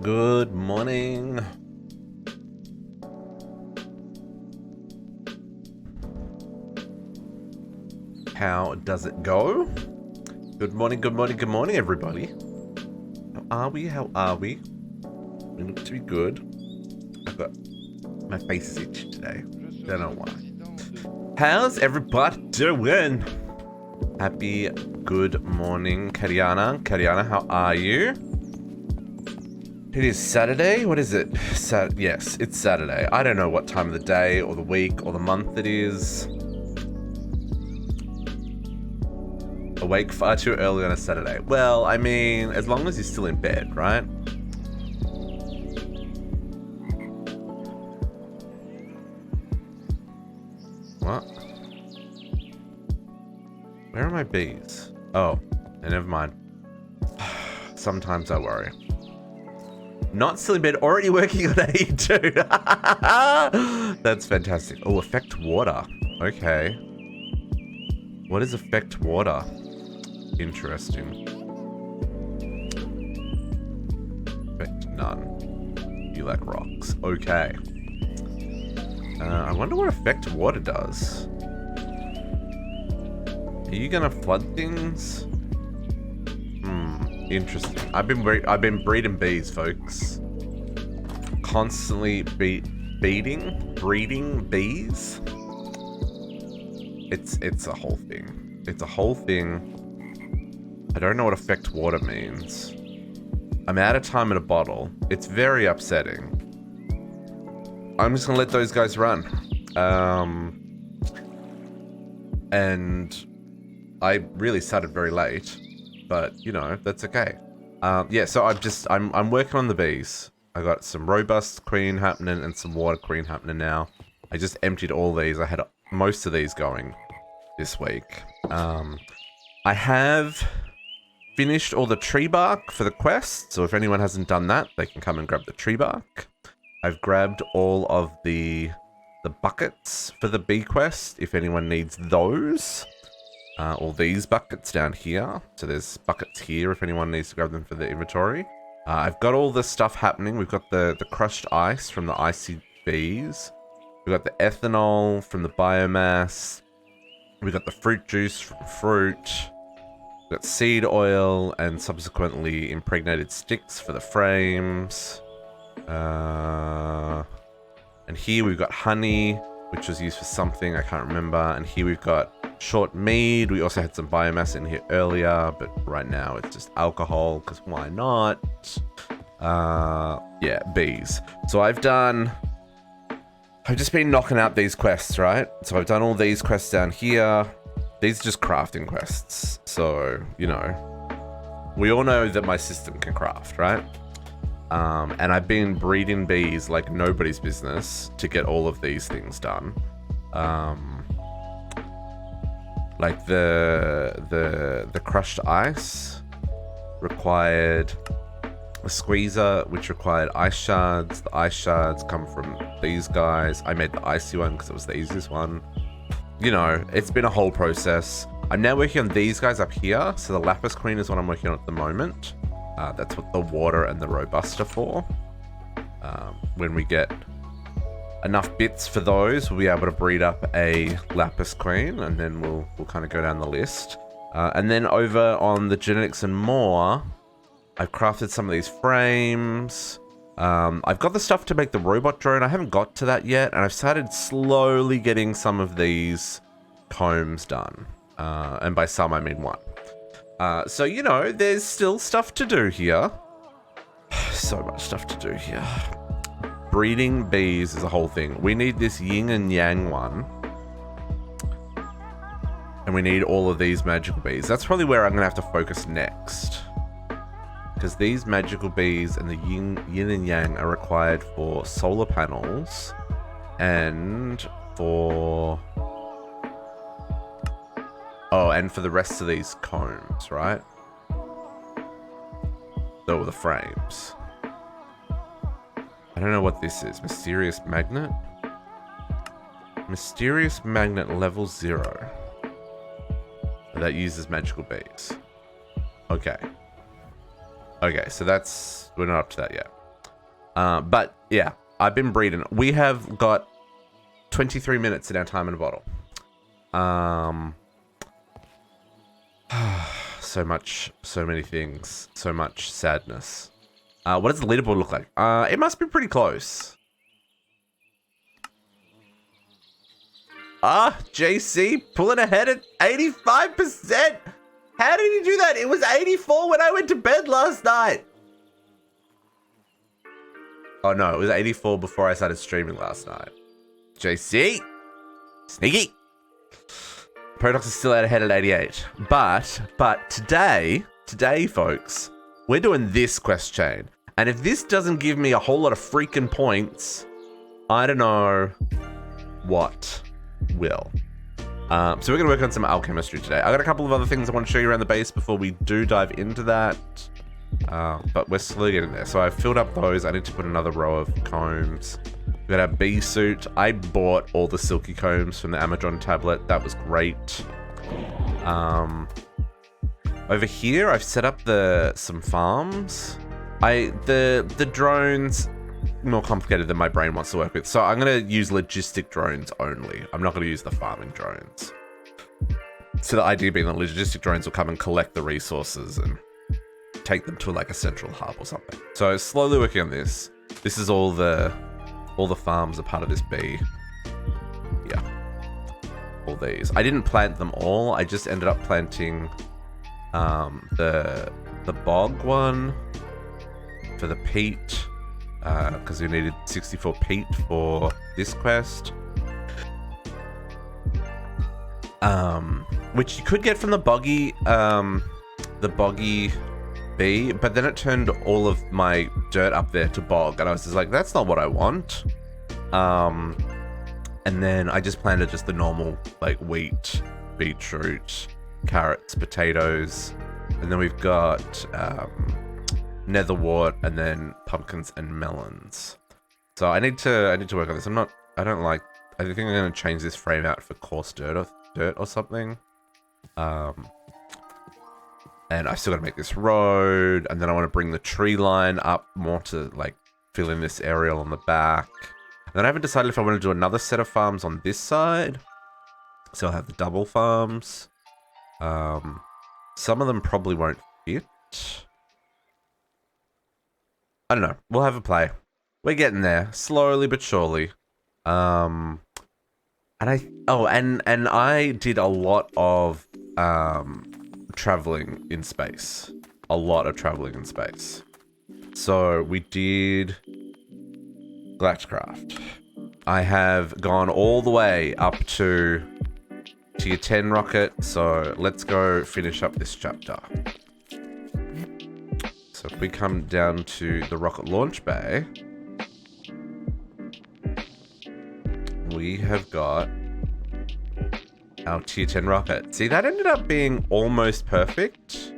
Good morning. How does it go? Good morning, good morning, good morning, everybody. How are we? How are we? We look to be good. I've got... my face is itchy today. Don't know why. How's everybody doing? Happy good morning, Kariana. Kariana, how are you? It is Saturday. What is it? Yes, it's Saturday. I don't know what time of the day or the week or the month it is. Awake far too early on a Saturday. Well, I mean, as long as you're still in bed, right? What? Where are my bees? Oh, never mind. Sometimes I worry. Not still in bed, already working on A2. That's fantastic. Oh, affect water. Okay. What is affect water? Interesting. Affect none. You like rocks. Okay. I wonder what affect water does. Are you gonna flood things? Interesting. I've been breeding bees, folks. Constantly breeding bees. It's a whole thing. It's a whole thing. I don't know what affect water means. I'm out of time in a bottle. It's very upsetting. I'm just gonna let those guys run. And I really started very late. But, you know, that's okay. Yeah, so I'm working on the bees. I got some robust queen happening and some water queen happening now. I just emptied all these. I had most of these going this week. I have finished all the tree bark for the quest. So if anyone hasn't done that, they can come and grab the tree bark. I've grabbed all of the buckets for the bee quest, if anyone needs those. All these buckets down here. So there's buckets here if anyone needs to grab them for the inventory. I've got all this stuff happening. We've got the crushed ice from the icy bees. We've got the ethanol from the biomass. We've got the fruit juice from fruit. We've got seed oil and subsequently impregnated sticks for the frames. And here we've got honey, which was used for something, I can't remember. And here we've got short mead. We also had some biomass in here earlier, but right now it's just alcohol, because why not? Yeah, bees. So I've just been knocking out these quests, right? So I've done all these quests down here. These are just crafting quests. So, you know, we all know that my system can craft, right? And I've been breeding bees like nobody's business to get all of these things done. Like the crushed ice required a squeezer, which required ice shards. The ice shards come from these guys. I made the icy one because it was the easiest one. You know, it's been a whole process. I'm now working on these guys up here. So the lapis queen is what I'm working on at the moment. That's what the water and the robust are for. When we get enough bits for those, we'll be able to breed up a lapis queen, and then we'll kind of go down the list. And then over on the genetics and more, I've crafted some of these frames. I've got the stuff to make the robot drone. I haven't got to that yet, and I've started slowly getting some of these combs done. And by some, I mean one. So, you know, there's still stuff to do here. So much stuff to do here. Breeding bees is a whole thing. We need this yin and yang one. And we need all of these magical bees. That's probably where I'm going to have to focus next. Because these magical bees and the yin and yang are required for solar panels. And for... oh, and for the rest of these combs, right? So the frames. I don't know what this is. Mysterious magnet? Mysterious magnet level 0. That uses magical bees. Okay. Okay, so that's... We're not up to that yet. But, yeah. I've been breeding. We have got 23 minutes in our time in a bottle. So many things. So much sadness. What does the leaderboard look like? It must be pretty close. JC pulling ahead at 85%. How did he do that? It was 84 when I went to bed last night. Oh no, it was 84 before I started streaming last night. JC, sneaky. Potox is still out ahead at 88. But today, folks, we're doing this quest chain. And if this doesn't give me a whole lot of freaking points, I don't know what will. So we're gonna work on some alchemistry today. I got a couple of other things I want to show you around the base before we do dive into that. But we're slowly getting there. So I've filled up those. I need to put another row of combs. We got our bee suit. I bought all the silky combs from the Amazon tablet. That was great. Over here, I've set up some farms. The drones more complicated than my brain wants to work with. So I'm gonna use logistic drones only. I'm not gonna use the farming drones. So the idea being that logistic drones will come and collect the resources and take them to like a central hub or something. So slowly working on this. This is all the farms are part of this bee. Yeah. All these. I didn't plant them all. I just ended up planting the bog one for the peat. Because we needed 64 peat for this quest. Which you could get from the boggy bee, but then it turned all of my dirt up there to bog, and I was just like, that's not what I want. And then I just planted just the normal, like, wheat, beetroot, carrots, potatoes, and then we've got netherwort, and then pumpkins and melons. So I need to work on this. I think I'm gonna change this frame out for coarse dirt or something. And I still gotta make this road, and then I want to bring the tree line up more to like fill in this aerial on the back. And then I haven't decided if I want to do another set of farms on this side. So I'll have the double farms. Some of them probably won't fit. I don't know. We'll have a play. We're getting there, slowly but surely. And I did a lot of traveling in space. A lot of traveling in space. So we did Galacticraft. I have gone all the way up to tier 10 rocket. So let's go finish up this chapter. So if we come down to the rocket launch bay, we have got our tier 10 rocket. See, that ended up being almost perfect.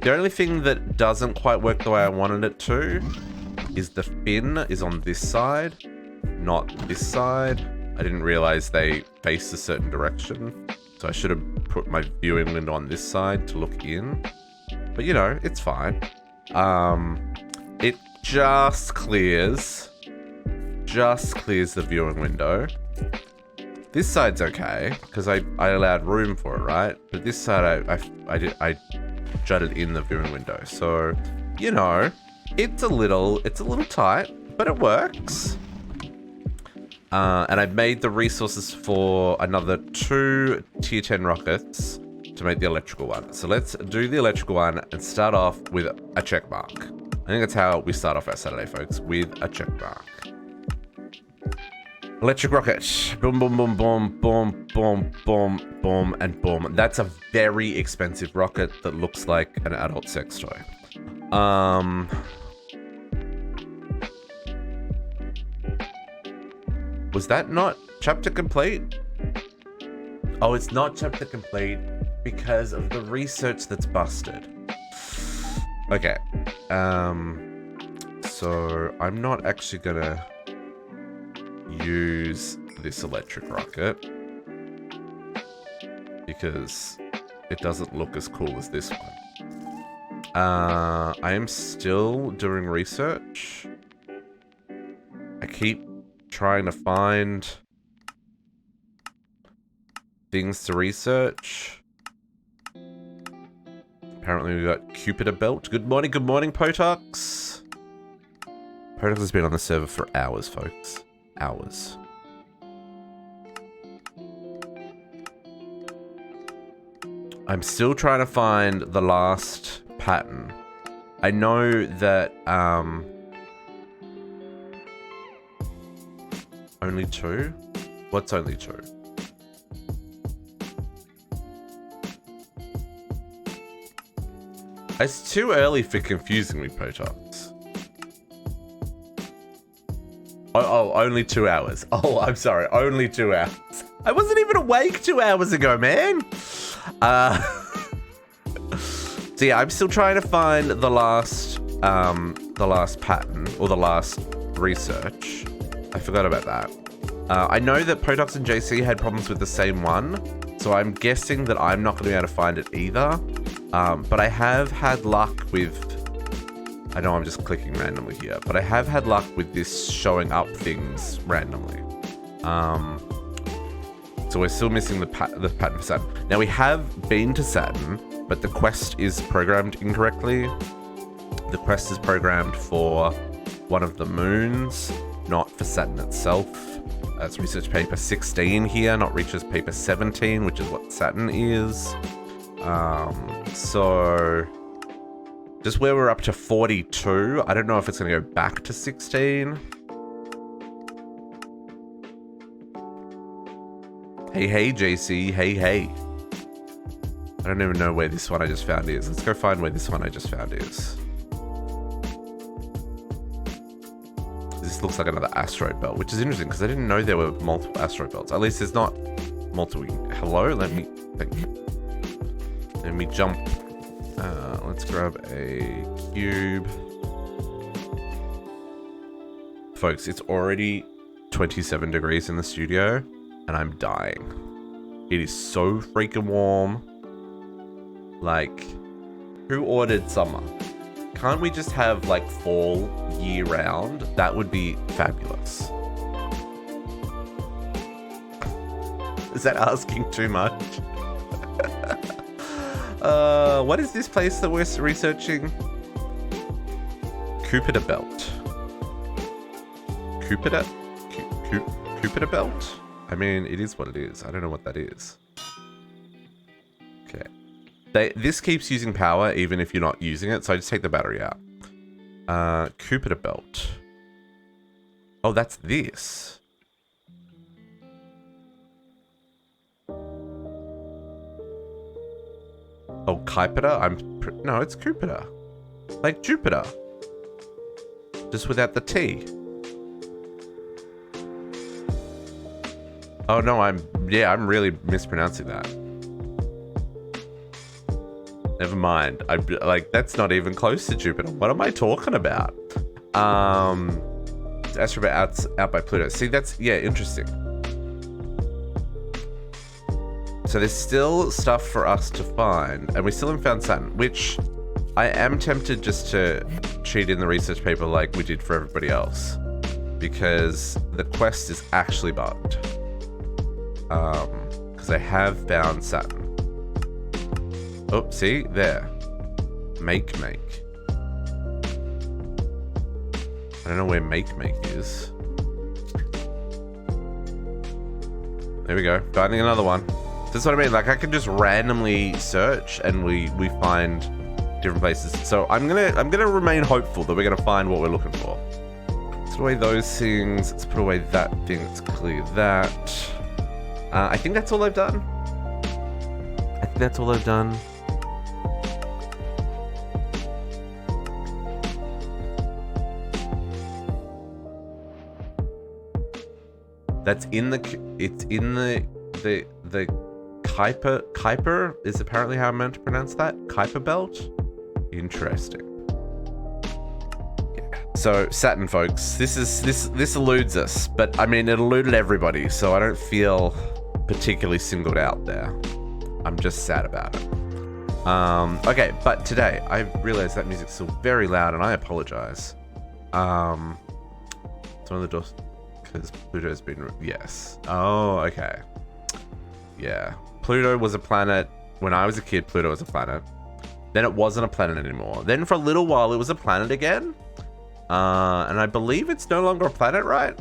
The only thing that doesn't quite work the way I wanted it to is the fin is on this side, not this side. I didn't realize they face a certain direction. So I should have put my viewing window on this side to look in. But you know, it's fine. It just clears the viewing window. This side's okay, because I allowed room for it, right? But this side I jutted in the viewing window. So, you know, it's a little tight, but it works. And I've made the resources for another 2 tier 10 rockets to make the electrical one. So let's do the electrical one and start off with a check mark. I think that's how we start off our Saturday, folks, with a check mark. Electric rocket. Boom, boom, boom, boom, boom, boom, boom, boom, and boom. That's a very expensive rocket that looks like an adult sex toy. Was that not chapter complete? Oh, it's not chapter complete because of the research that's busted. Okay. So I'm not actually gonna use this electric rocket because it doesn't look as cool as this one. I am still doing research. I keep trying to find things to research. Apparently we got Jupiter belt. Good morning, Potox. Potox has been on the server for hours, folks. Hours. I'm still trying to find the last pattern. I know that, only 2? What's only 2? It's too early for confusing me, Potox. Oh, only 2 hours. Oh, I'm sorry, only 2 hours. I wasn't even awake 2 hours ago, man. So yeah, I'm still trying to find the last pattern or the last research. I forgot about that. I know that Potox and JC had problems with the same one, so I'm guessing that I'm not going to be able to find it either. But I have had luck with, I know I'm just clicking randomly here, but I have had luck with this showing up things randomly. So we're still missing the pattern for Saturn. Now we have been to Saturn, but the quest is programmed incorrectly. The quest is programmed for one of the moons, not for Saturn itself. That's research paper 16 here, not research paper 17, which is what Saturn is. So just where we're up to 42, I don't know if it's going to go back to 16. Hey, JC. Hey. I don't even know where this one I just found is. Let's go find where this one I just found is. This looks like another asteroid belt, which is interesting because I didn't know there were multiple asteroid belts. At least there's not multiple. Hello? Let me jump. Let's grab a cube. Folks, it's already 27 degrees in the studio and I'm dying. It is so freaking warm. Like, who ordered summer? Can't we just have like fall year round? That would be fabulous. Is that asking too much? What is this place that we're researching? Jupiter belt. Jupiter belt? I mean, it is what it is. I don't know what that is. Okay. This keeps using power even if you're not using it, so I just take the battery out. Jupiter belt. Oh, that's this. Oh, Kuiper? No, it's Jupiter. Like Jupiter. Just without the T. Oh no, I'm really mispronouncing that. Never mind. Like, that's not even close to Jupiter. What am I talking about? Asteroid out by Pluto. See, that's, yeah, interesting. So there's still stuff for us to find, and we still haven't found Saturn, which I am tempted just to cheat in the research paper like we did for everybody else, because the quest is actually bugged. Because I have found Saturn. Oh, see? There. Make. I don't know where make is. There we go. Finding another one. That's what I mean. Like, I can just randomly search and we find different places. So I'm gonna remain hopeful that we're gonna find what we're looking for. Let's put away those things. Let's put away that thing. Let's clear that. I think that's all I've done. That's in the. It's in the Kuiper is apparently how I'm meant to pronounce that. Kuiper belt. Interesting. Yeah. So Saturn, folks. This eludes us, but I mean it eluded everybody, so I don't feel particularly singled out there. I'm just sad about it. Okay, but today, I realized that music's still very loud, and I apologize. It's one of the doors, because Pluto's been... Yes. Oh, okay. Yeah. Pluto was a planet. When I was a kid, Pluto was a planet. Then it wasn't a planet anymore. Then for a little while, it was a planet again. And I believe it's no longer a planet, right?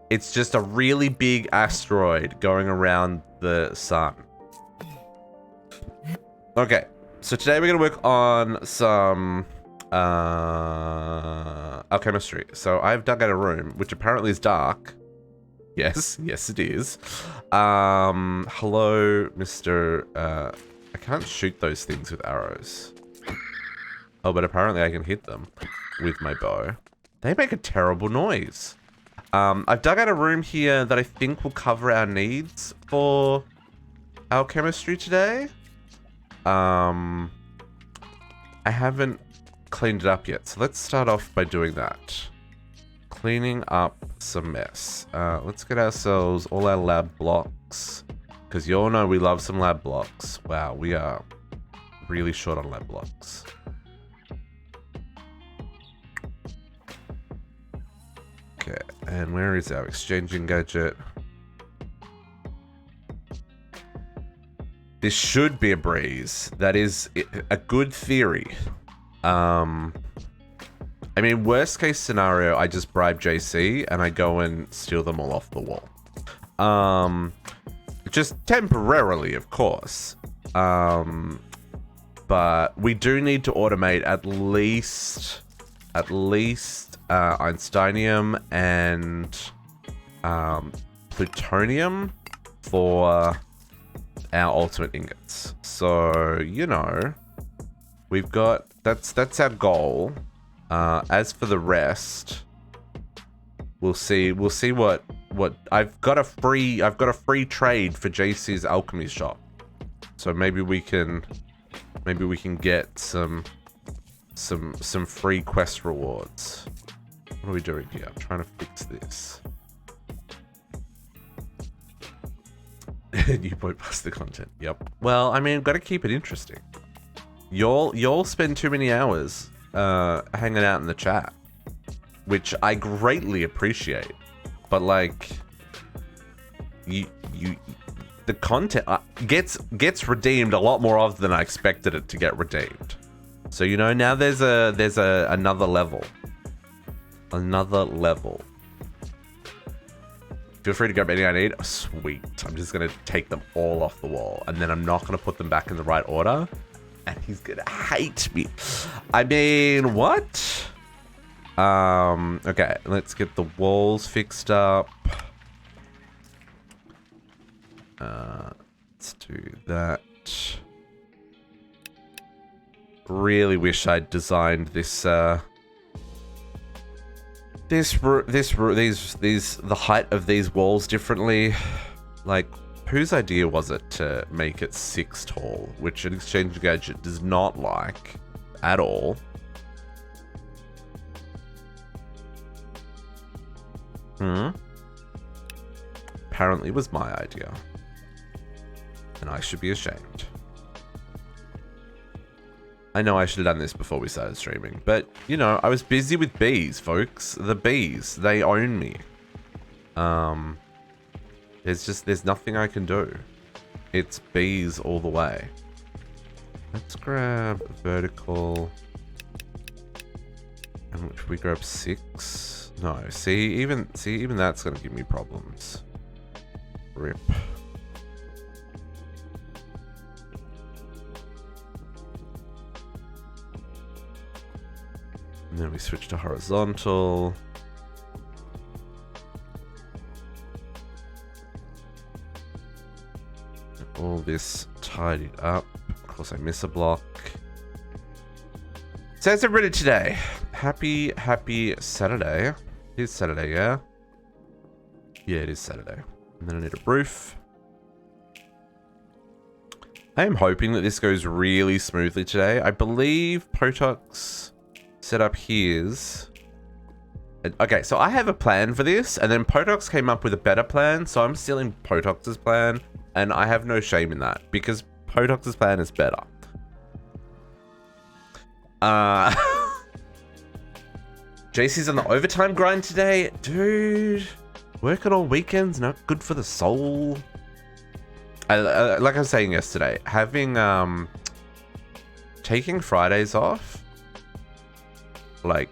It's just a really big asteroid going around the sun. Okay, so today we're going to work on some alchemistry. So I've dug out a room, which apparently is dark. Yes, yes it is. Hello, Mr. I can't shoot those things with arrows. Oh, but apparently I can hit them with my bow. They make a terrible noise. I've dug out a room here that I think will cover our needs for alchemistry today. I haven't cleaned it up yet, so let's start off by doing that. Cleaning up some mess. Let's get ourselves all our lab blocks, because you all know we love some lab blocks. Wow, we are really short on lab blocks. Okay, and where is our exchanging gadget? This should be a breeze. That is a good theory. I mean, worst case scenario, I just bribe JC and I go and steal them all off the wall. Just temporarily, of course. But we do need to automate at least Einsteinium and Plutonium for our ultimate ingots. So, you know, we've got that's our goal. As for the rest, we'll see what I've got a free trade for JC's alchemy shop. So maybe we can get some free quest rewards. What are we doing here? I'm trying to fix this. You boy plus the content. Yep. Well, I mean, got to keep it interesting. Y'all spend too many hours hanging out in the chat, which I greatly appreciate. But like, the content gets redeemed a lot more often than I expected it to get redeemed. So you know, now there's another level. Another level. Feel free to grab any I need. Oh, sweet. I'm just gonna take them all off the wall, and then I'm not gonna put them back in the right order, and he's gonna hate me. I mean, what? Okay, let's get the walls fixed up. Let's do that. Really wish I'd designed this the height of these walls differently. Like, whose idea was it to make it 6 tall, which an exchange gadget does not like at all? Apparently it was my idea, and I should be ashamed. I know I should have done this before we started streaming, but, you know, I was busy with bees, folks. The bees, they own me. There's nothing I can do. It's bees all the way. Let's grab vertical. And if we grab 6? No, see, even that's gonna give me problems. Rip. And then we switch to horizontal. All this tidied up. Of course, I miss a block. So how's everybody today? Happy Saturday. It is Saturday, yeah? Yeah, it is Saturday. And then I need a roof. I am hoping that this goes really smoothly today. I believe Potox set up his. Okay, so I have a plan for this, and then Potox came up with a better plan, so I'm stealing Potox's plan And I have no shame in that because Potox's plan is better. JC's on the overtime grind today. Dude, working on weekends, not good for the soul. Like I was saying yesterday, having, taking Fridays off, like,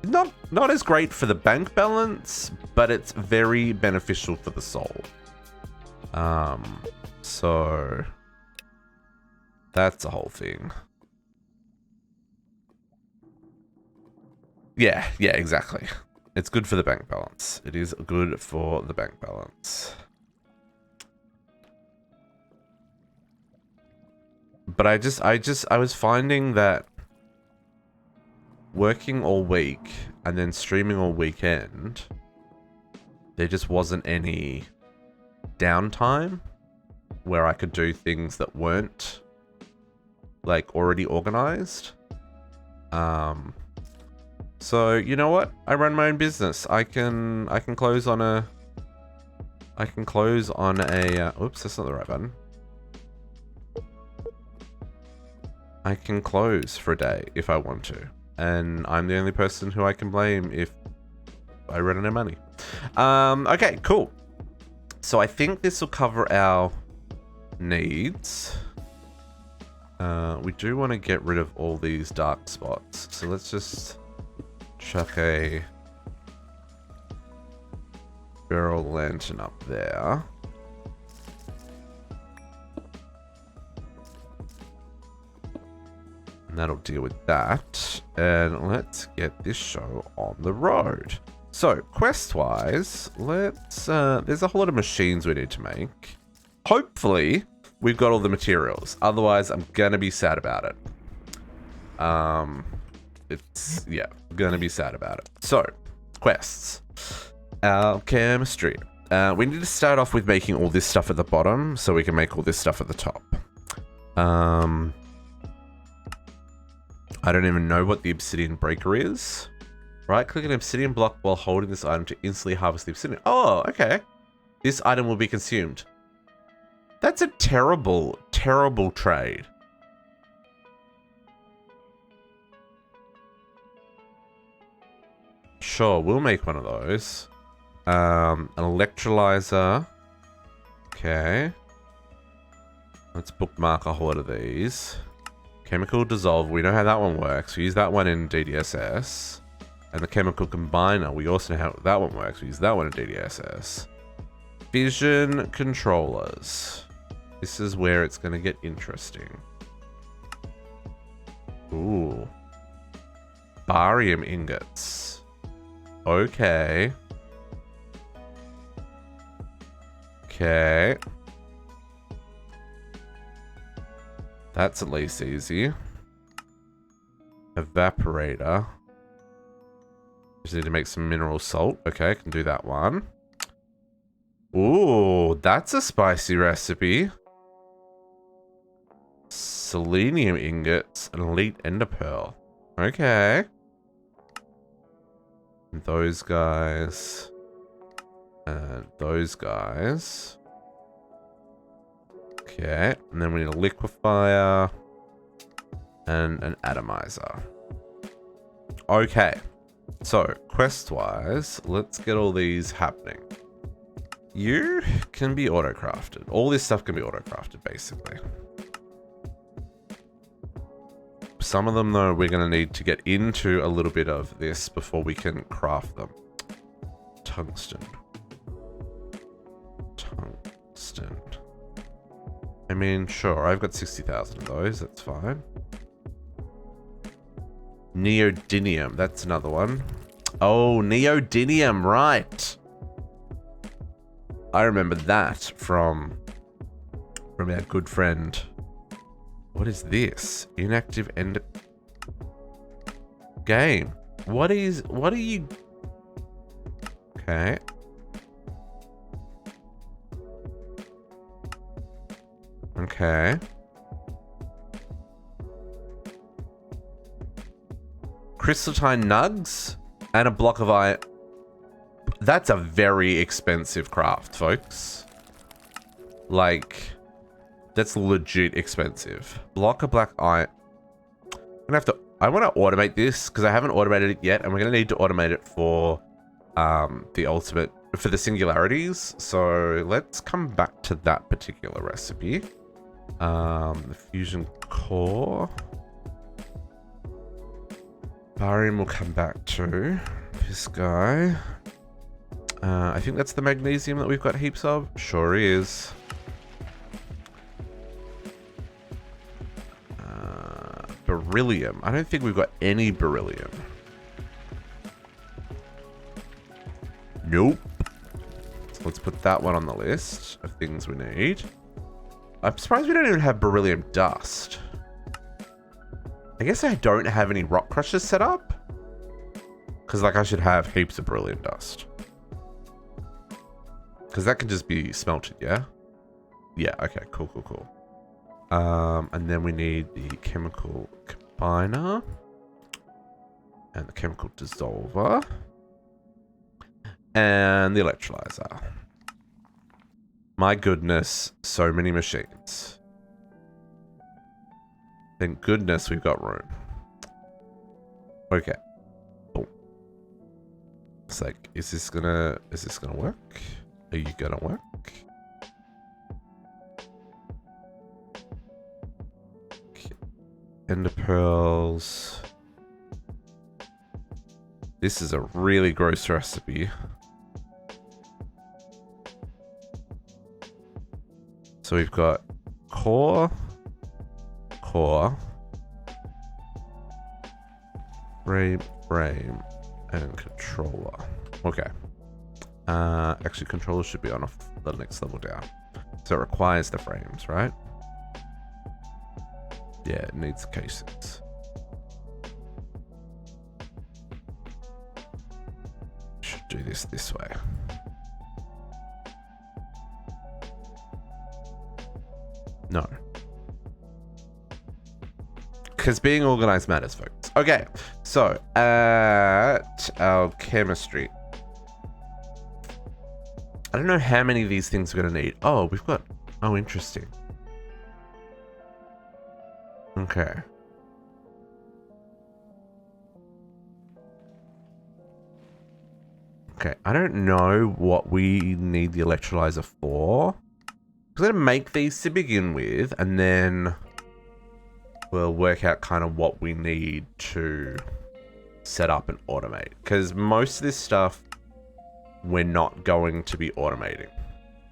not as great for the bank balance, but it's very beneficial for the soul. So that's a whole thing. Yeah, exactly. It's good for the bank balance. It is good for the bank balance. But I was finding that working all week and then streaming all weekend, there just wasn't any downtime where I could do things that weren't like already organized. So you know what? I run my own business. I can close on a oops, that's not the right button. I can close for a day if I want to. And I'm the only person who I can blame if I run out of money. Okay, cool. So I think this will cover our needs. We do want to get rid of all these dark spots. So let's just chuck a barrel lantern up there. And that'll deal with that. And let's get this show on the road. So, quest-wise, let's... there's a whole lot of machines we need to make. Hopefully, we've got all the materials. Otherwise, I'm gonna be sad about it. It's... yeah, gonna be sad about it. So, quests. Alchemistry. We need to start off with making all this stuff at the bottom, so we can make all this stuff at the top. I don't even know what the obsidian breaker is. Right-click an obsidian block while holding this item to instantly harvest the obsidian. Oh, okay. This item will be consumed. That's a terrible, terrible trade. Sure, we'll make one of those. An electrolyzer. Okay. Let's bookmark a whole lot of these. Chemical dissolve, we know how that one works. We use that one in DDSS. And the chemical combiner, we also know how that one works. We use that one in DDSS. Fission controllers. This is where it's going to get interesting. Ooh. Barium ingots. Okay. Okay. That's at least easy. Evaporator. Just need to make some mineral salt. Okay, I can do that one. Ooh, that's a spicy recipe. Selenium ingots and elite ender pearl. Okay. And those guys. And those guys. Okay, and then we need a liquefier and an atomizer. Okay, so quest-wise, let's get all these happening. You can be auto-crafted. All this stuff can be auto-crafted, basically. Some of them, though, we're going to need to get into a little bit of this before we can craft them. Tungsten. Tungsten. I mean, sure, I've got 60,000 of those, that's fine. Neodymium, that's another one. Oh, neodymium, right. I remember that from our good friend. What is this? Inactive end game. What are you? Okay. Okay. Crystalline nugs and a block of iron. That's a very expensive craft, folks. Like, that's legit expensive. Block a black eye. I'm gonna have to, I want to automate this because I haven't automated it yet, and we're gonna need to automate it for the ultimate, for the singularities. So let's come back to that particular recipe. The fusion core. Barium will come back to this guy. I think that's the magnesium that we've got heaps of. Sure is. Beryllium. I don't think we've got any beryllium. Nope. So let's put that one on the list of things we need. I'm surprised we don't even have beryllium dust. I guess I don't have any rock crushers set up. Because, like, I should have heaps of beryllium dust. Because that can just be smelted, yeah? Yeah, okay, cool, cool, cool. And then we need the chemical combiner. And the chemical dissolver. And the electrolyzer. My goodness, so many machines. Thank goodness we've got room. Okay. Oh. It's like, is this gonna work? Are you gonna work? Okay. Ender pearls. This is a really gross recipe. So we've got core, frame, and controller. Okay. Actually, controller should be on the next level down. So it requires the frames, right? Yeah, it needs casings. Should do this way. No. Because being organized matters, folks. Okay, so at Alchemistry. I don't know how many of these things we're going to need. Oh, we've got... Oh, interesting. Okay. Okay, I don't know what we need the electrolyzer for. I'm going to make these to begin with, and then we'll work out kind of what we need to set up and automate. Because most of this stuff, we're not going to be automating.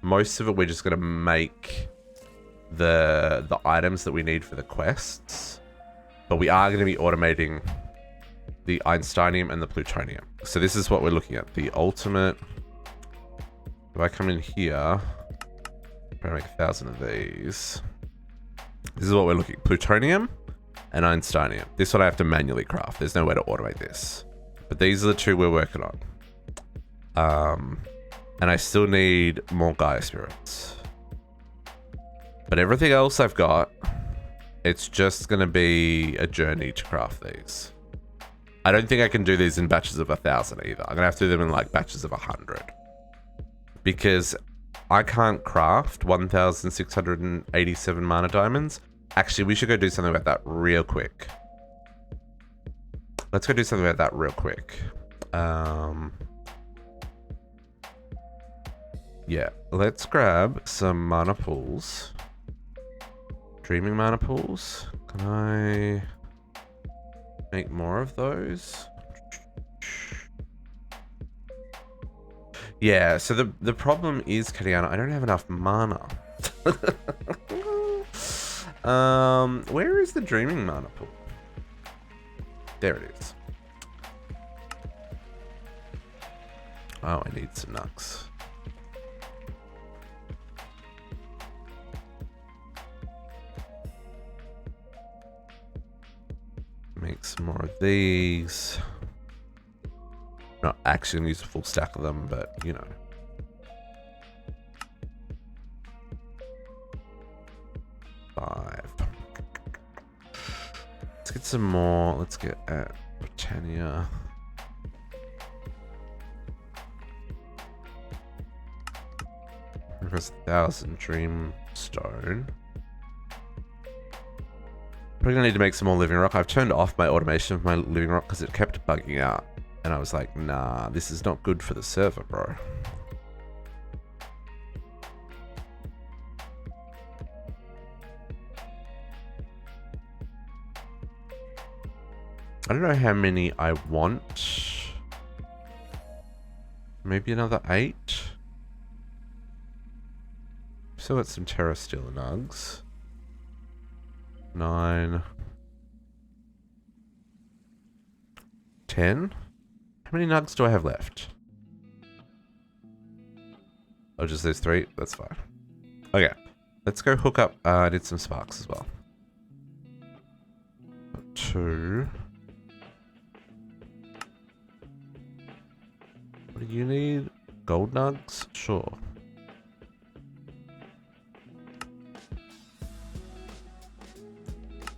Most of it, we're just going to make the items that we need for the quests. But we are going to be automating the Einsteinium and the Plutonium. So this is what we're looking at. The ultimate... If I come in here... I'm going to make 1,000 of these. This is what we're looking. Plutonium and Einsteinium. This one I have to manually craft. There's no way to automate this. But these are the two we're working on. And I still need more Gaia spirits. But everything else I've got, it's just going to be a journey to craft these. I don't think I can do these in batches of 1,000 either. I'm going to have to do them in like batches of 100. Because I can't craft 1,687 mana diamonds. Actually, we should go do something about that real quick. Let's go do something about that real quick. Yeah, let's grab some mana pools. Dreaming mana pools. Can I make more of those? Yeah, so the problem is, Katiana, I don't have enough mana. Where is the dreaming mana pool? There it is. Oh, I need some nucks. Make some more of these. Not actually gonna use a full stack of them, but you know. Let's get some more. Let's get at Britannia. Request 1,000 dreamstone. Probably gonna need to make some more living rock. I've turned off my automation of my living rock because it kept bugging out. And I was like, nah, this is not good for the server, bro. I don't know how many I want. Maybe another 8. Still got some Terra Steel nugs. 9. 10. How many nugs do I have left? Oh, just those 3? That's fine. Okay. Let's go hook up. I need some sparks as well. 2. What do you need? Gold nugs? Sure.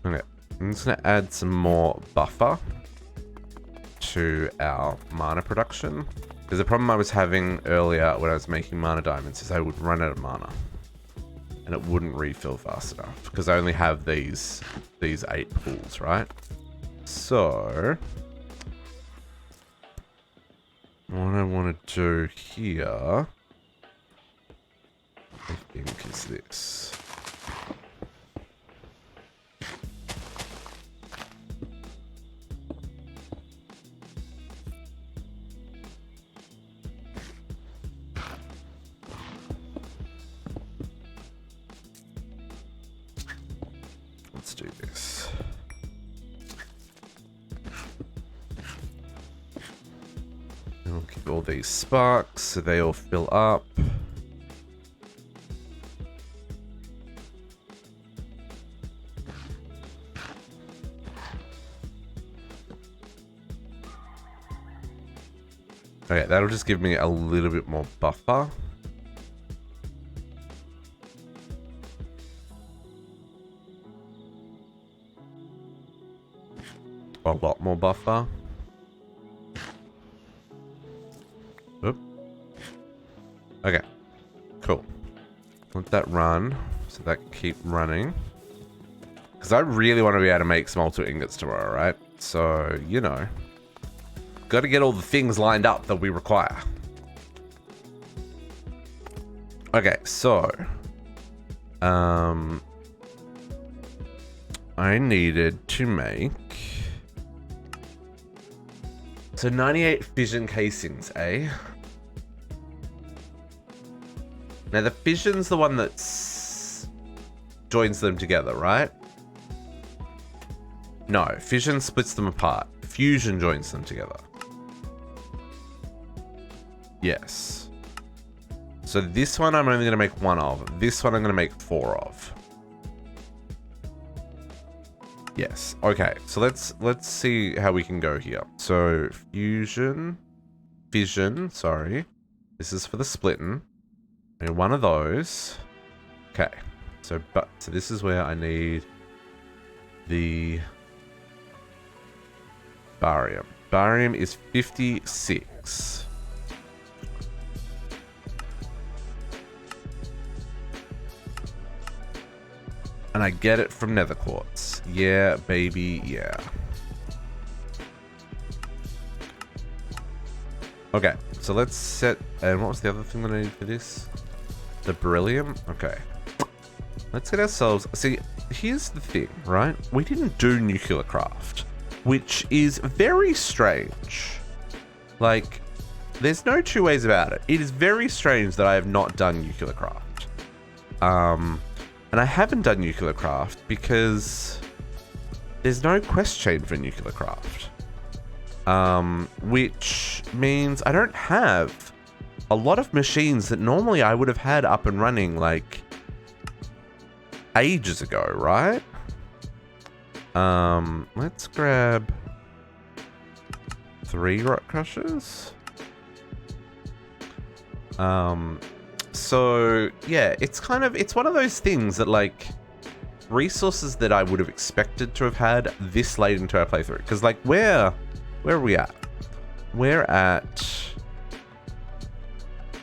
Okay. I'm just going to add some more buffer to our mana production. Because the problem I was having earlier when I was making mana diamonds is I would run out of mana. And it wouldn't refill fast enough. Because I only have these 8 pools, right? So what I want to do here, I think, is this. Let's do this. We'll keep all these sparks so they all fill up. Okay, that'll just give me a little bit more buffer. A lot more buffer. Oop. Okay, cool. Let that run so that can keep running. Because I really want to be able to make some altar ingots tomorrow, right? So, you know, got to get all the things lined up that we require. Okay, so I needed to make 98 fission casings, eh? Now the fission's the one that joins them together, right? No, fission splits them apart. Fusion joins them together. Yes. So this one I'm only going to make 1 of. This one I'm going to make 4 of. Yes. Okay. So let's see how we can go here. So fission, sorry. This is for the splitting. And 1 of those. Okay. So this is where I need the barium. Barium is 56. And I get it from nether quartz. Yeah, baby, yeah. Okay, so let's set... And what was the other thing that I need for this? The beryllium? Okay. Let's get ourselves... See, here's the thing, right? We didn't do nuclear craft, which is very strange. Like, there's no 2 ways about it. It is very strange that I have not done nuclear craft. And I haven't done nuclear craft because there's no quest chain for nuclear craft. Which means I don't have a lot of machines that normally I would have had up and running like ages ago, right? Let's grab 3 rock crushers. So yeah, it's one of those things that like resources that I would have expected to have had this late into our playthrough. Because like where are we at? We're at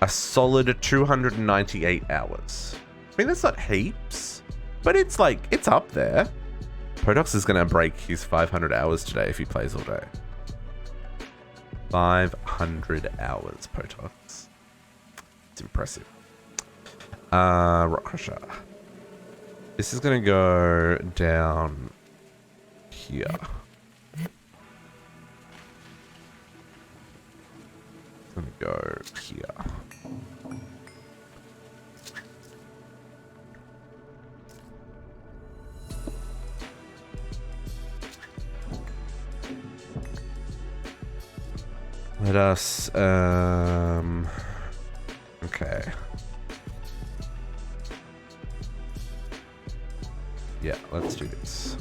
a solid 298 hours. I mean, that's not heaps, but it's like, it's up there. Potox is going to break his 500 hours today if he plays all day. 500 hours, Potox. It's impressive. Rock Crusher. This is going to go down here. It's going to go here. Let us, okay. Yeah, let's do this.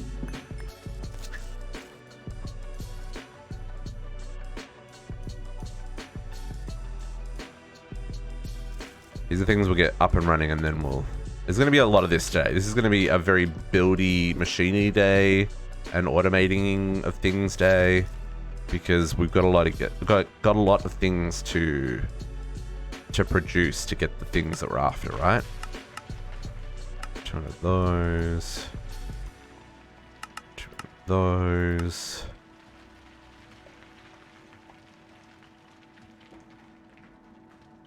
These are things we'll get up and running and then we'll... There's going to be a lot of this today. This is going to be a very buildy, machiney day and automating of things day. Because we've got a lot got a lot of things to produce to get the things that we're after, right? 200 of those. 200 of those.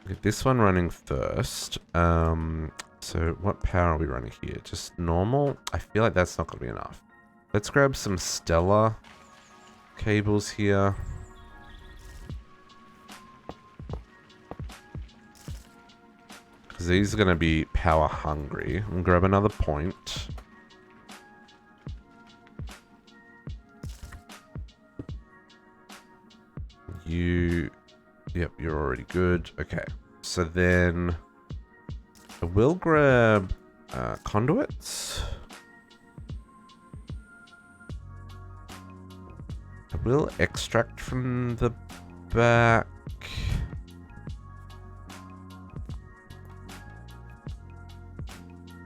Get this one running first. So what power are we running here? Just normal? I feel like that's not going to be enough. Let's grab some stellar cables here. Because these are going to be power hungry. We'll grab another point. Yep, you're already good. Okay. So then I will grab conduits. I will extract from the back.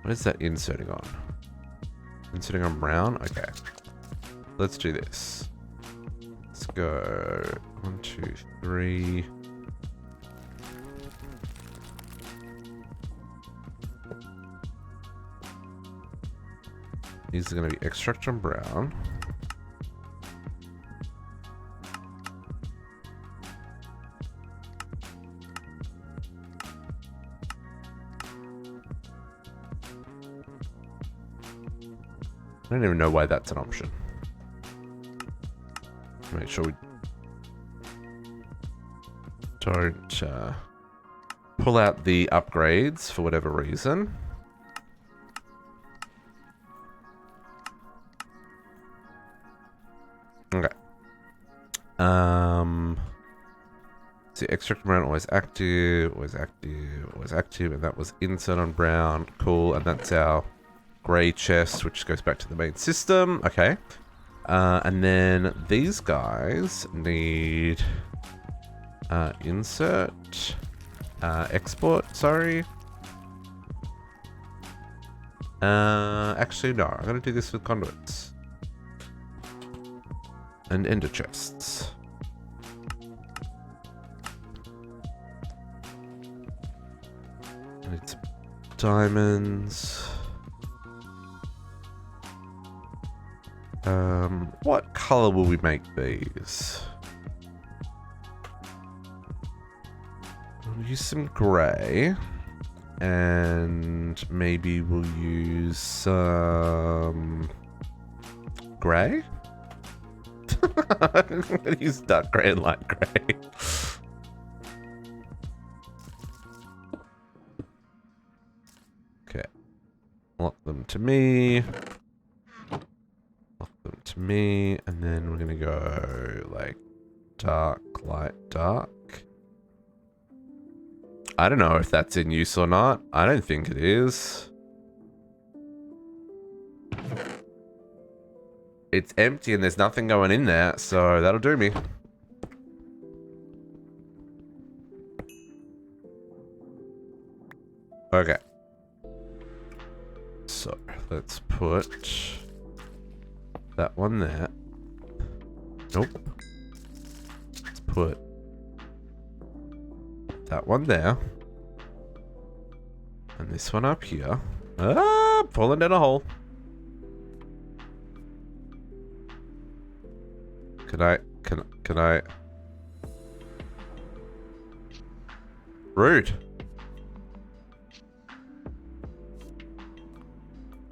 What is that inserting on? Inserting on brown? Okay. Let's do this. Let's go 1, 2, 3. These are going to be extract on brown. I don't even know why that's an option. Make sure we don't pull out the upgrades for whatever reason. Okay. So extract brown always active, always active, always active, and that was insert on brown. Cool, and that's our grey chest, which goes back to the main system. Okay. And then these guys need insert, export, sorry. Actually, no, I'm going to do this with conduits. And ender chests. I need some diamonds. What color will we make these? We'll use some gray. And maybe we'll use some gray? I'm going to use dark gray and light gray. Okay. Lock them to me. Lock them to me. And then we're going to go like dark, light, dark. I don't know if that's in use or not. I don't think it is. It's empty and there's nothing going in there, so that'll do me. Okay. So, let's put that one there. Nope. Let's put that one there. And this one up here. Ah, falling down a hole. Can I? Rude.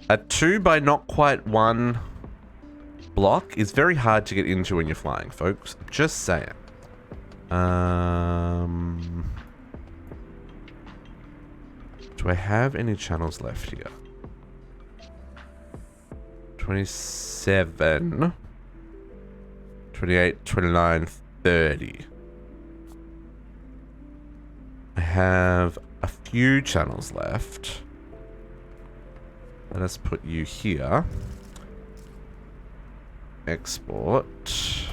A 2 by not quite 1 block is very hard to get into when you're flying, folks. Just saying. Do I have any channels left here? 27, 28, 29, 30. I have a few channels left. Let us put you here. Export.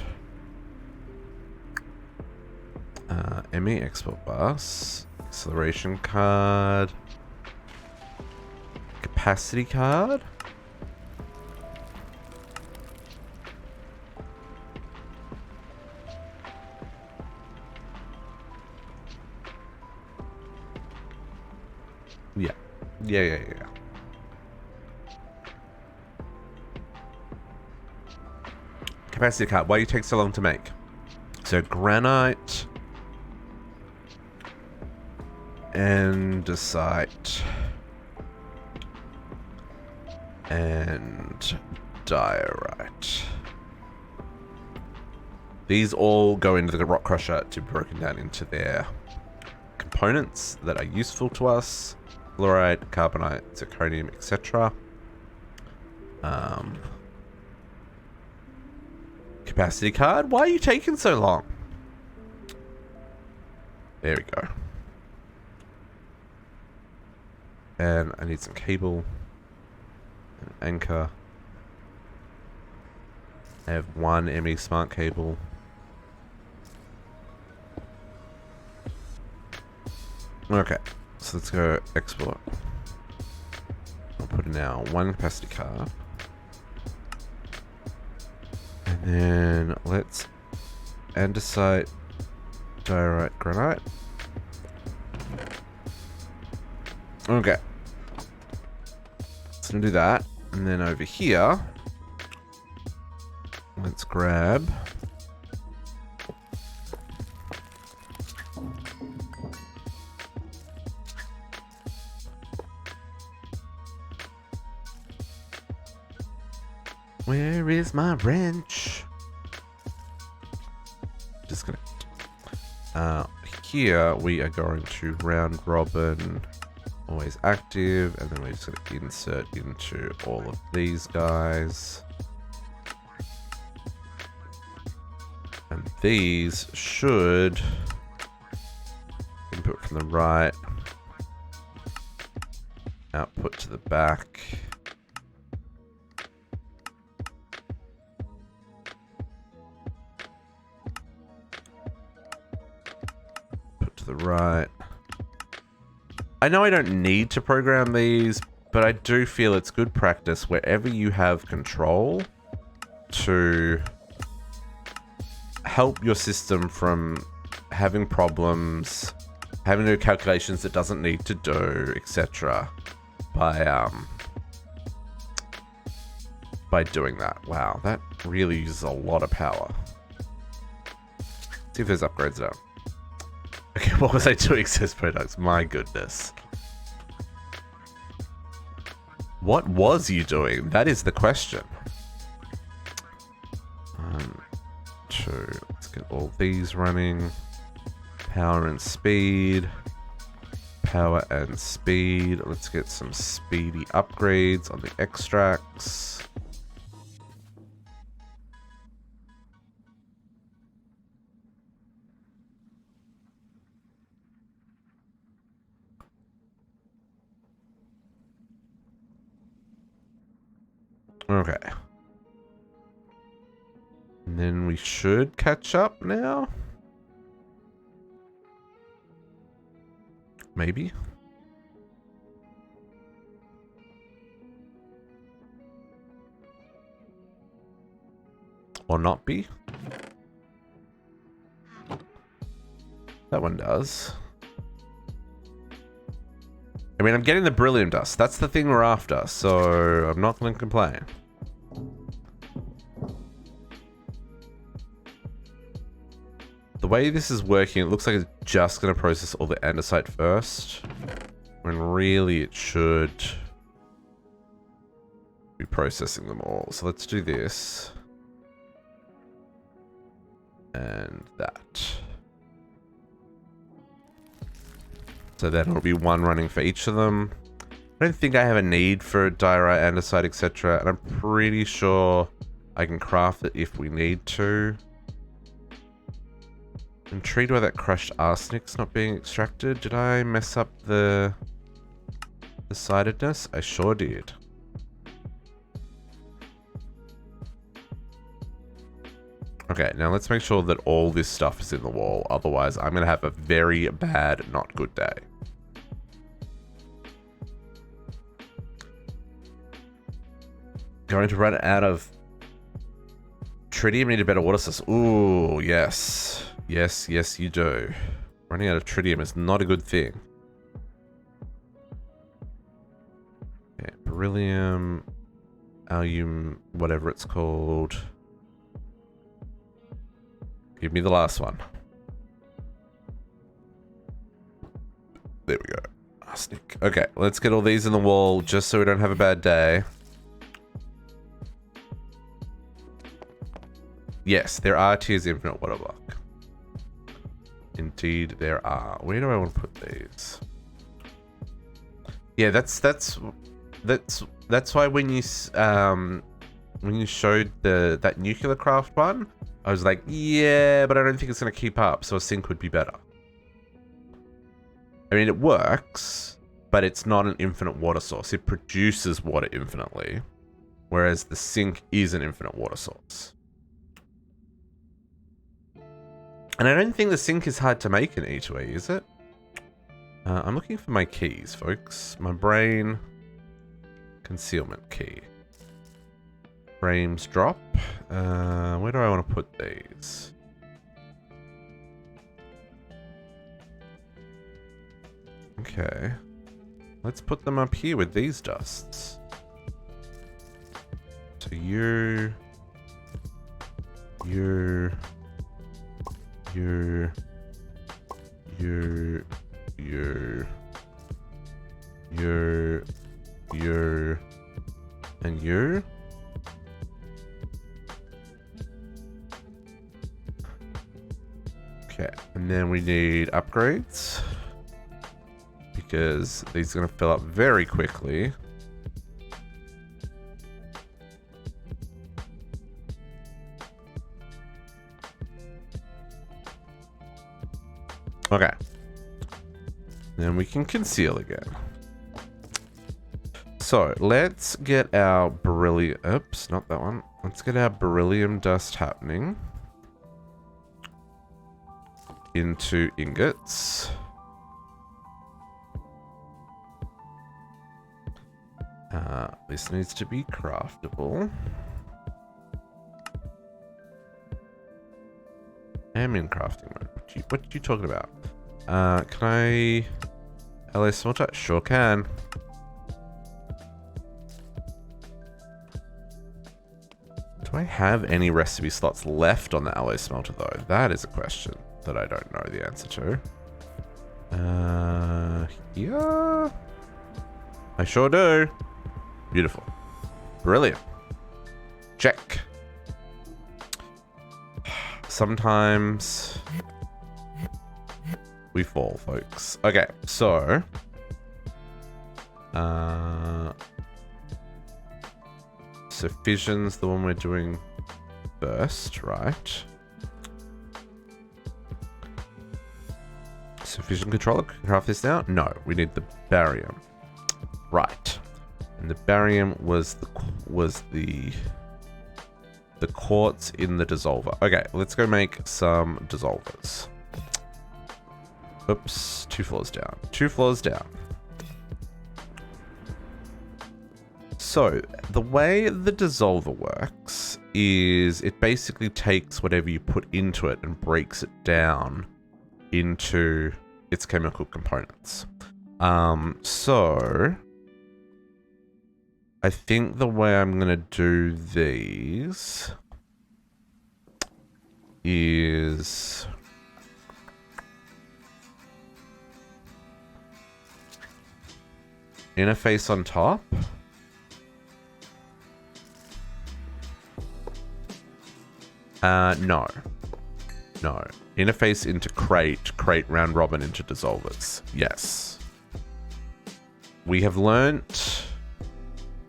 ME export bus. Acceleration card. Capacity card. Yeah. Capacity card. Why do you take so long to make? So granite, andesite, and diorite. These all go into the rock crusher to be broken down into their components that are useful to us. Fluorite, carbonite, zirconium, etc. Capacity card? Why are you taking so long? There we go. And I need some cable. An anchor. I have one ME smart cable. Okay. So let's go export. I'll put in our one capacity card. And then let's andesite, diorite, granite. Okay. So I'm gonna do that. And then over here, let's grab where is my wrench? Disconnect. Here we are going to round robin, always active, and then we're just going to insert into all of these guys. And these should input from the right, output to the back. The right. I know I don't need to program these, but I do feel it's good practice wherever you have control to help your system from having problems, having to do calculations it doesn't need to do, etc. by doing that. Wow, that really uses a lot of power. See if there's upgrades now. Okay, what was I doing, says Potox? My goodness. What was you doing? That is the question. 1, 2. Let's get all these running. Power and speed. Power and speed. Let's get some speedy upgrades on the extracts. Okay. And then we should catch up now. Maybe. Or not be. That one does. I mean, I'm getting the beryllium dust. That's the thing we're after, so I'm not going to complain. The way this is working, it looks like it's just going to process all the andesite first, when really it should be processing them all. So let's do this. And that. So then it'll be one running for each of them. I don't think I have a need for diorite, andesite, etc. And I'm pretty sure I can craft it if we need to. Intrigued by that crushed arsenic's not being extracted. Did I mess up the sidedness? I sure did. Okay, now let's make sure that all this stuff is in the wall. Otherwise, I'm going to have a very bad, not good day. Going to run out of tritium. Need a better water source. Ooh, yes. Yes, yes, you do. Running out of tritium is not a good thing. Okay, beryllium, alum, whatever it's called. Give me the last one. There we go. Arsenic. Okay, let's get all these in the wall just so we don't have a bad day. Yes, there are tiers infinite water block. Indeed, there are. Where do I want to put these? Yeah, that's why when you showed that nuclear craft one, I was like, yeah, but I don't think it's going to keep up, so a sink would be better. I mean, it works, but it's not an infinite water source. It produces water infinitely, whereas the sink is an infinite water source. And I don't think the sink is hard to make in E2E, is it? I'm looking for my keys, folks. My brain concealment key. Frames drop. Where do I want to put these? Okay. Let's put them up here with these dusts. So you... and you. Okay, and then we need upgrades because these are going to fill up very quickly. Okay. Then we can conceal again. So let's get our beryllium. Oops, not that one. Let's get our beryllium dust happening into ingots. This needs to be craftable. I am in crafting mode. What are you talking about? Can I LA smelter? Sure can. Do I have any recipe slots left on the alloy smelter though? That is a question that I don't know the answer to. Yeah. I sure do. Beautiful. Brilliant. Check. Sometimes we fall, folks. Okay, so so fission's the one we're doing first, right? So fission controller, can we craft this now? No, we need the barium. Right. And the barium was the quartz in the dissolver. Okay, let's go make some dissolvers. Oops, 2 floors down. 2 floors down. So, the way the dissolver works is it basically takes whatever you put into it and breaks it down into its chemical components. So I think the way I'm gonna do these is interface on top. No. No. Interface into crate round robin into dissolvers. Yes. We have learnt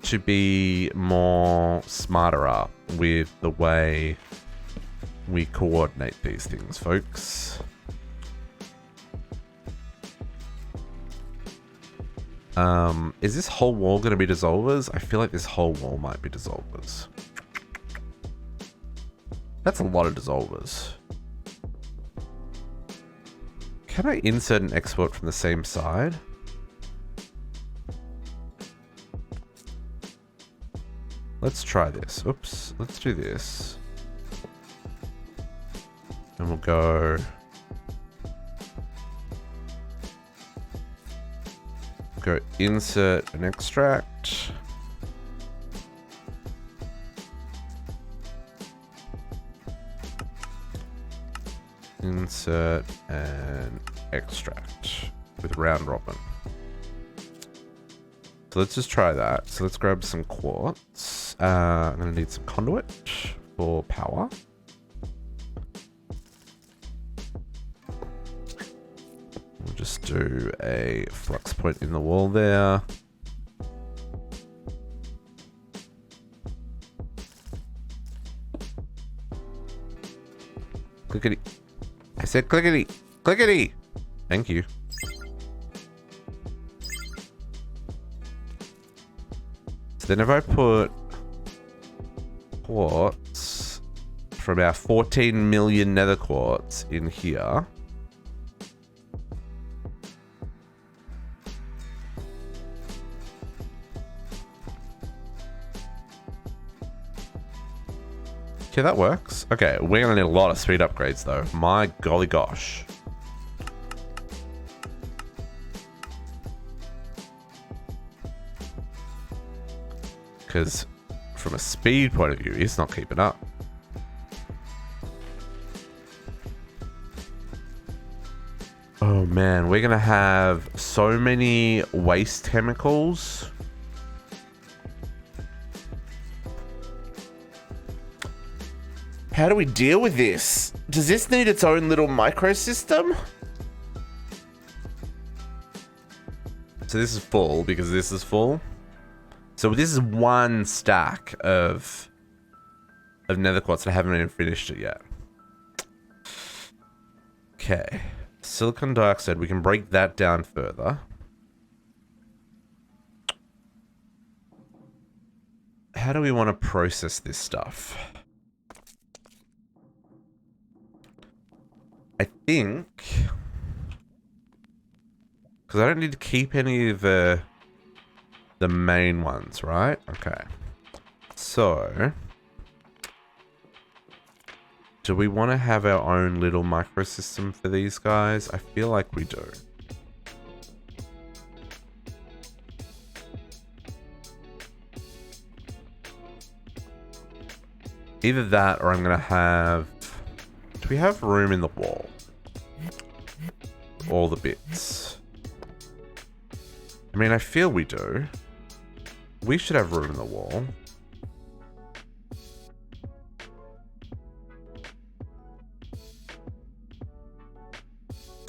to be more smarter up with the way we coordinate these things, folks. Is this whole wall going to be dissolvers? I feel like this whole wall might be dissolvers. That's a lot of dissolvers. Can I insert and export from the same side? Let's try this. Oops. Let's do this. And we'll go... Go insert and extract. Insert and extract with round robin. So let's just try that. So let's grab some quartz. I'm going to need some conduit for power. We'll just do a flux point in the wall there. Clickety. I said clickety. Clickety. Thank you. So then if I put quartz from our 14 million nether quartz in here. Okay, that works. Okay, we're gonna need a lot of speed upgrades though. My golly gosh. Because from a speed point of view, it's not keeping up. Oh man, we're gonna have so many waste chemicals. How do we deal with this? Does this need its own little microsystem? So this is full because this is full. So this is one stack of nether quartz. I haven't even finished it yet. Okay. Silicon dioxide, we can break that down further. How do we want to process this stuff? I think... Because I don't need to keep any of the main ones, right? Okay. So... do we want to have our own little microsystem for these guys? I feel like we do. Either that or I'm going to have... do we have room in the wall? All the bits. I mean, I feel we do. We should have room in the wall.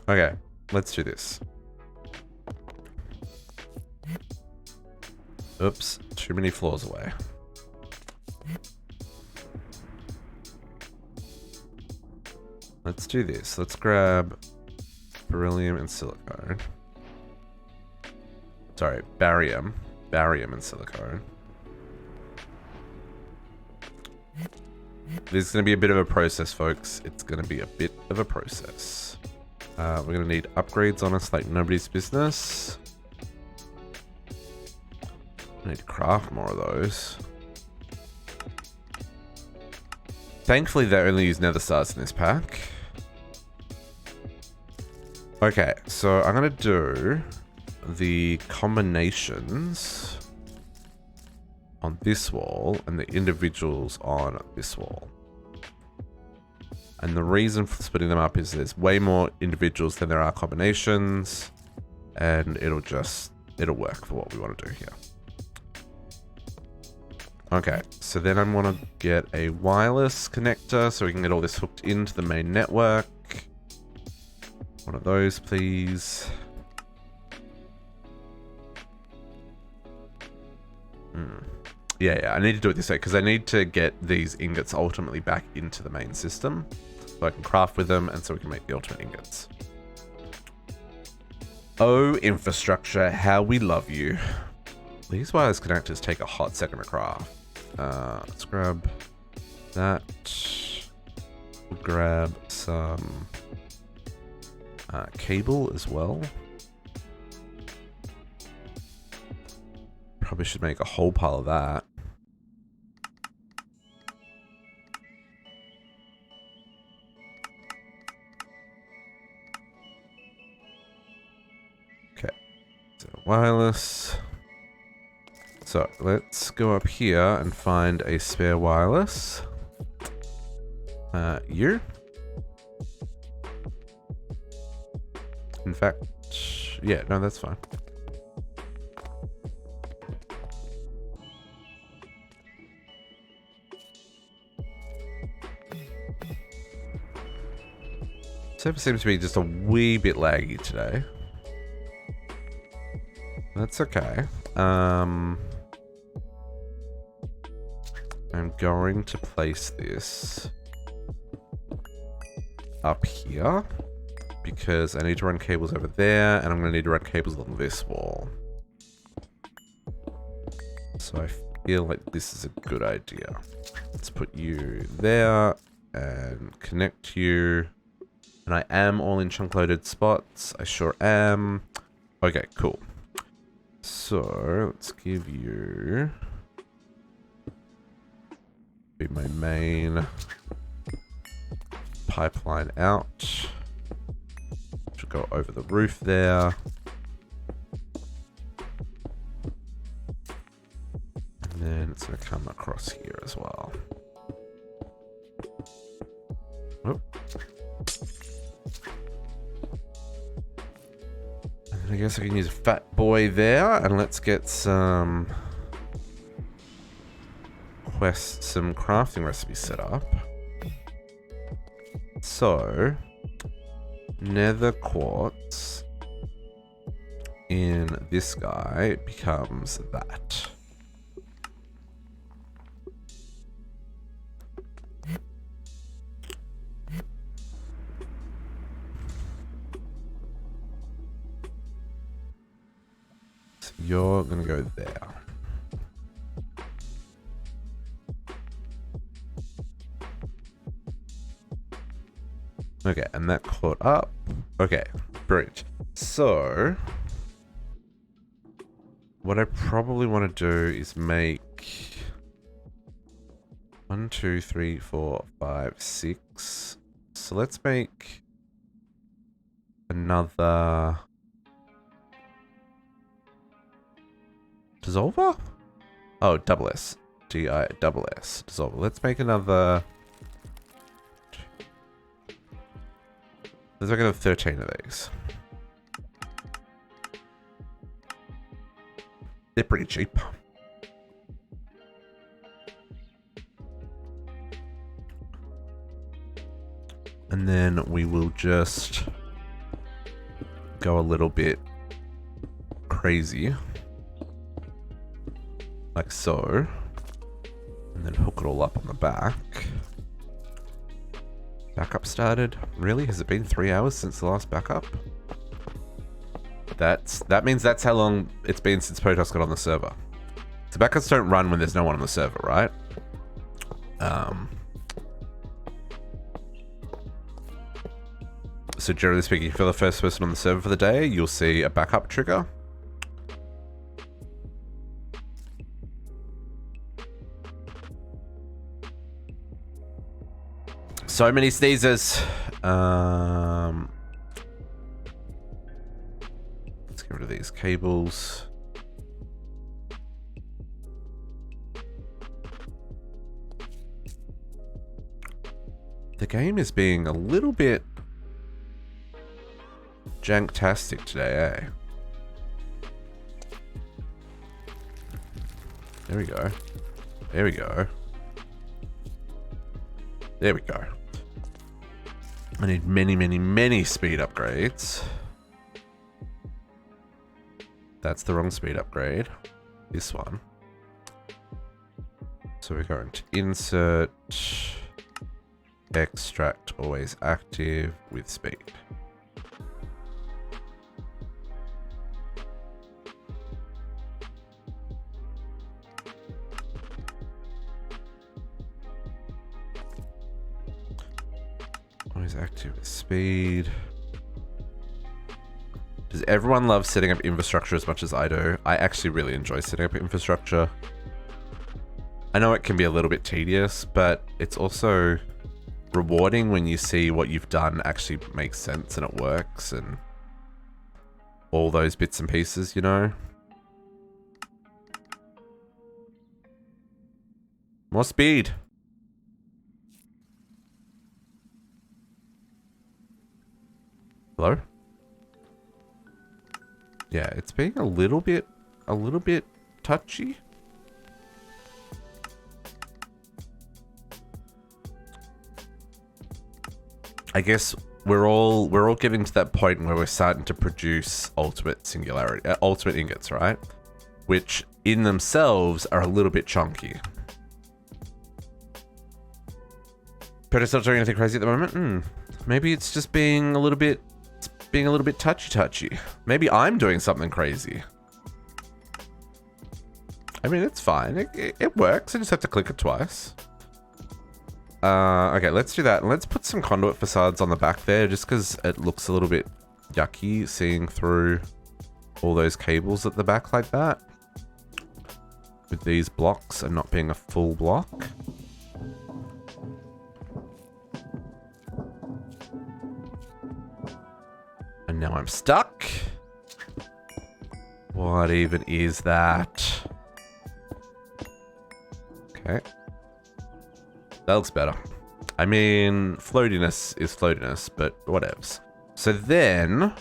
Okay, let's do this. Oops, too many floors away. Let's do this. Let's grab beryllium and silicone. Sorry, barium. Barium and silicone. This is going to be a bit of a process, folks. It's going to be a bit of a process. We're going to need upgrades on us like nobody's business. I need to craft more of those. Thankfully, they only use nether stars in this pack. Okay, so I'm going to do the combinations on this wall and the individuals on this wall. And the reason for splitting them up is there's way more individuals than there are combinations, and it'll work for what we want to do here. Okay, so then I want to get a wireless connector so we can get all this hooked into the main network. One of those, please. Yeah, I need to do it this way because I need to get these ingots ultimately back into the main system so I can craft with them and so we can make the ultimate ingots. Oh, infrastructure, how we love you. These wireless connectors take a hot second to craft. Let's grab that. We'll grab some cable as well. Probably should make a whole pile of that. Okay, so wireless. So let's go up here and find a spare wireless. You. In fact, yeah, no, that's fine. Server seems to be just a wee bit laggy today. That's okay. I'm going to place this up here because I need to run cables over there and I'm going to need to run cables along this wall. So I feel like this is a good idea. Let's put you there and connect you. And I am all in chunk loaded spots. I sure am. Okay, cool. So let's give you be my main pipeline out. Should go over the roof there. And then it's going to come across here as well. Whoop. I guess I can use a fat boy there, and let's get some crafting recipes set up. So, nether quartz in this guy becomes that. You're gonna go there. Okay, and that caught up. Okay, brilliant. So, what I probably want to do is make 1, 2, 3, 4, 5, 6. So let's make another dissolver? Oh, double S. double S. Dissolver. Let's make another. Let's make another 13 of these. They're pretty cheap. And then we will just go a little bit crazy. Like so. And then hook it all up on the back. Backup started. Really? Has it been 3 hours since the last backup? That means that's how long it's been since Potox got on the server. So backups don't run when there's no one on the server, right? So generally speaking, if you're the first person on the server for the day, you'll see a backup trigger. So many sneezes. Let's get rid of these cables. The game is being a little bit janktastic today, eh? There we go. There we go. There we go. I need many, many, many speed upgrades. That's the wrong speed upgrade. This one. So we're going to insert, extract, always active with speed. Always active with speed. Does everyone love setting up infrastructure as much as I do? I actually really enjoy setting up infrastructure. I know it can be a little bit tedious, but it's also rewarding when you see what you've done actually makes sense and it works and all those bits and pieces, you know? More speed. Hello? Yeah, it's being a little bit touchy. I guess we're all getting to that point where we're starting to produce ultimate singularity, ultimate ingots, right? Which in themselves are a little bit chunky. Potox not doing anything crazy at the moment. Maybe it's just being a little bit touchy. Maybe I'm doing something crazy. I mean, it's fine. It works. I just have to click it twice. Okay, let's do that. And let's put some conduit facades on the back there just because it looks a little bit yucky seeing through all those cables at the back like that. With these blocks and not being a full block. And now I'm stuck. What even is that? Okay. That looks better. I mean, floatiness is floatiness, but whatevs. So then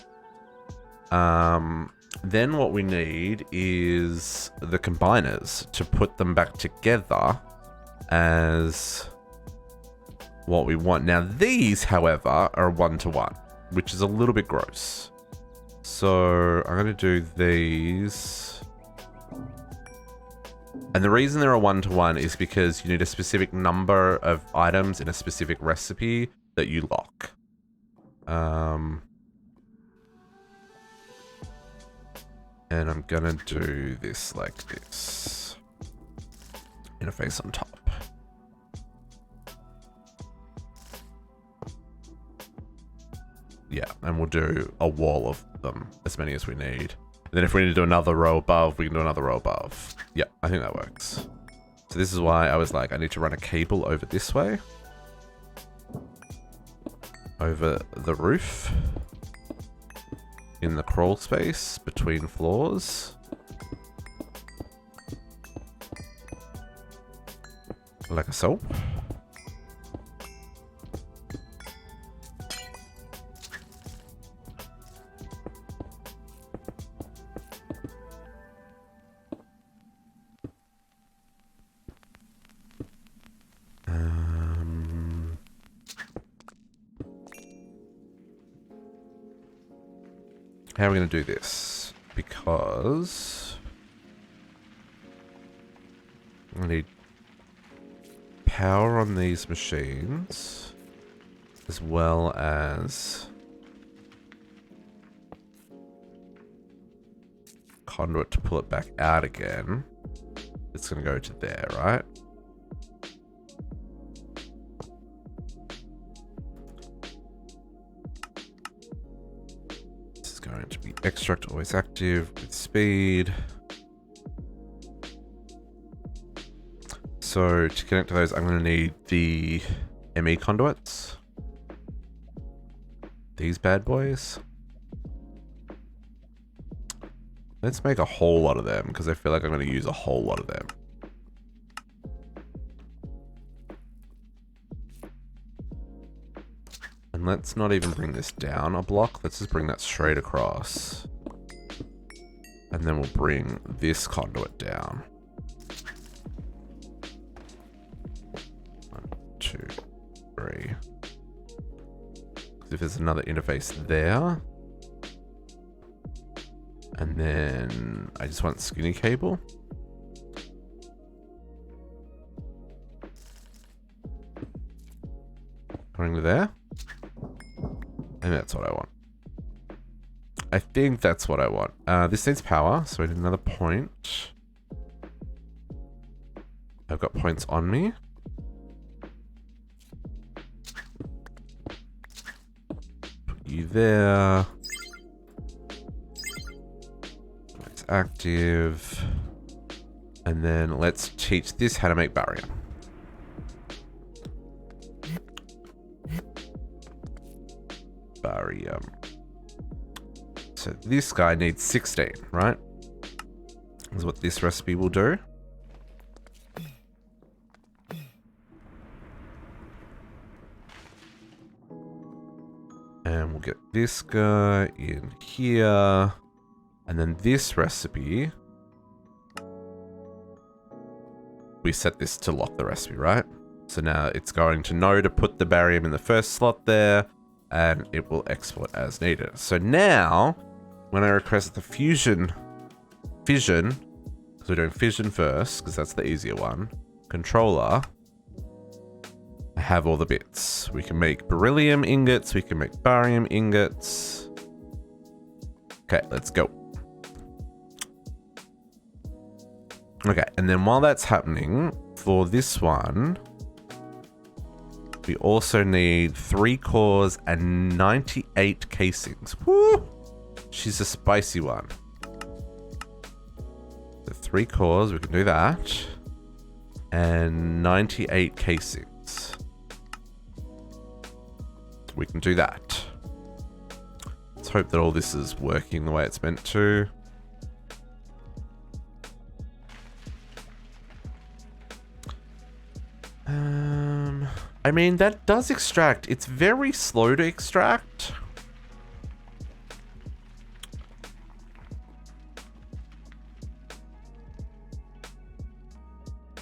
what we need is the combiners to put them back together as what we want. Now these, however, are 1-to-1, which is a little bit gross. So I'm going to do these. And the reason they're a 1-to-1 is because you need a specific number of items in a specific recipe that you lock. And I'm gonna do this like this. Interface on top. Yeah, and we'll do a wall of them, as many as we need. And then if we need to do another row above, we can do another row above. Yeah, I think that works. So this is why I was like, I need to run a cable over this way. Over the roof. In the crawl space between floors. Like so. How are we going to do this? Because I need power on these machines as well as conduit to pull it back out again. It's going to go to there, right? Going to be extract always active with speed. So to connect to those, I'm going to need the ME conduits. These bad boys. Let's make a whole lot of them because I feel like I'm going to use a whole lot of them. And let's not even bring this down a block. Let's just bring that straight across. And then we'll bring this conduit down. 1, 2, 3. If there's another interface there. And then I just want skinny cable. Going to there. And that's what I want. I think that's what I want. This needs power, so I need another point. I've got points on me. Put you there. It's active. And then let's teach this how to make barium. Barium. So this guy needs 16, right? Is what this recipe will do. And we'll get this guy in here. And then this recipe, we set this to lock the recipe, right? So now it's going to know to put the barium in the first slot there, and it will export as needed. So now, when I request the fission, because we're doing fission first, because that's the easier one, controller, I have all the bits. We can make beryllium ingots, we can make barium ingots. Okay, let's go. Okay, and then while that's happening, for this one, we also need 3 cores and 98 casings. Woo! She's a spicy one. So 3 cores, we can do that. And 98 casings. We can do that. Let's hope that all this is working the way it's meant to. I mean, that does extract. It's very slow to extract.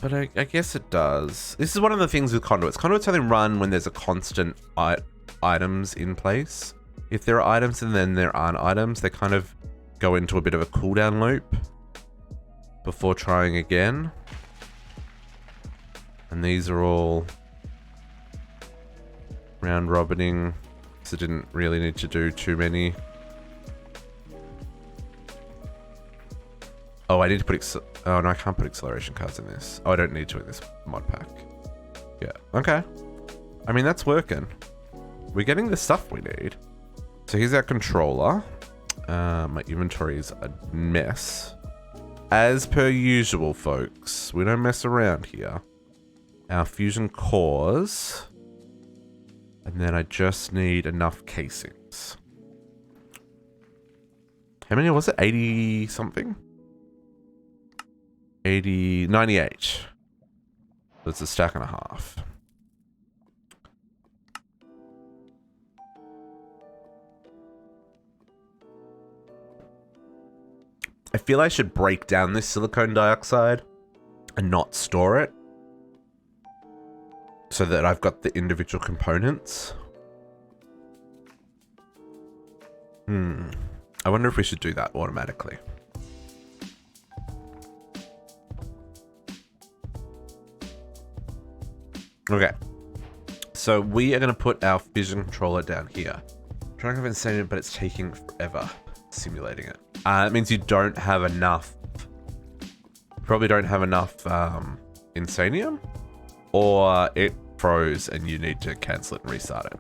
But I guess it does. This is one of the things with conduits. Conduits only run when there's a constant items in place. If there are items and then there aren't items, they kind of go into a bit of a cooldown loop before trying again. And these are all round robining, so didn't really need to do too many. Oh, I need to put oh no, I can't put acceleration cards in this. Oh, I don't need to in this mod pack. Yeah, okay. I mean, that's working. We're getting the stuff we need. So here's our controller. My inventory is a mess. As per usual, folks. We don't mess around here. Our fusion cores. And then I just need enough casings. How many was it? 80 something? 98. That's a stack and a half. I feel I should break down this silicon dioxide and not store it, so that I've got the individual components. I wonder if we should do that automatically. Okay. So we are going to put our fission controller down here. I'm trying to have Einsteinium, but it's taking forever simulating it. It means you don't have enough. Probably don't have enough Einsteinium, or it froze and you need to cancel it and restart it.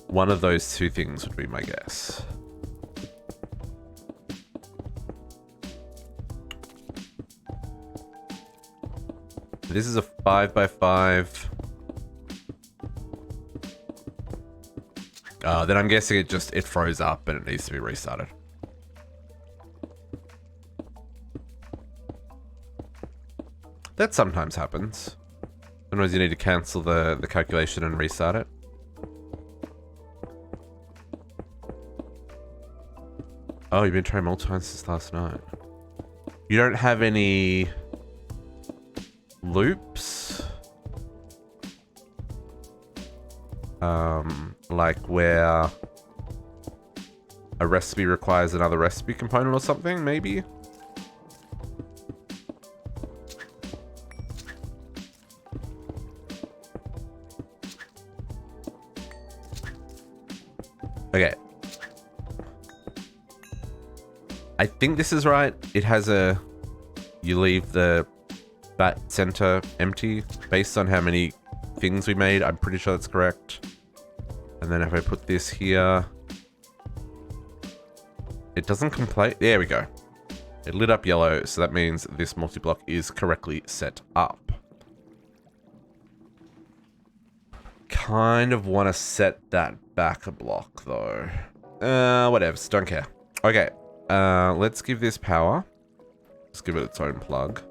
One of those two things would be my guess. This is a 5x5. Then I'm guessing it froze up and it needs to be restarted. That sometimes happens. Sometimes you need to cancel the calculation and restart it. Oh, you've been trying multiple times since last night. You don't have any loops? Like where a recipe requires another recipe component or something, maybe? Okay. I think this is right. It has a... You leave the bat center empty based on how many things we made. I'm pretty sure that's correct. And then if I put this here... It doesn't complete. There we go. It lit up yellow, so that means this multi-block is correctly set up. Kind of want to set that back a block, though. Whatever. Don't care. Okay. Let's give this power. Let's give it its own plug.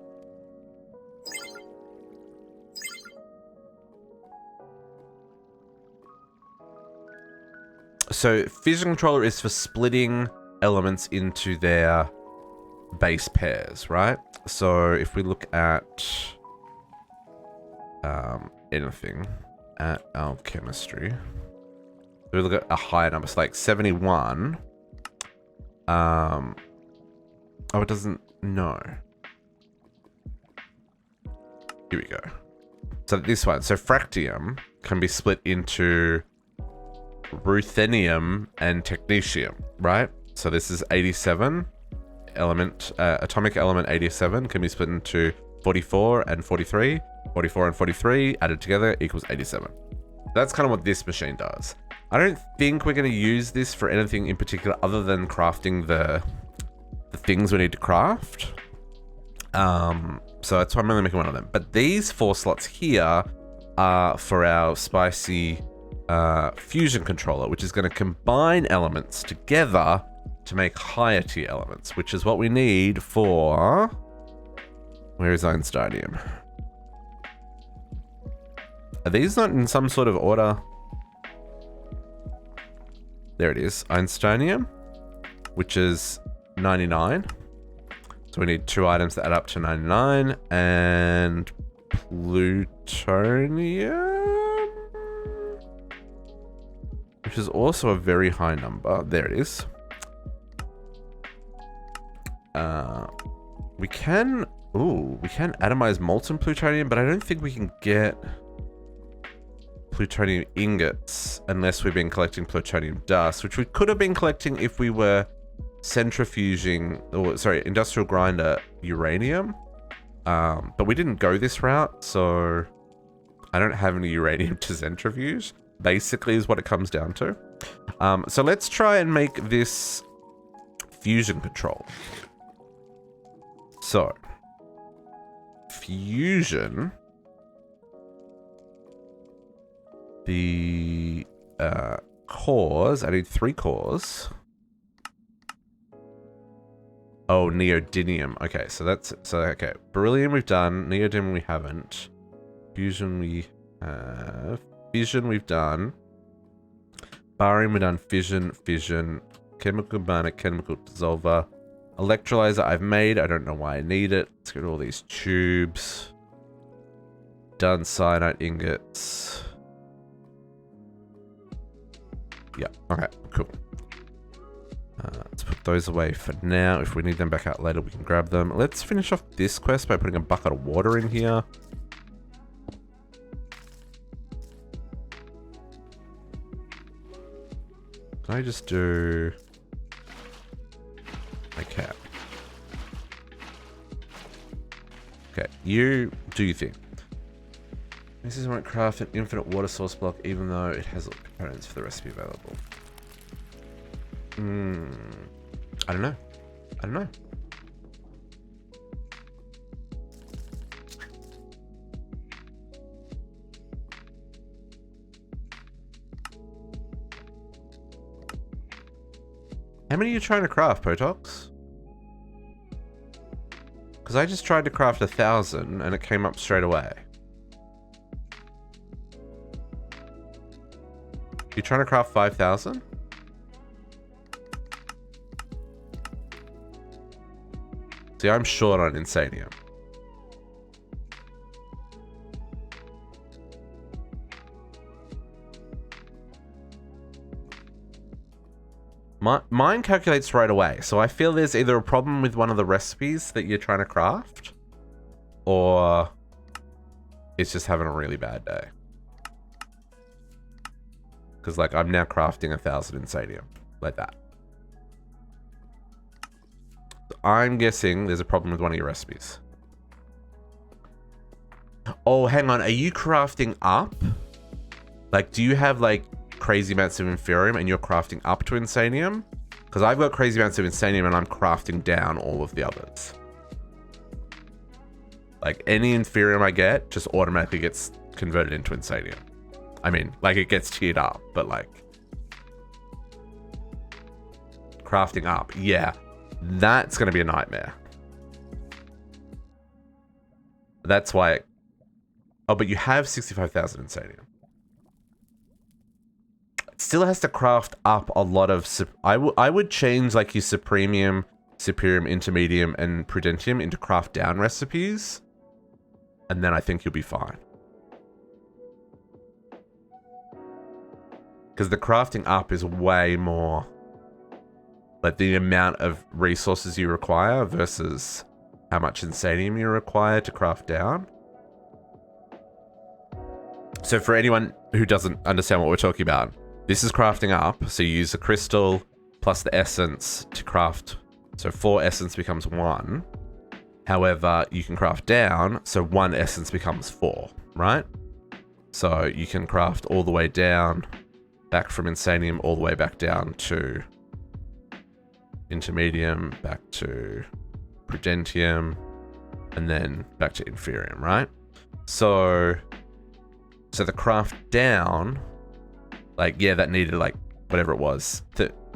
So, fission controller is for splitting elements into their base pairs, right? So, if we look at anything at Alchemistry, we look at a higher number, so like 71. Oh, it doesn't. No. Here we go. So this one. So fractium can be split into ruthenium and technetium, right? So this is 87 element, atomic element 87 can be split into 44 and 43. 44 and 43 added together equals 87. That's kind of what this machine does. I don't think we're going to use this for anything in particular other than crafting the things we need to craft. So that's why I'm only making one of them. But these 4 slots here are for our spicy fusion controller, which is going to combine elements together to make higher tier elements, which is what we need for... Where is Einsteinium? Are these not in some sort of order? There it is. Einsteinium, which is 99. So we need 2 items that add up to 99. And plutonium, which is also a very high number. There it is. We can atomize molten plutonium, but I don't think we can get plutonium ingots unless we've been collecting plutonium dust, which we could have been collecting if we were centrifuging, or sorry, industrial grinder uranium. But we didn't go this route, so I don't have any uranium to centrifuge, basically is what it comes down to. So let's try and make this fusion control. So, fusion, the cores, I need 3 cores. Oh, neodymium. Okay, so that's, okay. Beryllium we've done, neodymium we haven't. Fusion we have. Fission we've done. Barium we've done, fission. Chemical burner, chemical dissolver. Electrolyzer I've made, I don't know why I need it. Let's get all these tubes. Done cyanide ingots. Yeah, okay, cool. Let's put those away for now. If we need them back out later, we can grab them. Let's finish off this quest by putting a bucket of water in here. Can I just do... Okay. Okay, you do your thing. This is won't craft an infinite water source block even though it has all the components for the recipe available. I don't know. How many are you trying to craft, Potox? Because I just tried to craft 1,000 and it came up straight away. You trying to craft 5,000? See, I'm short on Insanium. Mine calculates right away, so I feel there's either a problem with one of the recipes that you're trying to craft, or it's just having a really bad day. Because, like, I'm now crafting 1,000 Insanium, like that. So I'm guessing there's a problem with one of your recipes. Oh, hang on, are you crafting up? Like, do you have, like, crazy amounts of Inferium and you're crafting up to Insanium? Because I've got crazy amounts of Insanium and I'm crafting down all of the others. Like, any Inferium I get just automatically gets converted into Insanium. I mean, like, it gets tiered up, but, like, crafting up, yeah, that's going to be a nightmare. That's why... Oh, but you have 65,000 Insanium. It still has to craft up a lot of... I would change, like, your Supremium, Superium, Intermedium, and Prudentium into craft down recipes. And then I think you'll be fine. Because the crafting up is way more... like, the amount of resources you require versus how much Insanium you require to craft down. So for anyone who doesn't understand what we're talking about, this is crafting up. So you use the crystal plus the essence to craft. So 4 essence becomes 1. However, you can craft down, so 1 essence becomes 4, right? So you can craft all the way down, back from Insanium, all the way back down to Intermedium, back to Prudentium, and then back to Inferium, right? So the craft down, like, yeah, that needed, like, whatever it was.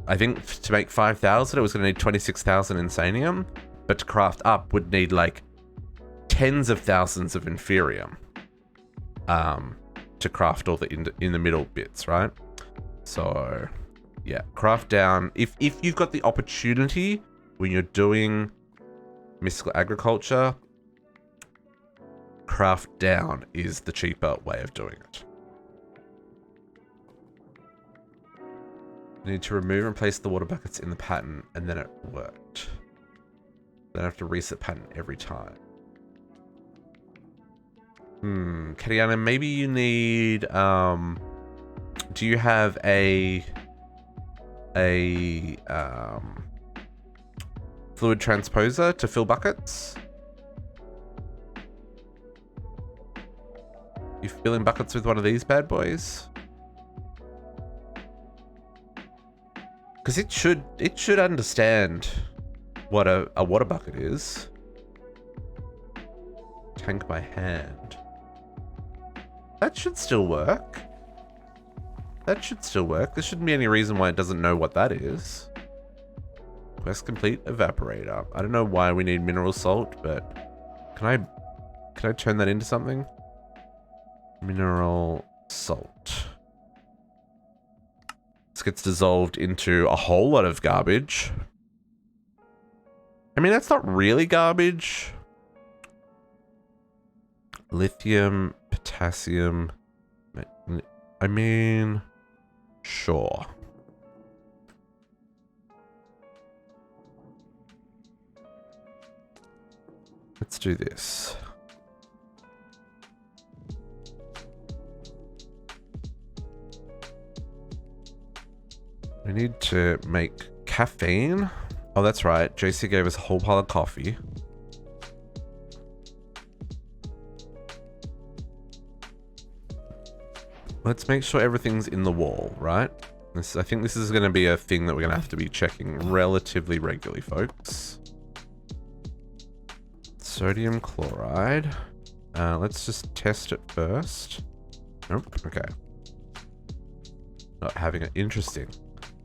I think to make 5,000, it was going to need 26,000 Insanium, but to craft up would need, like, tens of thousands of Inferium to craft all the in the middle bits, right? So, yeah, craft down. If you've got the opportunity when you're doing mystical agriculture, craft down is the cheaper way of doing it. You need to remove and place the water buckets in the pattern, and then it worked. Then I have to reset pattern every time. Katiana, maybe you need, do you have a fluid transposer to fill buckets? You filling buckets with one of these bad boys? Because it should understand what a water bucket is. Tank by hand. That should still work. That should still work. There shouldn't be any reason why it doesn't know what that is. Quest complete, evaporator. I don't know why we need mineral salt, but can I turn that into something? Mineral salt. This gets dissolved into a whole lot of garbage. I mean, that's not really garbage. Lithium, potassium. I mean, sure. Let's do this. We need to make caffeine. Oh, that's right. JC gave us a whole pile of coffee. Let's make sure everything's in the wall, right? I think this is going to be a thing that we're going to have to be checking relatively regularly, folks. Sodium chloride. Let's just test it first. Nope. Okay. Not having it. Interesting.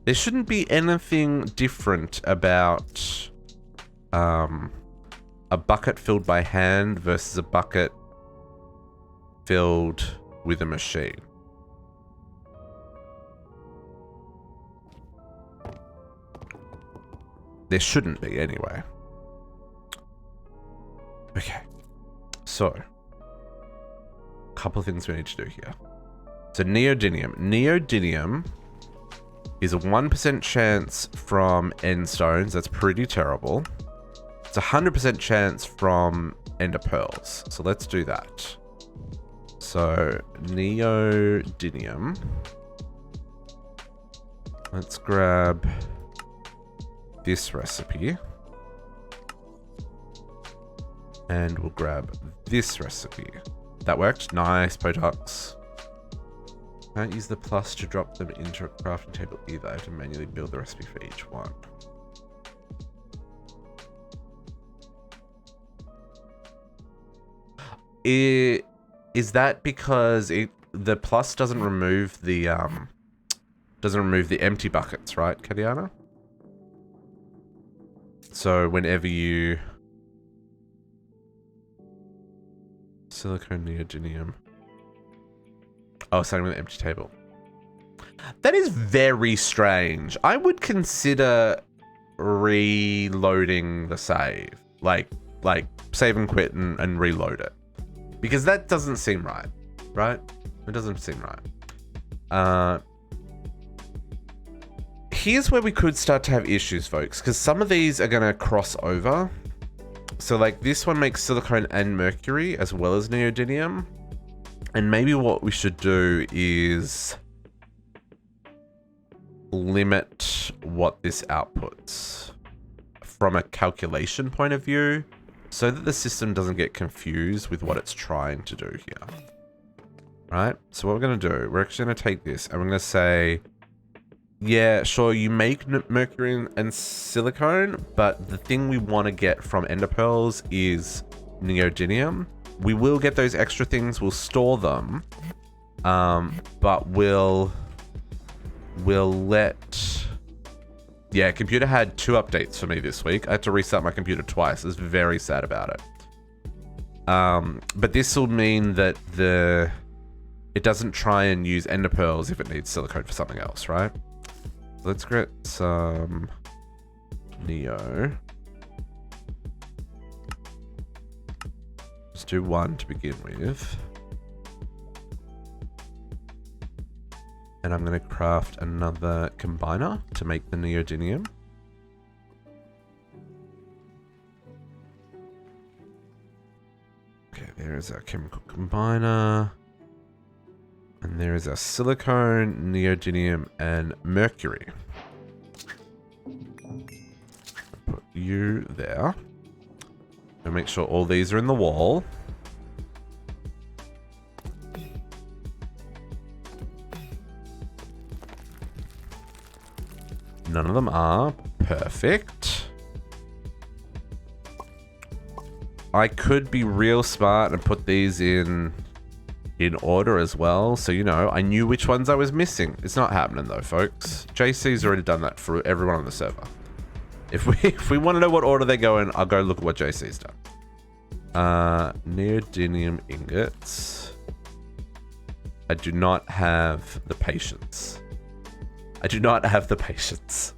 There shouldn't be anything different about a bucket filled by hand versus a bucket filled with a machine? There shouldn't be anyway. Okay. So, a couple of things we need to do here. So neodymium. Neodymium is a 1% chance from end stones. That's pretty terrible. It's a 100% chance from ender pearls. So let's do that. So neodymium. Let's grab this recipe. And we'll grab this recipe. That worked. Nice, Potox. Can't use the plus to drop them into a crafting table either. I have to manually build the recipe for each one. Is that because the plus doesn't remove the empty buckets, right, Kadiana? So whenever you silicone neodymium. Oh, starting with an empty table. That is very strange. I would consider reloading the save. Like save and quit and reload it. Because that doesn't seem right. Right? It doesn't seem right. Here's where we could start to have issues, folks. Because some of these are going to cross over. So like this one makes silicone and mercury as well as neodymium. And maybe what we should do is limit what this outputs from a calculation point of view so that the system doesn't get confused with what it's trying to do here. Right? So what we're going to do, we're actually going to take this and we're going to say, yeah, sure, you make mercury and silicone, but the thing we want to get from ender pearls is neodymium. We will get those extra things, we'll store them, but we'll let... Yeah, computer had 2 updates for me this week. I had to restart my computer twice. I was very sad about it. But this will mean that it doesn't try and use ender pearls if it needs silicone for something else, right? Let's get some neo. Let's do 1 to begin with. And I'm going to craft another combiner to make the neodymium. Okay, there is our chemical combiner. And there is our silicone, neodymium, and mercury. Put you there. And make sure all these are in the wall. None of them are. Perfect. I could be real smart and put these in order as well. So, you know, I knew which ones I was missing. It's not happening though, folks. JC's already done that for everyone on the server. If we want to know what order they go in, I'll go look at what JC's done. Neodymium ingots. I do not have the patience. I do not have the patience.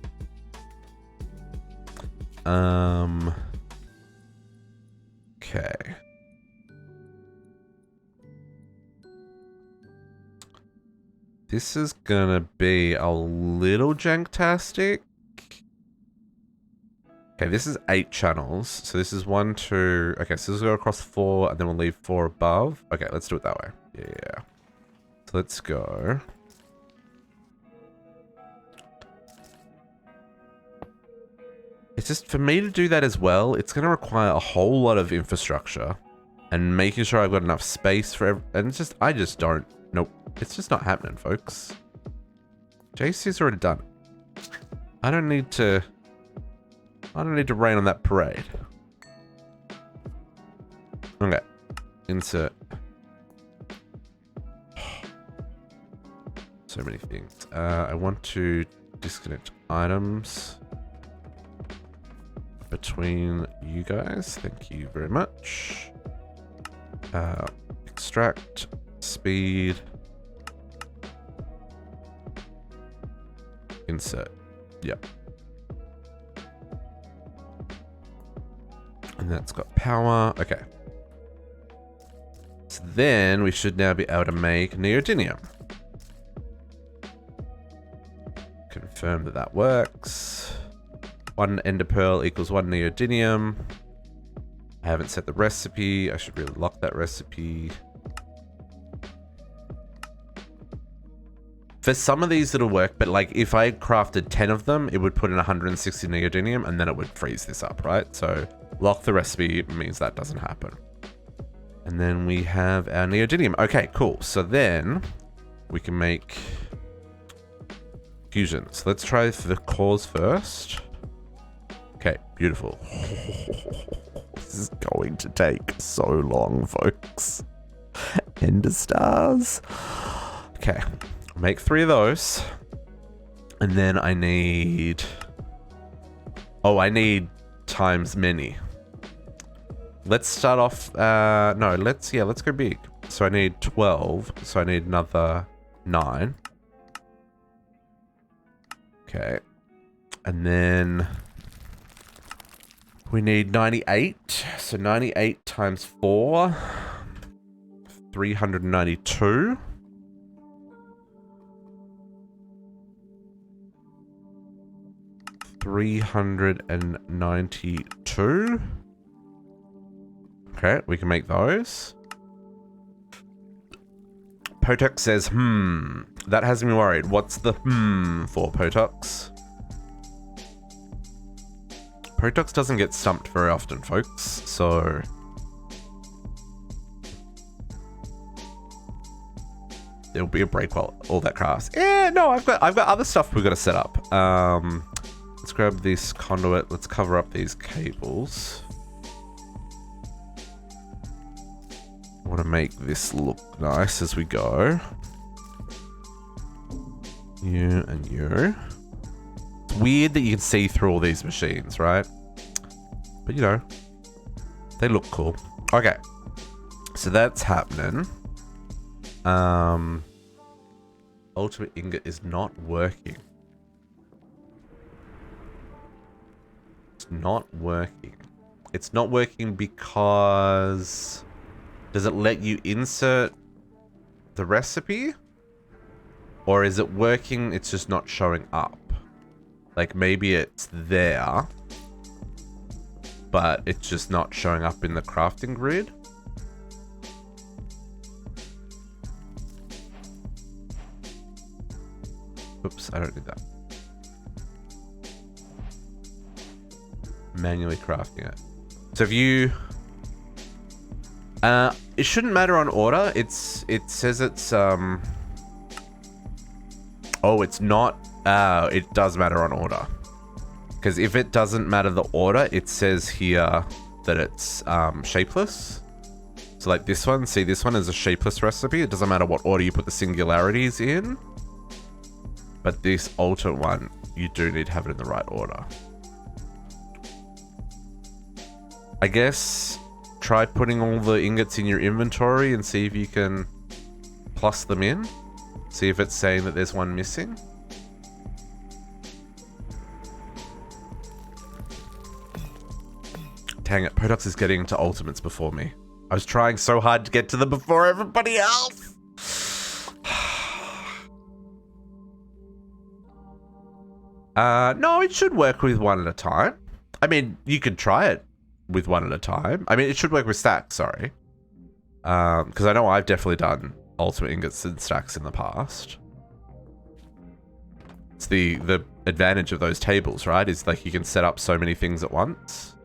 Okay. This is gonna be a little janktastic. Okay, this is 8 channels. So this is 1, 2. Okay, so this will go across 4 and then we'll leave 4 above. Okay, let's do it that way. Yeah. So let's go. It's just, for me to do that as well, it's going to require a whole lot of infrastructure and making sure I've got enough space for and it's just, I just don't, nope. It's just not happening, folks. JC's already done it. I don't need to rain on that parade. Okay. Insert. So many things. I want to disconnect items. between you guys. Thank you very much. Extract, speed, insert. Yep. And that's got power. Okay. So then we should now be able to make neodymium. Confirm that that works. 1 ender pearl equals 1 neodymium. I haven't set the recipe. I should really lock that recipe. For some of these it'll work, but like if I crafted 10 of them, it would put in 160 neodymium and then it would freeze this up, right? So lock the recipe means that doesn't happen. And then we have our neodymium. Okay, cool. So then we can make fusion. So let's try for the cores first. Okay, beautiful. This is going to take so long, folks. Ender stars. Okay, I'll make 3 of those. And then I need... Oh, I need times many. Let's start off... no, let's go big. So I need 12. So I need another 9. Okay. And then... we need 98. So 98 times 4. 392. $392. Okay, we can make those. Potox says, that has me worried. What's the for, Potox? Potox doesn't get stumped very often, folks, so... there'll be a break while all that crafts. Yeah, no, I've got other stuff we've got to set up. Let's grab this conduit. Let's cover up these cables. I want to make this look nice as we go. You and you. It's weird that you can see through all these machines, right? But you know, they look cool. Okay, so that's happening. Ultimate ingot is not working. It's not working. It's not working because... does it let you insert the recipe? Or is it working, it's just not showing up? Like maybe it's there, but it's just not showing up in the crafting grid? Oops, I don't need that. Manually crafting it. So if you... it shouldn't matter on order. It says it's oh, it's not. It does matter on order. Because if it doesn't matter the order, it says here that it's shapeless. So like this one, see, this one is a shapeless recipe. It doesn't matter what order you put the singularities in. But this alternate one, you do need to have it in the right order. I guess try putting all the ingots in your inventory and see if you can plus them in. See if it's saying that there's one missing. Dang it, Potox is getting into ultimates before me. I was trying so hard to get to them before everybody else. No, it should work with one at a time. I mean, you could try it with one at a time. I mean, it should work with stacks, sorry. Because I know I've definitely done ultimate ingots and stacks in the past. It's the advantage of those tables, right? Is like you can set up so many things at once.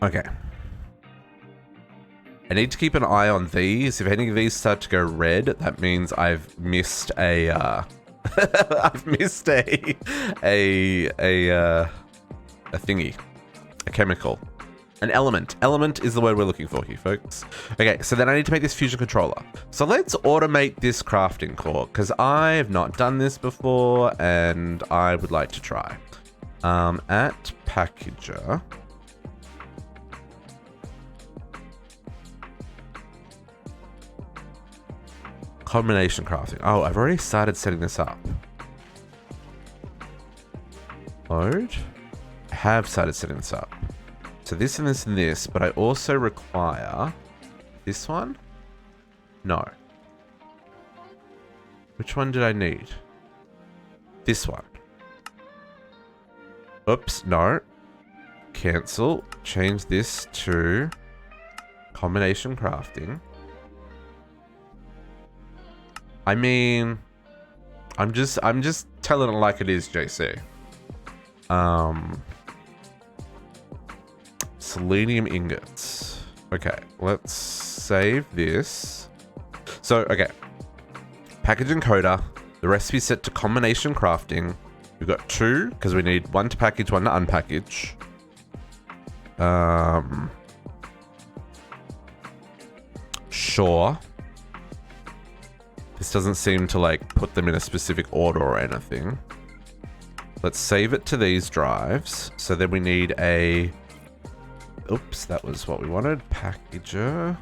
Okay. I need to keep an eye on these. If any of these start to go red, that means I've missed a I've missed a thingy, a chemical. An element. Element is the word we're looking for here, folks. Okay, so then I need to make this fusion controller. So let's automate this crafting core, because I've not done this before, and I would like to try. At packager. Combination crafting. Oh, I've already started setting this up. Load. I have started setting this up. So this and this and this, but I also require this one? No. Which one did I need? This one. Oops, no. Cancel. Change this to combination crafting. I mean, I'm just telling it like it is, JC. Selenium ingots. Okay, let's save this. So, okay. Package encoder. The recipe set to combination crafting. We've got 2, because we need 1 to package, 1 to unpackage. Sure. This doesn't seem to, like, put them in a specific order or anything. Let's save it to these drives. So then we need a... Oops, that was what we wanted. Packager.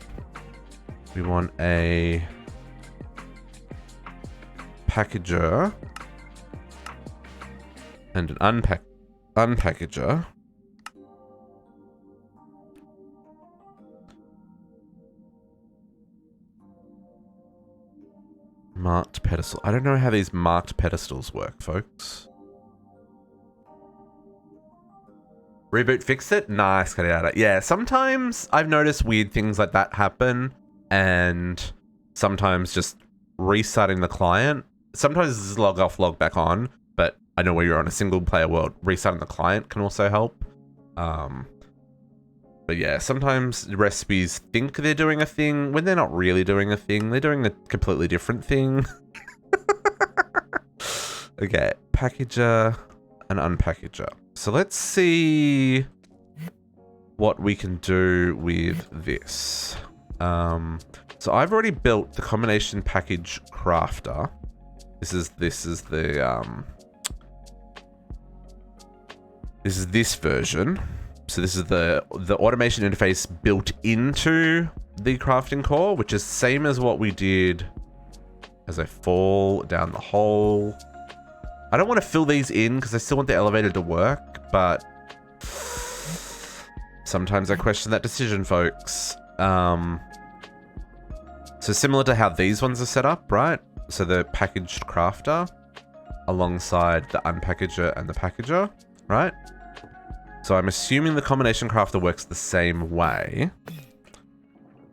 We want a... Packager. And an unpackager. Marked pedestal. I don't know how these marked pedestals work, folks. Reboot fixed it? Nice, cut it out. Yeah, sometimes I've noticed weird things like that happen, and sometimes just restarting the client. Sometimes it's log off, log back on, but I know where you're on a single player world, restarting the client can also help. But yeah, sometimes recipes think they're doing a thing when they're not really doing a thing. They're doing a completely different thing. Okay, packager and unpackager. So let's see what we can do with this. So I've already built the combination package crafter. This is this version. So this is the automation interface built into the crafting core, which is same as what we did as I fall down the hole. I don't want to fill these in because I still want the elevator to work, but sometimes I question that decision, folks. So similar to how these ones are set up, right? So the packaged crafter alongside the unpackager and the packager, right? So I'm assuming the combination crafter works the same way.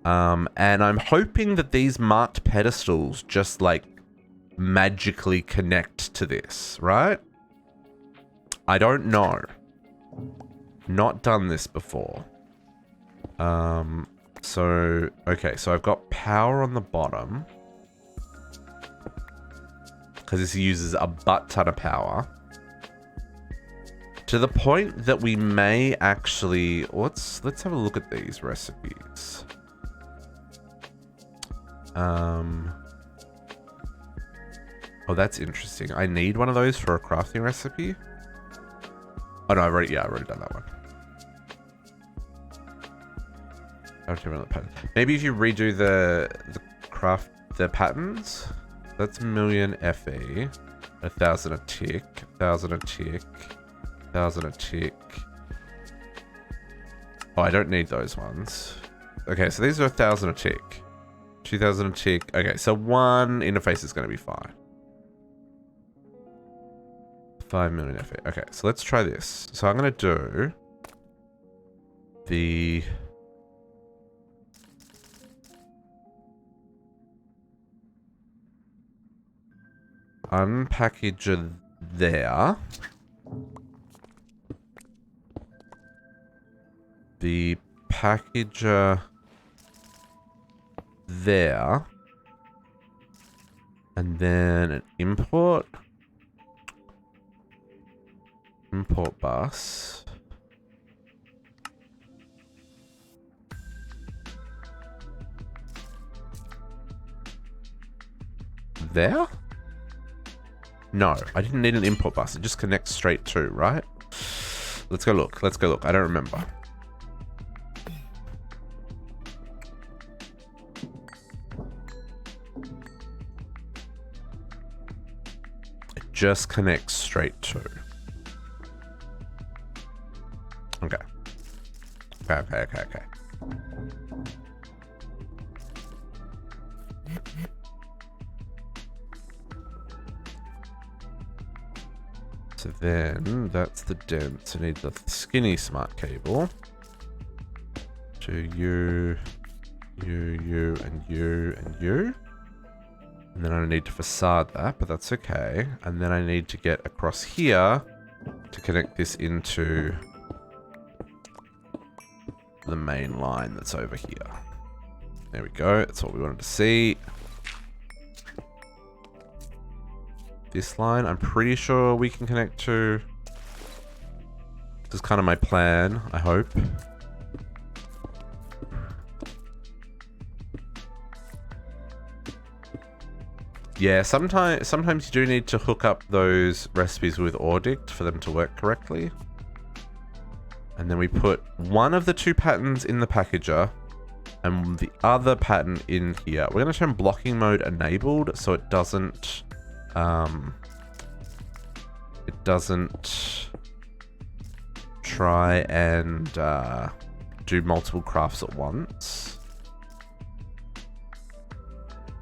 And I'm hoping that these marked pedestals just like magically connect to this, right? I don't know. Not done this before. So, okay, so I've got power on the bottom. Because this uses a butt ton of power. To the point that we may actually... Let's have a look at these recipes. Oh, that's interesting. I need one of those for a crafting recipe. Oh no, I've already done that one. Maybe if you redo the patterns, that's a million FE, 1,000 a tick, 1,000 a tick, 1,000 a tick. Oh, I don't need those ones. Okay, so these are 1,000 a tick, 2,000 a tick. Okay, so one interface is going to be fine. 5 million FE. Okay, so let's try this. So I'm going to do the unpackager there. The packager there. And then an import. Import bus. there? No, I didn't need an input bus. It just connects straight to, right? Let's go look. Let's go look. I don't remember. It just connects straight to. Okay. Okay. So then, that's the dense. I need the skinny smart cable. To you, and you, and you. And then I need to facade that, but that's okay. And then I need to get across here to connect this into the main line that's over here. There we go. That's what we wanted to see. This line, I'm pretty sure we can connect to. This is kind of my plan, I hope. Yeah, sometimes you do need to hook up those recipes with Ordict for them to work correctly. And then we put one of the two patterns in the packager and the other pattern in here. We're going to turn blocking mode enabled so it doesn't try and do multiple crafts at once.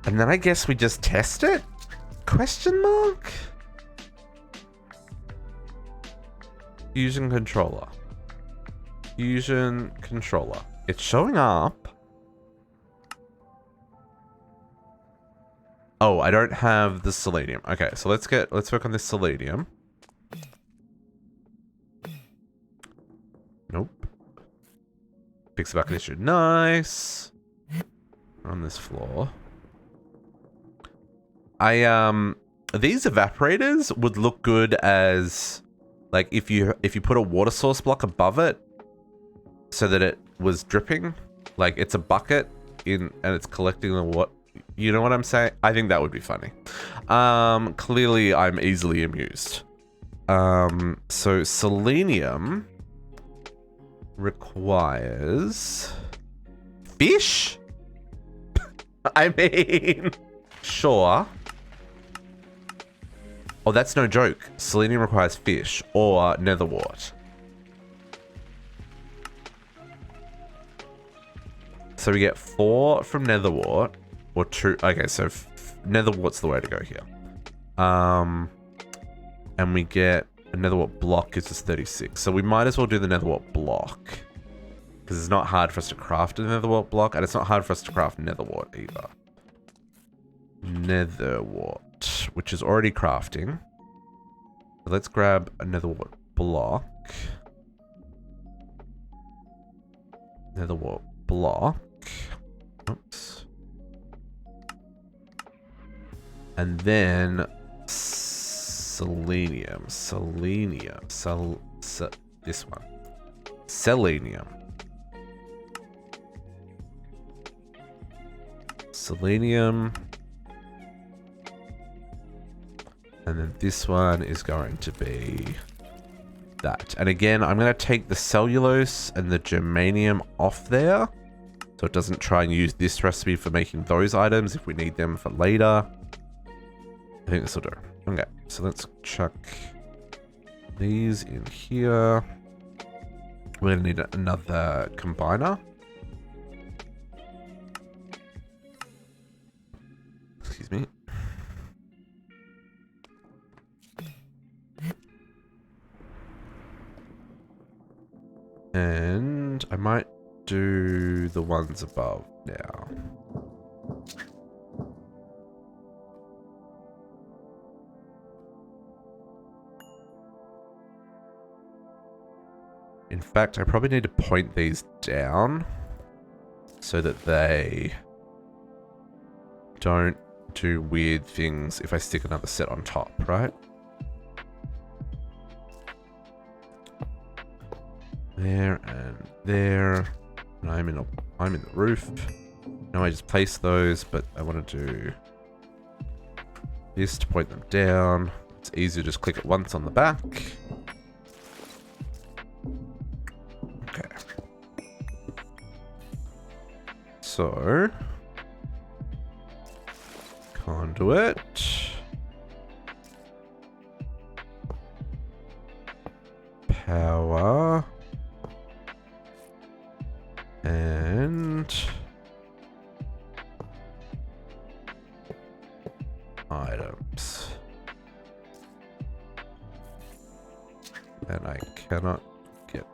And then I guess we just test it? Question mark? Fusion controller. Fusion controller. It's showing up. Oh, I don't have the selenium. Okay, so let's work on this selenium. Nope. Fix the bucket issue. Nice. On this floor. These evaporators would look good as, like, if you put a water source block above it so that it was dripping, like it's a bucket and it's collecting the water. You know what I'm saying? I think that would be funny. Clearly I'm easily amused. So selenium requires fish? I mean, sure. Oh, that's no joke. Selenium requires fish or nether wart. So we get 4 from nether wart or 2. Okay, so nether wart's the way to go here. And we get a nether wart block gives us 36. So we might as well do the nether wart block because it's not hard for us to craft a nether wart block, and it's not hard for us to craft nether wart either. Nether wart, which is already crafting. So let's grab a nether wart block. Nether wart block. Oops. And then selenium. This one. Selenium. Selenium. And then this one is going to be that. And again, I'm going to take the cellulose and the germanium off there, so it doesn't try and use this recipe for making those items if we need them for later. I think this will do. Okay, so let's chuck these in here. We're going to need another combiner. Excuse me. And I might do the ones above now. In fact, I probably need to point these down so that they don't do weird things if I stick another set on top, right? There and there. And I'm in the roof. Now I just place those, but I want to do This to point them down. It's easy to just click it once on the back. Okay. So, conduit. Power. And items. And I cannot get...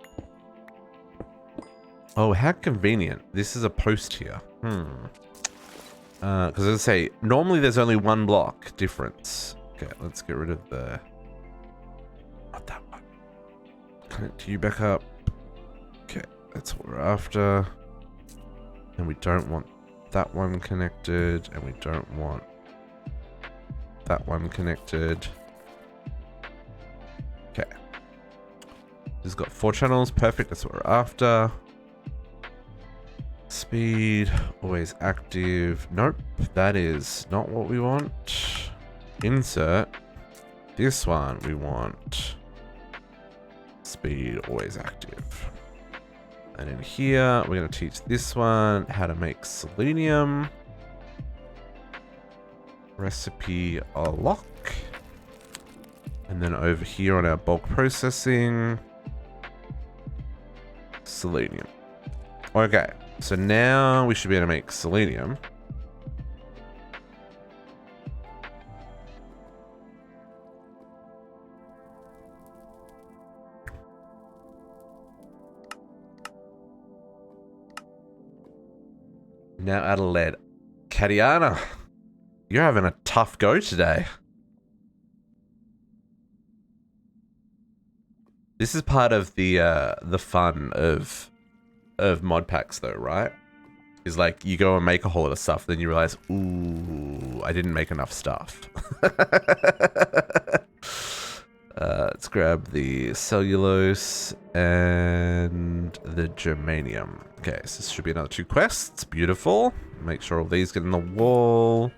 Oh, how convenient. This is a post here. Because as I say, normally there's only one block difference. Okay, let's get rid of the... Not that one. Connect you back up. Okay, that's what we're after. And we don't want that one connected, and we don't want that one connected. Okay. This has got 4 channels. Perfect. That's what we're after. Speed. Always active. Nope. That is not what we want. Insert. This one we want. Speed. Always active. And in here, we're going to teach this one how to make selenium. Recipe a lock. And then over here on our bulk processing, selenium. Okay, so now we should be able to make selenium. Now out of lead. Katiana, you're having a tough go today. This is part of the fun of mod packs though, right? Is like you go and make a whole lot of stuff, then you realize, ooh, I didn't make enough stuff. Let's grab the cellulose and the germanium. Okay, so this should be another 2 quests. Beautiful. Make sure all these get in the wall.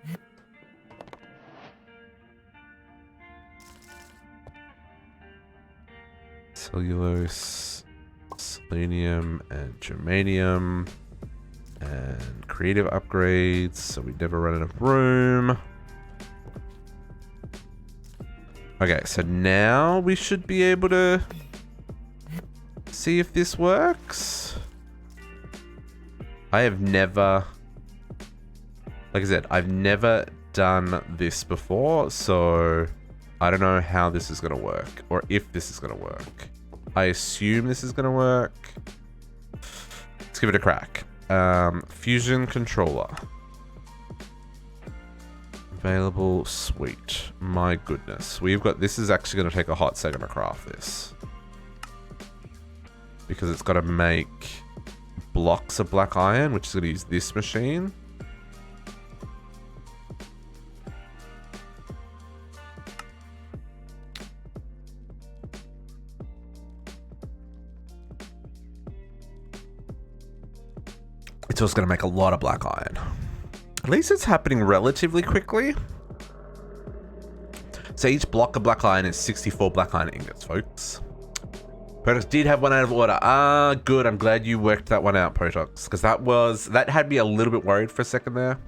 Cellulose, selenium, and germanium. And creative upgrades, so we never run out of room. Okay, so now we should be able to see if this works. I have never, like I said, I've never done this before, so I don't know how this is going to work or if this is going to work. I assume this is going to work. Let's give it a crack. Fusion controller. Available, sweet. My goodness. We've got, this is actually going to take a hot second to craft this. Because it's got to make blocks of black iron, which is going to use this machine. It's also going to make a lot of black iron. At least it's happening relatively quickly. So each block of black iron is 64 black iron ingots, folks. Potox did have one out of order. Ah, good. I'm glad you worked that one out, Potox. Because that had me a little bit worried for a second there.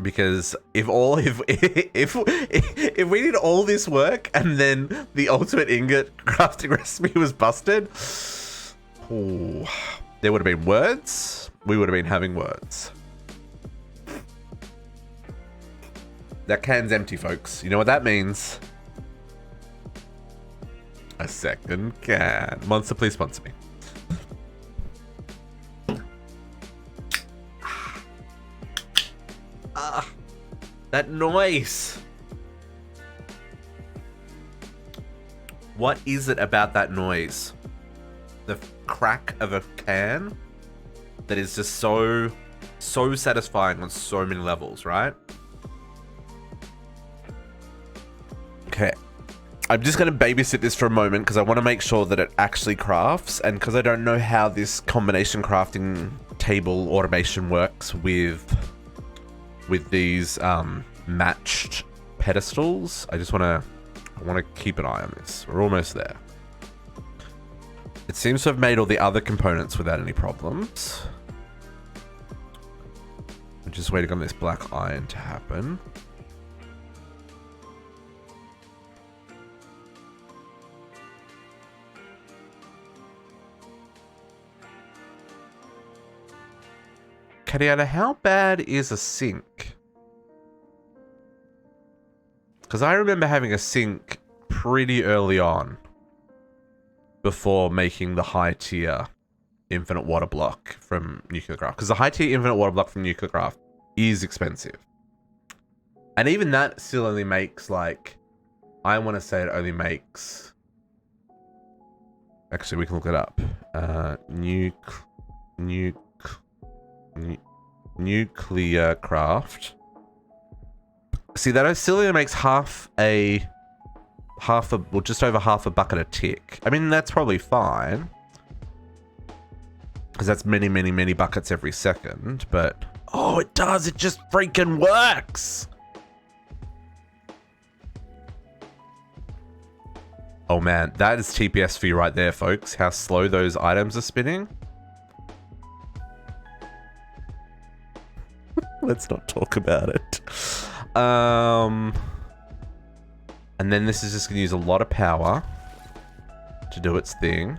Because if we did all this work and then the ultimate ingot crafting recipe was busted, ooh, there would have been words. We would have been having words. That can's empty, folks. You know what that means? A second can. Monster, please sponsor me. That noise. What is it about that noise? The crack of a can that is just so satisfying on so many levels, right? Okay. I'm just going to babysit this for a moment because I want to make sure that it actually crafts, and because I don't know how this combination crafting cable automation works with these matched pedestals. I want to keep an eye on this. We're almost there. It seems to have made all the other components without any problems. I'm just waiting on this black iron to happen. Kadiana, how bad is a sink? Because I remember having a sink pretty early on before making the high tier infinite water block from Nuclear Craft. Because the high tier infinite water block from Nuclear Craft is expensive. And even that still only makes like, I want to say it only makes... Actually, we can look it up. Nuclear Craft. See, that still only makes well, just over half a bucket a tick. I mean, that's probably fine. Because that's many, many, many buckets every second. But, oh, it does. It just freaking works. Oh, man. That is TPS for you right there, folks. How slow those items are spinning. Let's not talk about it. And then this is just going to use a lot of power to do its thing.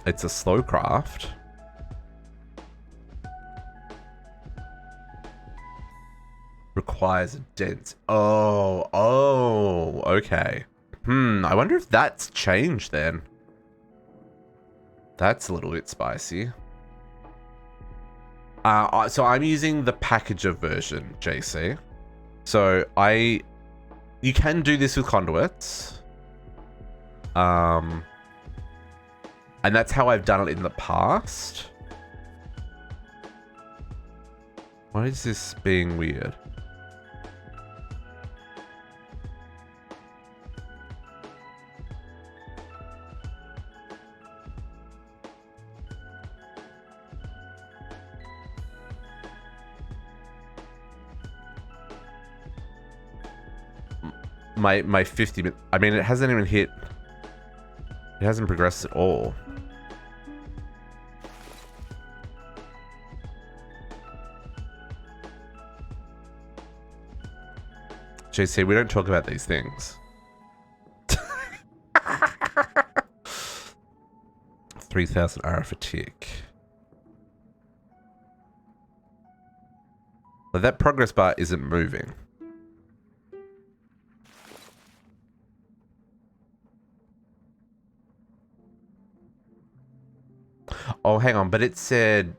It's a slow craft. Requires a dense... Oh, okay. I wonder if that's changed then. That's a little bit spicy. So I'm using the packager version, JC. So you can do this with conduits. And that's how I've done it in the past. Why is this being weird? My 50 minutes. I mean, it hasn't even hit. It hasn't progressed at all. JC, we don't talk about these things. 3,000 RF a tick. But that progress bar isn't moving. Oh, hang on, but it said...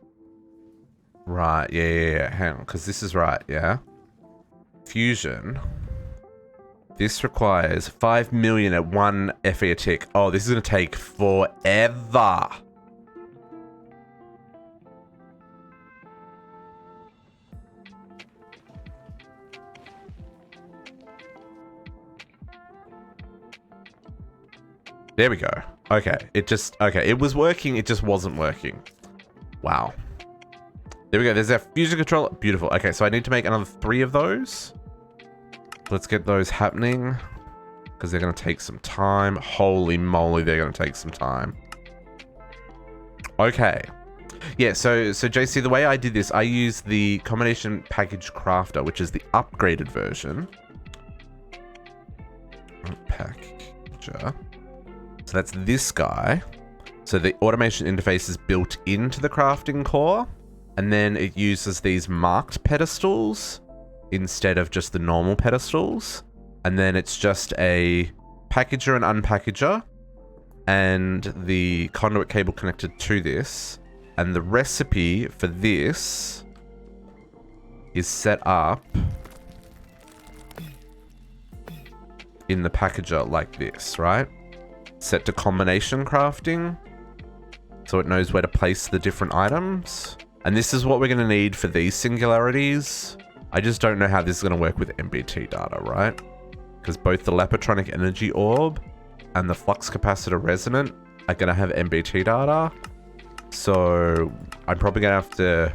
Right, yeah, hang on, because this is right, yeah? Fusion. This requires 5 million at 1 FE a tick. Oh, this is going to take forever. There we go. Okay, it was working, it just wasn't working. Wow. There we go, there's our fusion controller. Beautiful. Okay, so I need to make another 3 of those. Let's get those happening, because they're going to take some time. Holy moly, they're going to take some time. Okay. Yeah, so JC, the way I did this, I used the combination package crafter, which is the upgraded version. Packager. So that's this guy. So the automation interface is built into the crafting core, and then it uses these marked pedestals instead of just the normal pedestals. And then it's just a packager and unpackager and the conduit cable connected to this. And the recipe for this is set up in the packager like this, right? Set to combination crafting, so it knows where to place the different items. And this is what we're going to need for these singularities. I just don't know how this is going to work with MBT data, right? Because both the Lepotronic Energy Orb and the Flux Capacitor Resonant, are going to have MBT data. So I'm probably going to have to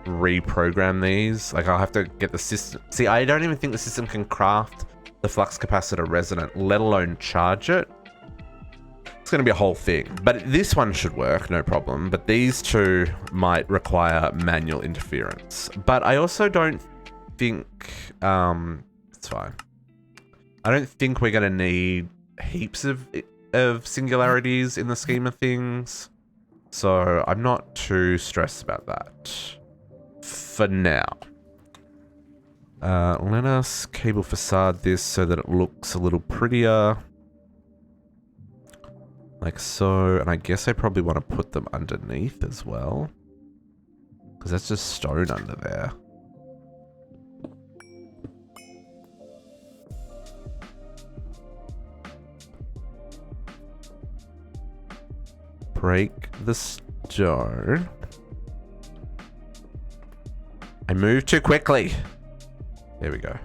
reprogram these. Like, I'll have to get the system. See, I don't even think the system can craft the flux capacitor resonant, let alone charge it. It's going to be a whole thing. But this one should work, no problem. But these two might require manual interference. But I also don't think... it's fine. I don't think we're going to need heaps of singularities in the scheme of things. So I'm not too stressed about that for now. Let us cable facade this so that it looks a little prettier. Like so. And I guess I probably want to put them underneath as well, because that's just stone under there. Break the stone. I moved too quickly. There we go.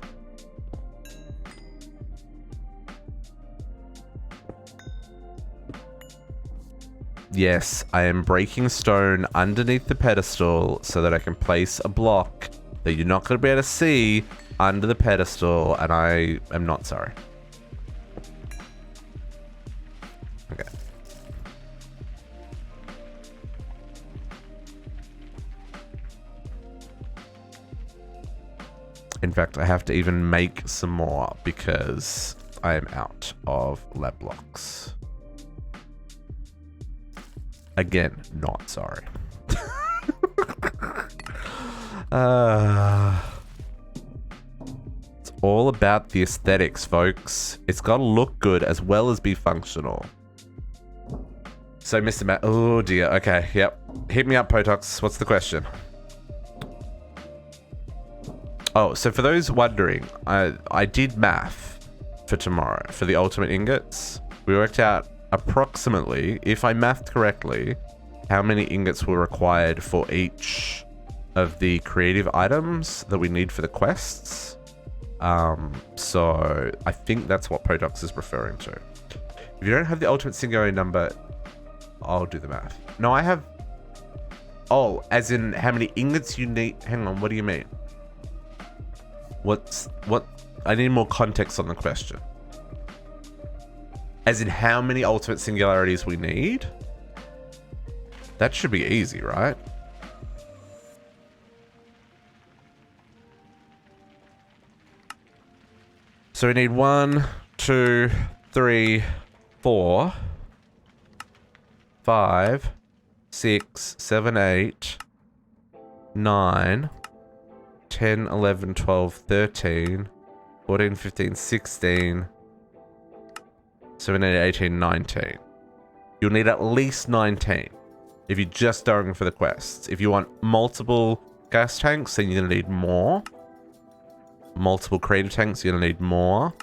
Yes, I am breaking stone underneath the pedestal so that I can place a block that you're not going to be able to see under the pedestal, and I am not sorry. Okay. In fact, I have to even make some more because I am out of lab blocks. Again, not sorry. It's all about the aesthetics, folks. It's got to look good as well as be functional. So, Mr. Matt, oh dear. Okay, yep. Hit me up, Potox. What's the question? Oh, so for those wondering, I did math for tomorrow for the ultimate ingots. We worked out approximately, if I mathed correctly, how many ingots were required for each of the creative items that we need for the quests. So I think that's what Potox is referring to. If you don't have the ultimate singularity number, I'll do the math. No, I have... Oh, as in how many ingots you need? Hang on, what do you mean? What? I need more context on the question. As in how many ultimate singularities we need? That should be easy, right? So we need 1, 2, 3, 4, 5, 6, 7, 8, 9, 10, 11, 12, 13, 14, 15, 16, 17, 18, 19. You'll need at least 19 if you're just going for the quests. If you want multiple gas tanks, then you're going to need more. Multiple creative tanks, you're going to need more.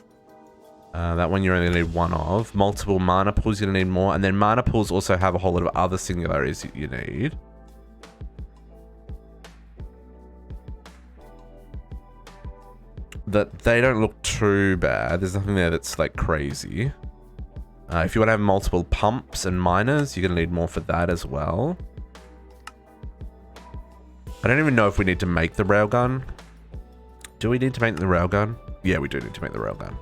That one you're only going to need one of. Multiple mana pools, you're going to need more. And then mana pools also have a whole lot of other singularities that you need. That they don't look too bad. There's nothing there that's like crazy. If you want to have multiple pumps and miners, you're going to need more for that as well. I don't even know if we need to make the railgun. Do we need to make the railgun? Yeah, we do need to make the railgun.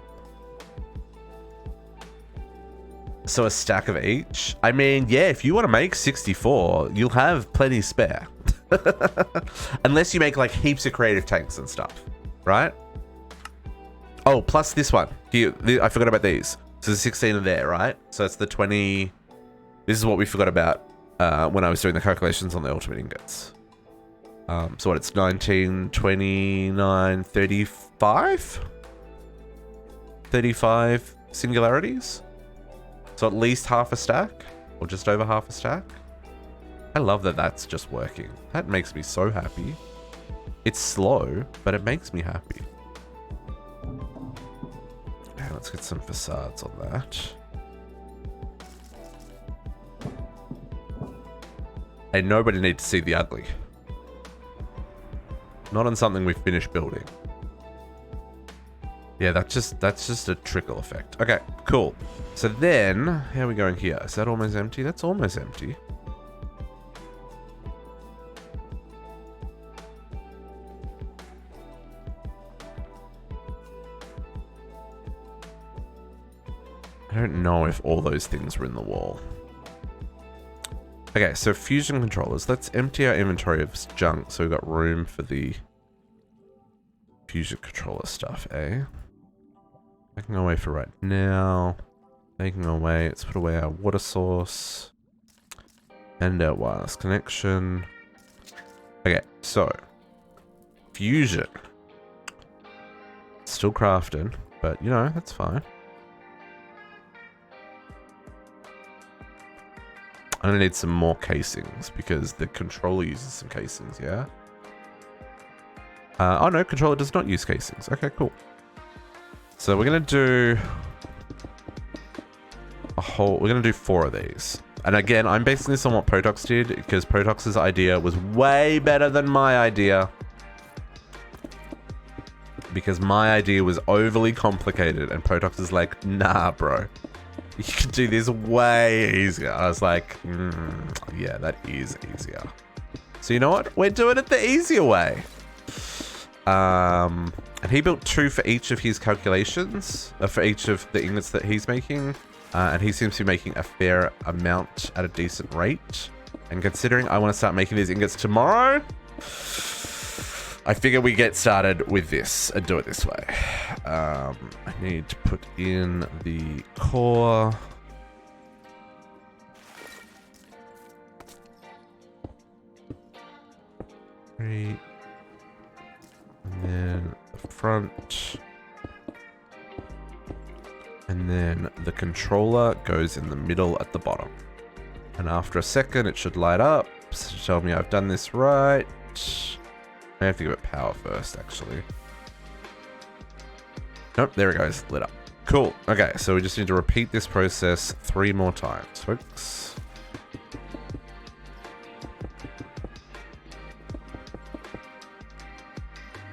So a stack of each? I mean, yeah, if you want to make 64, you'll have plenty spare. Unless you make like heaps of creative tanks and stuff, right? Oh, plus this one. Here, I forgot about these. So the 16 are there, right? So it's the 20... This is what we forgot about when I was doing the calculations on the ultimate ingots. So what, it's 19, 29, 35? 35 singularities? So at least half a stack? Or just over half a stack? I love that that's just working. That makes me so happy. It's slow, but it makes me happy. Okay, let's get some facades on that. Hey, nobody needs to see the ugly. Not on something we've finished building. Yeah, that's just a trickle effect. Okay, cool. So then, how are we going here? Is that almost empty? That's almost empty. I don't know if all those things were in the wall. Okay, so fusion controllers. Let's empty our inventory of junk so we've got room for the fusion controller stuff, eh? Taking away for right now. Taking away. Let's put away our water source. And our wireless connection. Okay, so. Fusion. Still crafted, but you know, that's fine. I'm gonna need some more casings because the controller uses some casings, yeah? Oh no, controller does not use casings. Okay, cool. So we're gonna do we're gonna do 4 of these. And again, I'm basing this on what Potox did because Potox's idea was way better than my idea. Because my idea was overly complicated and Potox is like, nah, bro. You can do this way easier. I was like, yeah, that is easier. So you know what? We're doing it the easier way. And he built 2 for each of his calculations, for each of the ingots that he's making. And he seems to be making a fair amount at a decent rate. And considering I want to start making these ingots tomorrow, I figure we get started with this and do it this way. I need to put in the core. And then the front. And then the controller goes in the middle at the bottom. And after a second, it should light up to tell me I've done this right. I have to give it power first, actually. Nope, there it goes, lit up. Cool. Okay, so we just need to repeat this process 3 more times, folks.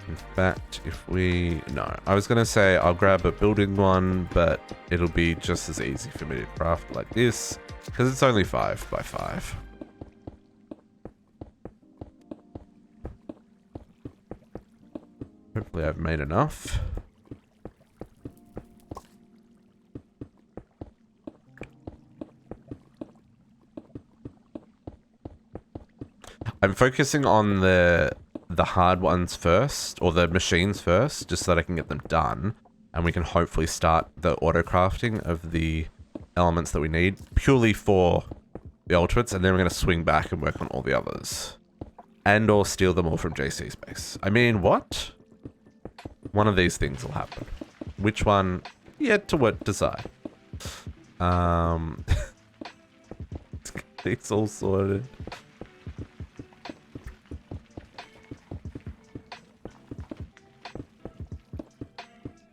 In fact, if we... No, I was going to say I'll grab a building one, but it'll be just as easy for me to craft like this, because it's only 5 by 5. Hopefully I've made enough. I'm focusing on the hard ones first, or the machines first, just so that I can get them done. And we can hopefully start the auto crafting of the elements that we need, purely for the ultimates, and then we're going to swing back and work on all the others. And or steal them all from JC Space. I mean, what? One of these things will happen. Which one? Yet to decide. It's all sorted.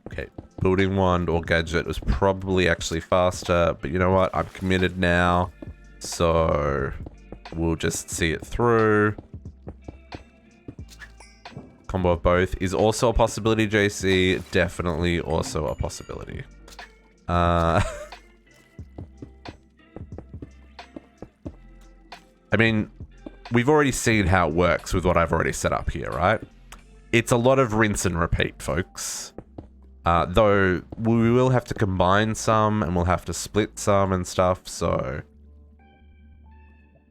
Okay, building wand or gadget was probably actually faster, but you know what? I'm committed now, so we'll just see it through. Combo of both is also a possibility, JC. Definitely also a possibility. I mean, we've already seen how it works with what I've already set up here, right? It's a lot of rinse and repeat, folks. Though we will have to combine some and we'll have to split some and stuff, so...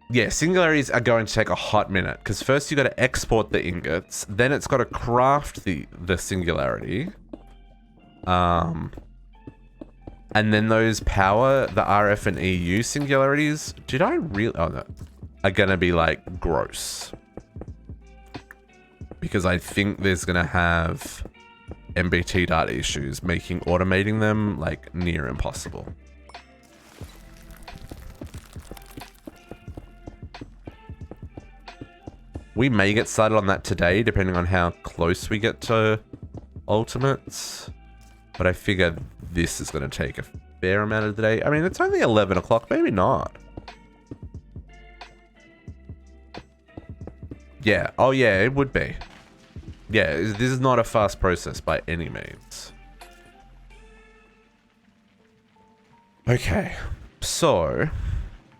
Yeah, singularities are going to take a hot minute, because first you got to export the ingots, then it's got to craft the singularity. And then those power, the RF and EU singularities, did I really... Oh, no. Are going to be, like, gross. Because I think there's going to have MBT data issues, making automating them, like, near impossible. We may get started on that today, depending on how close we get to ultimates. But I figure this is going to take a fair amount of the day. I mean, it's only 11 o'clock. Maybe not. Yeah. Oh, yeah, it would be. Yeah, this is not a fast process by any means. Okay, so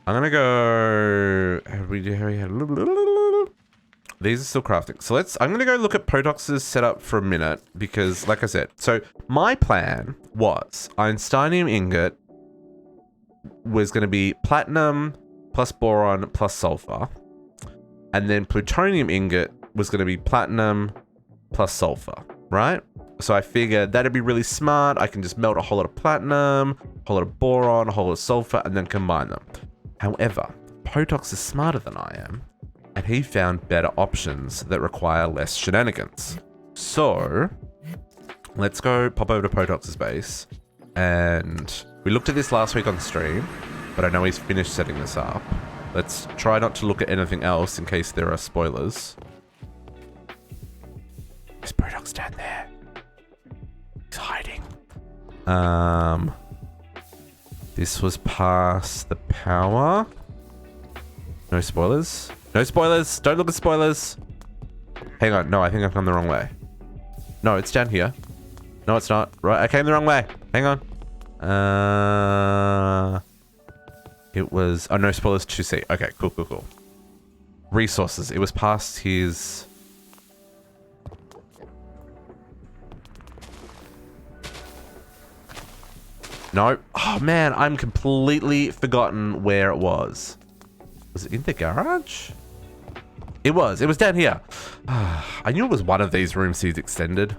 I'm gonna go. These are still crafting. So I'm gonna go look at Potox's setup for a minute because, like I said, so my plan was Einsteinium ingot was gonna be platinum plus boron plus sulfur, and then plutonium ingot was gonna be platinum plus sulfur, right? So I figured that'd be really smart. I can just melt a whole lot of platinum, a whole lot of boron, a whole lot of sulfur, and then combine them. However, Potox is smarter than I am, and he found better options that require less shenanigans. So let's go pop over to Potox's base. And we looked at this last week on stream, but I know he's finished setting this up. Let's try not to look at anything else in case there are spoilers. Is Potox down there? He's hiding. This was past the power. No spoilers. No spoilers. Don't look at spoilers. Hang on. No, I think I've come the wrong way. No, it's down here. No, it's not. Right, I came the wrong way. Hang on. It was... Oh, no spoilers 2C. Okay, cool, cool, cool. Resources. It was past his... No. Oh, man. I'm completely forgotten where it was. Was it in the garage? It was. It was down here. I knew it was one of these rooms he's extended.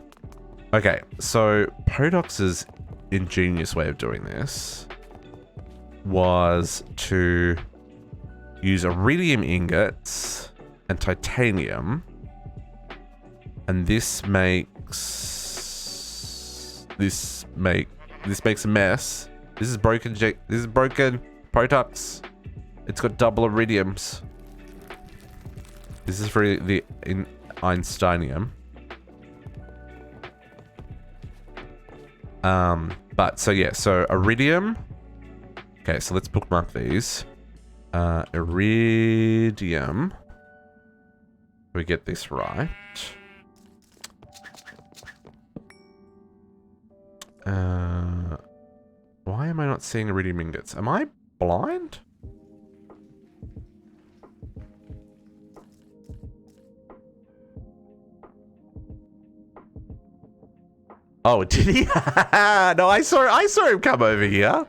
Okay. So, Potox's ingenious way of doing this was to use iridium ingots and titanium. And this makes... This makes a mess. This is broken. This is broken. Potox. It's got double iridiums. This is for the Einsteinium. But so yeah, so iridium. Okay, so let's bookmark these. Iridium. We get this right. Why am I not seeing iridium ingots? Am I blind? Oh, did he? No, I saw him come over here.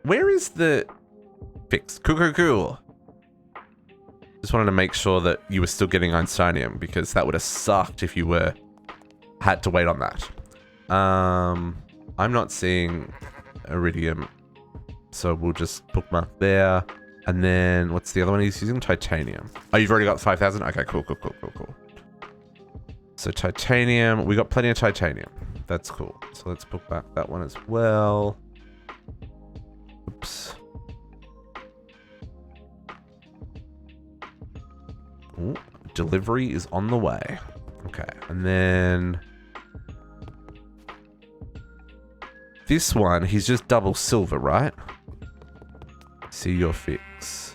Where is the fix? Cool. Just wanted to make sure that you were still getting Einsteinium because that would have sucked if you had to wait on that. I'm not seeing iridium, so we'll just bookmark there. And then what's the other one he's using? Titanium. Oh, you've already got 5,000? Okay, cool. So titanium, we got plenty of titanium. That's cool. So let's bookmark that one as well. Oops. Ooh, delivery is on the way. Okay, and then this one, he's just double silver, right? See your fix.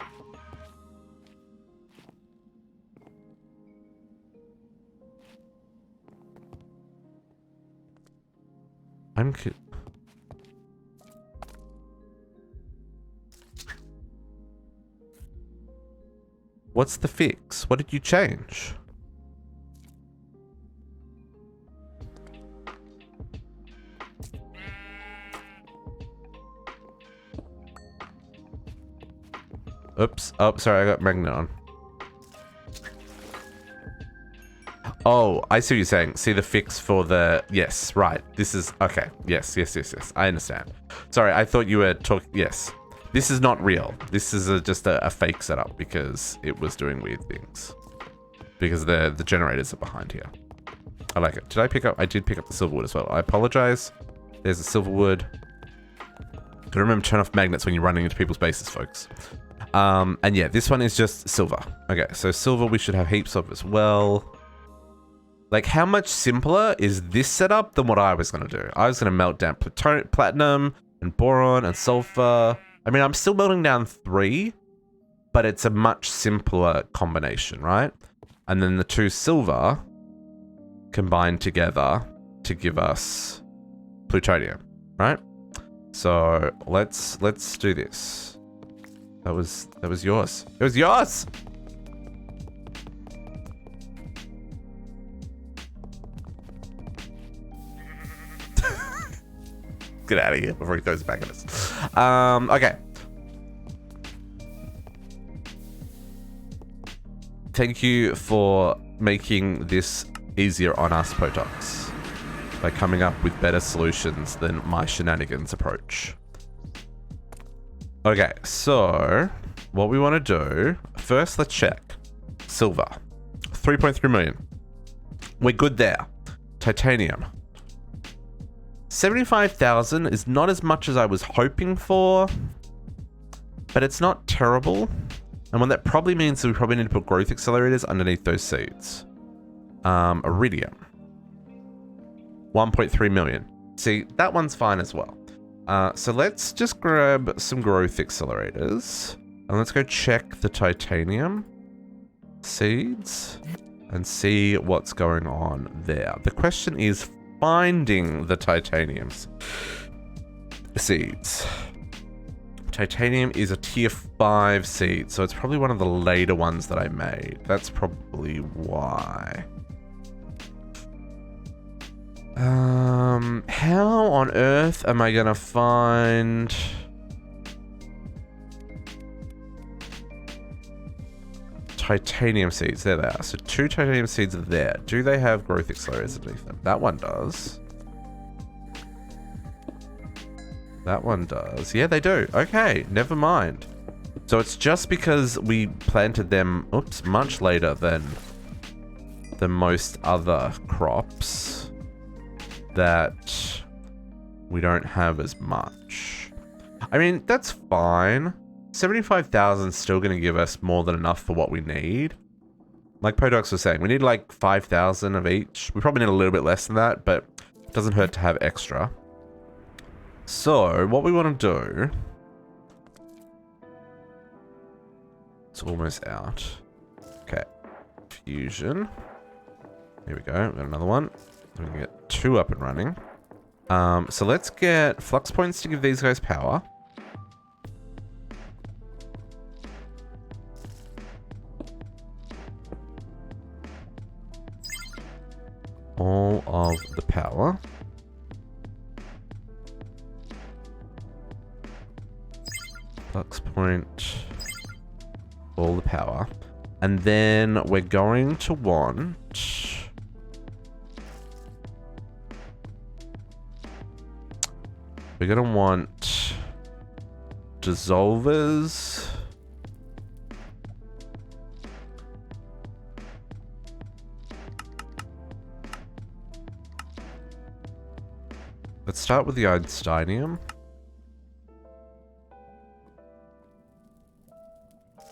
What's the fix? What did you change? Oops. Oh, sorry, I got magnet on. Oh, I see what you're saying. See the fix for the... Yes, right. This is... Okay. Yes. I understand. Sorry, I thought you were talking... Yes. This is not real. This is just a fake setup because it was doing weird things. Because the generators are behind here. I like it. Did I pick up... I did pick up the silverwood as well. I apologize. There's the silverwood. Gotta remember to turn off magnets when you're running into people's bases, folks. And yeah, this one is just silver. Okay, so silver we should have heaps of as well. Like, how much simpler is this setup than what I was going to do? I was going to melt down platinum and boron and sulfur. I mean, I'm still melting down 3, but it's a much simpler combination, right? And then the 2 silver combined together to give us plutonium, right? So let's do this. That was yours. It was yours. Get out of here before he throws it back at us. Okay. Thank you for making this easier on us, Potox, by coming up with better solutions than my shenanigans approach. Okay, so what we want to do, first let's check. Silver, 3.3 million. We're good there. Titanium. 75,000 is not as much as I was hoping for, but it's not terrible. And what that probably means is we probably need to put growth accelerators underneath those seeds. Iridium. 1.3 million. See, that one's fine as well. So let's just grab some growth accelerators. And let's go check the titanium seeds and see what's going on there. The question is finding the titanium seeds. Titanium is a tier 5 seed, so it's probably one of the later ones that I made. That's probably why. How on earth am I gonna find... titanium seeds? There they are. So 2 titanium seeds are there. Do they have growth accelerators underneath them? That one does. That one does. Yeah, they do. Okay, never mind. So it's just because we planted them, oops, much later than most other crops that we don't have as much. I mean, that's fine. 75,000 is still going to give us more than enough for what we need. Like Potox was saying, we need like 5,000 of each. We probably need a little bit less than that, but it doesn't hurt to have extra. So, what we want to do... It's almost out. Okay. Fusion. Here we go. We've got another one. We can get 2 up and running. So let's get flux points to give these guys power. All of the power. Flux point, all the power. And then we're going to want... We're going to want dissolvers. Let's start with the Einsteinium.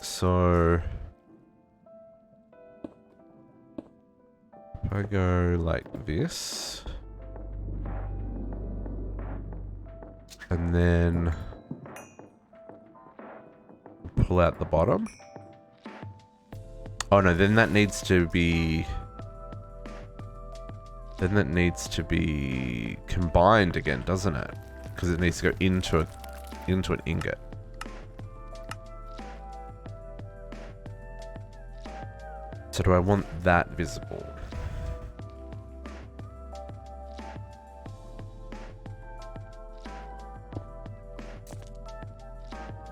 So if I go like this, and then pull out the bottom. Oh no, then that needs to be... Then that needs to be combined again, doesn't it? Because it needs to go into an ingot. So do I want that visible?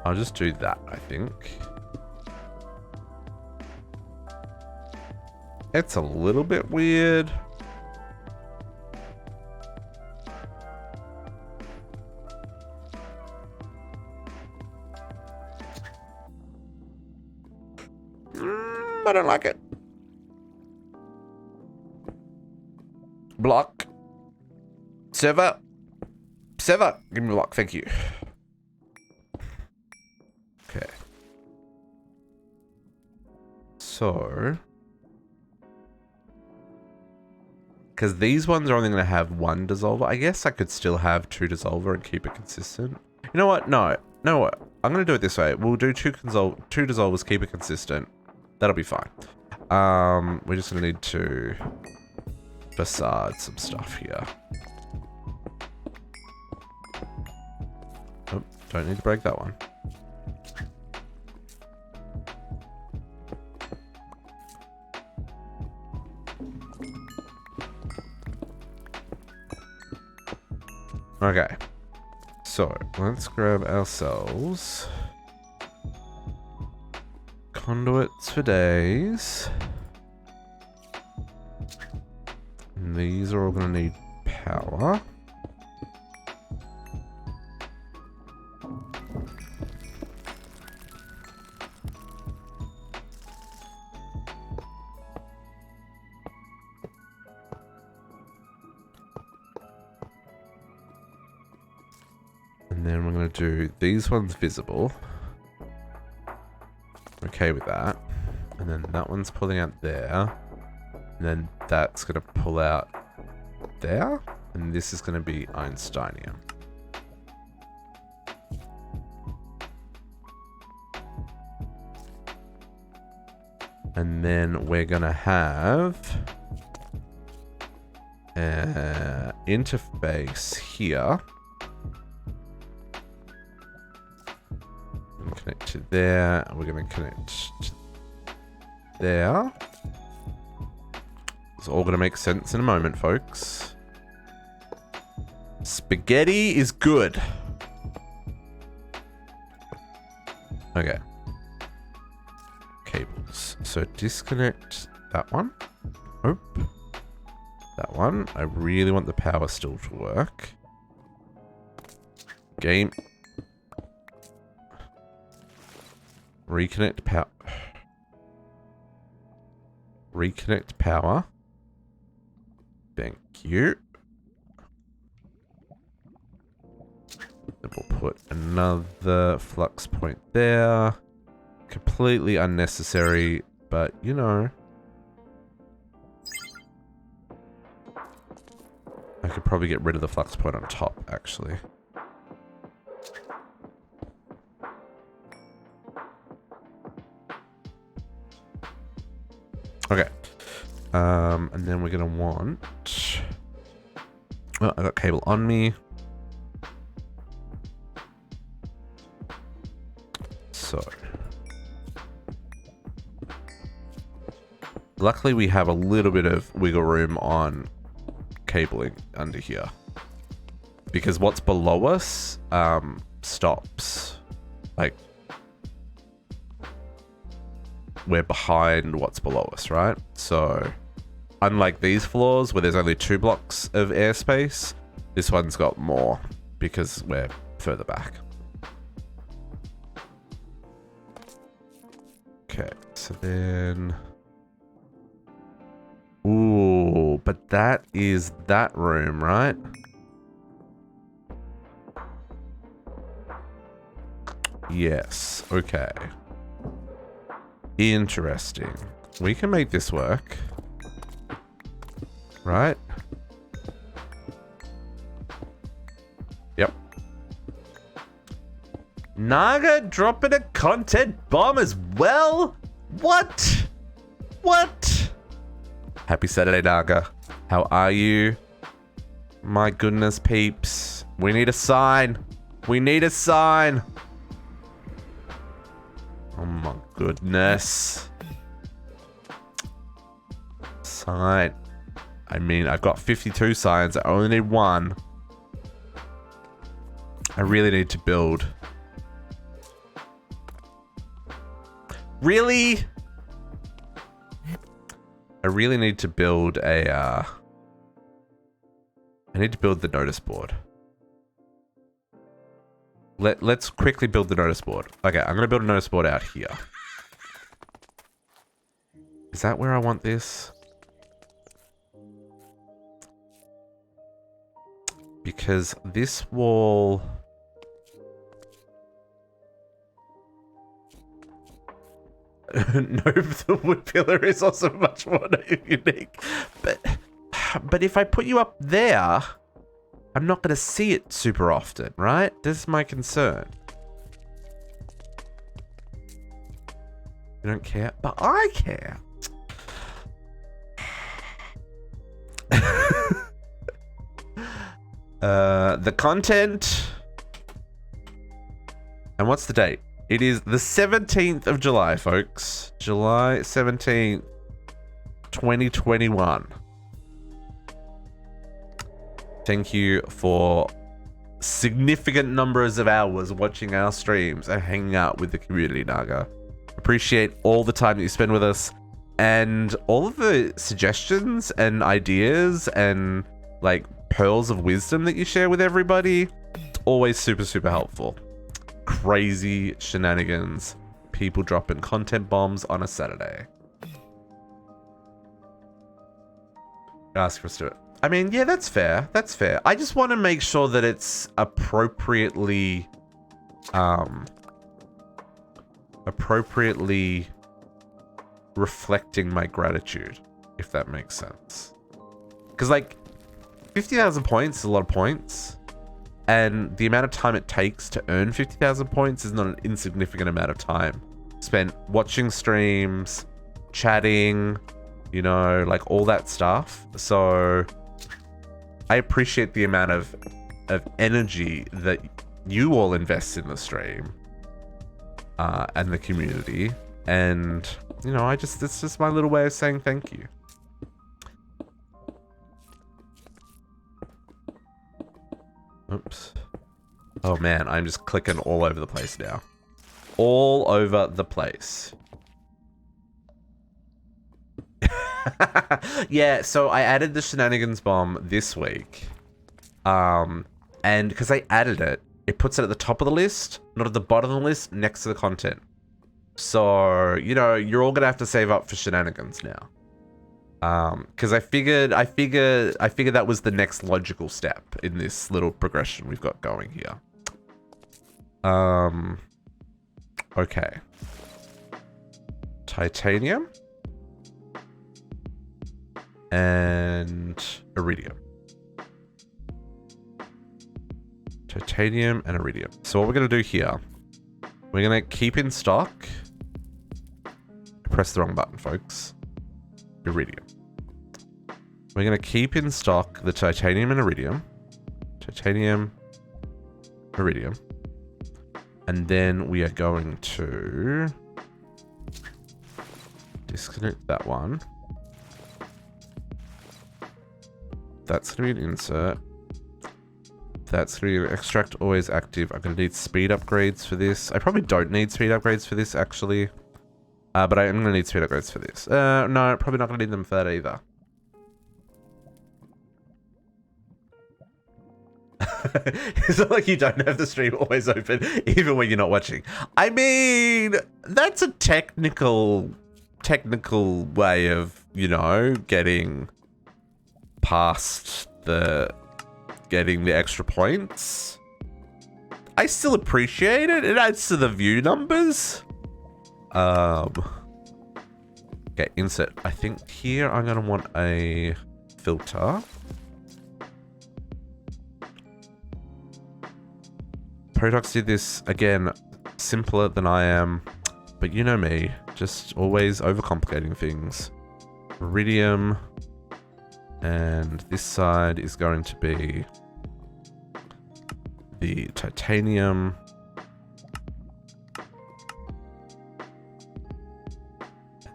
I'll just do that, I think. It's a little bit weird. I don't like it. Block. Server. Server. Give me a block. Thank you. Okay. So. Because these ones are only going to have 1 dissolver. I guess I could still have 2 dissolver and keep it consistent. You know what? No. No, what? I'm going to do it this way. We'll do 2 dissolvers, keep it consistent. That'll be fine. We're just going to need to facade some stuff here. Oh, don't need to break that one. Okay. So, let's grab ourselves conduits for days. And these are all going to need power. And then we're going to do these ones visible. Okay with that. And then that one's pulling out there. And then that's going to pull out there. And this is going to be Einsteinium. And then we're going to have an interface here. Connect to there. We're going to connect to there. It's all going to make sense in a moment, folks. Spaghetti is good. Okay. Cables. So disconnect that one. Oh. That one. I really want the power still to work. Game. Reconnect power. Reconnect power. Thank you. Then we'll put another flux point there. Completely unnecessary, but you know. I could probably get rid of the flux point on top, actually. Okay. And then we're going to want... Oh, I got cable on me. So. Luckily, we have a little bit of wiggle room on cabling under here. Because what's below us stops. Like, we're behind what's below us, right? So, unlike these floors where there's only 2 blocks of airspace, this one's got more because we're further back. Okay, so then... Ooh, but that is that room, right? Yes, okay. Interesting. We can make this work. Right? Yep. Naga dropping a content bomb as well? What? What? Happy Saturday, Naga. How are you? My goodness, peeps. We need a sign. We need a sign. Oh my goodness. Sign. I mean, I've got 52 signs. I only need 1. I really need to build. Really? I really need to build a, I need to build the notice board. Let's quickly build the notice board. Okay, I'm gonna build a notice board out here. Is that where I want this? Because this wall... No, the wood pillar is also much more unique. But if I put you up there, I'm not going to see it super often, right? This is my concern. You don't care, but I care. The content And what's the date? It is the 17th of July, folks. July 17th, 2021. Thank you for significant numbers of hours watching our streams and hanging out with the community, Naga. Appreciate all the time that you spend with us and all of the suggestions and ideas and like pearls of wisdom that you share with everybody. It's always super, super helpful. Crazy shenanigans. People dropping content bombs on a Saturday. Ask for Stuart. I mean, yeah, that's fair. That's fair. I just want to make sure that it's appropriately reflecting my gratitude, if that makes sense. Because like 50,000 points is a lot of points, and the amount of time it takes to earn 50,000 points is not an insignificant amount of time spent watching streams, chatting, you know, like all that stuff. So I appreciate the amount of energy that you all invest in the stream and the community. And, you know, it's just my little way of saying thank you. Oops. Oh man, I'm just clicking all over the place now. All over the place. Yeah, so I added the shenanigans bomb this week. And because I added it, it puts it at the top of the list, not at the bottom of the list, next to the content. So, you know, you're all gonna have to save up for shenanigans now. Because I figured that was the next logical step in this little progression we've got going here. Okay. Titanium. And iridium. Titanium and iridium. So what we're going to do here, we're going to keep in stock. I pressed the wrong button, folks. Iridium. We're going to keep in stock the titanium and iridium. Titanium, iridium. And then we are going to disconnect that one. That's going to be an insert. That's going to be extract always active. I'm going to need speed upgrades for this. I probably don't need speed upgrades for this, actually. But I am going to need speed upgrades for this. No, probably not going to need them for that either. It's not like you don't have the stream always open, even when you're not watching. I mean, that's a technical way of, you know, getting past getting the extra points. I still appreciate it. It adds to the view numbers. Okay, insert. I think here I'm gonna want a filter. Potox did this again, simpler than I am, but you know me, just always overcomplicating things. Iridium. And this side is going to be the titanium.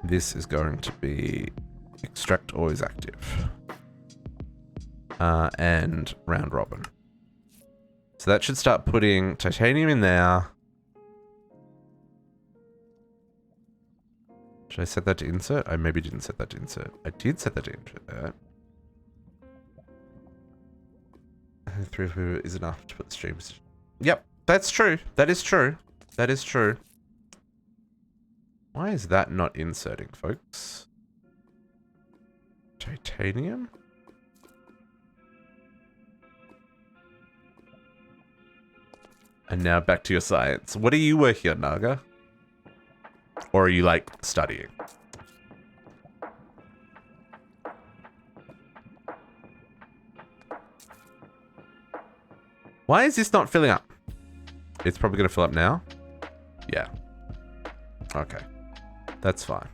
This is going to be extract always active. And round robin. So that should start putting titanium in there. Should I set that to insert? I maybe didn't set that to insert. I did set that to insert. 3 is enough to put the streams. Yep, that's true. That is true. That is true. Why is that not inserting, folks? Titanium? And now back to your science. What are you working on, Naga? Or are you, like, studying? Why is this not filling up? It's probably going to fill up now. Yeah. Okay. That's fine.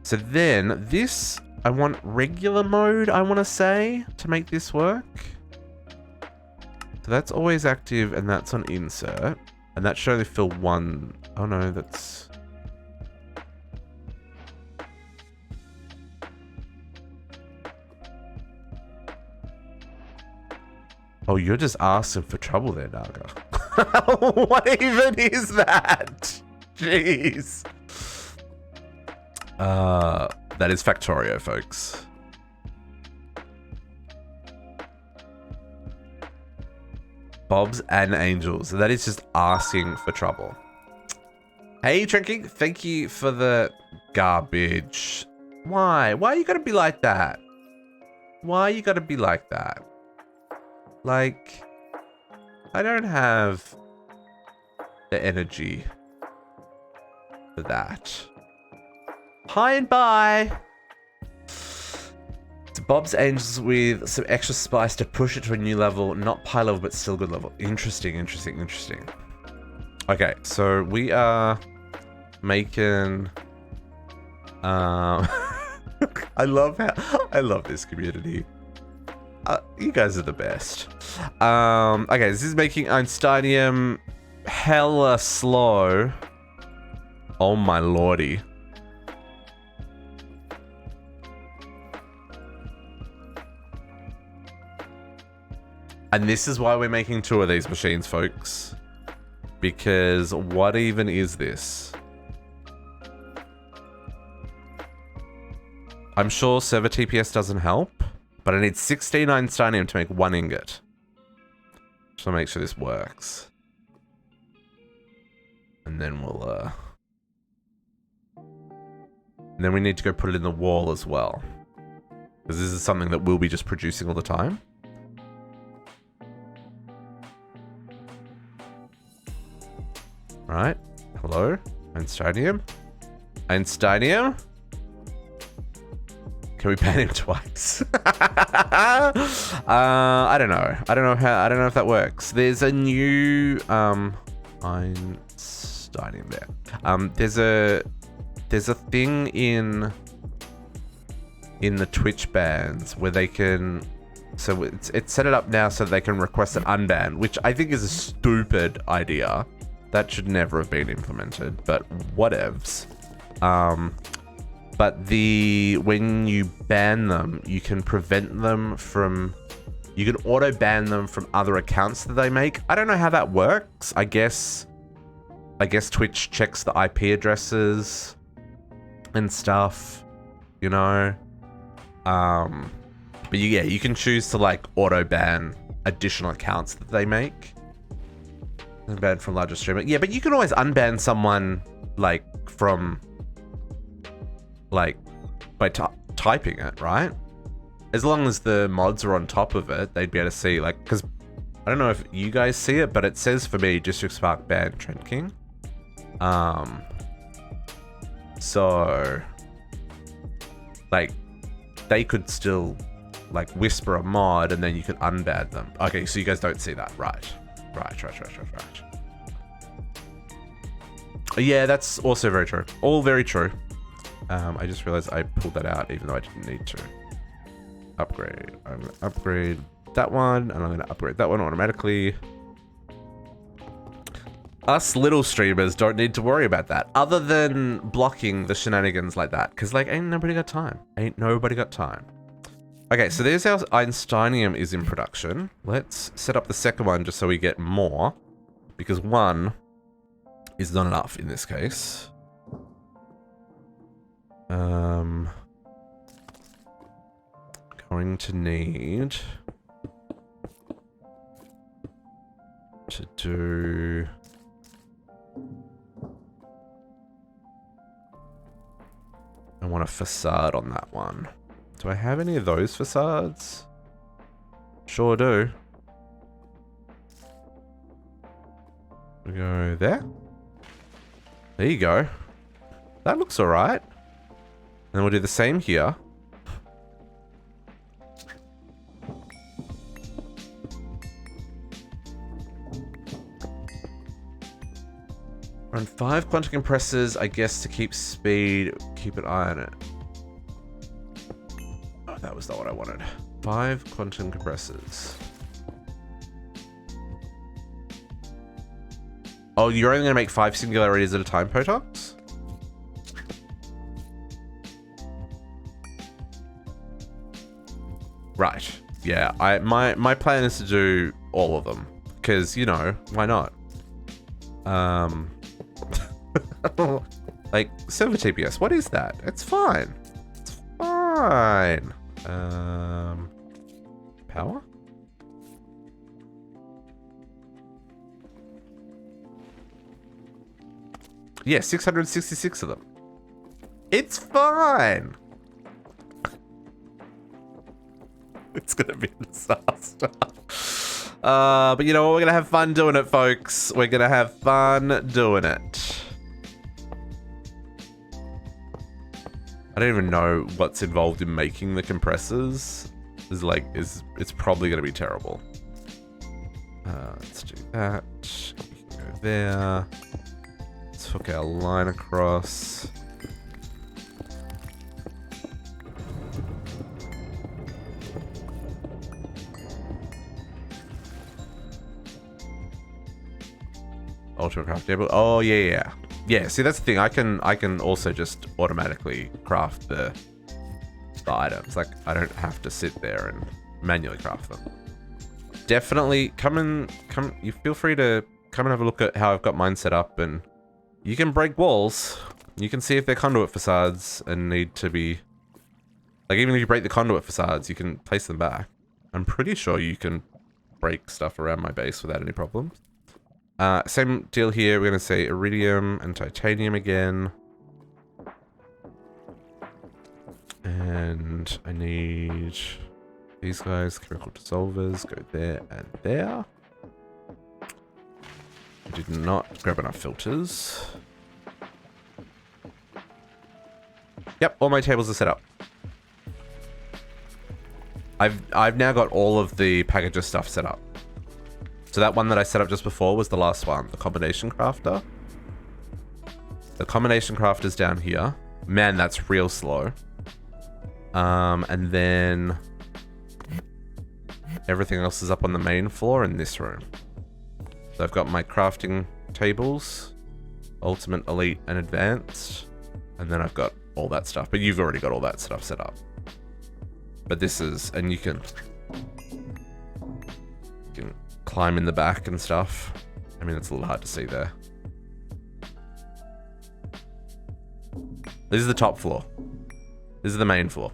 So then this, I want regular mode, I want to say, to make this work. So that's always active and that's on insert. And that should only fill one. Oh no, that's... Oh, you're just asking for trouble there, Naga. What even is that? Jeez. That is Factorio, folks. Bobs and Angels. That is just asking for trouble. Hey, Trinking. Thank you for the garbage. Why? Why you gotta be like that? Why you gotta be like that? Like, I don't have the energy for that. Hi and bye. It's Bob's Angels with some extra spice to push it to a new level. Not pie level, but still good level. Interesting, interesting, interesting. Okay, so we are making... I love this community. You guys are the best. Okay, this is making Einsteinium hella slow. Oh my lordy. And this is why we're making 2 of these machines, folks. Because what even is this? I'm sure server TPS doesn't help, but I need 16 Einsteinium to make 1 ingot. Just want to make sure this works. And then we'll, and then we need to go put it in the wall as well. Because this is something that we'll be just producing all the time. Right. Hello? Einsteinium? Einsteinium? Can we ban him twice? I don't know. I don't know if that works. There's a new Einsteinium there. There's a thing in the Twitch bans where they can, so it's set it up now so they can request an unban, which I think is a stupid idea. That should never have been implemented, but whatevs. But when you ban them, you can prevent them from, you can auto ban them from other accounts that they make. I don't know how that works. I guess Twitch checks the IP addresses and stuff, you know. But yeah, you can choose to like auto ban additional accounts that they make. Unban from larger streamer. Yeah, but you can always unban someone like from like by typing it, right? As long as the mods are on top of it, they'd be able to see, like, because I don't know if you guys see it, but it says for me District Spark ban Trent King. So like they could still like whisper a mod and then you could unban them. Okay, so you guys don't see that, right? Right. Yeah, that's also very true. All very true. I just realized I pulled that out even though I didn't need to. Upgrade. I'm going to upgrade that one, and I'm going to upgrade that one automatically. Us little streamers don't need to worry about that, other than blocking the shenanigans like that, because like ain't nobody got time. Ain't nobody got time. Okay, so there's our Einsteinium is in production. Let's set up the second one just so we get more, because 1 is not enough in this case. Going to need to do I want a facade on that one. Do I have any of those facades? Sure do. We go there. There you go. That looks alright. Then we'll do the same here. Run 5 quantum compressors, I guess, to keep speed. Keep an eye on it. Oh, that was not what I wanted. 5 quantum compressors. Oh, you're only going to make 5 singularities at a time, Potox? Right. Yeah, my plan is to do all of them. Because, you know, why not? Like, server TPS, what is that? It's fine. It's fine. Power? Yeah, 666 of them. It's fine. It's gonna be a disaster. But you know what? We're gonna have fun doing it, folks. We're gonna have fun doing it. I don't even know what's involved in making the compressors. It's probably gonna be terrible. Let's do that. We can go there. Let's hook our line across. Ultra craft table. Oh yeah. Yeah, see that's the thing. I can also just automatically craft the items. Like I don't have to sit there and manually craft them. Definitely come. You feel free to come and have a look at how I've got mine set up, and you can break walls. You can see if they're conduit facades and need to be like, even if you break the conduit facades, you can place them back. I'm pretty sure you can break stuff around my base without any problems. Same deal here. We're going to say iridium and titanium again. And I need these guys, chemical dissolvers, go there and there. I did not grab enough filters. Yep, all my tables are set up. I've now got all of the packager stuff set up. So that one that I set up just before was the last one, the combination crafter. The combination crafter's down here. Man, that's real slow. And then everything else is up on the main floor in this room. So I've got my crafting tables, ultimate, elite, and advanced. And then I've got all that stuff, but you've already got all that stuff set up. But this is, and you can climb in the back and stuff. I mean, it's a little hard to see there. This is the top floor. This is the main floor.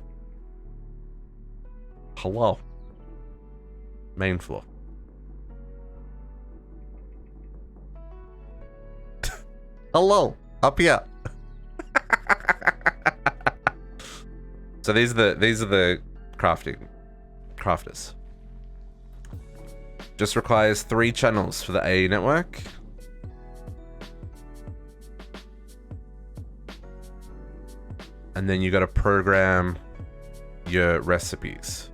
Hello. Main floor. Hello. Up here. So these are the crafters. Just requires 3 channels for the A network. And then you got to program your recipes.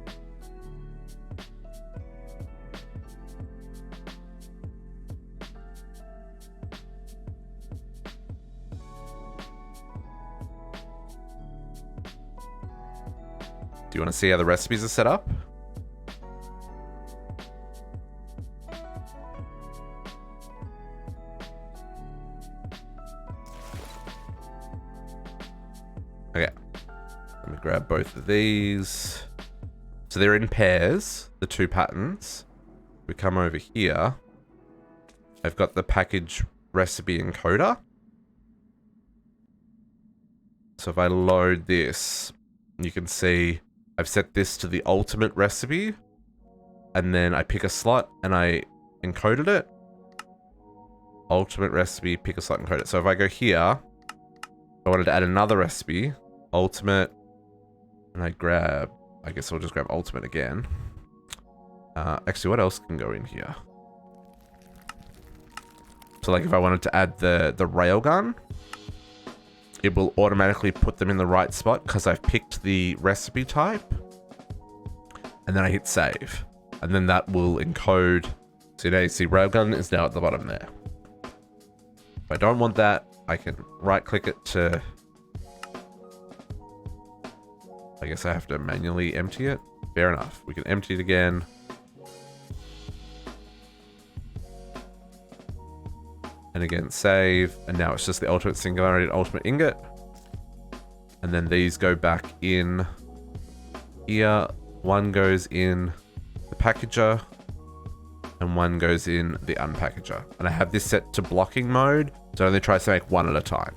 Do you want to see how the recipes are set up? Okay. Let me grab both of these. So they're in pairs, the 2 patterns. We come over here. I've got the package recipe encoder. So if I load this, you can see I've set this to the ultimate recipe, and then I pick a slot and I encoded it. Ultimate recipe, pick a slot, encode it. So if I go here, I wanted to add another recipe, ultimate, and I guess I'll just grab ultimate again. Actually, what else can go in here? So like if I wanted to add the railgun, it will automatically put them in the right spot because I've picked the recipe type. And then I hit save. And then that will encode. So now you see railgun is now at the bottom there. If I don't want that, I can right click it to... I guess I have to manually empty it. Fair enough. We can empty it again. And again, save. And now it's just the ultimate singularity and ultimate ingot. And then these go back in here. One goes in the packager. And one goes in the unpackager. And I have this set to blocking mode. So it only tries to make one at a time.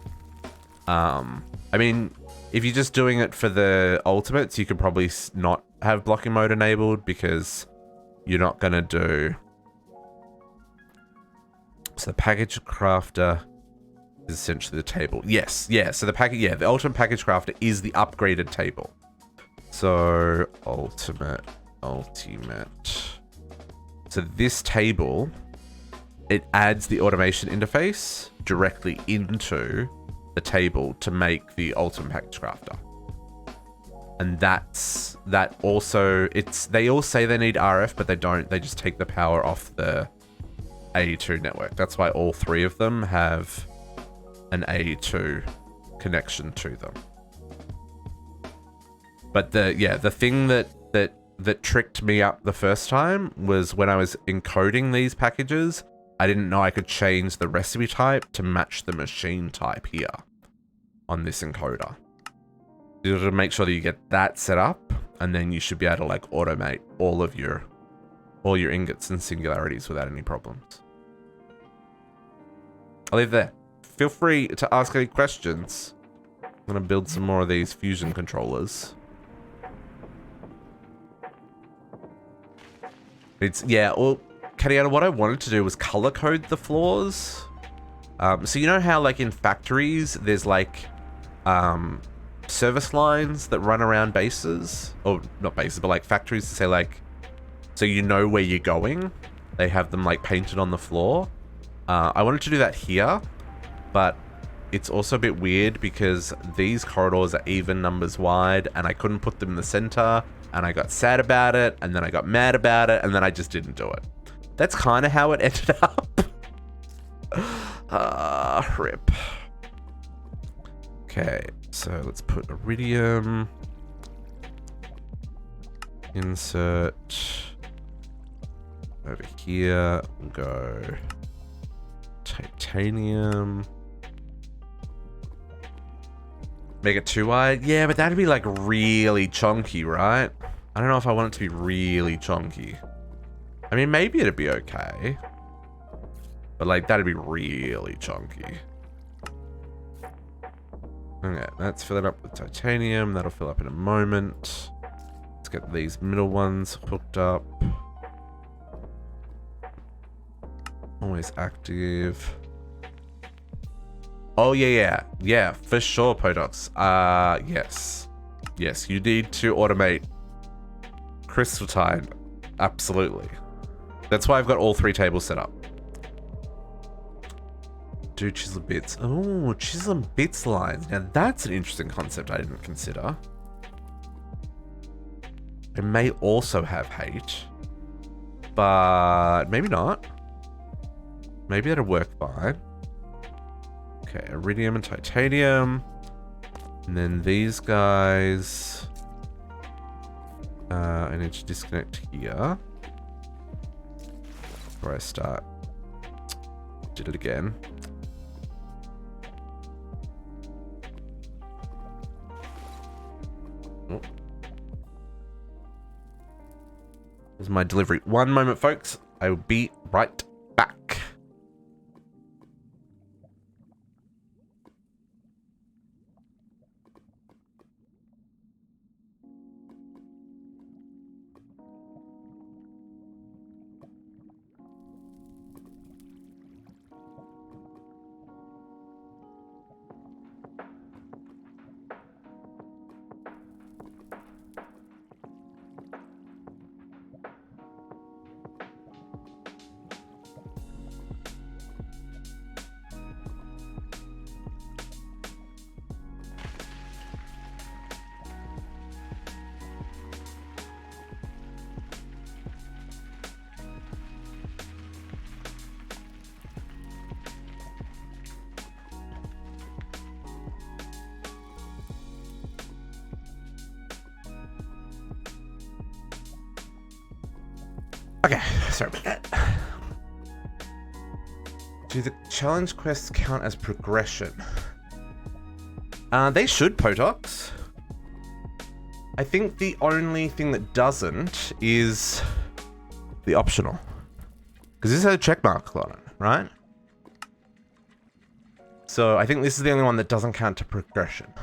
I mean, if you're just doing it for the ultimates, you could probably not have blocking mode enabled because you're not going to do... So the package crafter is essentially the table. Yes, yeah. So the package, yeah, the ultimate package crafter is the upgraded table. So ultimate. So this table, it adds the automation interface directly into the table to make the ultimate package crafter. And that also, they all say they need RF, but they don't. They just take the power off the AE2 network. That's why all three of them have an AE2 connection to them. But the thing that tricked me up the first time was when I was encoding these packages, I didn't know I could change the recipe type to match the machine type here on this encoder. You gotta make sure that you get that set up, and then you should be able to like automate all your ingots and singularities without any problems. I'll leave it there. Feel free to ask any questions. I'm gonna build some more of these fusion controllers. Well, Kadiana, what I wanted to do was color code the floors. So you know how like in factories, there's like service lines that run around bases, or not bases, but like factories to say like, so you know where you're going. They have them like painted on the floor. I wanted to do that here, but it's also a bit weird because these corridors are even numbers wide and I couldn't put them in the center, and I got sad about it, and then I got mad about it, and then I just didn't do it. That's kind of how it ended up. Rip. Okay, so let's put iridium. Insert. Over here, we'll go titanium. Make it 2 wide? Yeah, but that'd be like really chunky, right? I don't know if I want it to be really chunky. I mean, maybe it'd be okay. But like, that'd be really chunky. Okay, let's fill it up with titanium. That'll fill up in a moment. Let's get these middle ones hooked up. Always active. Oh, yeah, for sure, Potox. Yes. Yes, you need to automate crystalline. Absolutely. That's why I've got all 3 tables set up. Do chisel bits. Oh, chisel bits lines. Now that's an interesting concept I didn't consider. It may also have hate, but maybe not. Maybe that'll work fine. Okay, iridium and titanium. And then these guys. I need to disconnect here. Before I start. Did it again. Oh. Here's my delivery. One moment, folks. I will be right back. Okay, sorry about that. Do the challenge quests count as progression? They should, Potox. I think the only thing that doesn't is the optional. Because this has a check mark on it, right? So I think this is the only one that doesn't count to progression.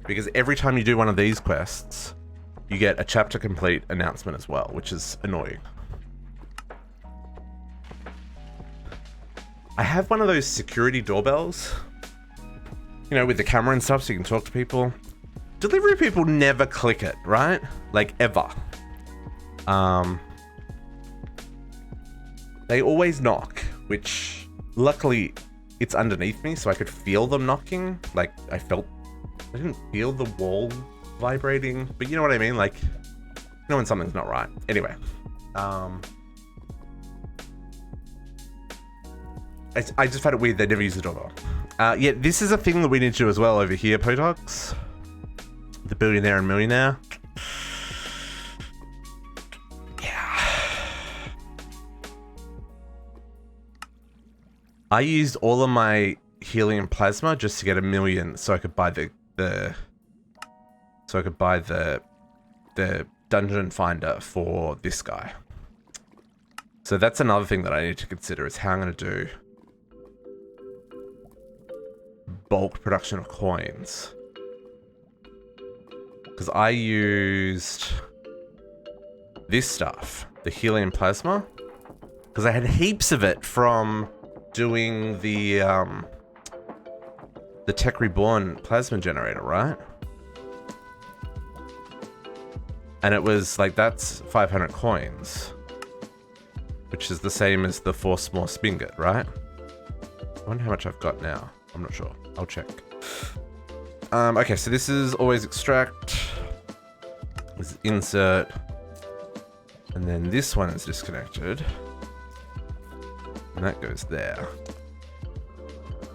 Because every time you do one of these quests, you get a chapter complete announcement as well, which is annoying. I have one of those security doorbells, you know, with the camera and stuff so you can talk to people. Delivery people never click it, right? Like, ever. They always knock, which luckily it's underneath me so I could feel them knocking. Like, I didn't feel the wall vibrating, but you know what I mean? Like, you know when something's not right. Anyway, I just found it weird they never use the doorbell. Yeah, this is a thing that we need to do as well over here, Potox. The billionaire and millionaire. Yeah. I used all of my helium plasma just to get 1 million so I could buy the dungeon finder for this guy. So that's another thing that I need to consider is how I'm going to do bulk production of coins. Because I used this stuff, the helium plasma, because I had heaps of it from doing the Tech Reborn plasma generator, right? And it was like, that's 500 coins, which is the same as the 4 small spingot, right? I wonder how much I've got now. I'm not sure. I'll check. Okay, so this is always extract. This is insert. And then this one is disconnected. And that goes there.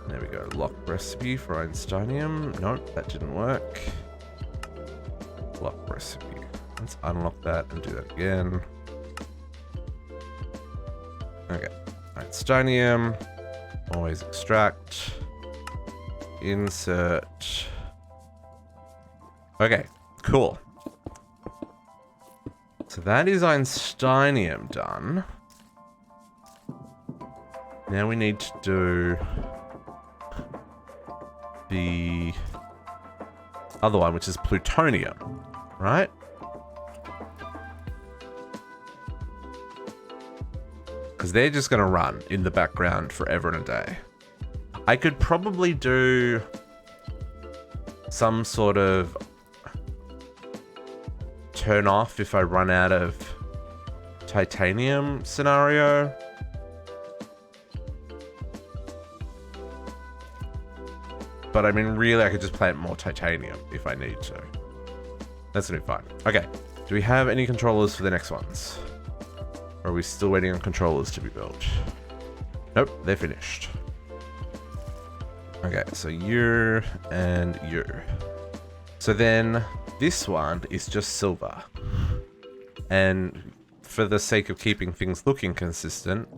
There we go. Lock recipe for Einsteinium. Nope, that didn't work. Lock recipe. Let's unlock that and do that again. Okay. Einsteinium. Always extract. Insert. Okay, cool. So that is Einsteinium done. Now we need to do the other one, which is plutonium, right? Because they're just going to run in the background forever and a day. I could probably do some sort of turn off if I run out of titanium scenario. But I mean, really, I could just plant more titanium if I need to. That's gonna be fine. Okay, do we have any controllers for the next ones? Or are we still waiting on controllers to be built? Nope, they're finished. Okay, so you and you. So then this one is just silver. And for the sake of keeping things looking consistent,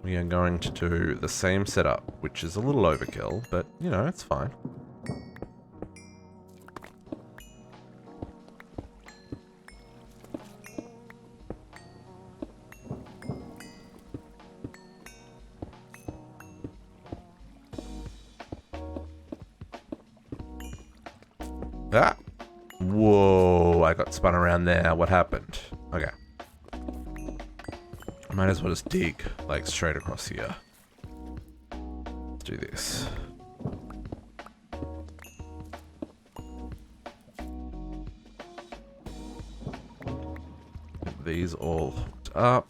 we are going to do the same setup, which is a little overkill, but you know, it's fine. Ah! Whoa, I got spun around there. What happened? Okay. Might as well just dig, like, straight across here. Let's do this. Get these all hooked up.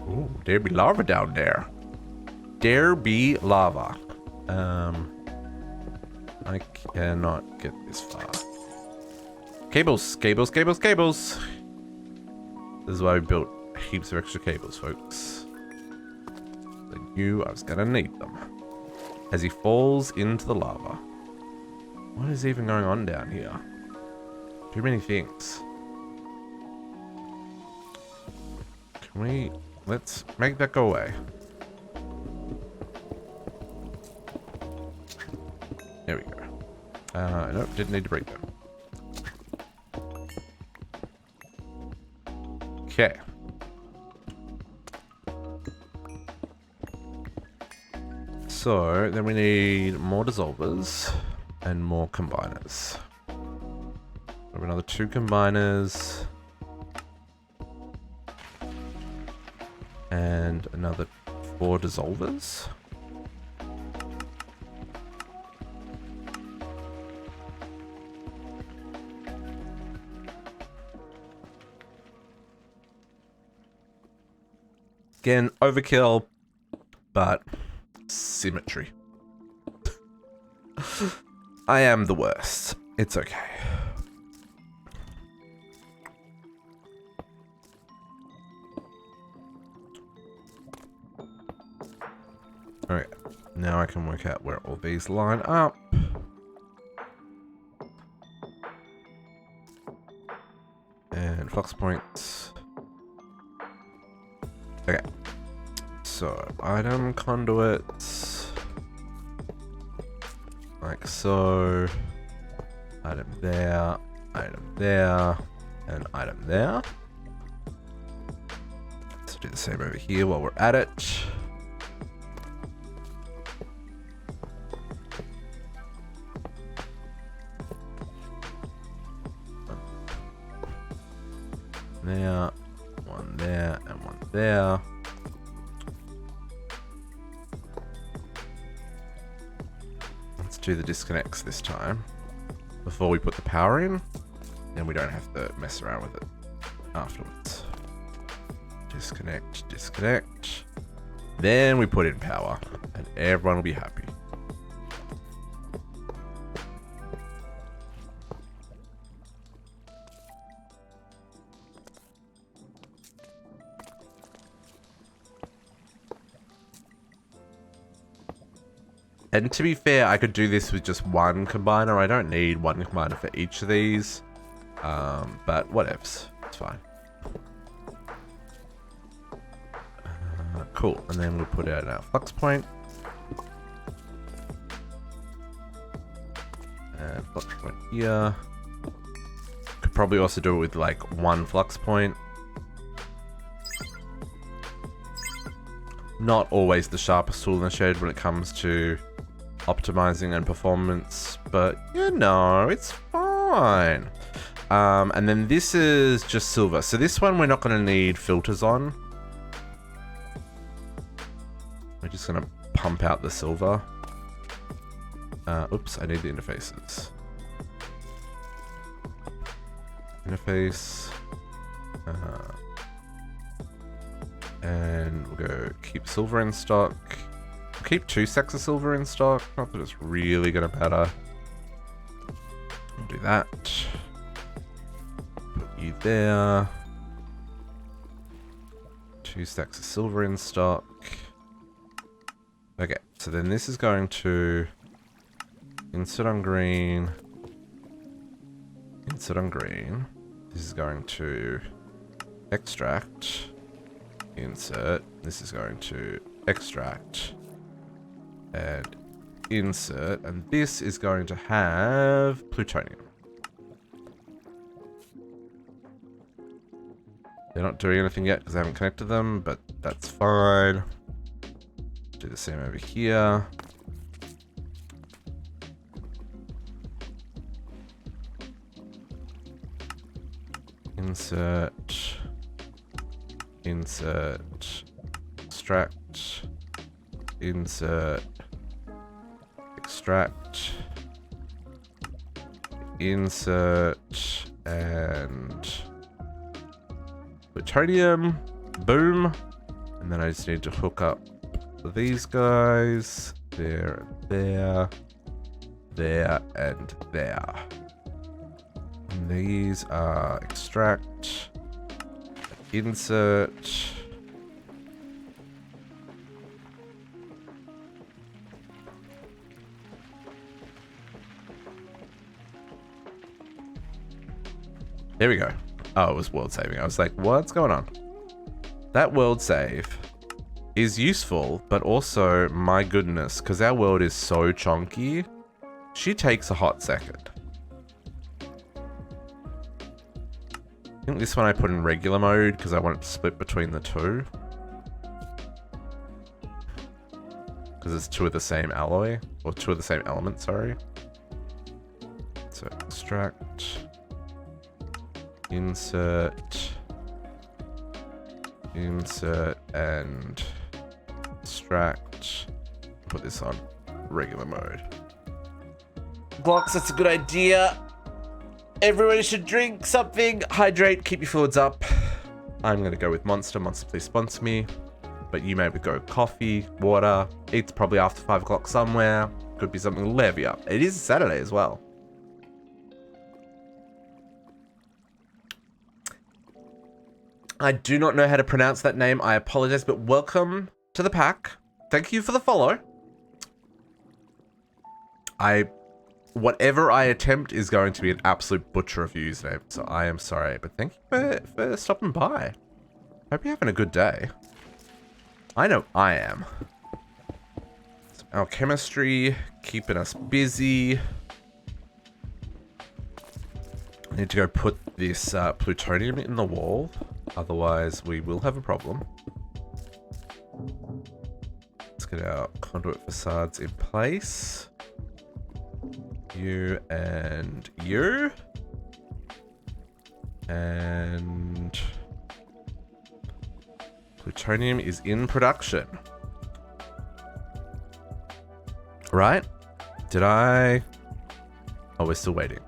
Ooh, there be lava down there. There be lava. I cannot get this far. Cables, cables, cables, cables. This is why we built heaps of extra cables, folks. Like knew I was gonna need them. As he falls into the lava. What is even going on down here? Too many things. Can we... Let's make that go away. There we go. Nope, didn't need to break that. Okay. So, then we need more dissolvers and more combiners. We have another 2 combiners. And another 4 dissolvers. Again, overkill, but symmetry. I am the worst. It's okay. Alright, now I can work out where all these line up. And flux points. Okay. So, item conduits. Like so. Item there, and item there. Let's do the same over here while we're at it. There, one there, and one there. Let's do the disconnects this time before we put the power in, and we don't have to mess around with it afterwards. Disconnect, disconnect. Then we put in power, and everyone will be happy. And to be fair, I could do this with just one combiner. I don't need one combiner for each of these. But whatevs. It's fine. Cool. And then we'll put out our flux point. And flux point here. Could probably also do it with like one flux point. Not always the sharpest tool in the shed when it comes to optimizing and performance, but you know, it's fine. And then this is just silver. So this one we're not going to need filters on. We're just going to pump out the silver. Oops, I need the interfaces. Interface. And we'll go keep silver in stock. We'll keep 2 stacks of silver in stock. Not that it's really going to matter. We'll do that. Put you there. 2 stacks of silver in stock. Okay, so then this is going to insert on green. Insert on green. This is going to extract. Insert. This is going to extract. And insert. And this is going to have plutonium. They're not doing anything yet because I haven't connected them, but that's fine. Do the same over here. Insert. Insert. Extract. Insert. Extract. Insert. And plutonium. Boom. And then I just need to hook up these guys. There, there. There, and there. And these are extract. Insert. There we go. Oh, it was world saving. I was like, what's going on? That world save is useful, but also, my goodness, because our world is so chonky, she takes a hot second. I think this one I put in regular mode because I want it to split between the two. Because it's two of the same alloy, or two of the same element, sorry. So extract, insert, and extract. Put this on regular mode. Blocks, that's a good idea. Everybody should drink something, hydrate, keep your fluids up. I'm gonna go with Monster. Monster, please sponsor me. But you may go coffee, water. It's probably after 5 o'clock somewhere. Could be something heavier. It is Saturday as well. I do not know how to pronounce that name. I apologize, but welcome to the pack. Thank you for the follow. Whatever I attempt is going to be an absolute butcher of username, so I am sorry. But thank you for stopping by. Hope you're having a good day. I know I am. So Alchemistry, keeping us busy. I need to go put this plutonium in the wall. Otherwise, we will have a problem. Let's get our conduit facades in place. You and you. And plutonium is in production. Right? Did I? Oh, we're still waiting.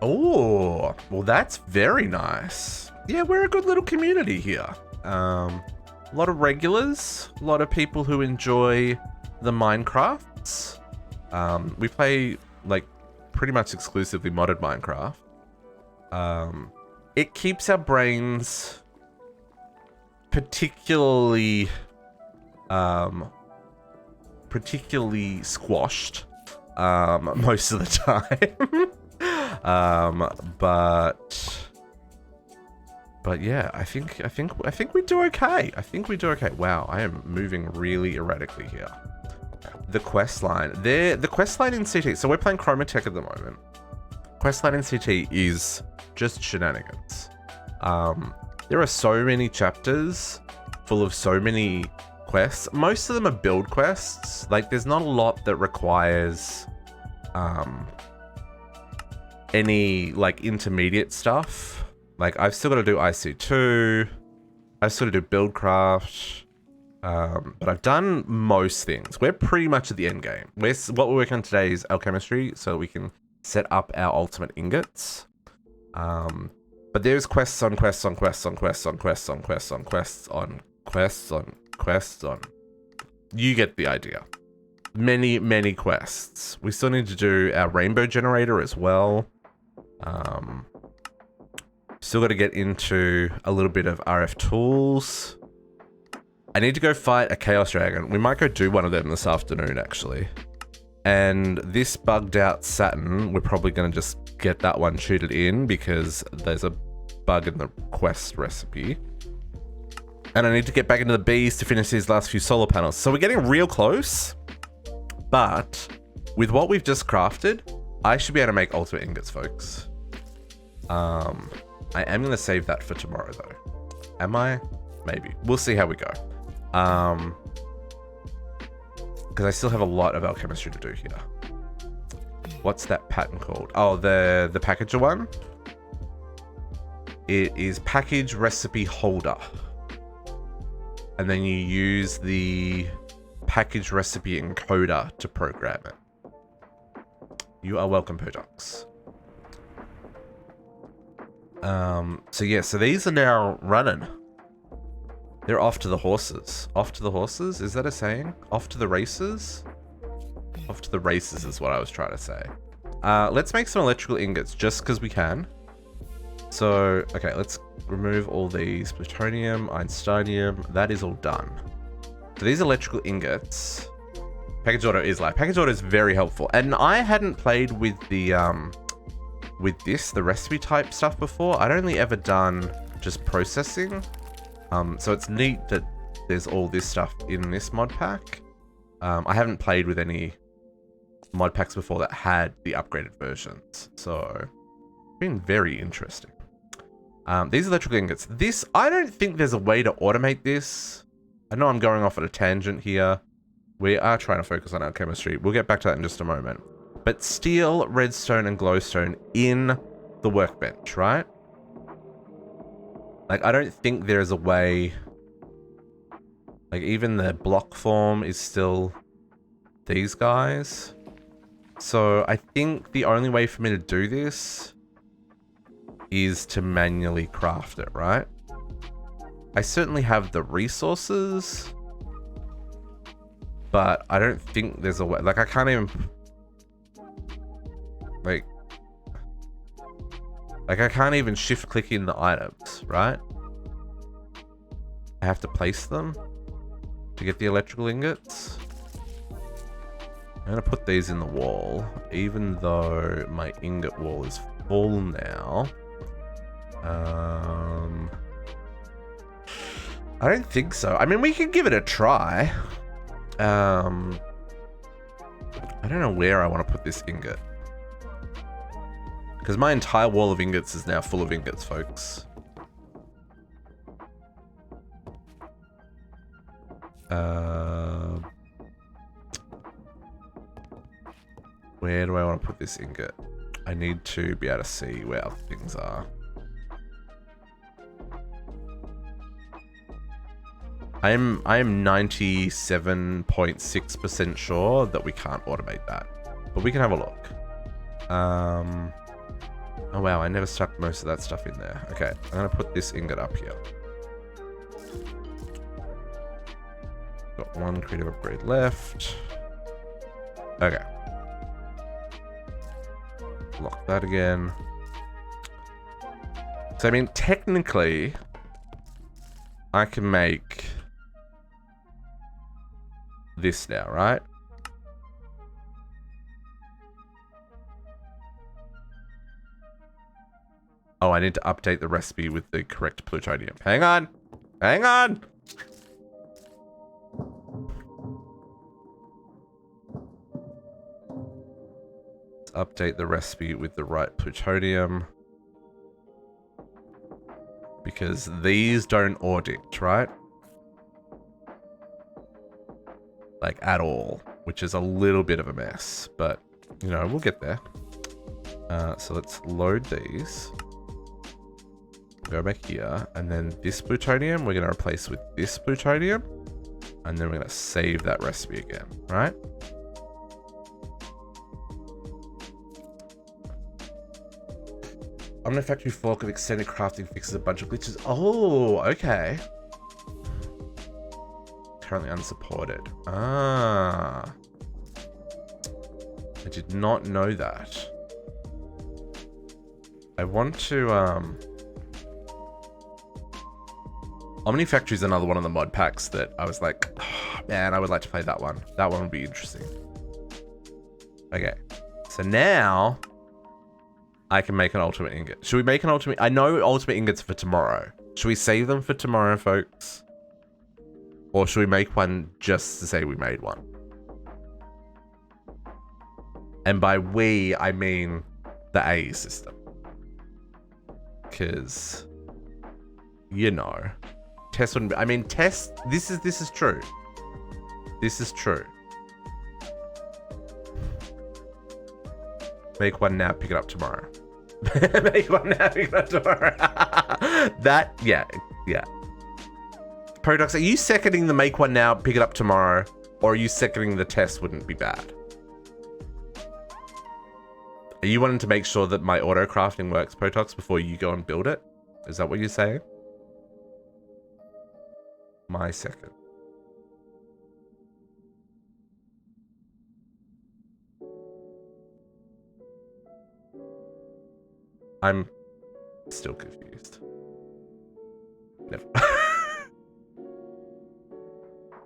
Oh, well, that's very nice. Yeah, we're a good little community here. A lot of regulars, a lot of people who enjoy the Minecrafts. We play like pretty much exclusively modded Minecraft. It keeps our brains particularly squashed most of the time. But yeah, I think we do okay. I think we do okay. Wow, I am moving really erratically here. The quest line. The quest line in CT. So we're playing Chroma Tech at the moment. Quest line in CT is just shenanigans. There are so many chapters full of so many quests. Most of them are build quests. Like, there's not a lot that requires any like intermediate stuff. Like, I've still got to do IC2. I've still got to do Buildcraft. But I've done most things. We're pretty much at the end game. What we're working on today is Alchemistry, so we can set up our ultimate ingots. But there's quests on quests on quests on quests on quests on quests on quests on quests on quests on. You get the idea. Many, many quests. We still need to do our rainbow generator as well. Still got to get into a little bit of RF tools. I need to go fight a Chaos Dragon. We might go do one of them this afternoon, actually. And this bugged out Saturn, we're probably going to just get that one cheated in because there's a bug in the quest recipe. And I need to get back into the bees to finish these last few solar panels. So we're getting real close. But with what we've just crafted, I should be able to make ultimate ingots, folks. I am going to save that for tomorrow, though. Am I? Maybe. We'll see how we go. Because I still have a lot of alchemistry to do here. What's that pattern called? Oh, the packager one? It is package recipe holder. And then you use the package recipe encoder to program it. You are welcome, Potox. So yeah, so these are now running. They're off to the horses. Off to the horses? Is that a saying? Off to the races? Off to the races is what I was trying to say. Let's make some electrical ingots just because we can. So, okay, let's remove all these. Plutonium, Einsteinium, that is all done. So these electrical ingots Package order is live. Package order is very helpful. And I hadn't played with the the recipe type stuff before. I'd only ever done just processing. So it's neat that there's all this stuff in this mod pack. I haven't played with any mod packs before that had the upgraded versions. So it's been very interesting. These electrical ingots. This, I don't think there's a way to automate this. I know I'm going off at a tangent here. We are trying to focus on alchemistry. We'll get back to that in just a moment. But steel, redstone, and glowstone in the workbench, right? Like, I don't think there's a way... Like, even the block form is still these guys. So, I think the only way for me to do this is to manually craft it, right? I certainly have the resources, but I don't think there's a way. Like, I can't even... Like, I can't even shift click in the items, right? I have to place them to get the electrical ingots. I'm gonna put these in the wall, even though my ingot wall is full now. I don't think so. I mean, we can give it a try. I don't know where I want to put this ingot. Because my entire wall of ingots is now full of ingots, folks. Where do I want to put this ingot? I need to be able to see where other things are. I am 97.6% sure that we can't automate that. But we can have a look. Oh wow, I never stuck most of that stuff in there. Okay, I'm gonna put this ingot up here. Got one creative upgrade left. Okay. Lock that again. So I mean, technically, I can make this now, right? Oh, I need to update the recipe with the correct plutonium. Hang on. Hang on. Let's update the recipe with the right plutonium. Because these don't audit, right? Like, at all. Which is a little bit of a mess. But, you know, we'll get there. So let's load these. Go back here, and then this plutonium we're going to replace with this plutonium, and then we're going to save that recipe again, right? Omnifactory fork of extended crafting fixes a bunch of glitches. Oh, okay. Currently unsupported. Ah. I did not know that. I want to, Omnifactory is another one of the mod packs that I was like, oh, man, I would like to play that one. That one would be interesting. Okay. So now I can make an ultimate ingot. Should we make an ultimate? I know ultimate ingots for tomorrow. Should we save them for tomorrow, folks? Or should we make one just to say we made one? And by we, I mean the AE system. Because, you know, Test wouldn't be, I mean, Test, this is true. This is true. Make one now, pick it up tomorrow. Make one now, pick it up tomorrow. That, yeah. Potox, are you seconding the make one now, pick it up tomorrow? Or are you seconding the Test wouldn't be bad? Are you wanting to make sure that my auto crafting works, Potox, before you go and build it? Is that what you're saying? My second. I'm still confused. Never.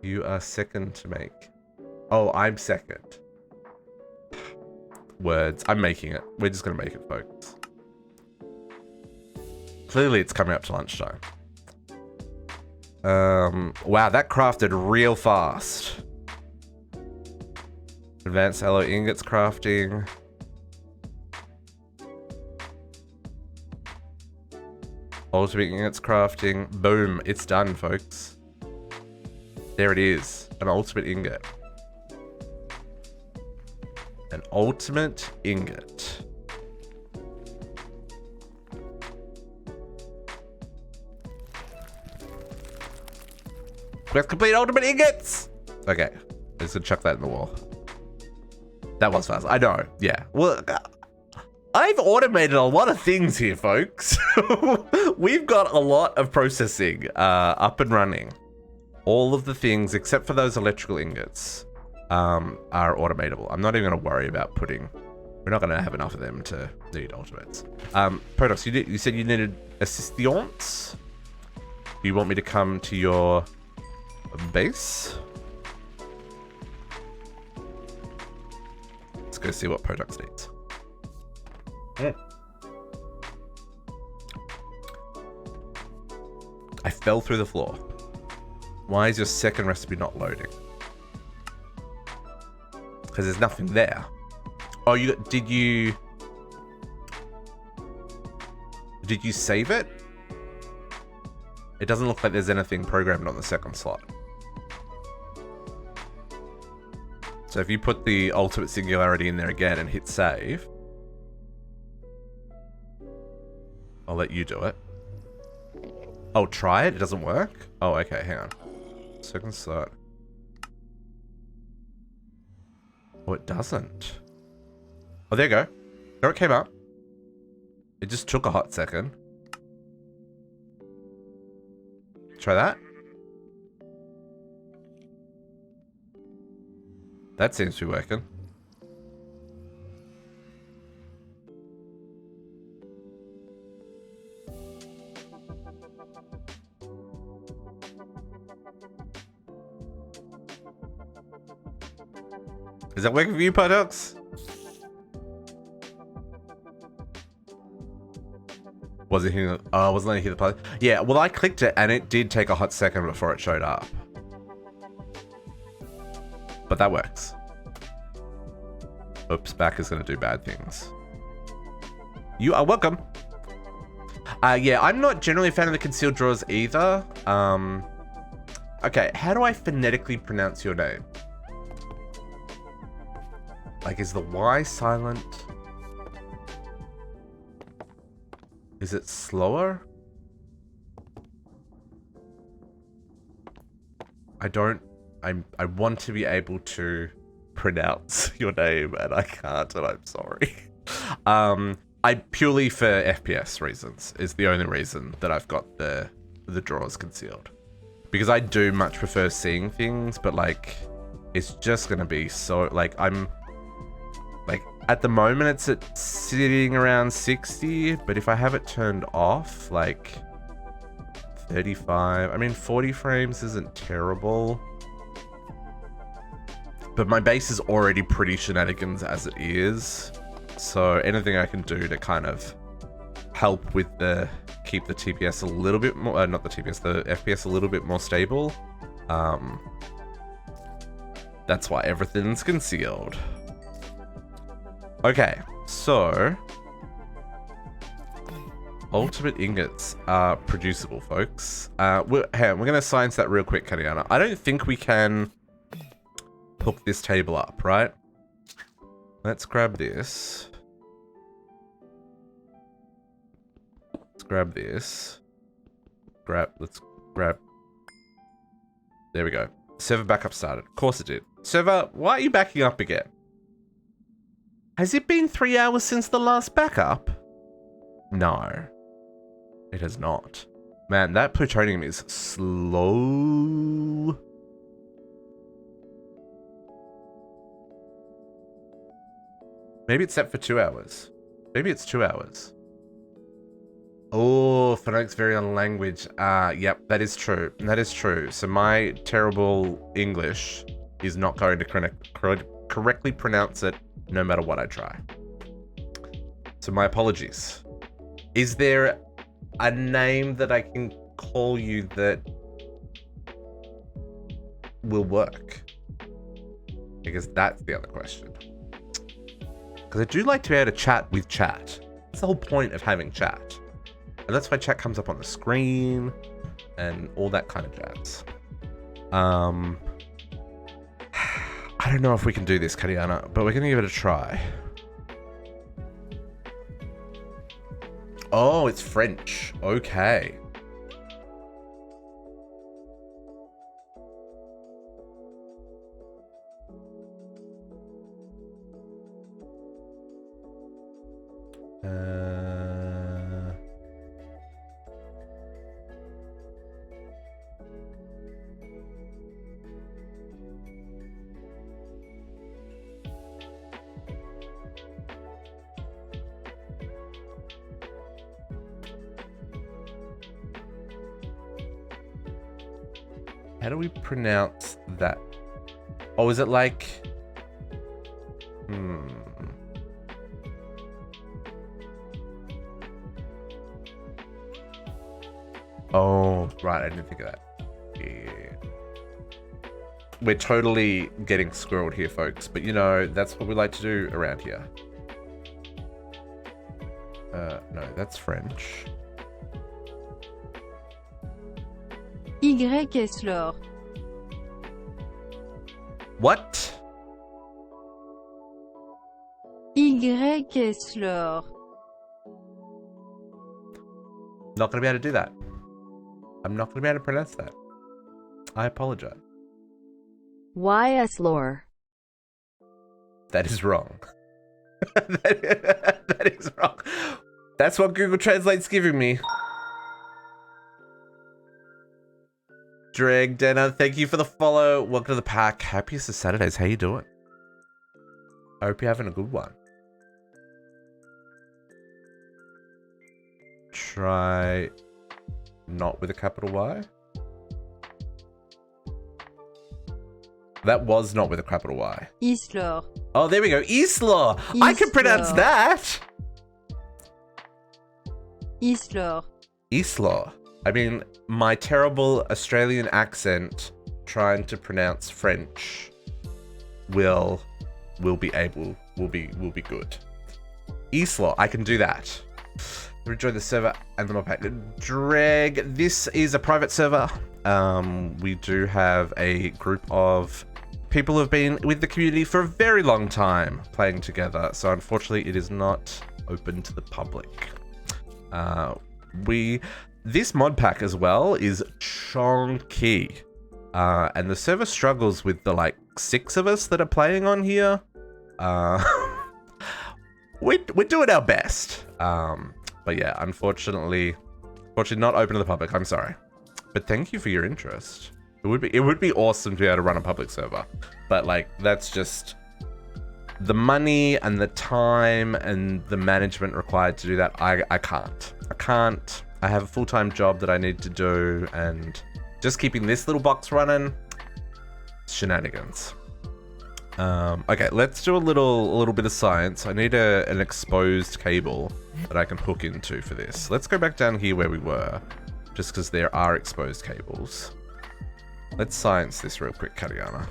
You are second to make Oh, I'm second. Words. I'm making it. We're just going to make it, folks. Clearly, it's coming up to lunchtime. Wow, that crafted real fast. Advanced alloy ingots crafting. Ultimate ingots crafting. Boom, it's done, folks. There it is. An ultimate ingot. An ultimate ingot. Quest complete ultimate ingots! Okay, I'm just gonna chuck that in the wall. That was fast. I know, yeah. Well, I've automated a lot of things here, folks. We've got a lot of processing up and running. All of the things, except for those electrical ingots, are automatable. I'm not even going to worry about putting... We're not going to have enough of them to need ultimates. Potox, you said you needed assistance? Do you want me to come to your base? Let's go see what Potox needs. I fell through the floor. Why is your second recipe not loading? Because there's nothing there. Oh, did you save it? It doesn't look like there's anything programmed on the second slot. So if you put the ultimate singularity in there again and hit save, I'll let you do it. Oh, try it? It doesn't work? Oh, okay, hang on. Second slot. Oh, it doesn't. Oh, there you go. There it came up. It just took a hot second. Try that. That seems to be working. Is that working for you, Potox? Was it here? Oh, wasn't letting you hear the play? Yeah, well, I clicked it and it did take a hot second before it showed up. But that works. Oops, back is going to do bad things. You are welcome. Yeah, I'm not generally a fan of the concealed drawers either. Okay, how do I phonetically pronounce your name? Like, is the Y silent? Is it slower? I want to be able to pronounce your name and I can't, and I'm sorry. I purely for FPS reasons is the only reason that I've got the drawers concealed. Because I do much prefer seeing things, but like, it's just gonna be so, like, at the moment it's at sitting around 60, but if I have it turned off, like 35, I mean 40 frames isn't terrible. But my base is already pretty shenanigans as it is. So anything I can do to kind of help with keep the TPS a little bit more, not the TPS, the FPS a little bit more stable. That's why everything's concealed. Okay, so ultimate ingots are producible, folks. We're gonna science that real quick, Kadiana. I don't think we can hook this table up, right? Let's grab this. Let's grab this. Let's grab. There we go. Server backup started. Of course it did. Server, why are you backing up again? Has it been 3 hours since the last backup? No, it has not. Man, that plutonium is slow. Maybe it's set for 2 hours. Maybe it's 2 hours. Oh, phonetics vary on language. Yep, that is true. That is true. So my terrible English is not going to correctly pronounce it no matter what I try. So my apologies. Is there a name that I can call you that will work? Because that's the other question. Because I do like to be able to chat with chat. That's the whole point of having chat. And that's why chat comes up on the screen and all that kind of jazz. I don't know if we can do this, Kariana, but we're going to give it a try. Oh, it's French. Okay. How do we pronounce that? Oh, is it like... Oh, right, I didn't think of that. Yeah. We're totally getting squirreled here, folks, but you know, that's what we like to do around here. No, that's French. Y Kessler. What? Y Kessler. Not gonna be able to do that. I'm not gonna be able to pronounce that. I apologize. Y Lore. That is wrong. that is wrong. That's what Google Translate's giving me. Dreg Denner, thank you for the follow. Welcome to the pack. Happiest of Saturdays. How you doing? I hope you're having a good one. Try not with a capital Y. That was not with a capital Y. Isla. Oh, there we go. Isla. I can pronounce that. Isla. Isla. I mean, my terrible Australian accent trying to pronounce French will be good. Isla, I can do that. Enjoy the server and the mod pack. Dreg, this is a private server. We do have a group of people who have been with the community for a very long time playing together. So unfortunately, it is not open to the public. This mod pack as well is chonky. And the server struggles with the like 6 of us that are playing on here. We're doing our best. But yeah, unfortunately not open to the public. I'm sorry. But thank you for your interest. It would be awesome to be able to run a public server. But like that's just the money and the time and the management required to do that. I can't. I have a full-time job that I need to do, and just keeping this little box running, shenanigans. Okay, let's do a little bit of science. I need an exposed cable that I can hook into for this. Let's go back down here where we were, just because there are exposed cables. Let's science this real quick, Kariana.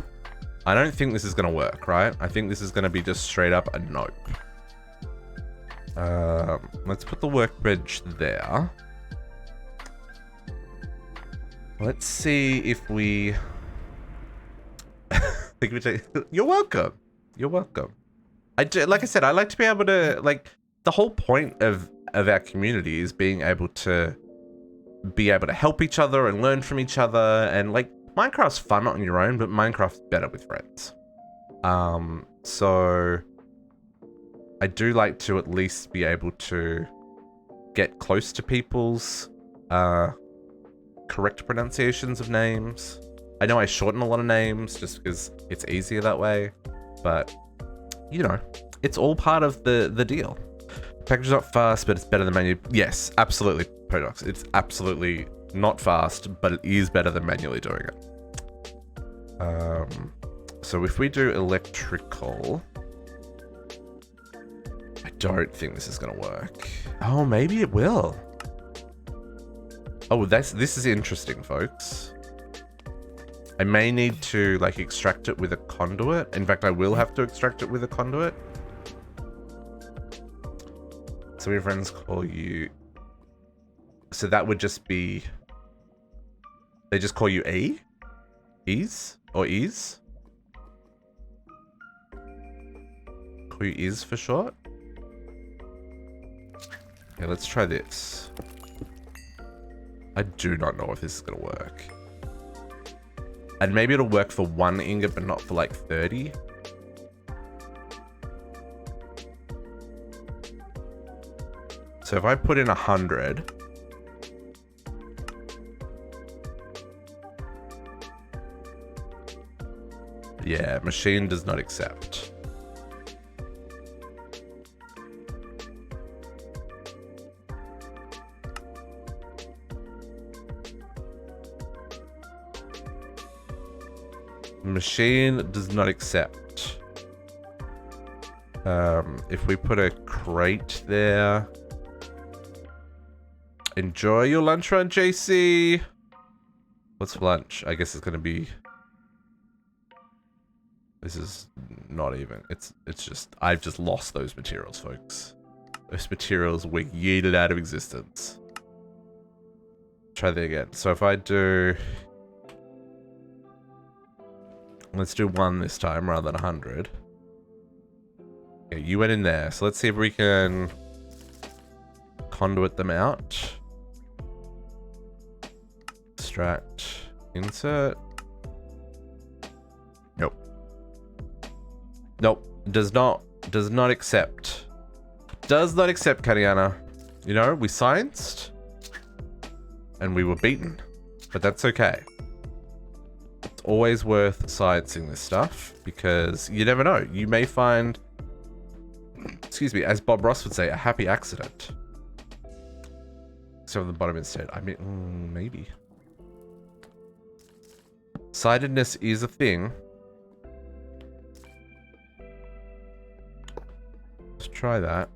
I don't think this is going to work, right? I think this is going to be just straight up a nope. Let's put the workbench there. Let's see if we... You're welcome. You're welcome. Like I said, I like to be able to, like, the whole point of our community is being able to help each other and learn from each other. And like, Minecraft's fun on your own, but Minecraft's better with friends. So I do like to at least be able to get close to people's correct pronunciations of names. I know I shorten a lot of names just because it's easier that way, but you know, it's all part of the deal. Package is not fast, but it's better than manually. Yes, absolutely, Potox. It's absolutely not fast, but it is better than manually doing it. So if we do electrical, I don't think this is gonna work. Oh, maybe it will. Oh, this is interesting, folks. I may need to like extract it with a conduit. In fact, I will have to extract it with a conduit. So your friends call you. So that would just be. They just call you E? Ease? Or Ease? Call you Is for short? Okay, let's try this. I do not know if this is gonna work. And maybe it'll work for 1 ingot, but not for like 30. So if I put in 100. Yeah, machine does not accept. Machine does not accept. If we put a crate there. Enjoy your lunch run, JC. What's for lunch? I guess it's gonna be. This is not even. It's just. I've just lost those materials, folks. Those materials were yeeted out of existence. Try that again. So if I do. Let's do 1 this time rather than 100. Okay, you went in there. So let's see if we can conduit them out. Extract. Insert. Nope. Nope. Does not accept. Does not accept, Kariana. You know, we scienced. And we were beaten. But that's okay. Always worth sciencing this stuff because you never know. You may find, excuse me, as Bob Ross would say, a happy accident. So on the bottom instead. I mean, maybe. Sightedness is a thing. Let's try that.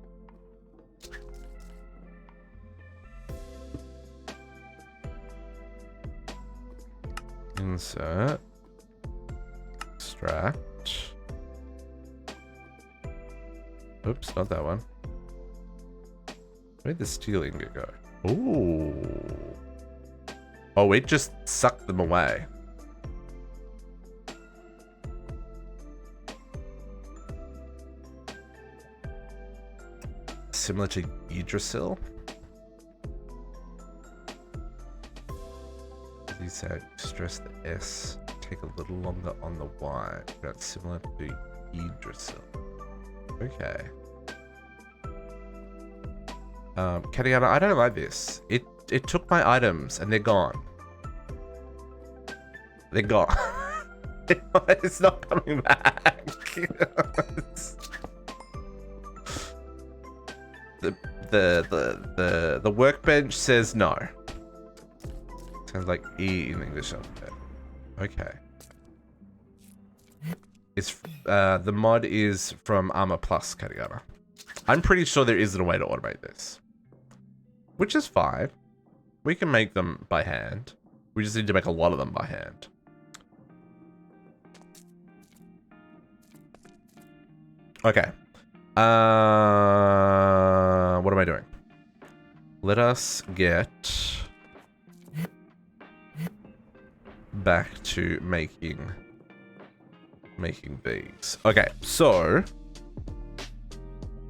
Insert. Extract. Oops, not that one. Where'd the steel ingot go? Ooh. Oh, it just sucked them away. Similar to Yggdrasil. Stress the S, take a little longer on the Y. That's similar to Yggdrasil. Okay. Katiana, I don't like this. It took my items and they're gone. They're gone. It's not coming back. The workbench says no. Sounds like E in English alphabet. Okay. It's the mod is from Armor Plus Katagana. I'm pretty sure there isn't a way to automate this. Which is fine. We can make them by hand. We just need to make a lot of them by hand. Okay. What am I doing? Let us get back to making these. Okay, so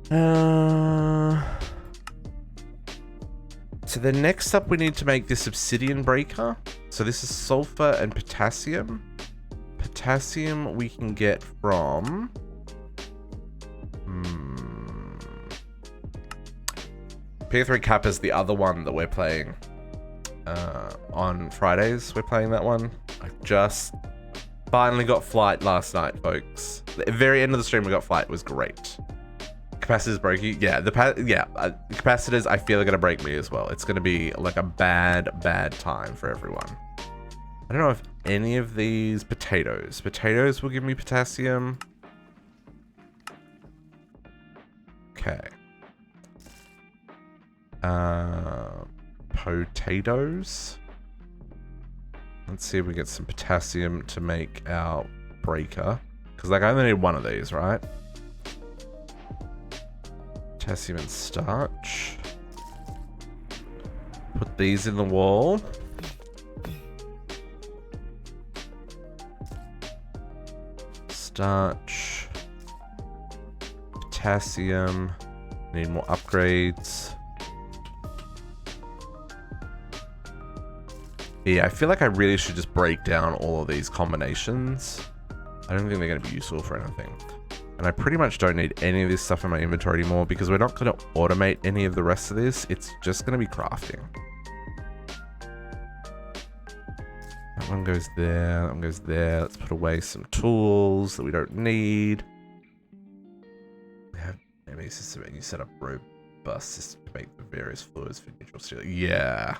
the next up we need to make this obsidian breaker. So this is sulfur and potassium. Potassium we can get from P3 Kappa is the other one that we're playing on Fridays. We're playing that one. I just finally got flight last night, folks. The very end of the stream we got flight. It was great. Capacitors broke you. Yeah, the capacitors I feel are gonna break me as well. It's gonna be like a bad time for everyone. I don't know if any of these potatoes will give me potassium. Okay. Potatoes. Let's see if we get some potassium to make our breaker. Because like I only need one of these, right? Potassium and starch. Put these in the wall. Starch. Potassium. Need more upgrades. Yeah, I feel like I really should just break down all of these combinations. I don't think they're going to be useful for anything. And I pretty much don't need any of this stuff in my inventory anymore because we're not going to automate any of the rest of this. It's just going to be crafting. That one goes there. That one goes there. Let's put away some tools that we don't need. We have ME system and you set up robust system to make the various fluids for neutral steel. Yeah.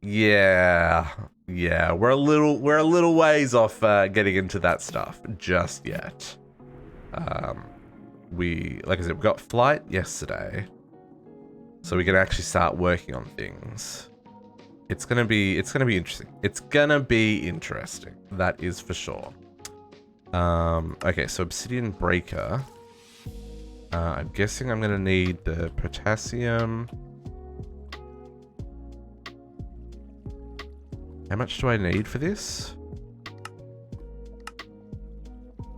Yeah. Yeah. We're a little ways off getting into that stuff just yet. Like I said, we got flight yesterday, so we can actually start working on things. It's gonna be interesting. It's gonna be interesting. That is for sure. Okay, so obsidian breaker. I'm guessing I'm gonna need the potassium. How much do I need for this?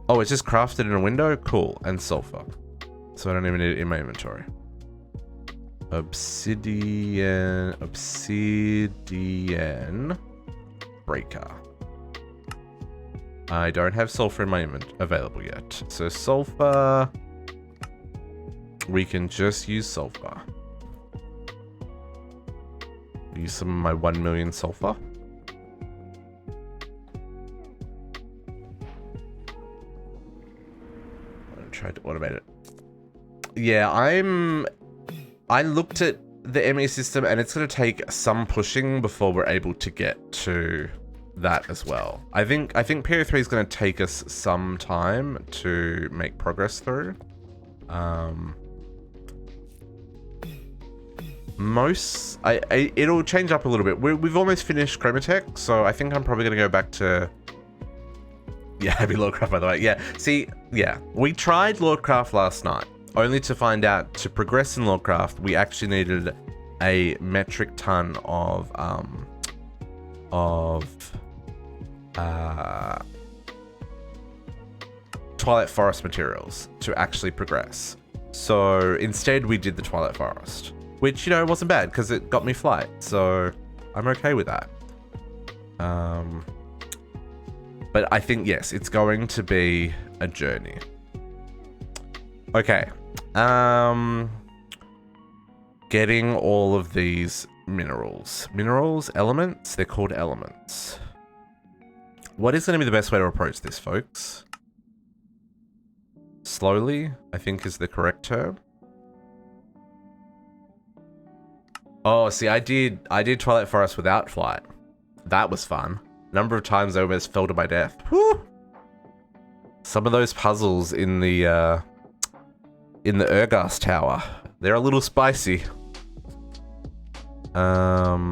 Oh, it's just crafted in a window? Cool. And sulfur. So I don't even need it in my inventory. Obsidian breaker. I don't have sulfur in my inventory available yet. So sulfur. We can just use sulfur. Use some of my 1 million sulfur. Tried to automate it. Yeah, I looked at the ME system and it's going to take some pushing before we're able to get to that as well. I think Period 3 is going to take us some time to make progress through. It'll change up a little bit. We've almost finished Chroma Tech, so I think I'm probably going to go back to... Yeah, happy Lordcraft, by the way. Yeah, see, yeah, we tried Lordcraft last night, only to find out to progress in Lordcraft, we actually needed a metric ton of Twilight Forest materials to actually progress. So instead, we did the Twilight Forest, which, you know, wasn't bad because it got me flight. So I'm okay with that. But I think, yes, it's going to be a journey. Okay. Getting all of these minerals. Minerals? Elements? They're called elements. What is going to be the best way to approach this, folks? Slowly, I think is the correct term. Oh, see, I did Twilight Forest without flight. That was fun. Number of times I almost fell to my death. Woo! Some of those puzzles in the Ergas Tower, they're a little spicy. I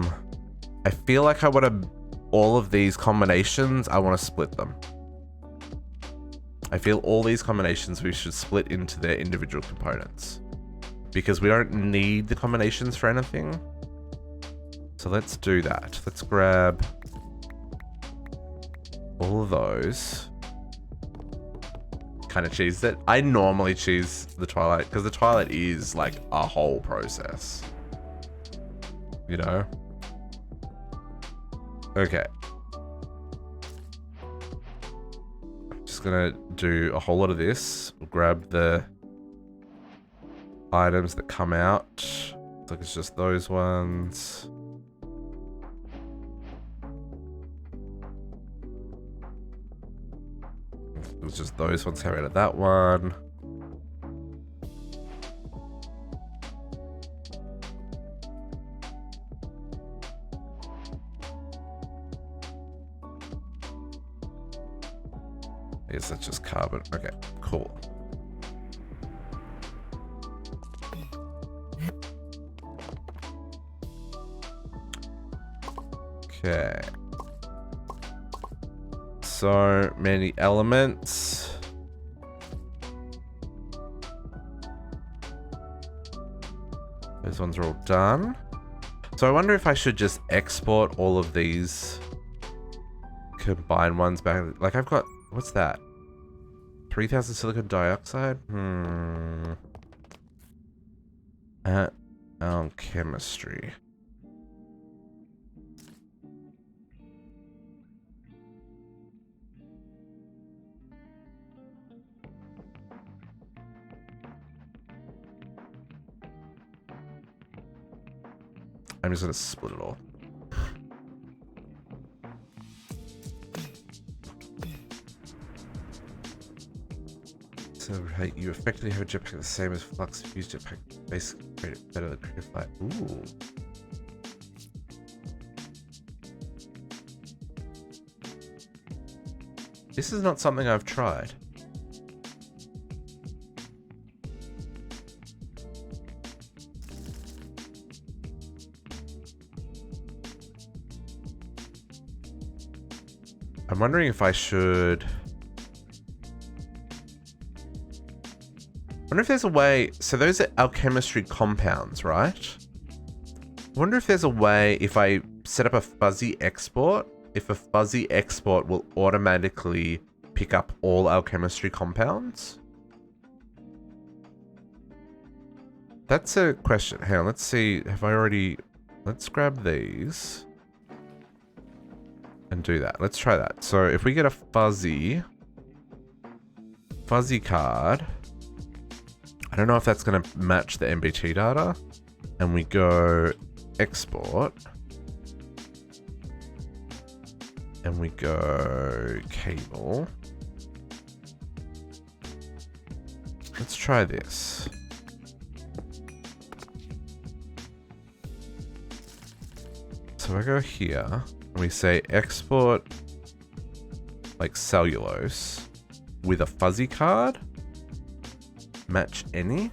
feel like I want to... All of these combinations, I want to split them. I feel all these combinations we should split into their individual components. Because we don't need the combinations for anything. So let's do that. Let's grab... all of those. Kind of cheese it. I normally choose the Twilight because the Twilight is like a whole process. You know? Okay. I'm just gonna do a whole lot of this. We'll grab the items that come out. Looks like it's just those ones. It was just those ones coming out of that one. I guess that's just carbon. Okay, cool. Okay. So many elements. Those ones are all done. So I wonder if I should just export all of these combined ones back. Like I've got, what's that? 3,000 silicon dioxide? At Alchemistry. I'm just gonna split it all. So hey, you effectively have a jetpack the same as Flux fused jetpack, basically better than creative flight. Ooh. This is not something I've tried. I'm wondering if I should... I wonder if there's a way... So those are alchemistry compounds, right? I wonder if there's a way, if I set up a fuzzy export, if a fuzzy export will automatically pick up all alchemistry compounds? That's a question. Hang on, let's see. Have I already... Let's grab these. And do that. Let's try that. So if we get a fuzzy card, I don't know if that's going to match the MBT data. And we go export. And we go cable. Let's try this. So I go here. We say export like cellulose with a fuzzy card. Match any.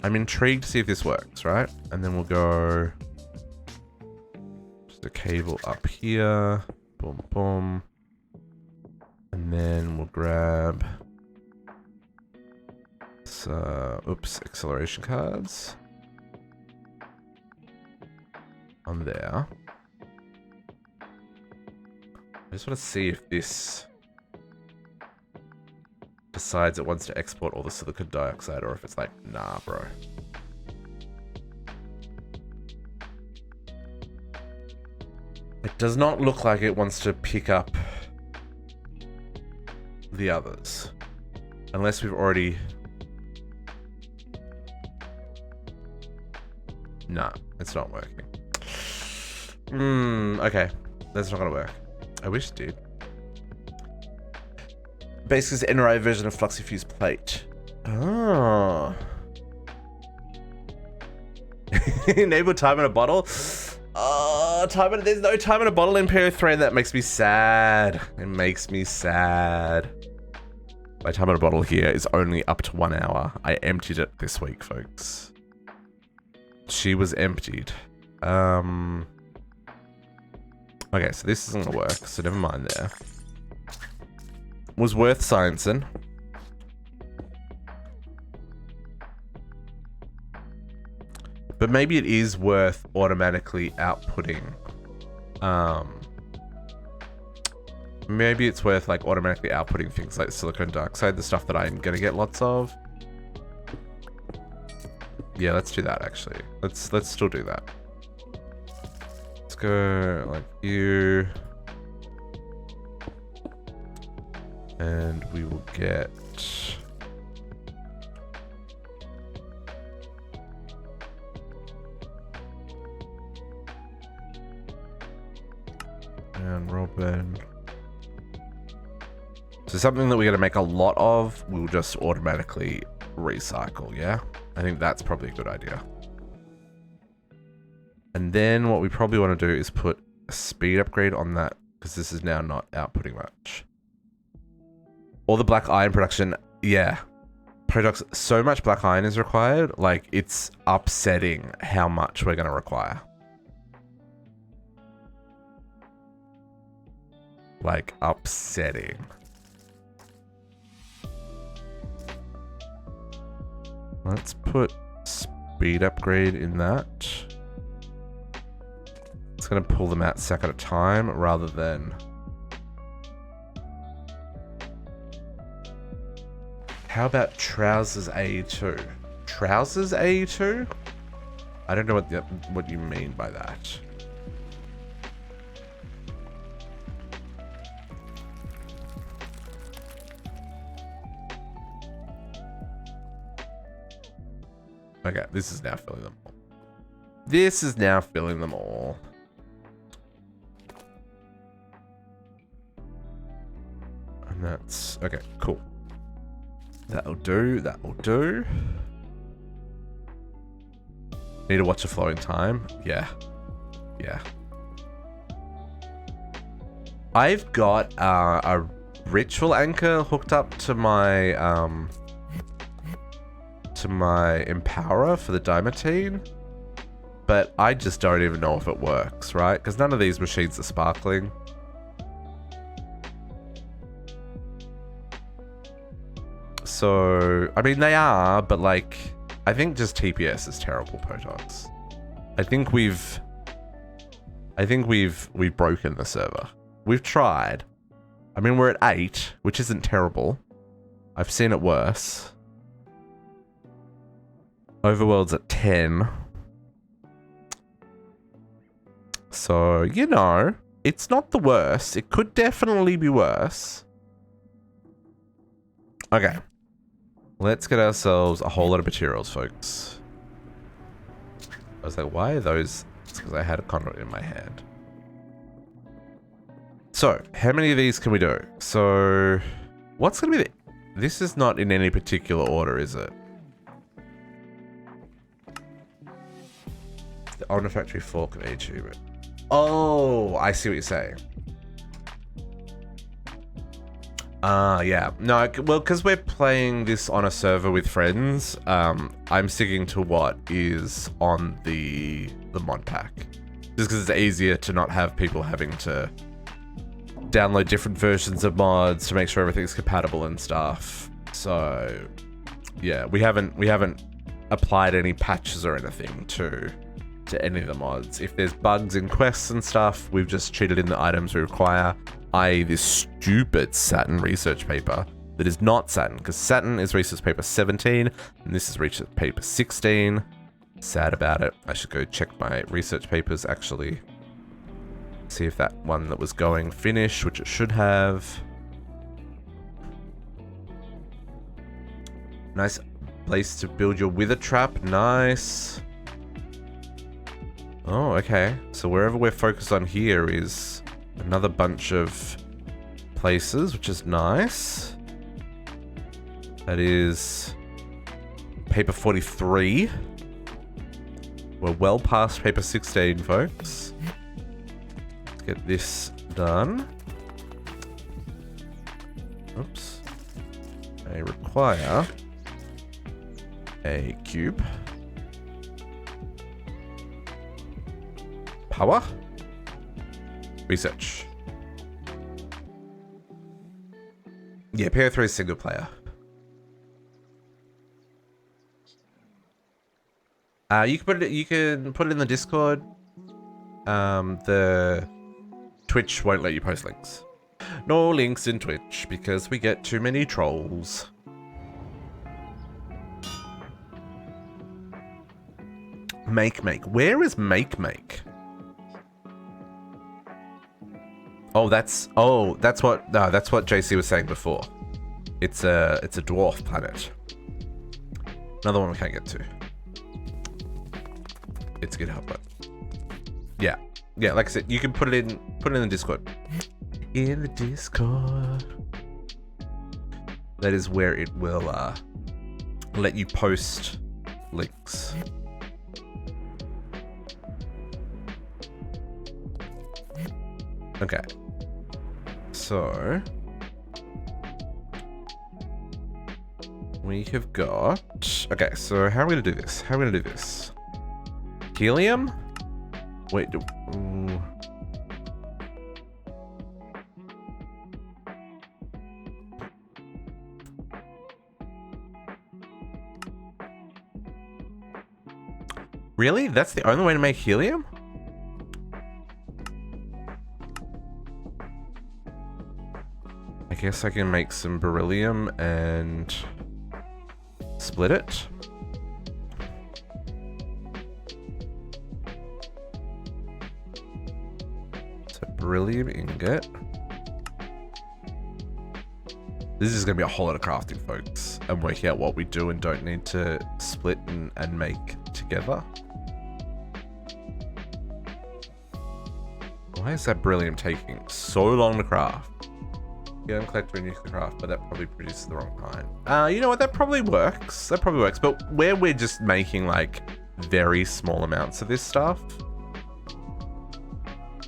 I'm intrigued to see if this works, right? And then we'll go just a cable up here. Boom, boom. And then we'll grab oops, acceleration cards. On there. I just want to see if this decides it wants to export all the silicon dioxide or if it's like, nah, bro. It does not look like it wants to pick up the others. Unless we've already... Nah, it's not working. Okay. That's not gonna work. I wish it did. Basically, it's an NRI version of Fluxy Fuse plate. Oh. Enable time in a bottle? Oh, there's no time in a bottle in PO3. That makes me sad. It makes me sad. My time in a bottle here is only up to 1 hour. I emptied it this week, folks. She was emptied. Okay, so this isn't gonna work, so never mind there. Was worth sciencing. But maybe it is worth automatically outputting. Maybe it's worth like automatically outputting things like silicon dioxide, the stuff that I'm gonna get lots of. Yeah, let's do that actually. Let's still do that. Let's go like you. And we will get and Robin. So something that we're going to make a lot of, we'll just automatically recycle, yeah? I think that's probably a good idea. And then what we probably want to do is put a speed upgrade on that because this is now not outputting much. All the black iron production, yeah. Potox, so much black iron is required, like it's upsetting how much we're going to require. Like upsetting. Let's put speed upgrade in that. It's going to pull them out a sec at a time rather than... How about trousers A2? Trousers A2? I don't know what you mean by that. Okay, this is now filling them all. This is now filling them all. And that's... Okay, cool. That'll do, that will do. Need to watch a flowing time? Yeah. Yeah. I've got a ritual anchor hooked up to my empower for the dimetine, but I just don't even know if it works, right? Because none of these machines are sparkling. So, I mean, they are, but like, I think just TPS is terrible, Potox. I think we've broken the server. We've tried. I mean, we're at 8, which isn't terrible. I've seen it worse. Overworld's at 10. So, you know, it's not the worst. It could definitely be worse. Okay. Let's get ourselves a whole lot of materials, folks. I was like, why are those? It's because I had a conduit in my hand. So, how many of these can we do? So, what's going to be the... This is not in any particular order, is it? The olfactory fork of A2. Oh, I see what you're saying. Yeah. No, well, because we're playing this on a server with friends, I'm sticking to what is on the mod pack. Just because it's easier to not have people having to download different versions of mods to make sure everything's compatible and stuff. So, yeah, we haven't applied any patches or anything to any of the mods. If there's bugs in quests and stuff, we've just cheated in the items we require, i.e. this stupid Saturn research paper that is not Saturn, because Saturn is research paper 17, and this is research paper 16. Sad about it. I should go check my research papers, actually. See if that one that was going finished, which it should have. Nice place to build your wither trap. Nice. Oh, okay. So wherever we're focused on here is another bunch of places, which is nice. That is paper 43. We're well past paper 16, folks. Let's get this done. Oops. I require a cube. Power. Research. Yeah, PO3 is single player. You can put it in the Discord. The Twitch won't let you post links. No links in Twitch because we get too many trolls. Make. Where is make? Oh, that's what JC was saying before. It's a dwarf planet. Another one we can't get to. It's a good help, but yeah, like I said, you can put it in the Discord. In the Discord. That is where it will let you post links. Okay. So we have got... Okay, so how are we gonna do this? How are we gonna do this? Helium? Wait, ooh. Really? That's the only way to make helium? I guess I can make some beryllium and split it. So beryllium ingot. This is going to be a whole lot of crafting, folks, and working out what we do and don't need to split and make together. Why is that beryllium taking so long to craft? Yeah, I'm collector and nuclear craft, but that probably produces the wrong kind. You know what? That probably works. That probably works. But where we're just making like very small amounts of this stuff,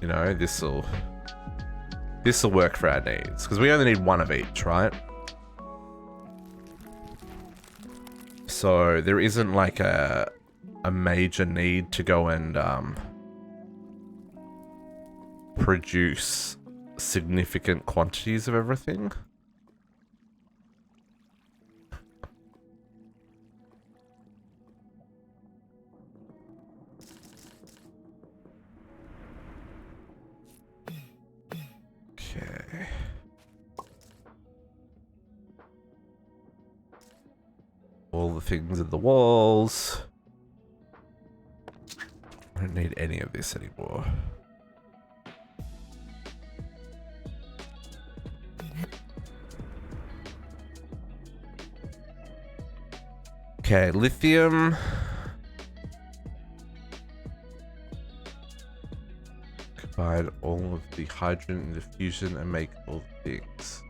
you know, this'll work for our needs because we only need one of each, right? So there isn't like a major need to go and produce significant quantities of everything. Okay. All the things in the walls. I don't need any of this anymore. Okay, lithium. Combine all of the hydrogen in the fusion and make all the things.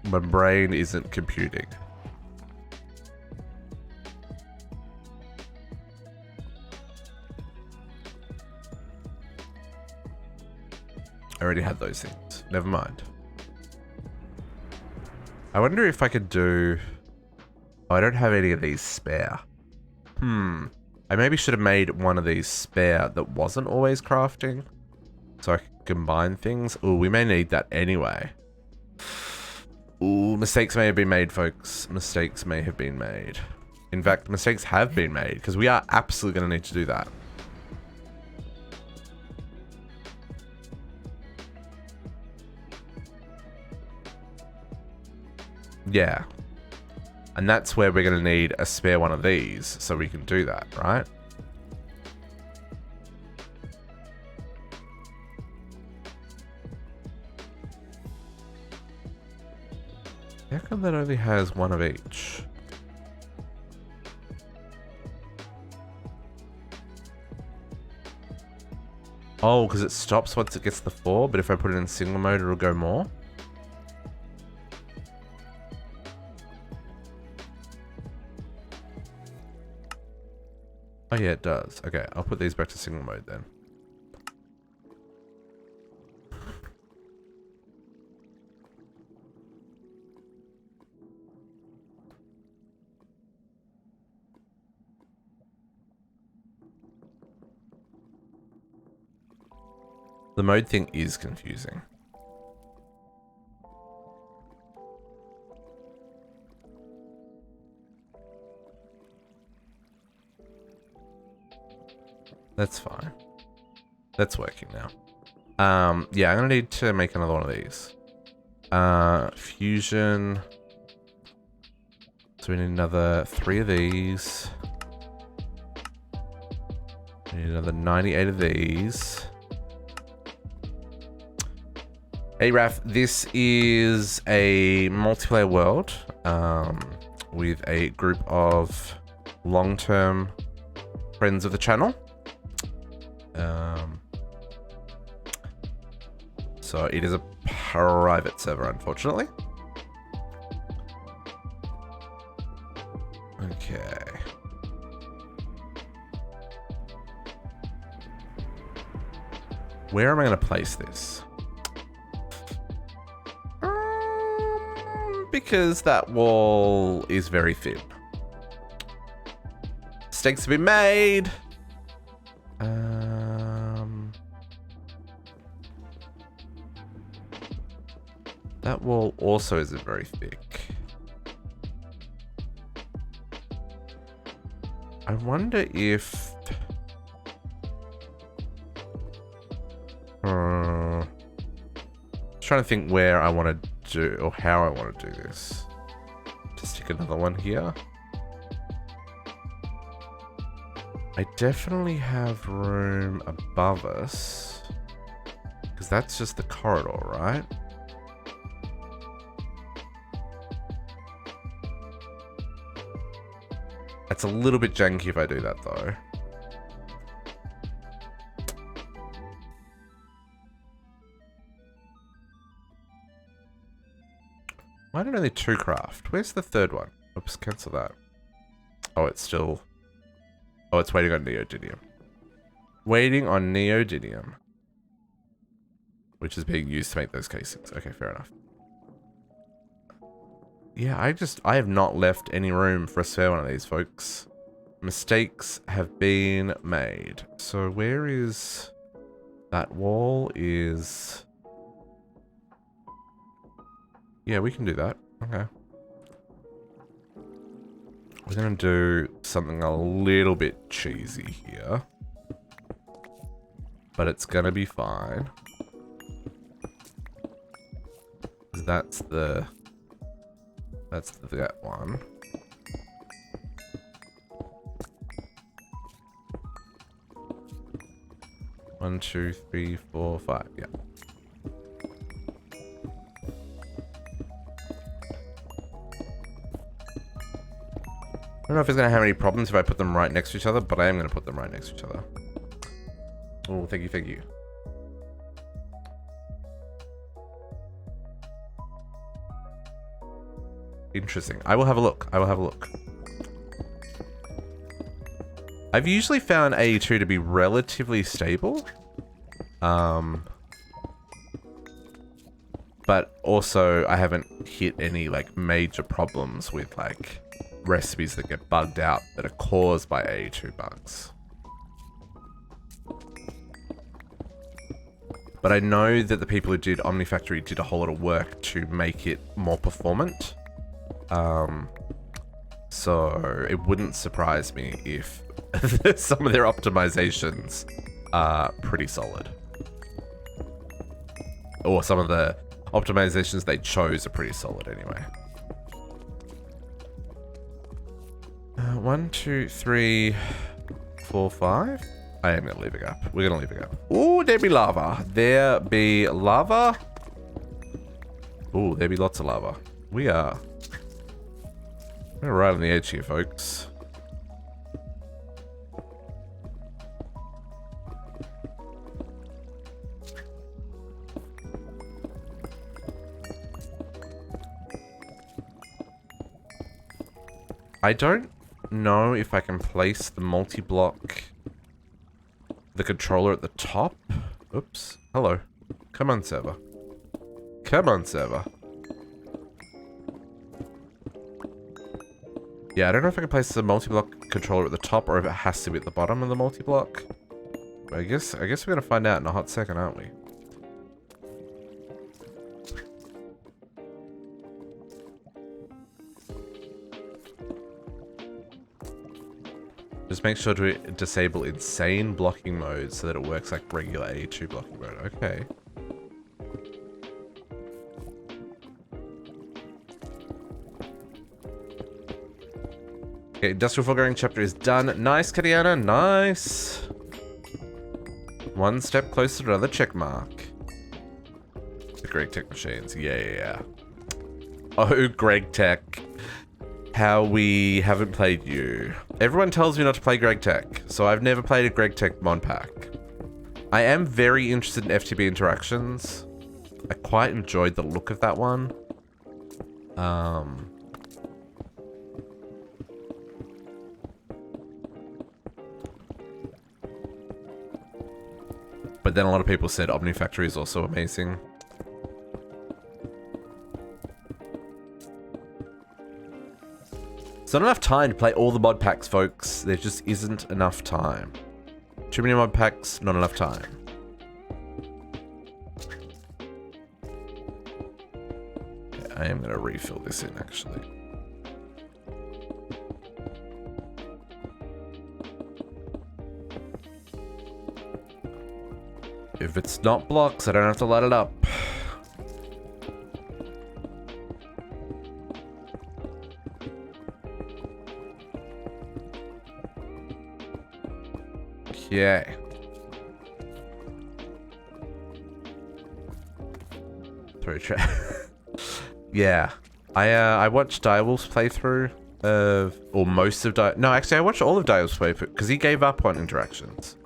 My brain isn't computing. I already had those things. Never mind. I wonder if I could do... Oh, I don't have any of these spare. I maybe should have made one of these spare that wasn't always crafting. So I could combine things. Ooh, we may need that anyway. Ooh, mistakes may have been made, folks. Mistakes may have been made. In fact, mistakes have been made because we are absolutely going to need to do that. Yeah. And that's where we're going to need a spare one of these so we can do that, right? How come that only has one of each? Oh, because it stops once it gets the 4, but if I put it in single mode, it'll go more? Oh yeah, it does. Okay, I'll put these back to single mode then. The mode thing is confusing. That's fine. That's working now. Yeah, I'm gonna need to make another one of these. Fusion. So we need another 3 of these. We need another 98 of these. Hey Raf, this is a multiplayer world with a group of long-term friends of the channel. So it is a private server, unfortunately. Okay. Where am I going to place this? Because that wall is very thin. Stakes have been made. That wall also isn't very thick. I wonder if... trying to think where I want to do, or how I want to do this. Just stick another one here. I definitely have room above us, because that's just the corridor, right? It's a little bit janky if I do that, though. Why don't only 2 craft? Where's the third one? Oops, cancel that. Oh, it's still... Oh, it's waiting on neodymium. Waiting on neodymium. Which is being used to make those casings. Okay, fair enough. Yeah, I have not left any room for a spare one of these, folks. Mistakes have been made. So where is... That wall is... Yeah, we can do that. Okay. We're going to do something a little bit cheesy here. But it's going to be fine. That's that one. One, 2, 3, 4, 5. Yeah. I don't know if it's going to have any problems if I put them right next to each other, but I am going to put them right next to each other. Oh, thank you, thank you. Interesting. I will have a look. I will have a look. I've usually found AE2 to be relatively stable. But also I haven't hit any like major problems with like recipes that get bugged out that are caused by AE2 bugs. But I know that the people who did Omnifactory did a whole lot of work to make it more performant. So it wouldn't surprise me if some of their optimizations are pretty solid. Or some of the optimizations they chose are pretty solid anyway. 1, 2, 3, 4, 5. I am gonna leave a gap. We're gonna leave a gap. Ooh, there be lava. There be lava. Ooh, there be lots of lava. We're right on the edge here, folks. I don't know if I can place the multi-block, the controller at the top. Oops. Hello. Come on, server. Come on, server. Yeah, I don't know if I can place the multi-block controller at the top or if it has to be at the bottom of the multi-block. I guess we're gonna find out in a hot second, aren't we? Just make sure to disable insane blocking mode so that it works like regular A2 blocking mode. Okay. Okay, industrial foregoing chapter is done. Nice, Katiana, nice. One step closer to another check mark. The Greg Tech machines, yeah. Oh, Greg Tech. How we haven't played you. Everyone tells me not to play Greg Tech, so I've never played a Greg Tech mod pack. I am very interested in FTB interactions. I quite enjoyed the look of that one. But then a lot of people said Omnifactory is also amazing. It's not enough time to play all the mod packs, folks. There just isn't enough time. Too many mod packs, not enough time. Okay, I am going to refill this in, actually. If it's not blocks, I don't have to light it up. Okay. Sorry, chat. Yeah. I watched Direwolf's playthrough of, or most of no, actually I watched all of Direwolf's playthrough because he gave up on interactions.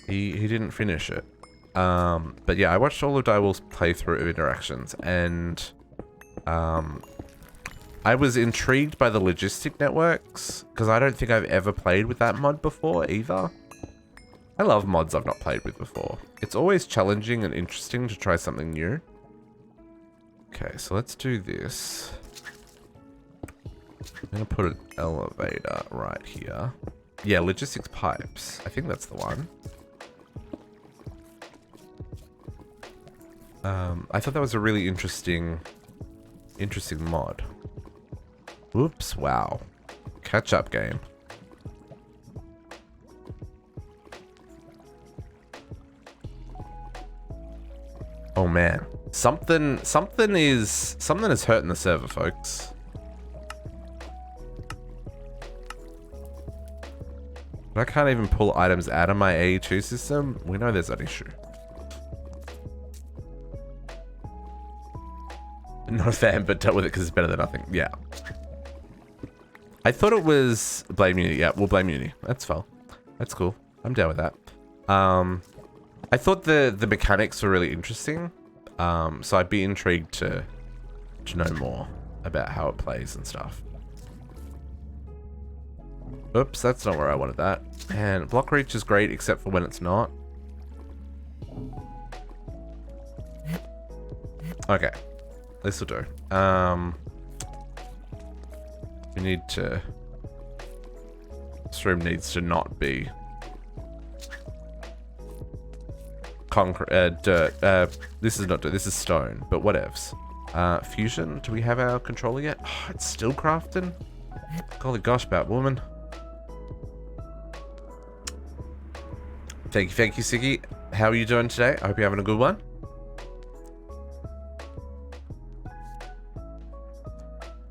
He didn't finish it. But yeah, I watched all of Direwolf's playthrough of interactions, and I was intrigued by the logistic networks, because I don't think I've ever played with that mod before either. I love mods I've not played with before. It's always challenging and interesting to try something new. Okay, so let's do this. I'm going to put an elevator right here. Yeah, logistics pipes. I think that's the one. I thought that was a really interesting mod. Whoops, wow. Catch up game. Oh man. Something is hurting the server, folks. But I can't even pull items out of my AE2 system. We know there's an issue. Not a fan, but dealt with it because it's better than nothing. Yeah. I thought it was blame Uni. Yeah, we'll blame Uni. That's fine. That's cool. I'm down with that. I thought the mechanics were really interesting. So I'd be intrigued to know more about how it plays and stuff. Oops, that's not where I wanted that. And block reach is great except for when it's not. Okay. This will do. We need to... This room needs to not be... concrete, dirt. This is not dirt, this is stone, but whatevs. Fusion, do we have our controller yet? Oh, it's still crafting? Golly gosh, Batwoman. Thank you, Siggy. How are you doing today? I hope you're having a good one.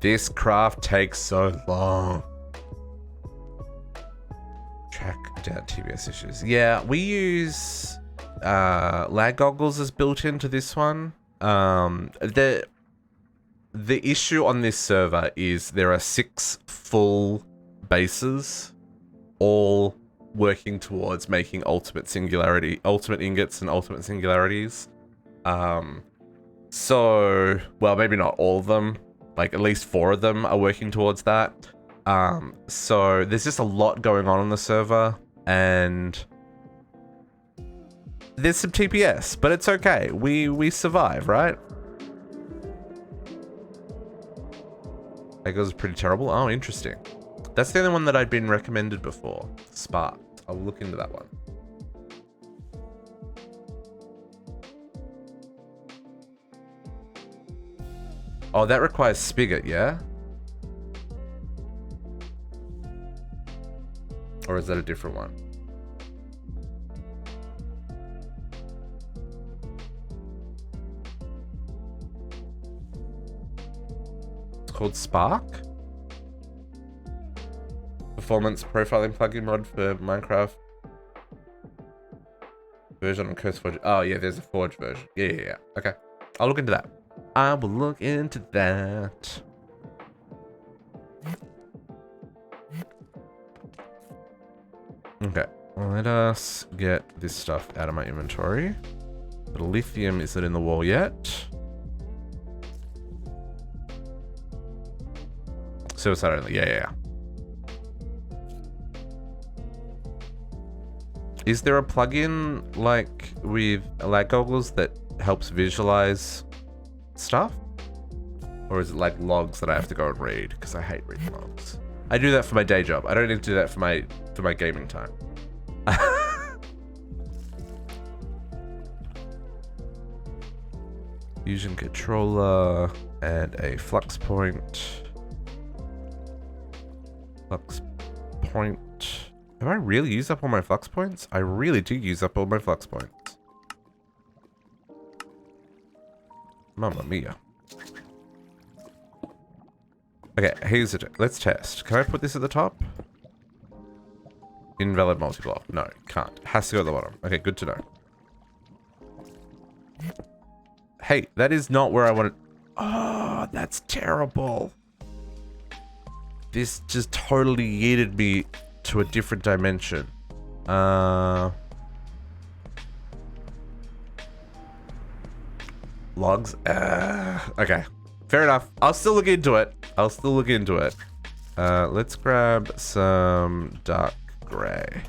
This craft takes so long. Track down TBS issues. Yeah, we use lag goggles as built into this one. The issue on this server is there are 6 full bases, all working towards making ultimate ingots and ultimate singularities. So, well, maybe not all of them. Like, at least 4 of them are working towards that. So there's just a lot going on the server, and there's some TPS, but it's okay. We survive, right? That goes pretty terrible. Oh, interesting. That's the only one that I'd been recommended before. Spark. I'll look into that one. Oh, that requires spigot, yeah? Or is that a different one? It's called Spark? Performance profiling plugin mod for Minecraft. Version on CurseForge. Oh, yeah, there's a Forge version. Yeah. Okay. I'll look into that. I will look into that. Okay, let us get this stuff out of my inventory. The lithium isn't in the wall yet. Suicide only, yeah. Is there a plugin like with lag goggles that helps visualize stuff? Or is it like logs that I have to go and read? Because I hate reading logs. I do that for my day job. I don't need to do that for my gaming time. Fusion controller and a flux point. Flux point. Have I really used up all my flux points? I really do use up all my flux points. Mamma mia. Okay, here's it. Let's test. Can I put this at the top? Invalid multi-block. No, can't. Has to go at the bottom. Okay, good to know. Hey, that is not where I want it. Oh, that's terrible. This just totally yeeted me to a different dimension. Logs. Okay. Fair enough. I'll still look into it. Let's grab some dark gray.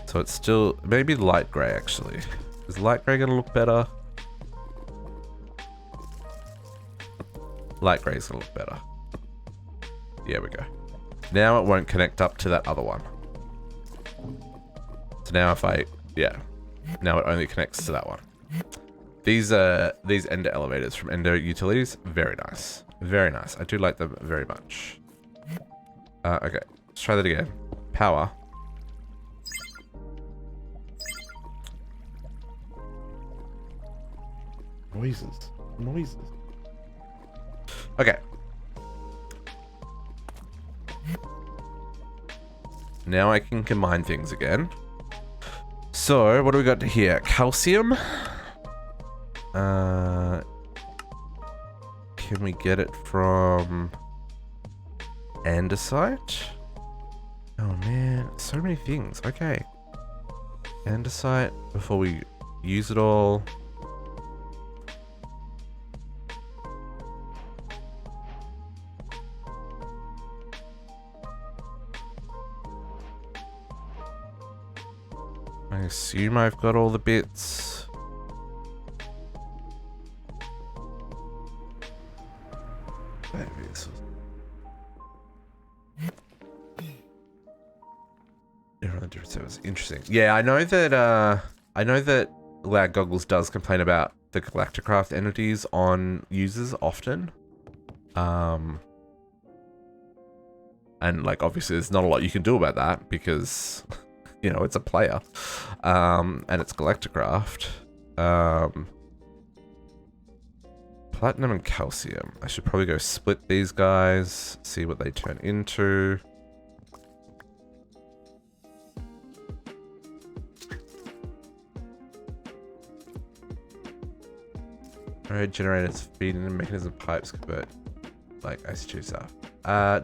So it's still maybe light gray actually. Is light gray gonna look better? Light gray is gonna look better. There we go. Now it won't connect up to that other one. So now if now it only connects to that one. These Ender elevators from Ender Utilities, very nice. Very nice. I do like them very much. Okay, let's try that again. Power. Noises. Okay. Now I can combine things again. So, what do we got here? Calcium. Can we get it from andesite? Oh man, so many things. Okay. Andesite before we use it all. I assume I've got all the bits. Different servers. Interesting. Yeah, I know that Lag Goggles does complain about the Galacticraft entities on users often. And like obviously there's not a lot you can do about that because you know, it's a player. And it's Galacticraft. Platinum and calcium. I should probably go split these guys, see what they turn into. Alright, generators feeding and mechanism pipes convert like IC2 stuff.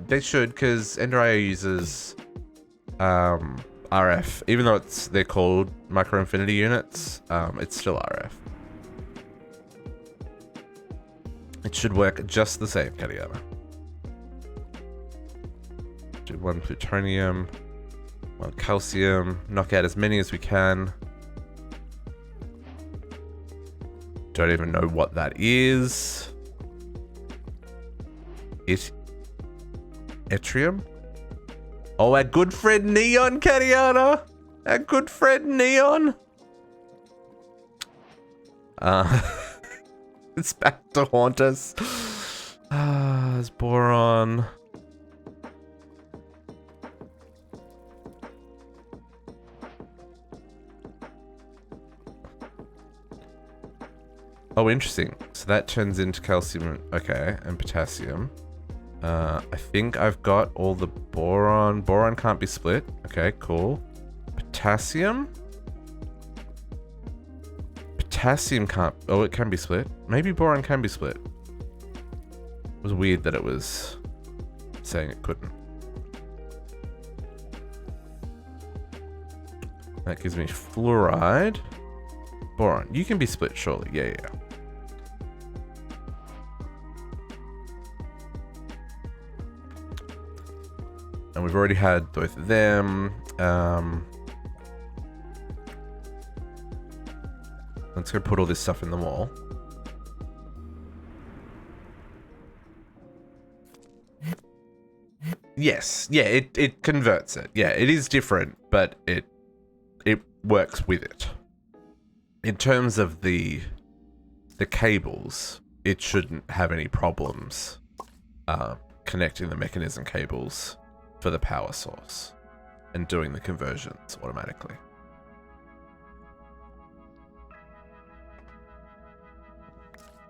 They should, because Ender.io uses RF. Even though they're called micro infinity units, it's still RF. It should work just the same, Kadiana. Do 1 plutonium, 1 calcium, knock out as many as we can. Don't even know what that is. Yttrium? Oh, our good friend Neon, Kadiana! Our good friend Neon! It's back to haunt us. There's boron. Oh, interesting. So that turns into calcium, okay, and potassium. I think I've got all the boron. Boron can't be split. Okay, cool. Potassium? Potassium can't... Oh, it can be split. Maybe boron can be split. It was weird that it was saying it couldn't. That gives me fluoride. Boron. You can be split, surely. Yeah, yeah. And we've already had both of them. Let's go put all this stuff in the wall. Yes, yeah, it converts it. Yeah, it is different, but it works with it. In terms of the cables, it shouldn't have any problems connecting the mechanism cables for the power source and doing the conversions automatically.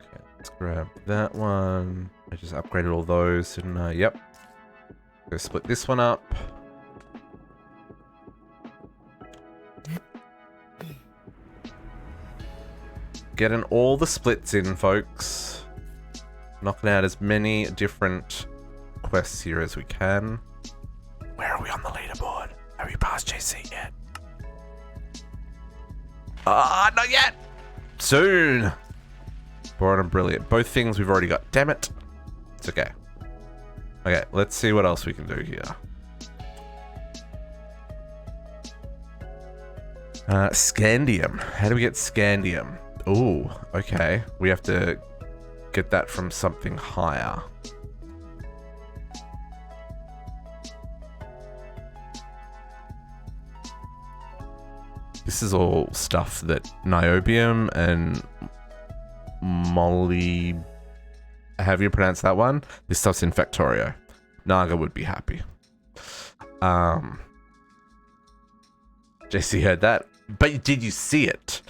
Okay, let's grab that one. I just upgraded all those, didn't I? Yep. Go split this one up. Getting all the splits in, folks. Knocking out as many different quests here as we can. Where are we on the leaderboard? Have we passed JC yet? Ah, not yet! Soon! Bored and brilliant. Both things we've already got. Damn it. It's okay. Okay, let's see what else we can do here. Scandium. How do we get scandium? Ooh, okay. We have to get that from something higher. This is all stuff that niobium and molly... Have you pronounced that one? This stuff's in Factorio. Naga would be happy. JC heard that. But did you see it?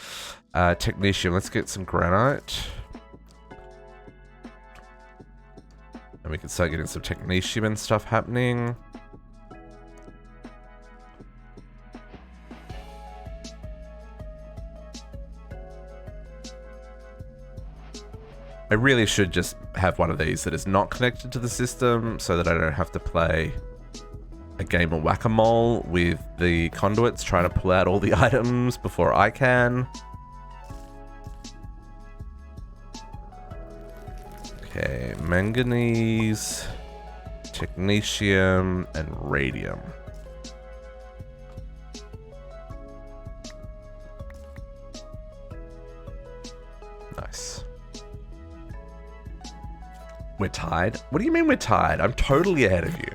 Technetium. Let's get some granite. And we can start getting some technetium and stuff happening. I really should just have one of these that is not connected to the system so that I don't have to play a game of whack-a-mole with the conduits trying to pull out all the items before I can. Okay, manganese, technetium, and radium. Nice. We're tied? What do you mean we're tied? I'm totally ahead of you.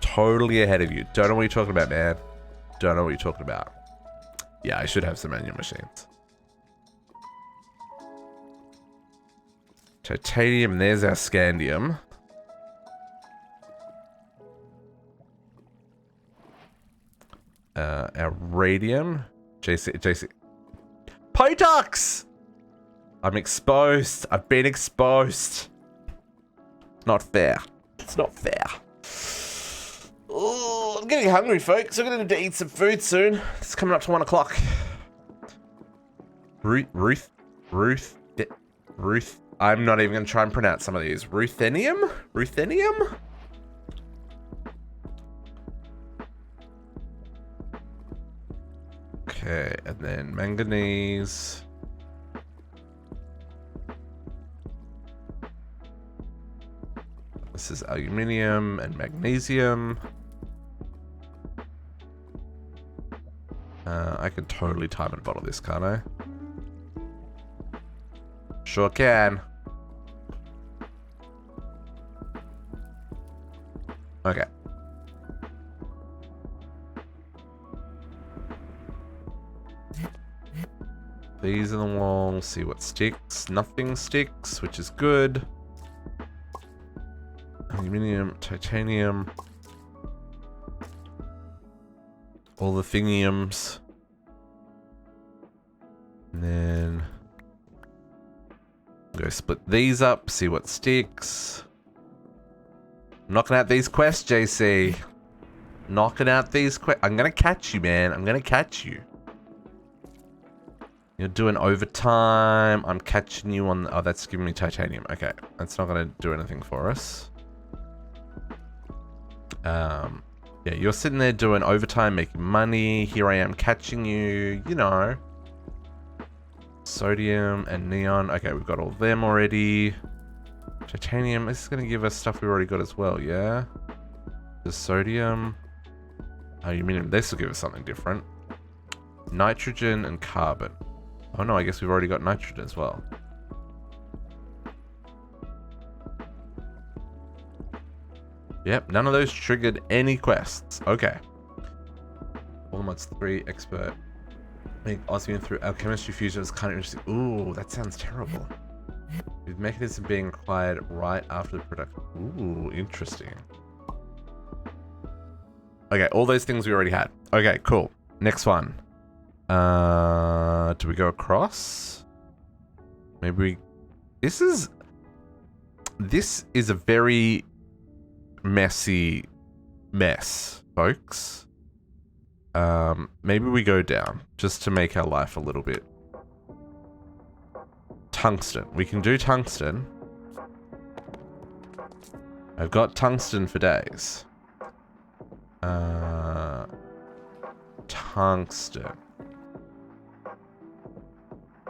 Totally ahead of you. Don't know what you're talking about, man. Don't know what you're talking about. Yeah, I should have some manual machines. Titanium, there's our scandium. Our radium. JC. Potox! I'm exposed. I've been exposed. Not fair. It's not fair. Oh, I'm getting hungry, folks. I'm gonna need to eat some food soon. It's coming up to 1 o'clock. Ruth. I'm not even gonna try and pronounce some of these. Ruthenium? Okay, and then manganese. This is aluminium and magnesium. I can totally time and bottle this, can't I? Sure can. Okay. These in the wall, see what sticks. Nothing sticks, which is good. Aluminium, titanium. All the thingiums. And then go split these up, see what sticks. Knocking out these quests, JC. Knocking out these quests. I'm gonna catch you, man. I'm gonna catch you. You're doing overtime. I'm catching you on... Oh, that's giving me titanium. Okay. That's not going to do anything for us. Yeah, you're sitting there doing overtime, making money. Here I am catching you. You know. Sodium and neon. Okay, we've got all them already. Titanium. This is going to give us stuff we already got as well, yeah? The sodium. Aluminum. This will give us something different. Nitrogen and carbon. Oh no, I guess we've already got nitrogen as well. Yep, none of those triggered any quests. Okay. All the mods 3 expert. Make osmium through alchemistry fusion is kind of interesting. Ooh, that sounds terrible. With mechanism being required right after the production. Ooh, interesting. Okay, all those things we already had. Okay, cool. Next one. Do we go across? Maybe we... This is a very messy mess, folks. Maybe we go down just to make our life a little bit. Tungsten. We can do tungsten. I've got tungsten for days. Tungsten.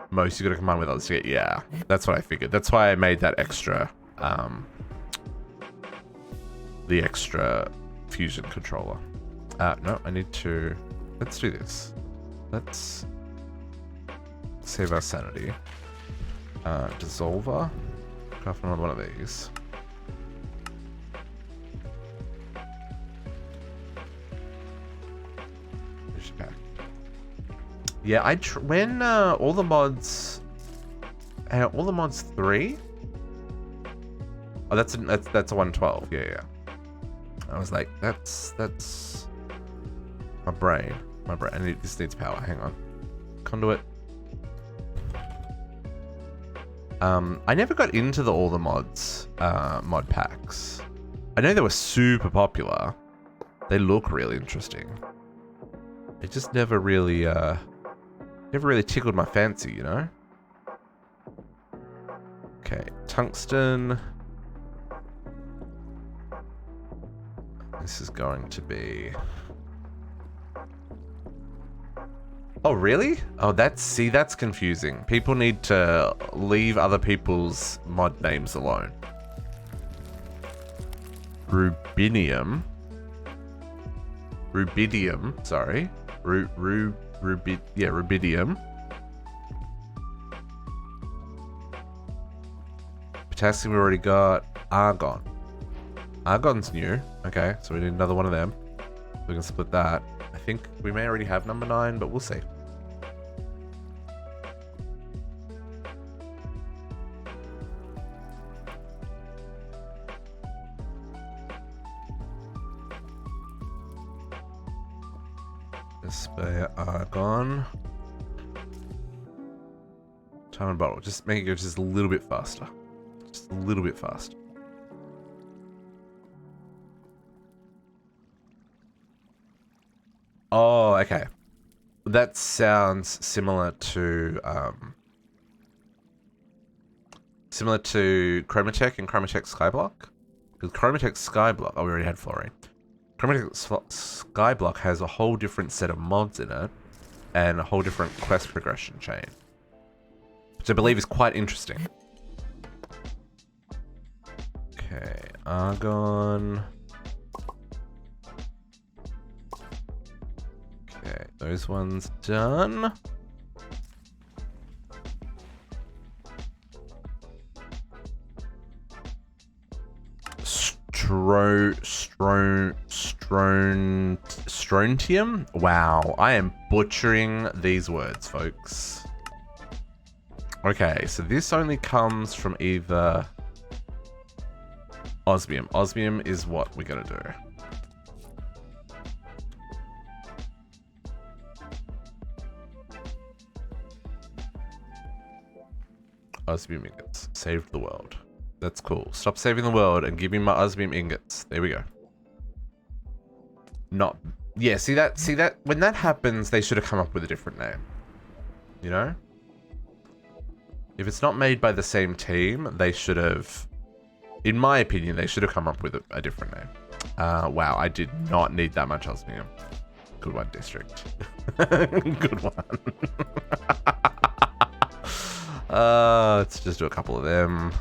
Most you gotta combine with others to get, yeah. That's what I figured. That's why I made that extra, the extra fusion controller. No, I need to, let's do this. Let's save our sanity. Dissolver. Craft another one of these. Yeah, when all the mods 3. Oh, that's a 112. Yeah. I was like, that's my brain. This needs power. Hang on, conduit. I never got into all the mods mod packs. I know they were super popular. They look really interesting. It just never really tickled my fancy, you know? Okay, tungsten. This is going to be... Oh, really? Oh, that's confusing. People need to leave other people's mod names alone. Rubidium, sorry. Rubidium. Potassium we already got. Argon. Argon's new. Okay, so we need another one of them. We can split that. I think we may already have number 9, but we'll see. Spare argon. Time and bottle. Just make it go just a little bit faster. Just a little bit faster. Oh, okay. That sounds similar to Chromatech and Chromatech Skyblock. Because Chromatech Skyblock, oh, we already had fluorine. Chromatech Skyblock has a whole different set of mods in it and a whole different quest progression chain, which I believe is quite interesting. Okay, argon. Okay, those ones done. Strontium? Wow, I am butchering these words, folks. Okay, so this only comes from either osmium. Osmium is what we're gonna do. Osmium ingots. Saved the world. That's cool. Stop saving the world and give me my osmium ingots. There we go. Not... Yeah, see that? When that happens, they should have come up with a different name. You know? If it's not made by the same team, they should have... In my opinion, they should have come up with a different name. Wow, I did not need that much osmium. Good one, District. Good one. Let's just do a couple of them.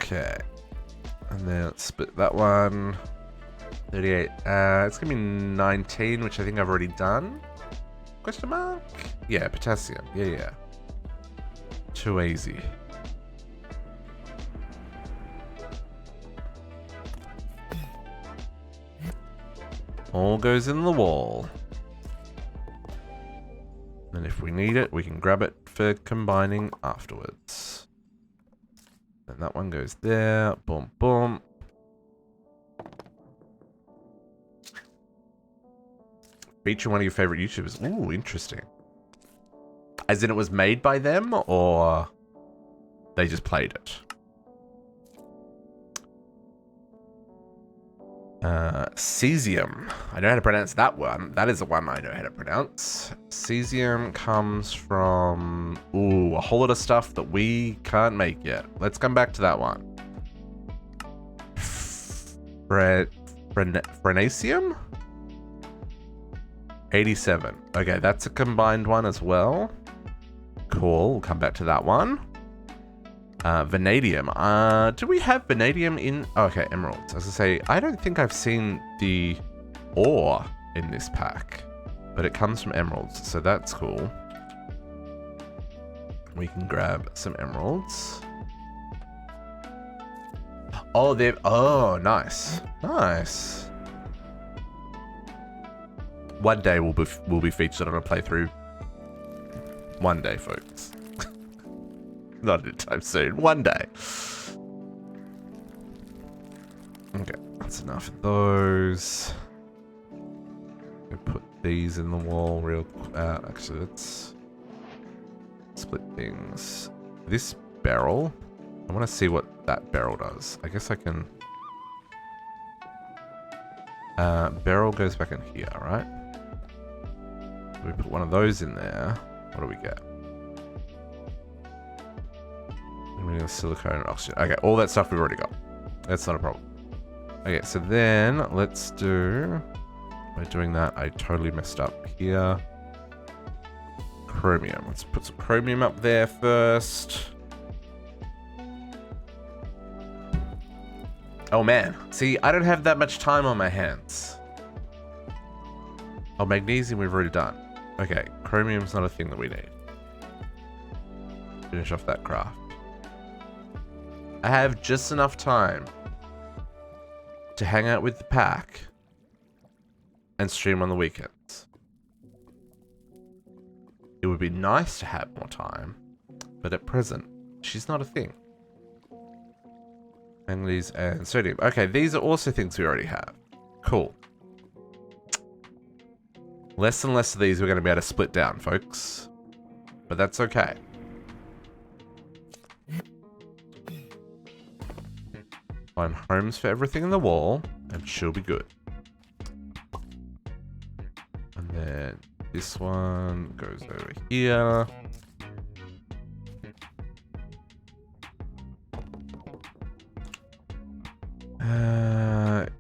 Okay. And then let's split that one. 38. It's gonna be 19, which I think I've already done. Question mark? Yeah, potassium. Yeah. Too easy. All goes in the wall. And if we need it, we can grab it for combining afterwards. And that one goes there. Boom, boom. Feature one of your favorite YouTubers. Ooh, interesting. As in it was made by them, or they just played it? Cesium. I know how to pronounce that one. That is the one I know how to pronounce. Cesium comes from... Ooh, a whole lot of stuff that we can't make yet. Let's come back to that one. Phrenasium? 87. Okay, that's a combined one as well. Cool, we'll come back to that one. Vanadium. Do we have vanadium in... Oh, okay, emeralds. As I say, I don't think I've seen the ore in this pack, but it comes from emeralds, so that's cool. We can grab some emeralds. Oh, they've... Oh, nice. Nice. One day we'll be featured on a playthrough. One day, folks. Not anytime soon. One day. Okay, that's enough of those. We'll put these in the wall real quick. Actually, let's split things. This barrel, I want to see what that barrel does. I guess I can... barrel goes back in here, right? We put one of those in there. What do we get? Silicone and oxygen. Okay, all that stuff we've already got. That's not a problem. Okay, so then let's do... By doing that, I totally messed up here. Chromium. Let's put some chromium up there first. Oh man. See, I don't have that much time on my hands. Oh, magnesium we've already done. Okay, chromium's not a thing that we need. Finish off that craft. I have just enough time to hang out with the pack and stream on the weekends. It would be nice to have more time, but at present, she's not a thing. Manganese and sodium. Okay, these are also things we already have. Cool. Less and less of these we're going to be able to split down, folks. But that's okay. Find homes for everything in the wall, and she'll be good. And then this one goes over here.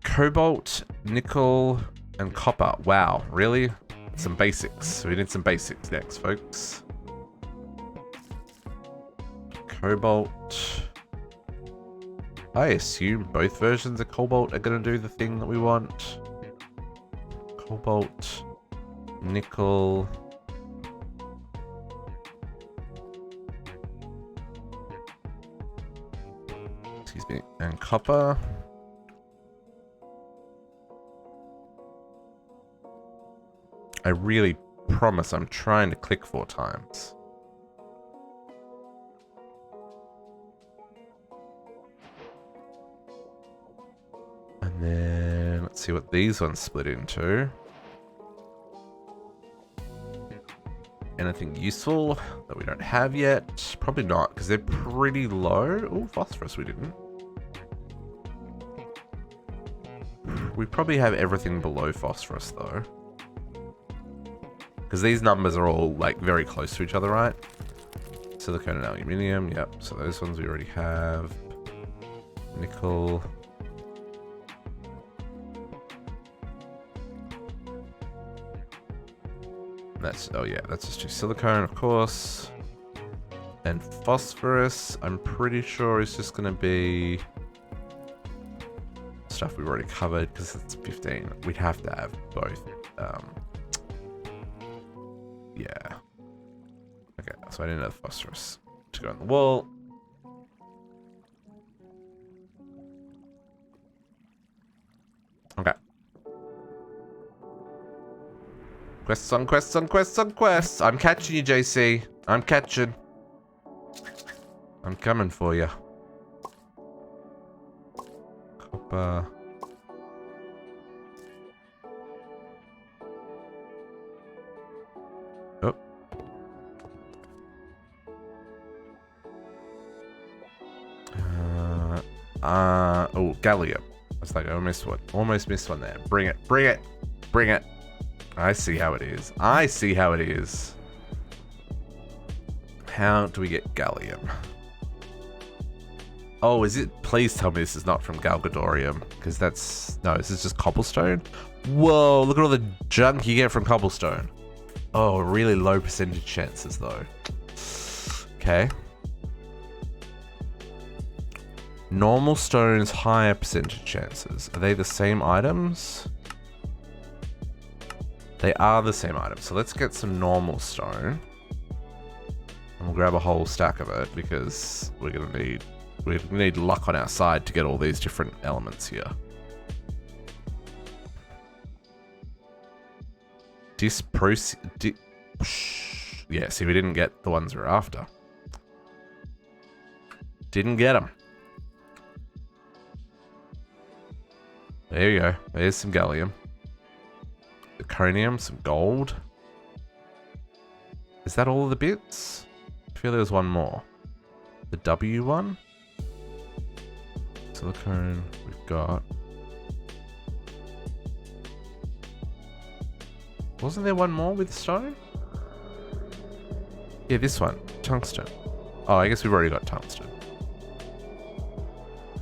Cobalt, nickel, and copper. Wow, really? Some basics. We need some basics next, folks. Cobalt. I assume both versions of Cobalt are going to do the thing that we want. Cobalt, nickel. Excuse me. And copper. I really promise I'm trying to click 4 times. And then let's see what these ones split into. Anything useful that we don't have yet? Probably not, because they're pretty low. Oh, phosphorus we didn't. We probably have everything below phosphorus though. Because these numbers are all like very close to each other, right? Silicon and aluminium, yep. So those ones we already have. Nickel. That's, oh yeah, that's just 2 silicone, of course. And phosphorus, I'm pretty sure is just going to be stuff we've already covered because it's 15. We'd have to have both. Yeah. Okay, so I need another phosphorus to go on the wall. Okay. Quests on quests on quests on quests. I'm catching you, JC. I'm catching. I'm coming for you. Copper. Oh. Oh, gallium. I was like, I almost missed one there. Bring it, bring it, bring it. I see how it is. I see how it is. How do we get gallium? Oh, is it? Please tell me this is not from Galgadorium, because that's no. This is just cobblestone. Whoa! Look at all the junk you get from cobblestone. Oh, really low percentage chances though. Okay. Normal stones, higher percentage chances. Are they the same items? They are the same items. So let's get some normal stone. And we'll grab a whole stack of it because we're gonna need luck on our side to get all these different elements here. Yeah, see, we didn't get the ones we're after. Didn't get them. There you go. There's some gallium. Zirconium, some gold. Is that all of the bits? I feel there was one more. The W one? Silicone, we've got. Wasn't there one more with stone? Yeah, this one. Tungsten. Oh, I guess we've already got tungsten.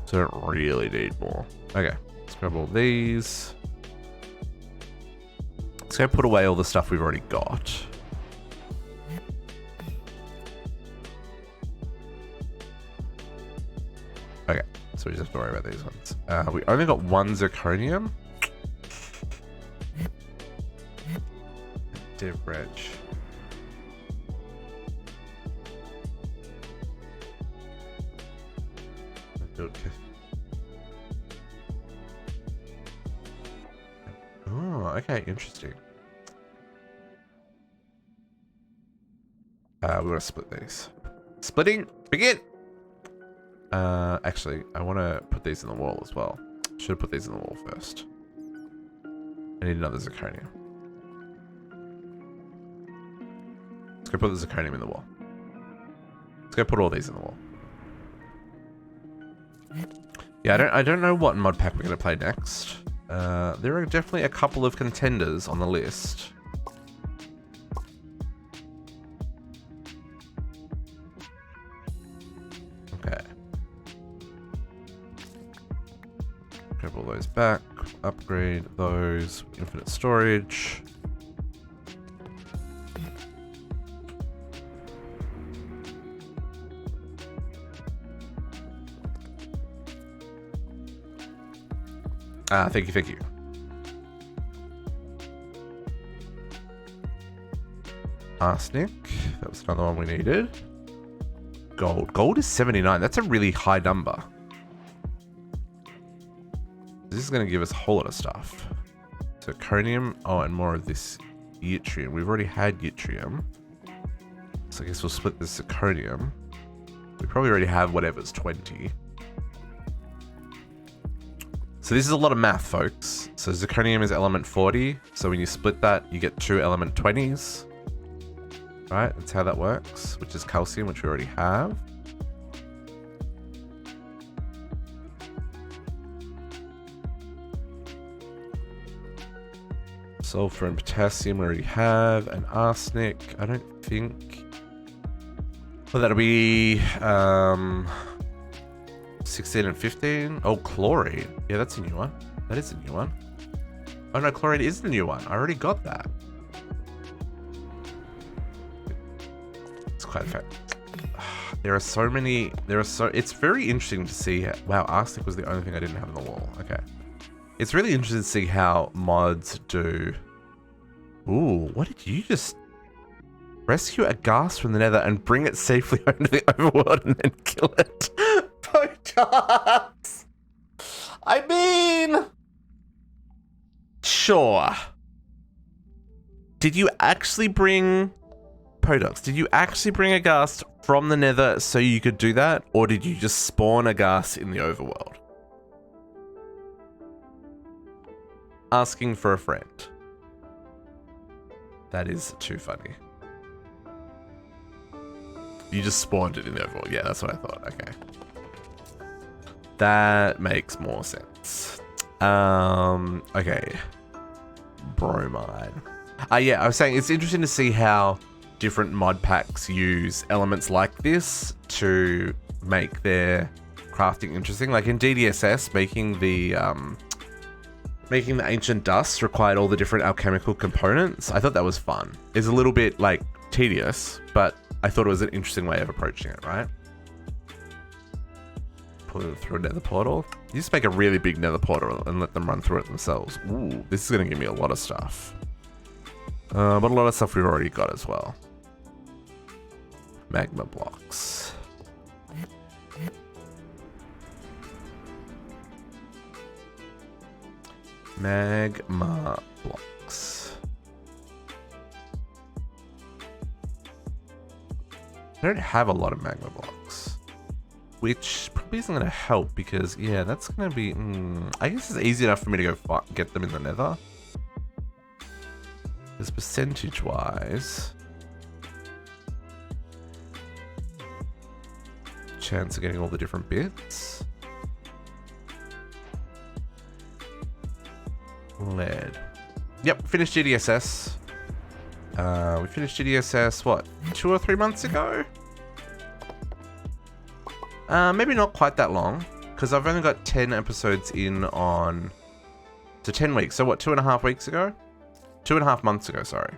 So I don't really need more. Okay, let's grab all these. Let's go put away all the stuff we've already got. Okay, so we just have to worry about these ones. We only got one zirconium. Div reg. Oh, okay, interesting. We're gonna split these. Splitting, begin! Actually, I want to put these in the wall as well. Should have put these in the wall first. I need another zirconium. Let's go put the zirconium in the wall. Let's go put all these in the wall. Yeah, I don't know what mod pack we're gonna play next. There are definitely a couple of contenders on the list. Okay. Grab all those back. Upgrade those. Infinite storage. Thank you, thank you. Arsenic. That was another one we needed. Gold. Gold is 79. That's a really high number. This is going to give us a whole lot of stuff. Zirconium. Oh, and more of this yttrium. We've already had yttrium. So I guess we'll split the zirconium. We probably already have whatever's 20. So this is a lot of math, folks. So zirconium is element 40. So when you split that, you get 2 element 20s. Right, that's how that works, which is calcium, which we already have. Sulfur and potassium we already have, and arsenic, I don't think. Well, that'll be 16 and 15. Oh, chlorine. Yeah, that's a new one. That is a new one. Oh no, chlorine is the new one. I already got that. It's quite a fact. There are so many, it's very interesting to see how, wow, arsenic was the only thing I didn't have on the wall. Okay. It's really interesting to see how mods do. Ooh, what did you just, rescue a gas from the nether and bring it safely home to the overworld and then kill it? Potox! I mean, sure. Did you actually bring, Potox, did you actually bring a ghast from the nether so you could do that? Or did you just spawn a ghast in the overworld? Asking for a friend. That is too funny. You just spawned it in the overworld. Yeah, that's what I thought. Okay. That makes more sense. Okay. Bromide. Yeah, I was saying it's interesting to see how different mod packs use elements like this to make their crafting interesting. Like in DDSS, making the ancient dust required all the different alchemical components. I thought that was fun. It's a little bit like tedious, but I thought it was an interesting way of approaching it, right? Put it through a nether portal. You just make a really big nether portal and let them run through it themselves. Ooh, this is gonna give me a lot of stuff. But a lot of stuff we've already got as well. Magma blocks. Magma blocks. I don't have a lot of magma blocks, which probably isn't going to help because, yeah, that's going to be... I guess it's easy enough for me to go get them in the nether. Because percentage-wise... chance of getting all the different bits. Lead. Yep, finished DDSS. We finished DDSS, what, 2 or 3 months ago? Maybe not quite that long, because I've only got 10 episodes in on... So 10 weeks, so what, 2.5 weeks ago? 2.5 months ago, sorry.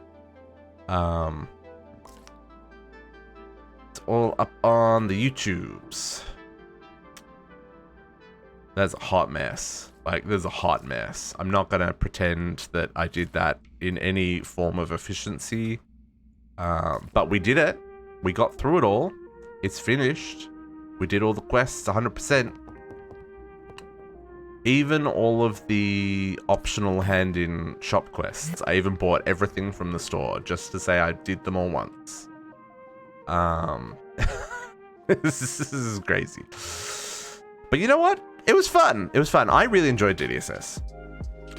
It's all up on the YouTubes. That's a hot mess. Like, there's a hot mess. I'm not gonna pretend that I did that in any form of efficiency. But we did it. We got through it all. It's finished. We did all the quests 100%. Even all of the optional hand-in shop quests. I even bought everything from the store just to say I did them all once. This is crazy. But you know what? It was fun. It was fun. I really enjoyed DDSS.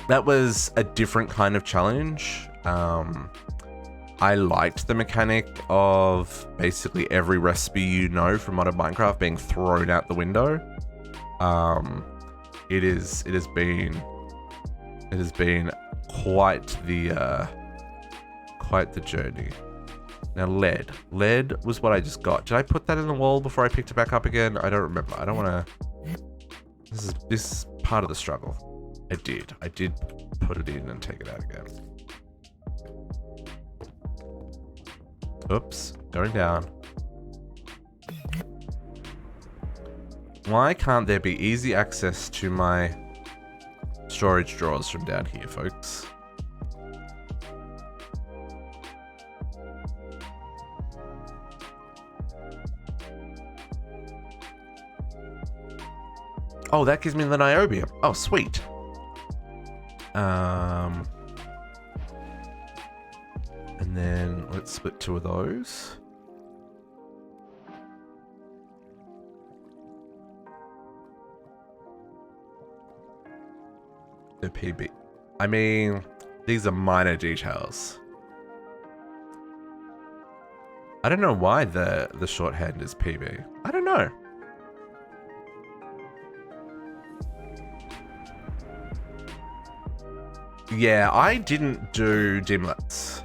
That was a different kind of challenge. I liked the mechanic of basically every recipe you know from modern Minecraft being thrown out the window. It has been quite the journey. Now lead. Lead was what I just got. Did I put that in the wall before I picked it back up again? I don't remember. I don't want to... This is part of the struggle. I did put it in and take it out again. Oops, going down. Why can't there be easy access to my storage drawers from down here, folks? Oh, that gives me the niobium. Oh, sweet. And then let's split 2 of those. The PB. I mean, these are minor details. I don't know why the shorthand is PB. I don't know. Yeah, I didn't do dimlets.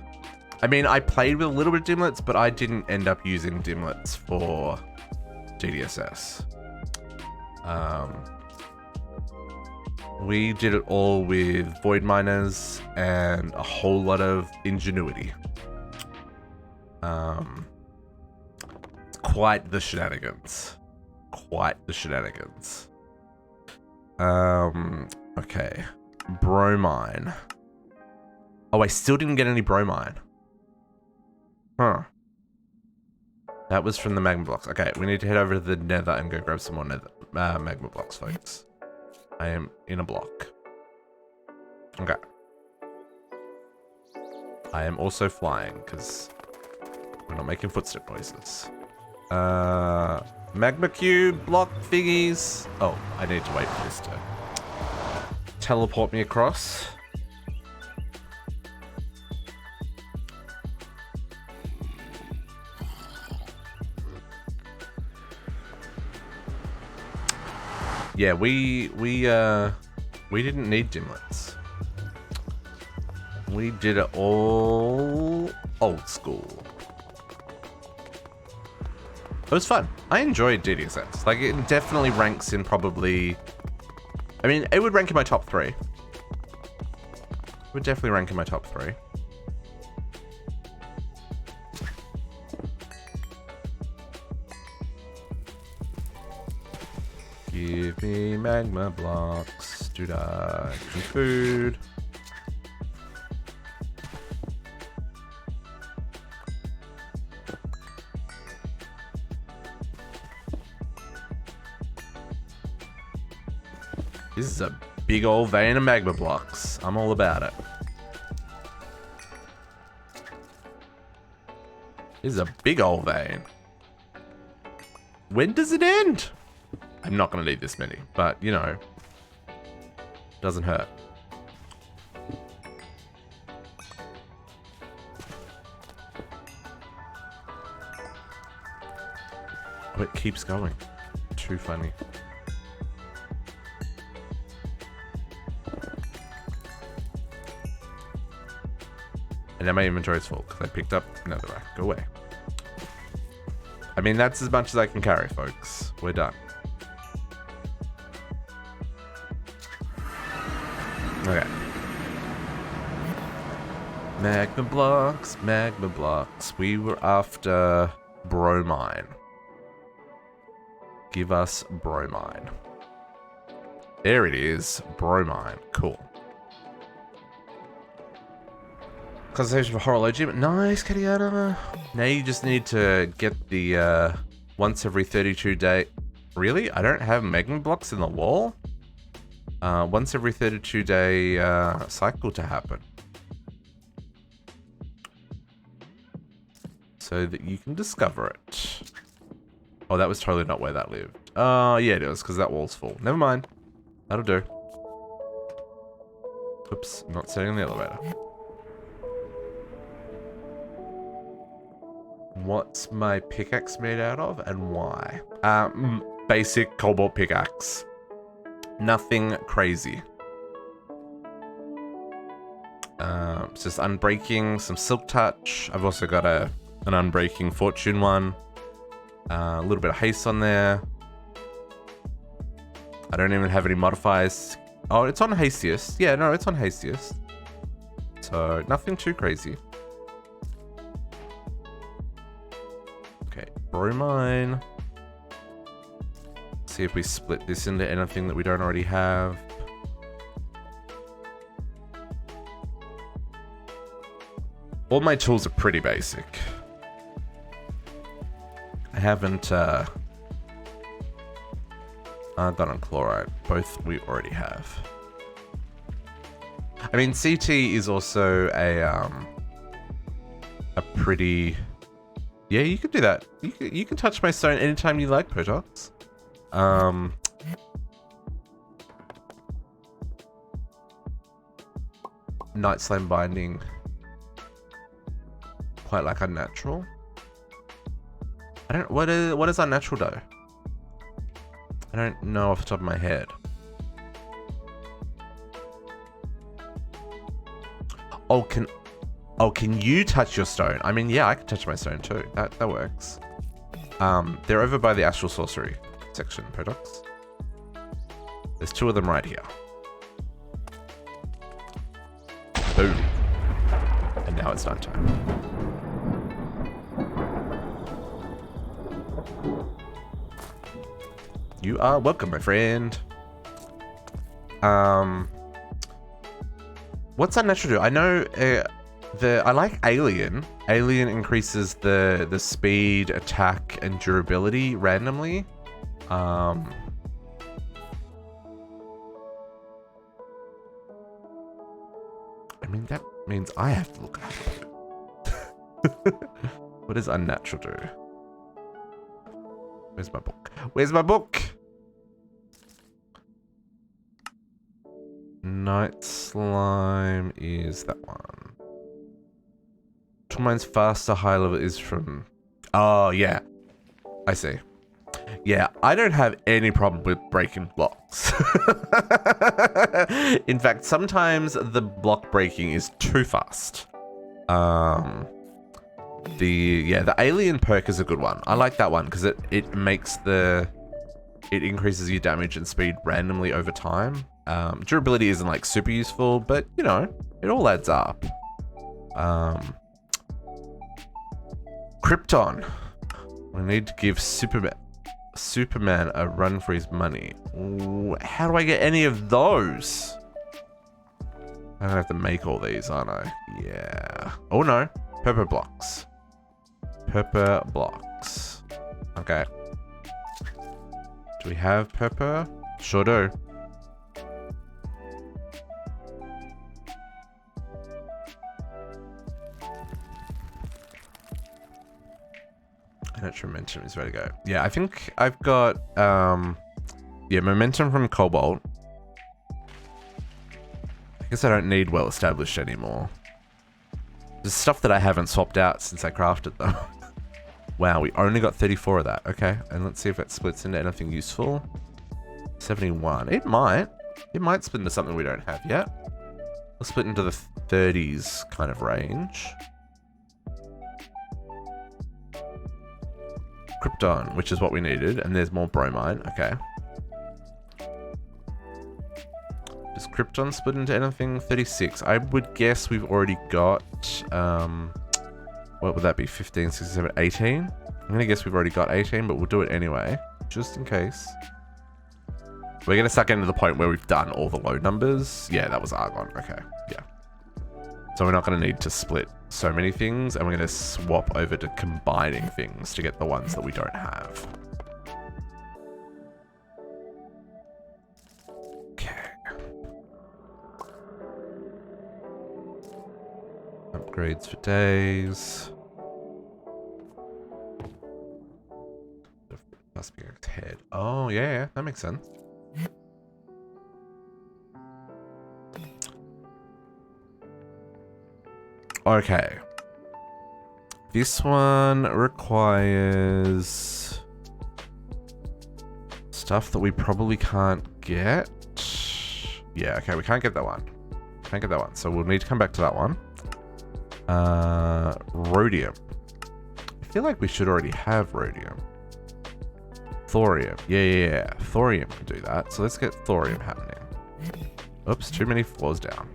I mean, I played with a little bit of dimlets, but I didn't end up using dimlets for DDSS. We did it all with void miners and a whole lot of ingenuity. It's quite the shenanigans. Quite the shenanigans. Okay. Bromine. Oh, I still didn't get any bromine. Huh. That was from the magma blocks. Okay, we need to head over to the nether and go grab some more magma blocks, folks. I am in a block. Okay. I am also flying, because we're not making footstep noises. Magma cube, block thingies. Oh, I need to wait for this to teleport me across. Yeah, we didn't need dimlets. We did it all old school. It was fun. I enjoyed DDSS. Like, it definitely ranks in probably... I mean, it would rank in my top 3. It would definitely rank in my top 3. Give me magma blocks. Dude, some food. This is a big old vein of magma blocks. I'm all about it. This is a big old vein. When does it end? I'm not going to need this many, but, you know, doesn't hurt. Oh, it keeps going. Too funny. And now my inventory's full because I picked up another rack. Go away. I mean, that's as much as I can carry, folks. We're done. Okay. Magma blocks, magma blocks. We were after bromine. Give us bromine. There it is. Bromine. Cool. Consultation for horologium. Nice, Katiana. Now you just need to get the once every 32 day. Really? I don't have magma blocks in the wall? Once every 32 day cycle to happen. So that you can discover it. Oh, that was totally not where that lived. Oh, yeah, it was, because that wall's full. Never mind. That'll do. Oops, not setting the elevator. What's my pickaxe made out of and why? Basic cobalt pickaxe. Nothing crazy. It's just unbreaking, some silk touch. I've also got an unbreaking fortune one. A little bit of haste on there. I don't even have any modifiers. Oh, it's on hastiest. Yeah, no, it's on hastiest. So nothing too crazy. Okay, bromine. See if we split this into anything that we don't already have. All my tools are pretty basic. I haven't done on chloride. Both we already have. I mean, CT is also a pretty... Yeah, you can do that. You can touch my stone anytime you like, Potox. Night Slime binding. Quite like unnatural. I don't... What is unnatural though? I don't know off the top of my head. Oh, can you touch your stone? I mean, yeah, I can touch my stone too. That works. They're over by the astral sorcery section, Potox. There's 2 of them right here. Boom. And now it's nighttime. You are welcome, my friend. What's unnatural do? I know I like Alien. Alien increases the speed, attack, and durability randomly. I mean, that means I have to look at it. What does unnatural do? Where's my book? Where's my book? Night slime is that one. Mine's faster, high level is from... Oh, yeah. I see. Yeah, I don't have any problem with breaking blocks. In fact, sometimes the block breaking is too fast. The alien perk is a good one. I like that one because it increases your damage and speed randomly over time. Durability isn't like super useful, but you know, it all adds up. Krypton. We need to give Superman a run for his money. Ooh, how do I get any of those? I'm gonna have to make all these, aren't I? Yeah. Oh no. Purple blocks. Purple blocks. Okay. Do we have purple? Sure do. Natural momentum is ready to go. Yeah, I think I've got momentum from cobalt. I guess I don't need well established anymore. There's stuff that I haven't swapped out since I crafted them. Wow, we only got 34 of that. Okay, and let's see if it splits into anything useful. 71. It might split into something we don't have yet. We'll split into the 30s kind of range. Krypton, which is what we needed, and there's more bromine. Okay. Does Krypton split into anything? 36. I would guess we've already got, what would that be? 15, 16, 17, 18? I'm gonna guess we've already got 18, but we'll do it anyway, just in case. We're gonna start getting to the point where we've done all the low numbers. Yeah, that was argon. Okay, yeah. So we're not gonna need to split so many things, and we're going to swap over to combining things to get the ones that we don't have. Okay. Upgrades for days. Must be a head. Oh, yeah, that makes sense. Okay. This one requires stuff that we probably can't get. Yeah, okay, we can't get that one. Can't get that one, so we'll need to come back to that one. Rhodium. I feel like we should already have rhodium. Thorium. Yeah. Thorium can do that, so let's get thorium happening. Oops, too many floors down.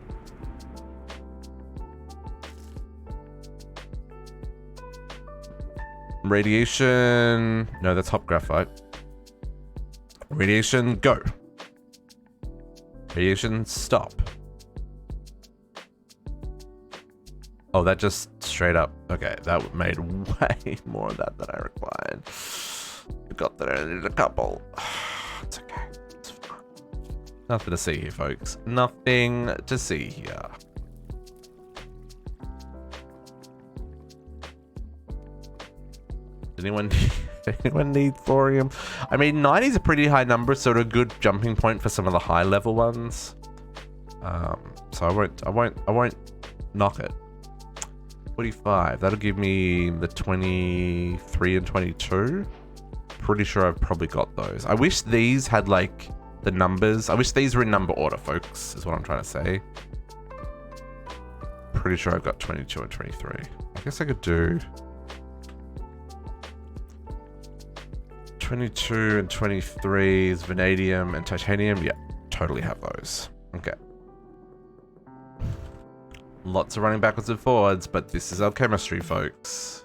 Radiation. No, that's hop graphite. Radiation, go. Radiation, stop. Oh, that just straight up. Okay, that made way more of that than I required. Forgot that I needed a couple. It's okay. It's fine. Nothing to see here, folks. Nothing to see here. Anyone need thorium? I mean, 90 is a pretty high number, sort of a good jumping point for some of the high level ones. So I won't knock it. 45. That'll give me the 23 and 22. Pretty sure I've probably got those. I wish these had like the numbers. I wish these were in number order, folks, is what I'm trying to say. Pretty sure I've got 22 and 23. I guess I could do 22 and 23 is vanadium and titanium. Yeah, totally have those. Okay. Lots of running backwards and forwards, but this is alchemistry, folks.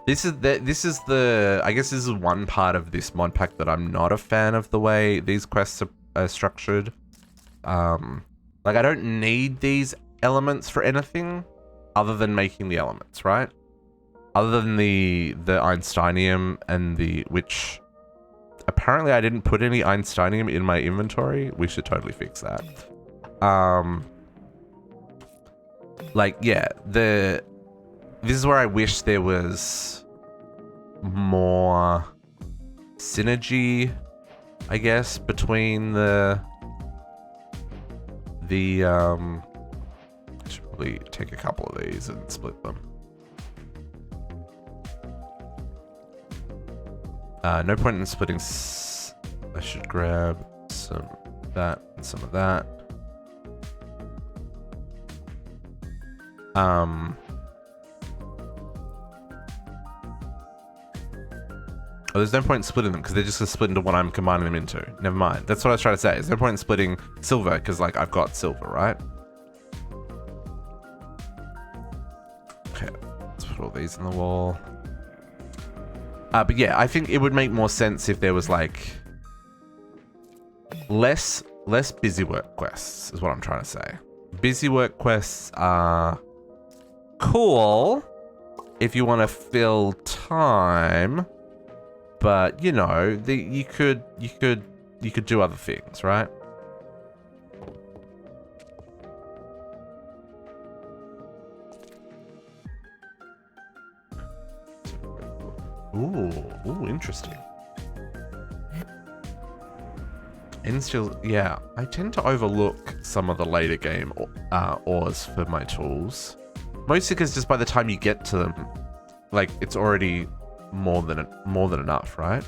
This is the I guess this is one part of this mod pack that I'm not a fan of the way these quests are structured. Like I don't need these elements for anything other than making the elements, right? Other than the Einsteinium and which apparently I didn't put any Einsteinium in my inventory. We should totally fix that. Like yeah, this is where I wish there was more synergy, I guess, between I should probably take a couple of these and split them. No point in splitting. I should grab some of that and some of that. Oh, there's no point in splitting them because they're just gonna split into what I'm combining them into. Never mind. That's what I was trying to say. There's no point in splitting silver because, like, I've got silver, right? Okay, let's put all these in the wall. But yeah, I think it would make more sense if there was like less busy work quests, is what I'm trying to say. Busy work quests are cool if you want to fill time. But you know, you could do other things, right? Ooh, interesting. Instill, yeah. I tend to overlook some of the later game ores for my tools, mostly because just by the time you get to them, like it's already more than enough, right?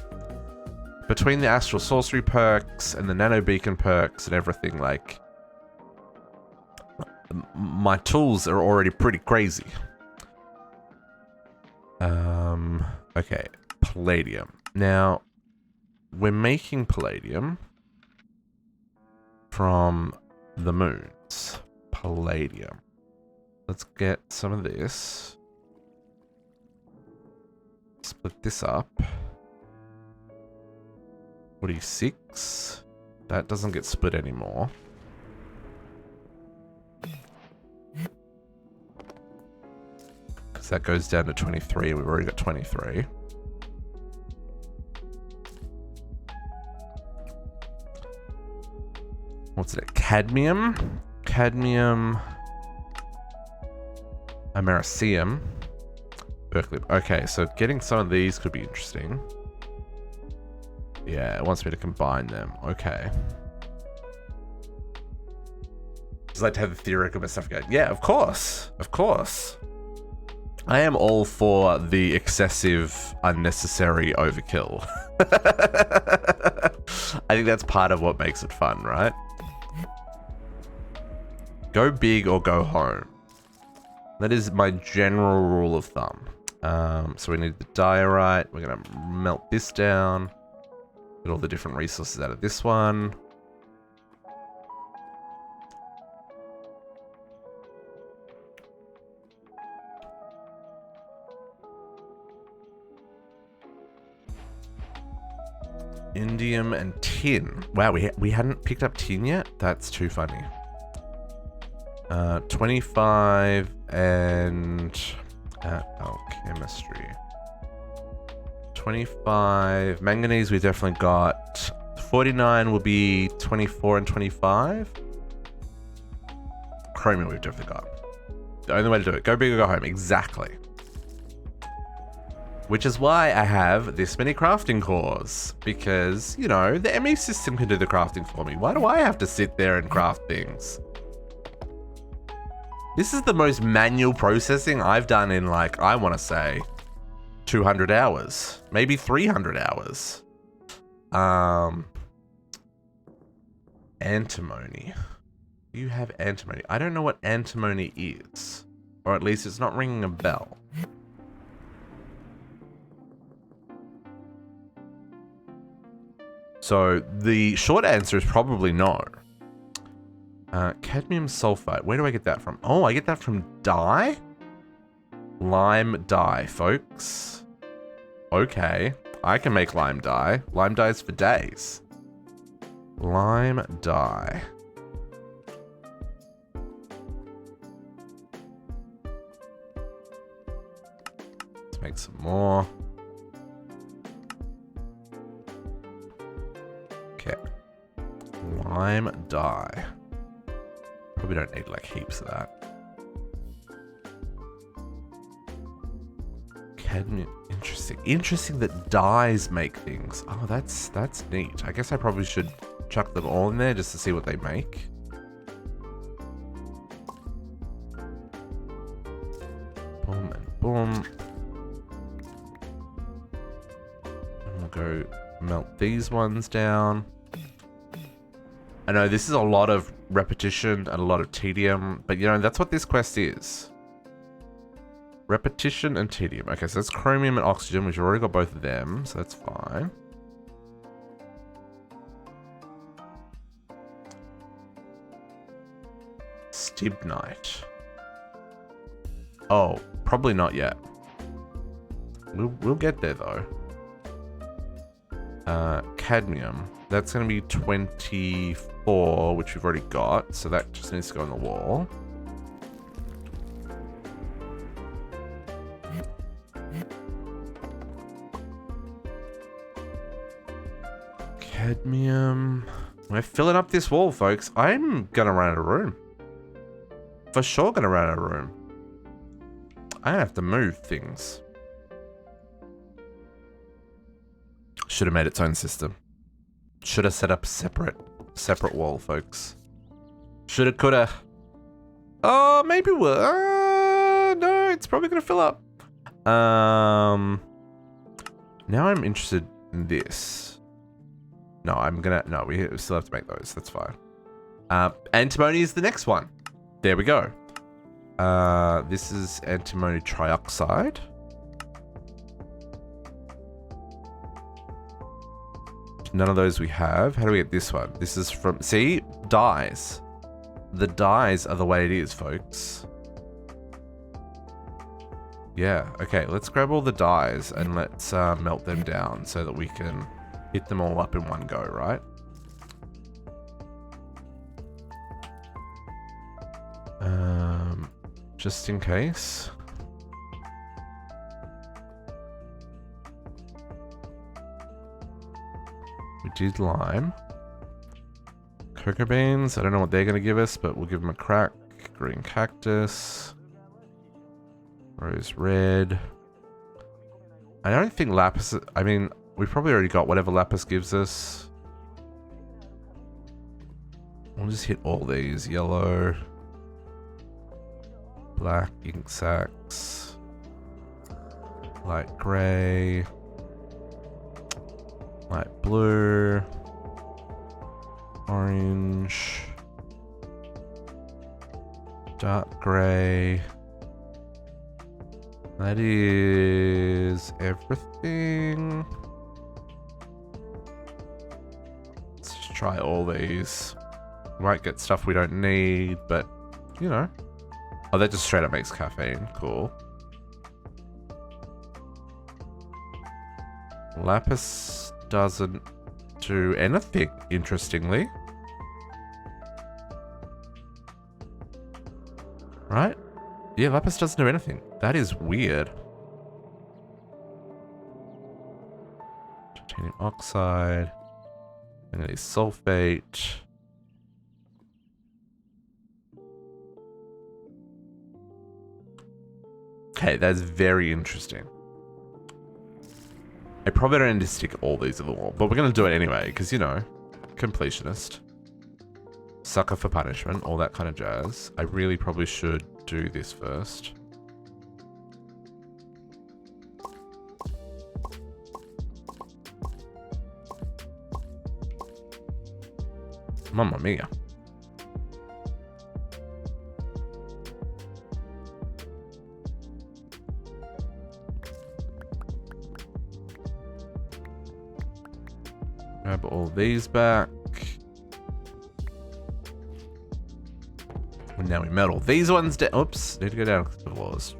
Between the astral sorcery perks and the nano beacon perks and everything, like my tools are already pretty crazy. Okay, palladium. Now we're making palladium from the moons. Palladium. Let's get some of this. Split this up. 46. That doesn't get split anymore. Because that goes down to 23. We've already got 23. What's it? Cadmium? Cadmium. Americium. Berkeley. Okay, so getting some of these could be interesting. Yeah, it wants me to combine them. Okay. Just like to have the theoretical stuff going. Yeah, of course. Of course. I am all for the excessive, unnecessary overkill. I think that's part of what makes it fun, right? Go big or go home. That is my general rule of thumb. So we need the diorite. We're going to melt this down. Get all the different resources out of this one. Indium and tin. Wow, we hadn't picked up tin yet? That's too funny. 25 and alchemistry. 25 manganese we definitely got. 49 will be 24 and 25. Chromium we've definitely got. The only way to do it. Go big or go home. Exactly. Which is why I have this many crafting cores. Because, you know, the ME system can do the crafting for me. Why do I have to sit there and craft things? This is the most manual processing I've done in, like, I want to say 200 hours. Maybe 300 hours. Antimony. You have antimony. I don't know what antimony is. Or at least it's not ringing a bell. So the short answer is probably no. Cadmium sulfite. Where do I get that from? Oh, I get that from dye? Lime dye, folks. Okay. I can make lime dye. Lime dyes for days. Lime dye. Let's make some more. Okay. Lime dye. Probably don't need like heaps of that. Cadmium. Interesting. Interesting that dyes make things. Oh, that's neat. I guess I probably should chuck them all in there just to see what they make. Boom and boom. And we'll go melt these ones down. I know this is a lot of repetition and a lot of tedium, but you know, that's what this quest is. Repetition and tedium. Okay, so that's chromium and oxygen, which we've already got both of them, so that's fine. Stibnite. Oh, probably not yet. We'll get there though. Cadmium. That's going to be 24, which we've already got, so that just needs to go on the wall. Cadmium. We're filling up this wall, folks. I'm gonna run out of room. For sure gonna run out of room. I have to move things. Should have made its own system. Should have set up a separate wall, folks. Shoulda, coulda. Oh, maybe we'll. No, it's probably gonna fill up. Now I'm interested in this. No, no, we still have to make those. That's fine. Antimony is the next one. There we go. This is antimony trioxide. None of those we have. How do we get this one? This is from, see, dyes. The dyes are the way it is, folks. Yeah, okay, let's grab all the dyes and let's melt them down so that we can hit them all up in one go, right? Just in case. We did lime. Cocoa beans, I don't know what they're going to give us, but we'll give them a crack. Green cactus. Rose red. I don't think lapis, I mean, we've probably already got whatever lapis gives us. We'll just hit all these. Yellow. Black ink sacs. Light grey. Light blue. Orange. Dark grey. That is everything. Let's just try all these. We might get stuff we don't need, but you know. Oh, that just straight up makes caffeine. Cool. Lapis doesn't do anything, interestingly. Right? Yeah, lapis doesn't do anything. That is weird. Titanium oxide. Manganese sulfate. Okay, that's very interesting. I probably don't need to stick all these on the wall, but we're going to do it anyway, because, you know, completionist. Sucker for punishment, all that kind of jazz. I really probably should do this first. Mamma mia. Grab all these back. And now we melt all these ones down. Oops, need to go down the floors.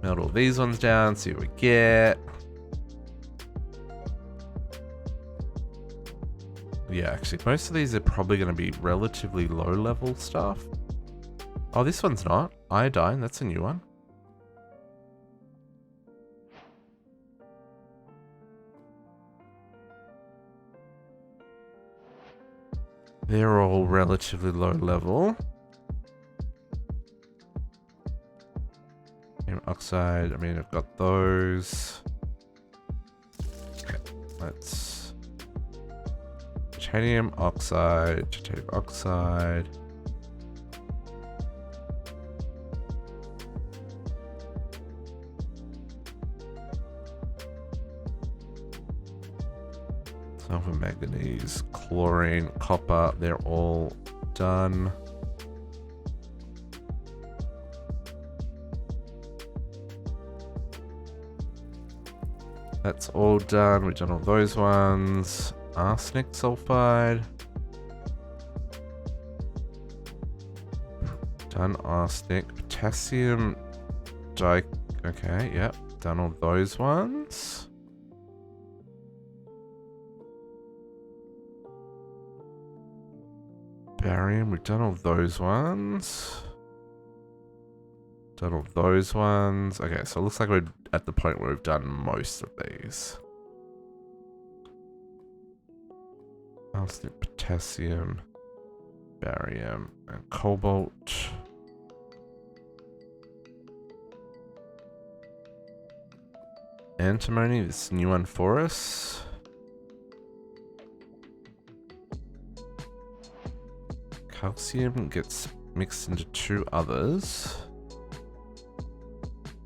Melt all these ones down, see what we get. Yeah, actually, most of these are probably going to be relatively low-level stuff. Oh, this one's not. Iodine, that's a new one. They're all relatively low-level. Oxide, I mean, I've got those. Okay, let's... Titanium oxide, titanium oxide. Sulfur, manganese, chlorine, copper, they're all done. That's all done. We've done all those ones. Arsenic sulfide. Done arsenic. Potassium di... Okay, yep. Done all those ones. Barium, we've done all those ones. Done all those ones. Okay, so it looks like we're at the point where we've done most of these. Arsenic, potassium, barium, and cobalt. Antimony, this new one for us. Calcium gets mixed into two others.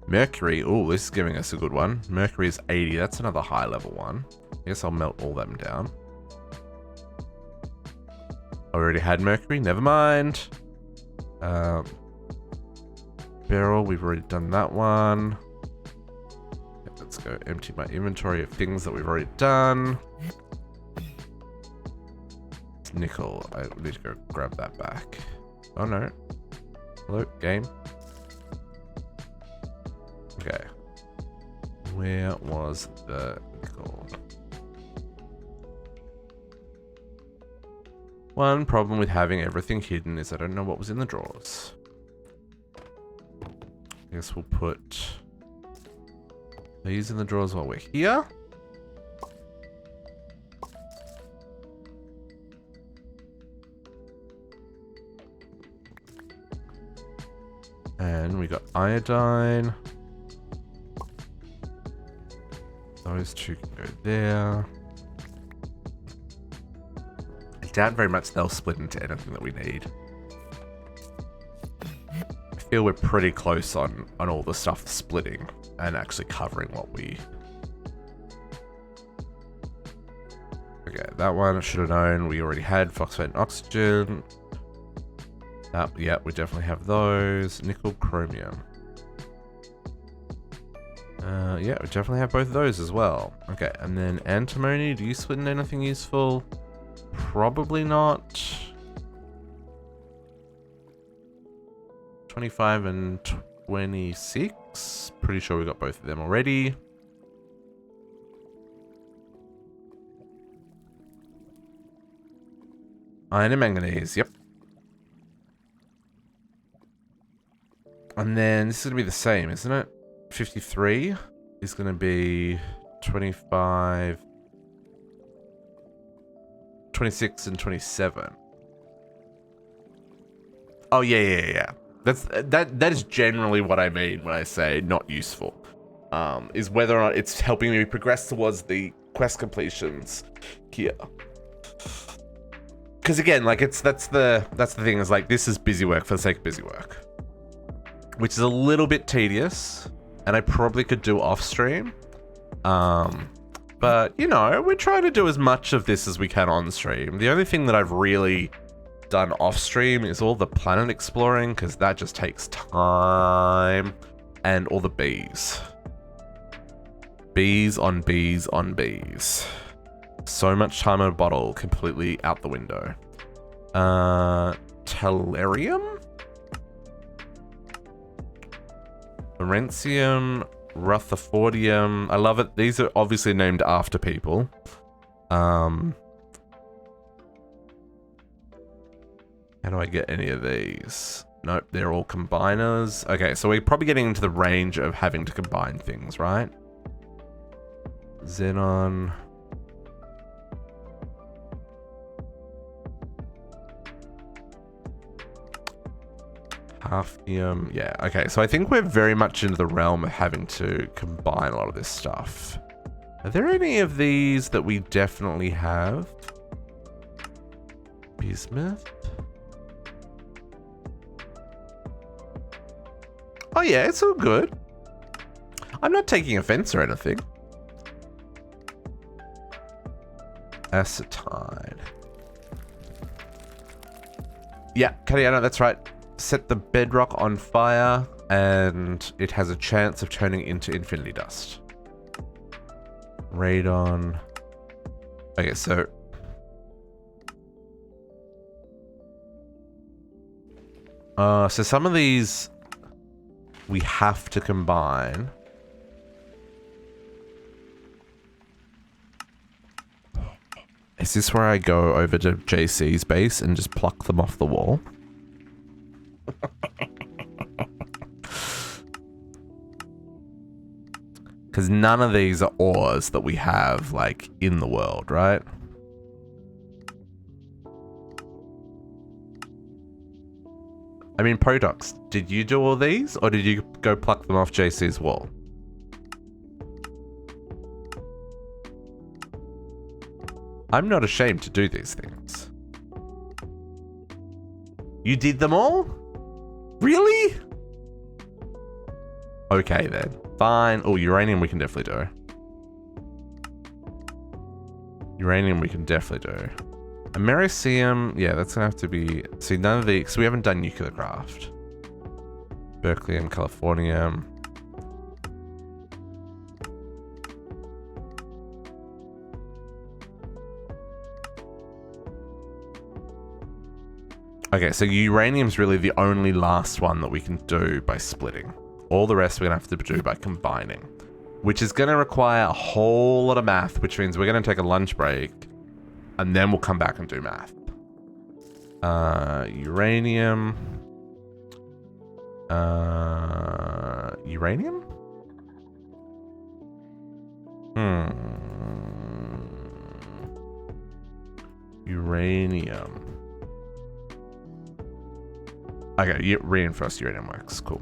Mercury, oh, this is giving us a good one. Mercury is 80, that's another high level one. I guess I'll melt all them down. I already had mercury, never mind. Beryl, we've already done that one. Okay, let's go empty my inventory of things that we've already done. Nickel, I need to go grab that back. Oh no. Hello, game. Okay. Where was the nickel? One problem with having everything hidden is I don't know what was in the drawers. I guess we'll put these in the drawers while we're here. And we got iodine. Those two can go there. I doubt very much they'll split into anything that we need. I feel we're pretty close on all the stuff splitting and actually covering what we... Okay, that one I should have known. We already had phosphate and oxygen. Yeah, we definitely have those. Nickel, chromium. Yeah, we definitely have both of those as well. Okay, and then antimony. Do you split into anything useful? Probably not. 25 and 26. Pretty sure we got both of them already. Iron and manganese, yep. And then this is going to be the same, isn't it? 53 is going to be 25, 26 and 27. Oh, yeah. That is generally what I mean when I say not useful. Is whether or not it's helping me progress towards the quest completions here. Because again, like that's the thing, is like this is busy work for the sake of busy work. Which is a little bit tedious, and I probably could do off stream. But, you know, we're trying to do as much of this as we can on stream. The only thing that I've really done off stream is all the planet exploring, because that just takes time, and all the bees. Bees on bees on bees. So much time in a bottle, completely out the window. Tellurium? Ferencium, Rutherfordium. I love it. These are obviously named after people. How do I get any of these? Nope, they're all combiners. Okay, so we're probably getting into the range of having to combine things, right? Xenon. Halfium. Yeah, okay, so I think we're very much into the realm of having to combine a lot of this stuff. Are there any of these that we definitely have? Bismuth? Oh yeah, it's all good. I'm not taking offense or anything. Acetide. Yeah, Cadiano, that's right. Set the bedrock on fire, and it has a chance of turning into infinity dust. Radon. Okay, so... so some of these we have to combine. Is this where I go over to JC's base and just pluck them off the wall? Because none of these are ores that we have, like, in the world, right? I mean, Potox, did you do all these, or did you go pluck them off JC's wall? I'm not ashamed to do these things. You did them all? Really? Okay then. Fine. Oh, uranium we can definitely do. Uranium we can definitely do. Americium, yeah, that's gonna have to be... See, none of the... So we haven't done nuclear craft. Berkelium, Californium. Okay, so uranium's really the only last one that we can do by splitting. All the rest we're gonna have to do by combining, which is gonna require a whole lot of math, which means we're gonna take a lunch break and then we'll come back and do math. Uranium. Uranium? Uranium. Okay, reinforced uranium works. Cool.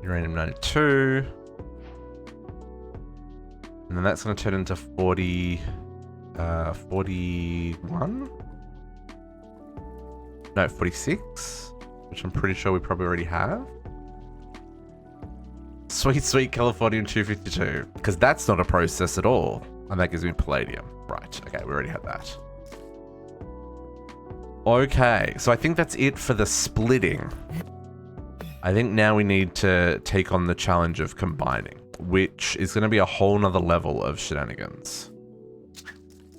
Uranium 92. And then that's going to turn into 41? No, 46, which I'm pretty sure we probably already have. Sweet, sweet Californium 252, because that's not a process at all. And that gives me palladium. Right, okay, we already had that. Okay, so I think that's it for the splitting. I think now we need to take on the challenge of combining, which is going to be a whole nother level of shenanigans.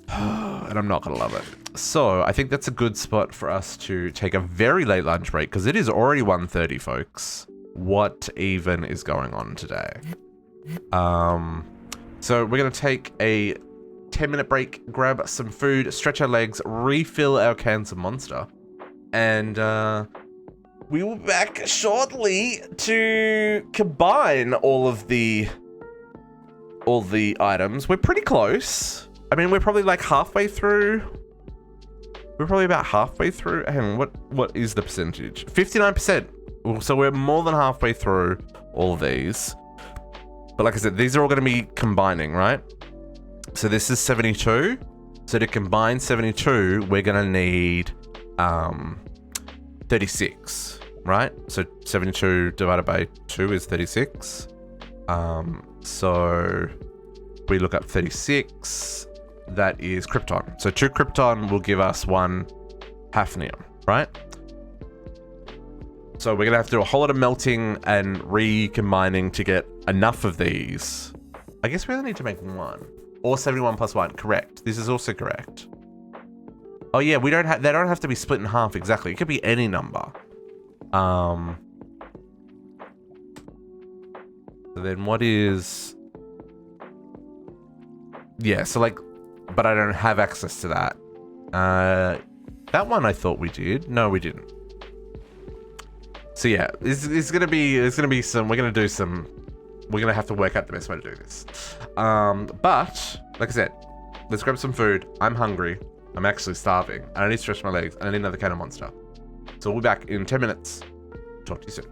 And I'm not going to love it. So I think that's a good spot for us to take a very late lunch break, because it is already 1:30, folks. What even is going on today? So we're going to take a 10-minute break, grab some food, stretch our legs, refill our cans of Monster, and we will be back shortly to combine all the items. We're pretty close. I mean, we're probably like halfway through. We're probably about halfway through. Hang on, what is the percentage? 59%. So we're more than halfway through all of these. But like I said, these are all going to be combining, right? So this is 72. So to combine 72, we're going to need 36, right? So 72 divided by 2 is 36. So we look up 36. That is krypton. So 2 krypton will give us 1 hafnium, right? So we're going to have to do a whole lot of melting and recombining to get enough of these. I guess we only need to make 1. Or 71 plus 1. Correct. This is also correct. Oh yeah, we don't have. They don't have to be split in half exactly. It could be any number. So then what is? Yeah. So like, but I don't have access to that. That one I thought we did. No, we didn't. So yeah, it's gonna be some. We're gonna have to work out the best way to do this. But like I said, let's grab some food. I'm hungry. I'm actually starving. And I need to stretch my legs. And I need another can of Monster. So we'll be back in 10 minutes. Talk to you soon.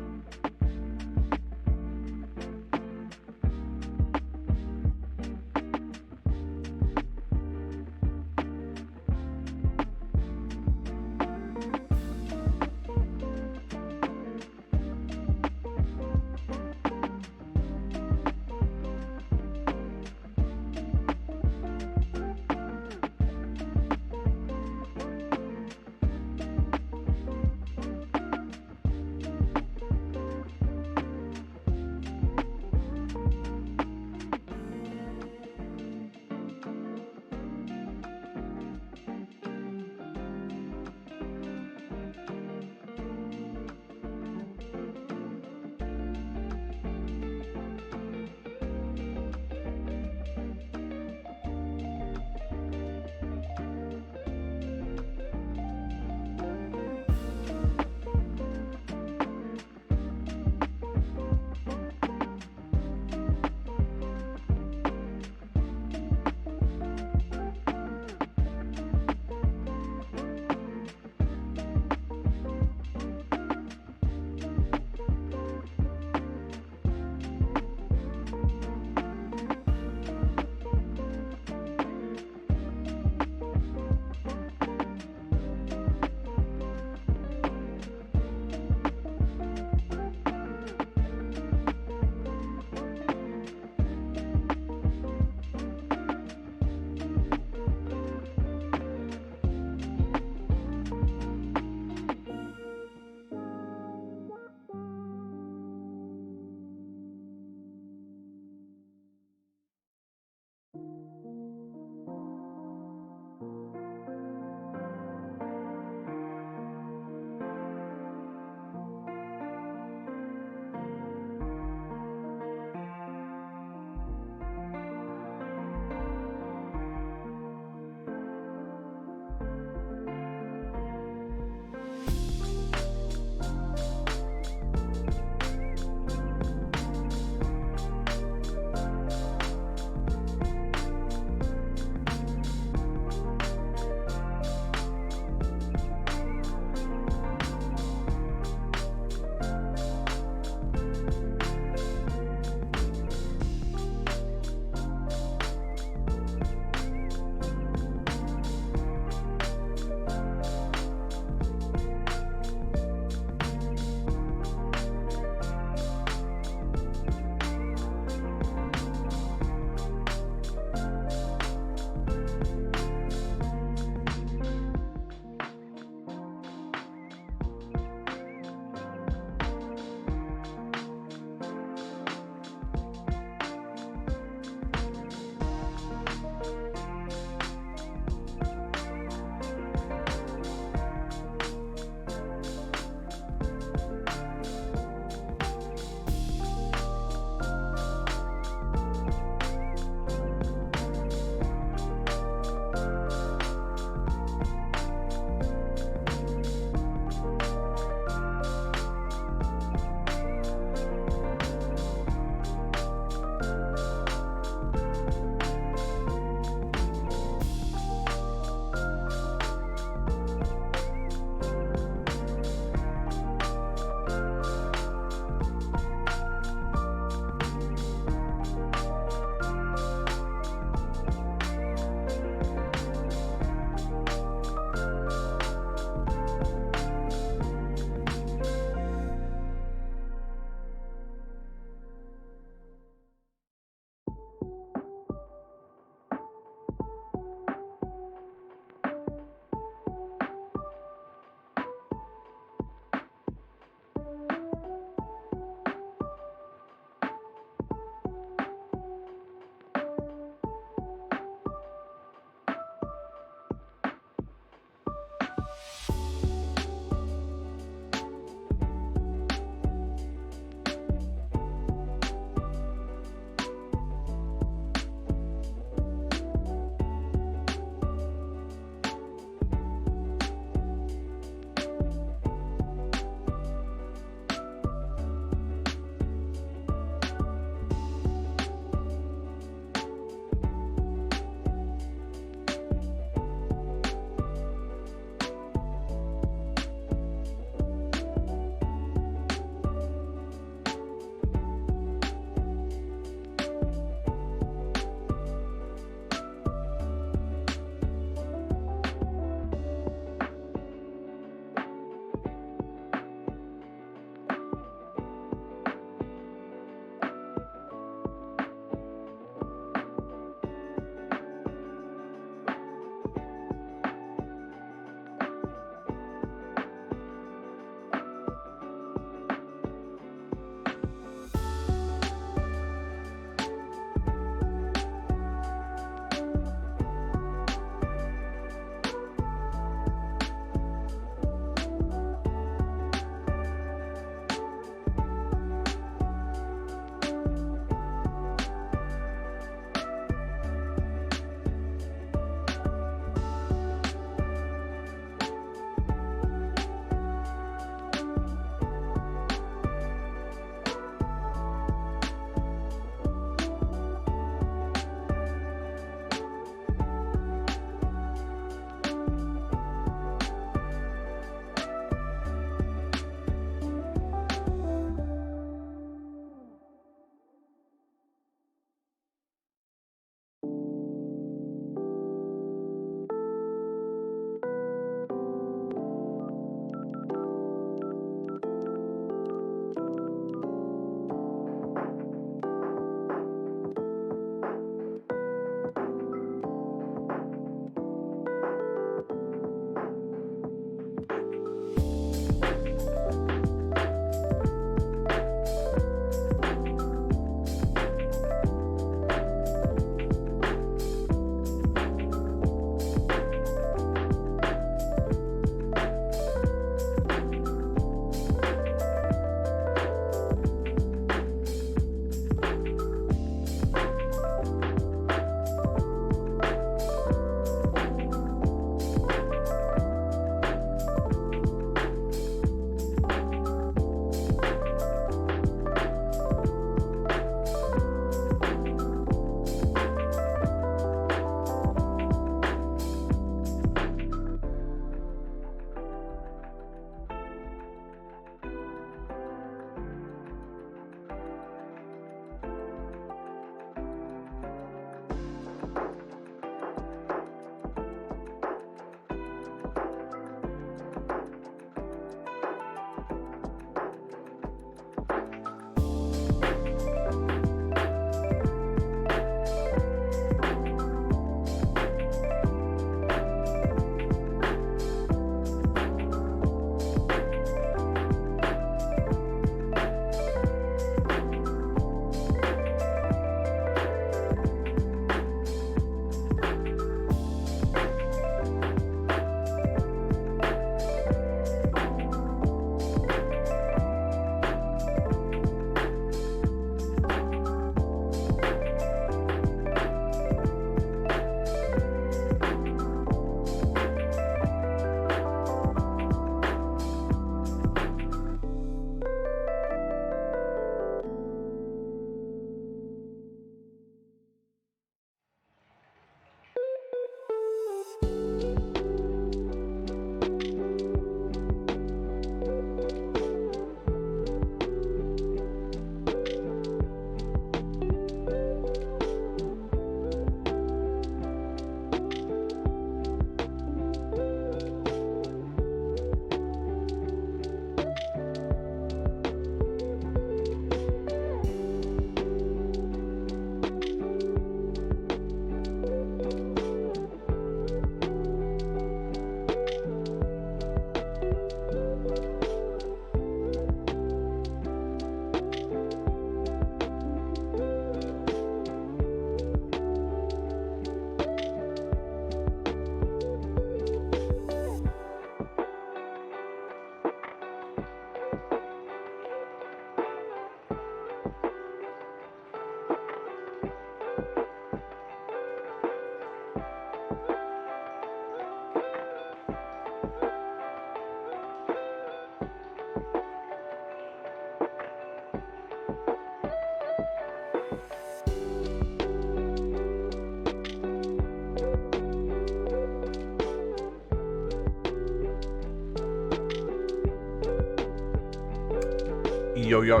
Yo, yo.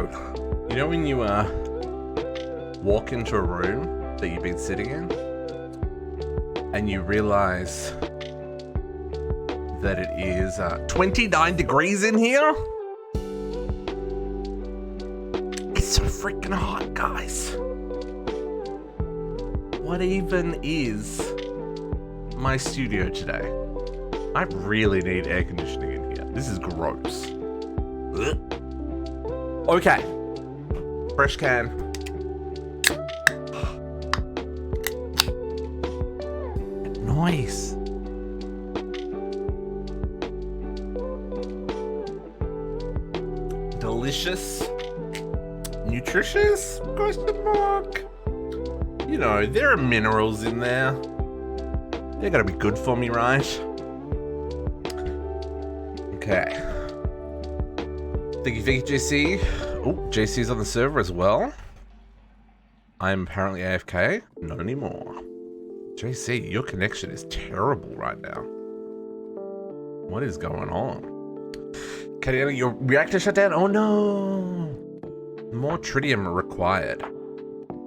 You know when you walk into a room that you've been sitting in and you realize that it is 29 degrees in here? It's so freaking hot, guys. What even is my studio today? I really need air conditioning in here. This is gross. Ugh. Okay. Fresh can. Nice. Delicious. Nutritious? Question mark. You know, there are minerals in there. They're gonna be good for me, right? Okay. Thank you, JC. Oh, JC's on the server as well. I'm apparently AFK. Not anymore. JC, your connection is terrible right now. What is going on? Kadiana, your reactor shut down? Oh no! More tritium required.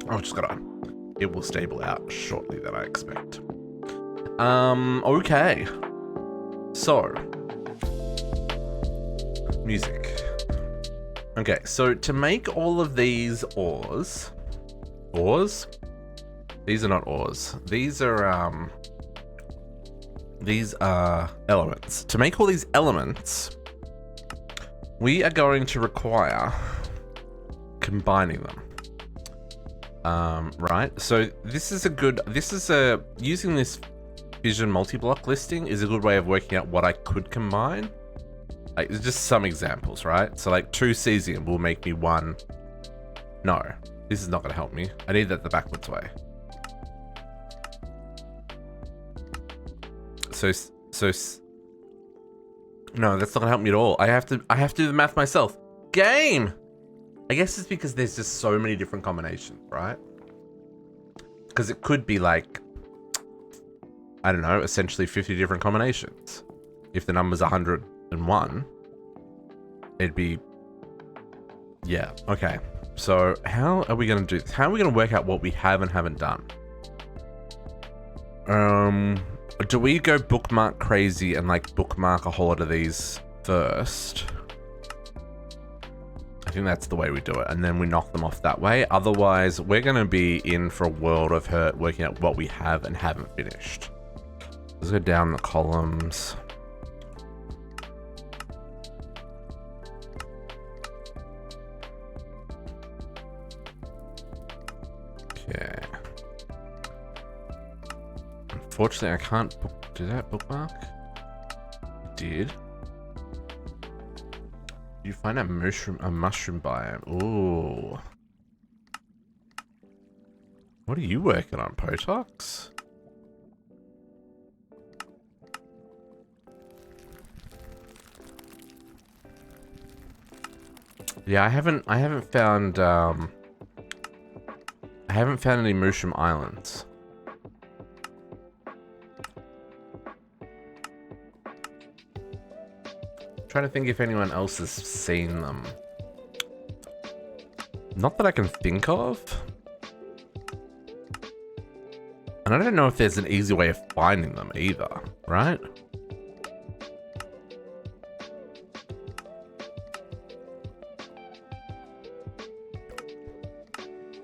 Oh, just gotta... It will stable out shortly than I expect. Okay. So. Music. Okay, so to make all of these ores... Ores? These are not ores. These are elements. To make all these elements, we are going to require combining them. Right, so using this fission multi-block listing is a good way of working out what I could combine. Like, there's just some examples, right? So like 2 cesium will make me 1. No, this is not gonna help me. I need that the backwards way. No, that's not gonna help me at all. I have to do the math myself. Game! I guess it's because there's just so many different combinations, right? Because it could be like, I don't know, essentially 50 different combinations. If the number's 101, it'd be, yeah, okay. So how are we gonna do this? How are we gonna work out what we have and haven't done? Do we go bookmark crazy and like bookmark a whole lot of these first? I think that's the way we do it, and then we knock them off that way. Otherwise, we're going to be in for a world of hurt working out what we have and haven't finished. Let's go down the columns. Okay. Unfortunately, I can't do that bookmark. I did. You find a mushroom biome. Ooh. What are you working on, Potox? Yeah, I haven't found any mushroom islands. Trying to think if anyone else has seen them. Not that I can think of. And I don't know if there's an easy way of finding them either, right?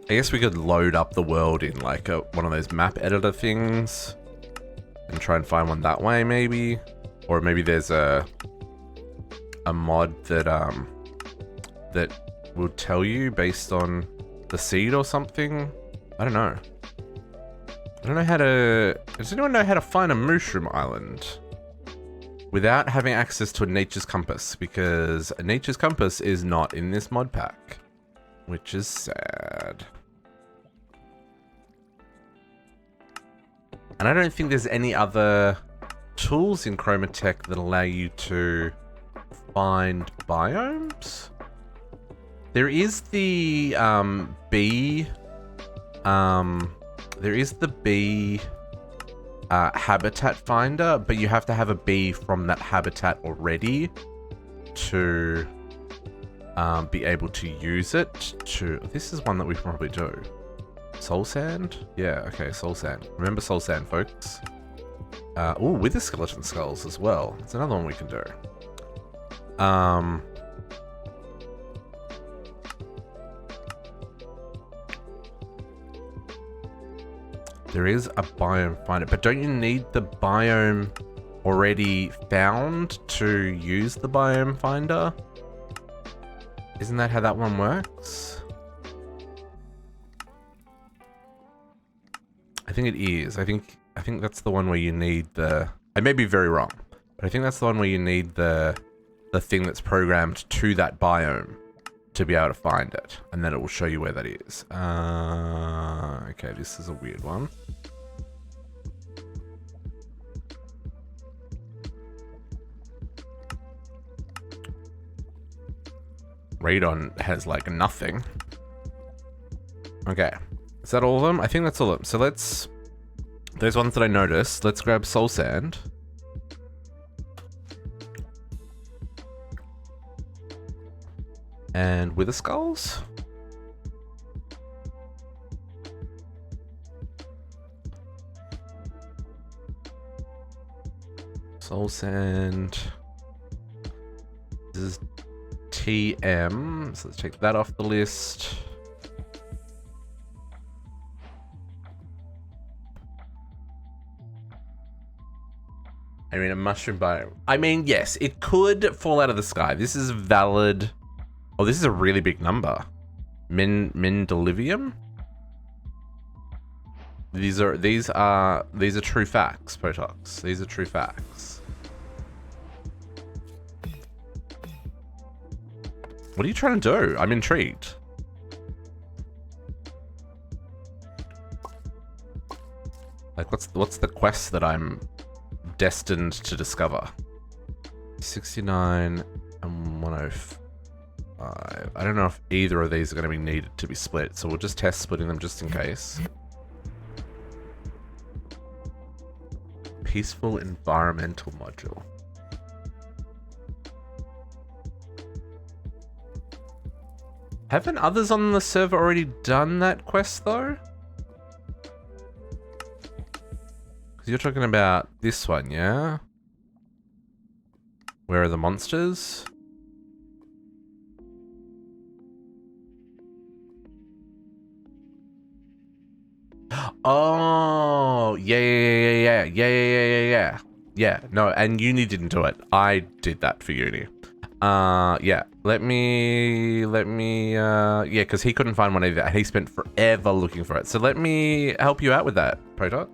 I guess we could load up the world in like one of those map editor things and try and find one that way maybe. Or maybe there's a mod that that will tell you based on the seed or something. I don't know. I don't know how to... Does anyone know how to find a mushroom island without having access to a nature's compass? Because a nature's compass is not in this mod pack, which is sad. And I don't think there's any other tools in Chroma Tech that allow you to find biomes. There is the bee habitat finder, but you have to have a bee from that habitat already to be able to use it to... This is one that we can probably do. Soul Sand? Yeah, okay, Soul Sand. Remember Soul Sand, folks. Oh, with the skeleton skulls as well. It's another one we can do. There is a biome finder, but don't you need the biome already found to use the biome finder? Isn't that how that one works? I think it is. I think that's the one where you need the... I may be very wrong, but I think that's the one where you need the thing that's programmed to that biome to be able to find it, and then it will show you where that is. Okay, this is a weird one. Radon has like nothing. Okay, is that all of them? I think that's all of them. So let's... Those ones that I noticed, let's grab Soul Sand. And Wither Skulls? Soul Sand. This is TM, so let's take that off the list. I mean, a mushroom biome. I mean, yes, it could fall out of the sky. This is valid. Oh, this is a really big number. Mendelivium? These are true facts, Potox. These are true facts. What are you trying to do? I'm intrigued. Like, what's the quest that I'm destined to discover? 69 and 105. I don't know if either of these are going to be needed to be split, so we'll just test splitting them just in case. Peaceful environmental module. Haven't others on the server already done that quest though? Because you're talking about this one, yeah? Where are the monsters? Oh, yeah. No, and Uni didn't do it. I did that for Uni. Yeah. Let me, yeah, because he couldn't find one either. He spent forever looking for it. So let me help you out with that, Potox.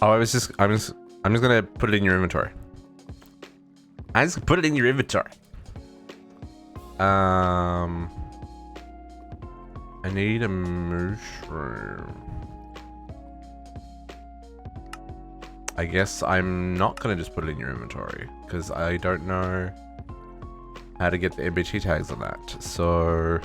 Oh, I'm just gonna put it in your inventory. I just put it in your inventory. I need a mushroom. I guess I'm not gonna just put it in your inventory because I don't know how to get the MBT tags on that. So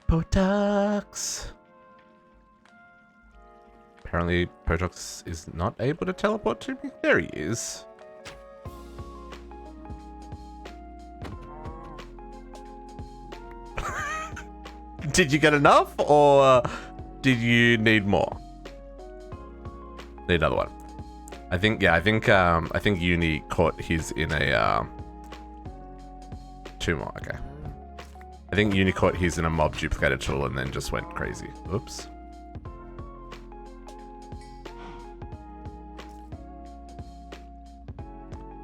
Potox. Apparently, Potox is not able to teleport to me. There he is. Did you get enough, or did you need more? Need another one. I think Uni caught his in a two more. Okay. I think Uni caught his in a mob duplicator tool and then just went crazy. Oops.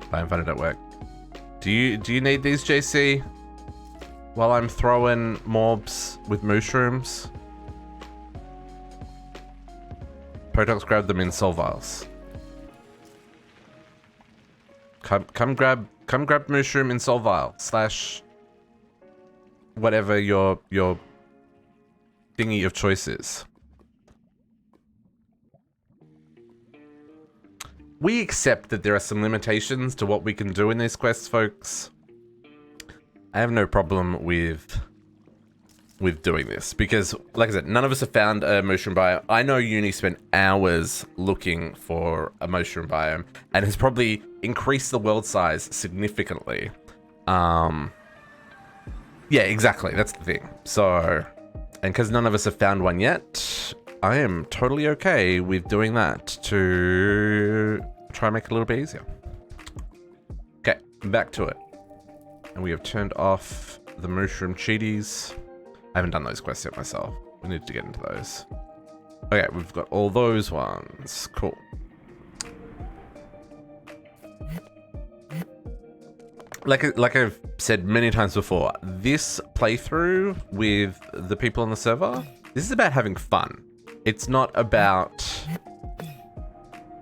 Fine, find it at work. Do you need these, JC? While I'm throwing mobs with mushrooms? Potox grabbed them in soul vials. Come grab mushroom in soul vial / whatever your thingy of choice is. We accept that there are some limitations to what we can do in these quests, folks. I have no problem with doing this because, like I said, none of us have found a mushroom biome. I know Uni spent hours looking for a mushroom biome and has probably increased the world size significantly. Yeah, exactly. That's the thing. So, and because none of us have found one yet, I am totally okay with doing that to try and make it a little bit easier. Okay, back to it. And we have turned off the mushroom cheaties. I haven't done those quests yet myself. We need to get into those. Okay, we've got all those ones. Cool. Like I've said many times before, this playthrough with the people on the server, this is about having fun. It's not about,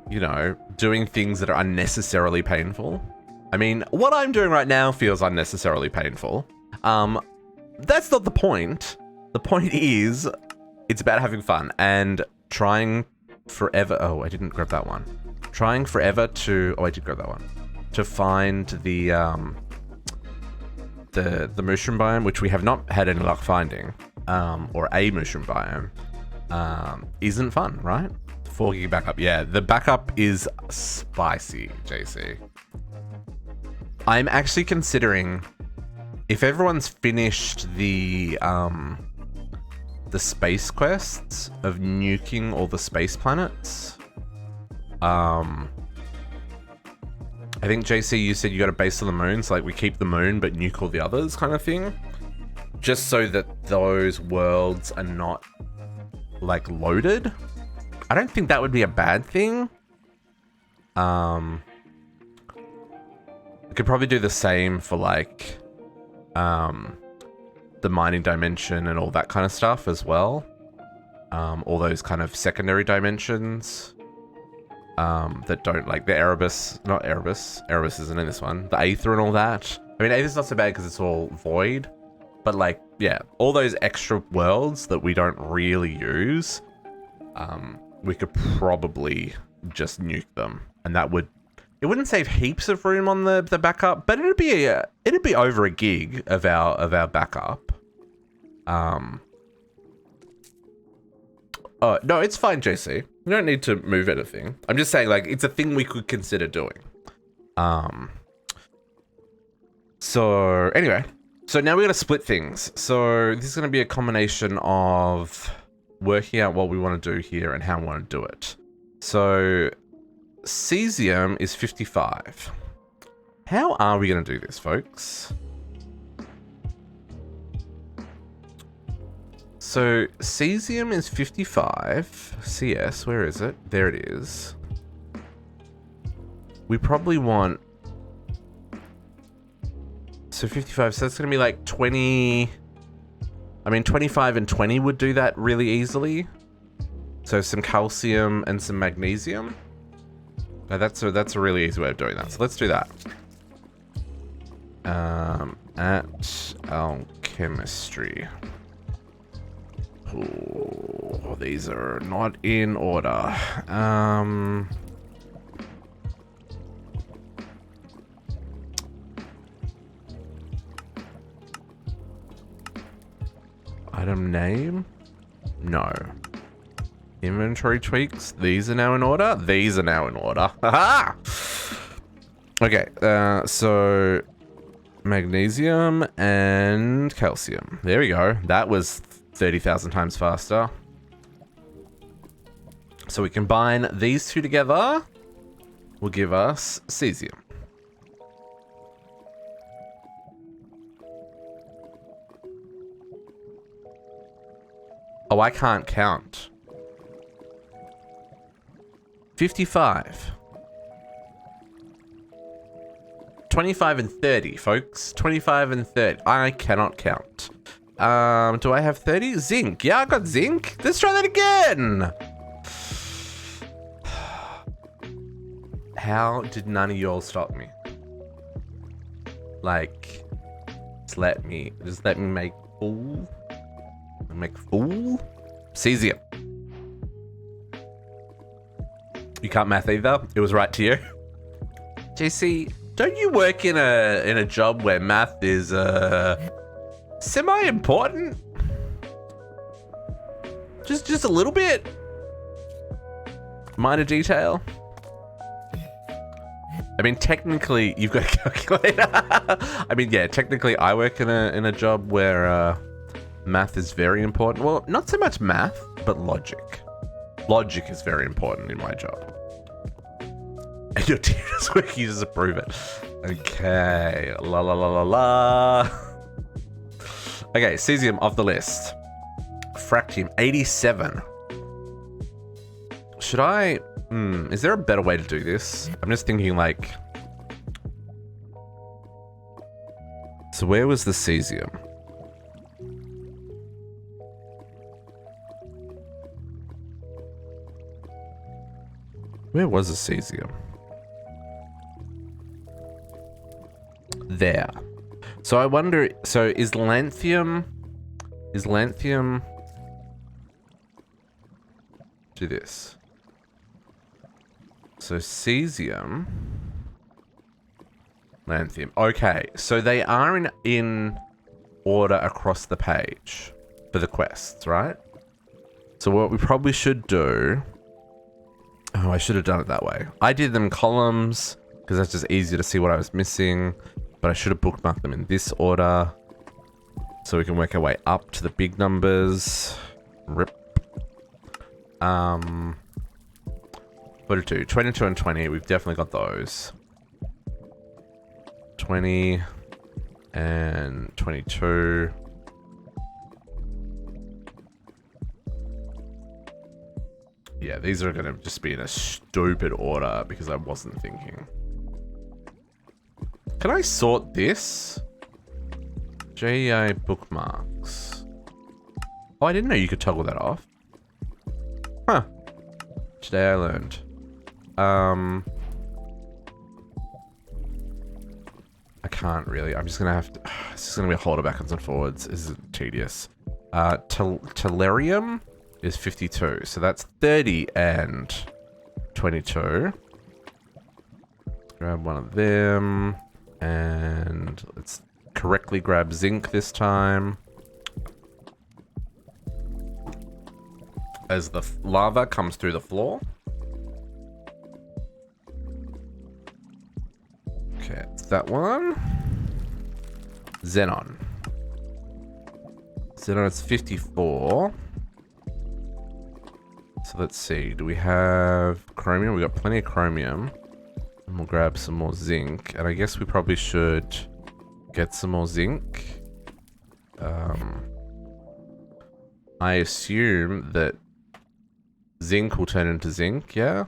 you know, doing things that are unnecessarily painful. I mean, what I'm doing right now feels unnecessarily painful. That's not the point. The point is, it's about having fun and trying forever. Oh, I didn't grab that one. Trying forever to. Oh, I did grab that one. To find the mushroom biome, which we have not had any luck finding, or a mushroom biome, isn't fun, right? 4 gig backup. Yeah, the backup is spicy, JC. I'm actually considering, if everyone's finished the space quests of nuking all the space planets, I think, JC, you said you got a base on the moon, so like we keep the moon but nuke all the others kind of thing. Just so that those worlds are not like loaded. I don't think that would be a bad thing. We could probably do the same for like the mining dimension and all that kind of stuff as well. All those kind of secondary dimensions. That don't, like the Erebus, not Erebus isn't in this one, the Aether and all that. I mean, Aether's not so bad because it's all void, but like, yeah, all those extra worlds that we don't really use, we could probably just nuke them, and that would, it wouldn't save heaps of room on the backup, but it'd be over a gig of our backup. Oh, no, it's fine, JC. You don't need to move anything. I'm just saying, like, it's a thing we could consider doing. So, anyway. So now we got to split things. So this is going to be a combination of working out what we want to do here and how we want to do it. So, cesium is 55. How are we going to do this, folks? So, cesium is 55. CS, where is it? There it is. We probably want... So 55, so that's going to be like 20... I mean, 25 and 20 would do that really easily. So some calcium and some magnesium. Now that's a really easy way of doing that. So let's do that. At Alchemistry. Oh, these are not in order. Item name? No. Inventory tweaks? These are now in order? These are now in order. Haha! Okay, so magnesium and calcium. There we go. That was 30,000 times faster. So we combine these two together, will give us cesium. Oh, I can't count. 55. 25 and 30, folks. 25 and 30. I cannot count. Do I have 30? Zinc. Yeah, I got zinc. Let's try that again. How did none of y'all stop me? Like, just let me make full. Make fool. Cesium. You can't math either. It was right to you. JC, don't you work in a job where math is semi-important? Just a little bit. Minor detail. I mean, technically, you've got a calculator. I mean, yeah, technically, I work in a job where math is very important. Well, not so much math, but logic. Logic is very important in my job. And your team does work, you just approve it. Okay, la la la la la. Okay, cesium off the list. Fractium, 87. Should I... is there a better way to do this? I'm just thinking like... So where was the cesium? Where was the cesium? There. So I wonder... So is lanthium... Is lanthium... Do this. So cesium, lanthium. Okay, so they are in order across the page for the quests, right? So what we probably should do... Oh, I should have done it that way. I did them in columns because that's just easier to see what I was missing. But I should have bookmarked them in this order so we can work our way up to the big numbers. Rip. 42, 22 and 20, we've definitely got those. 20 and 22. Yeah, these are going to just be in a stupid order because I wasn't thinking. Can I sort this? JEI bookmarks. Oh, I didn't know you could toggle that off. Huh. Today I learned. I can't really. I'm just gonna have to. It's just gonna be a holder backwards and forwards. This is tedious. Tellurium is 52, so that's 30 and 22. Grab one of them, and let's correctly grab zinc this time. As the lava comes through the floor. Okay, it's that one. Xenon. Xenon is 54. So let's see. Do we have chromium? We got plenty of chromium. And we'll grab some more zinc. And I guess we probably should get some more zinc. I assume that zinc will turn into zinc, yeah?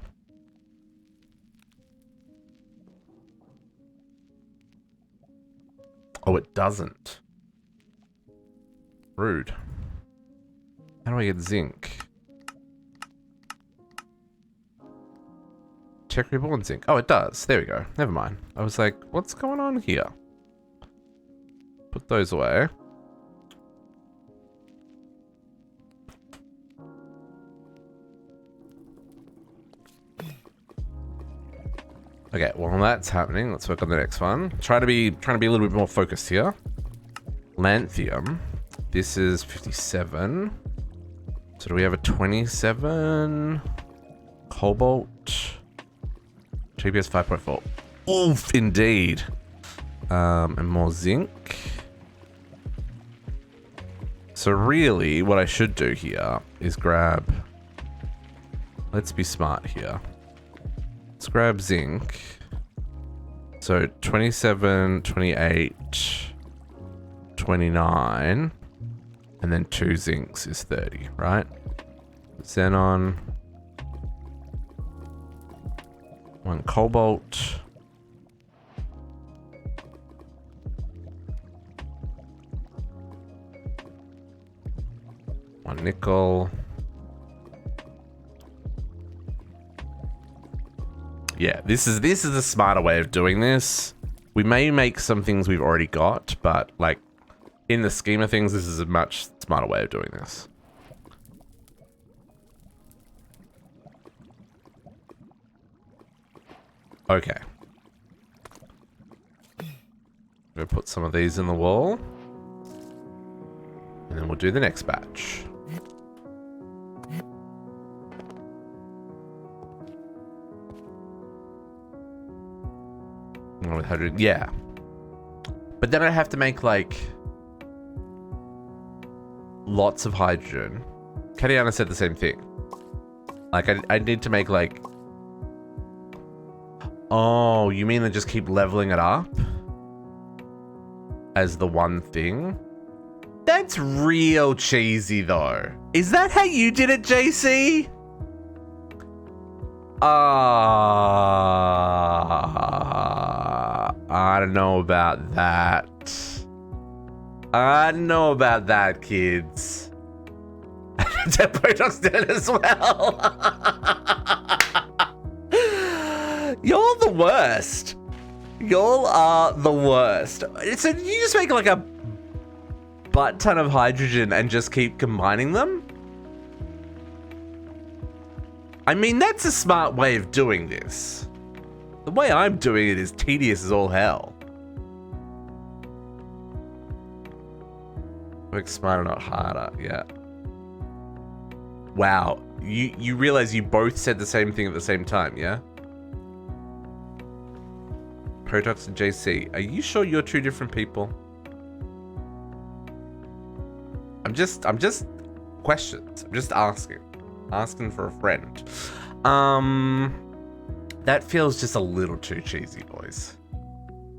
Oh, it doesn't. Rude. How do I get zinc? Check reborn zinc. Oh, it does. There we go. Never mind. I was like, what's going on here? Put those away. Okay, well that's happening. Let's work on the next one. Trying to be a little bit more focused here. Lanthium. This is 57. So do we have a 27? Cobalt. GPS 5.4. Oof, indeed. And more zinc. So really, what I should do here is grab... Let's be smart here. Let's grab zinc. So 27, 28, 29, and then 2 zincs is 30, right? Xenon. 1 cobalt. One nickel. Yeah, this is a smarter way of doing this. We may make some things we've already got, but like in the scheme of things, this is a much smarter way of doing this. Okay. We'll put some of these in the wall. And then we'll do the next batch. Oh, 100, yeah. But then I have to make like lots of hydrogen. Katiana said the same thing. Like I need to make like... Oh, you mean they just keep leveling it up? As the one thing? That's real cheesy though. Is that how you did it, JC? I don't know about that. I don't know about that, kids. Potox did it as well. You're the worst. Y'all are the worst. So you just make like a butt ton of hydrogen and just keep combining them? I mean, that's a smart way of doing this. The way I'm doing it is tedious as all hell. Work smarter, not harder. Yeah. Wow. You realize you both said the same thing at the same time, yeah? Potox and JC, are you sure you're two different people? I'm just questions. I'm just asking for a friend. That feels just a little too cheesy, boys.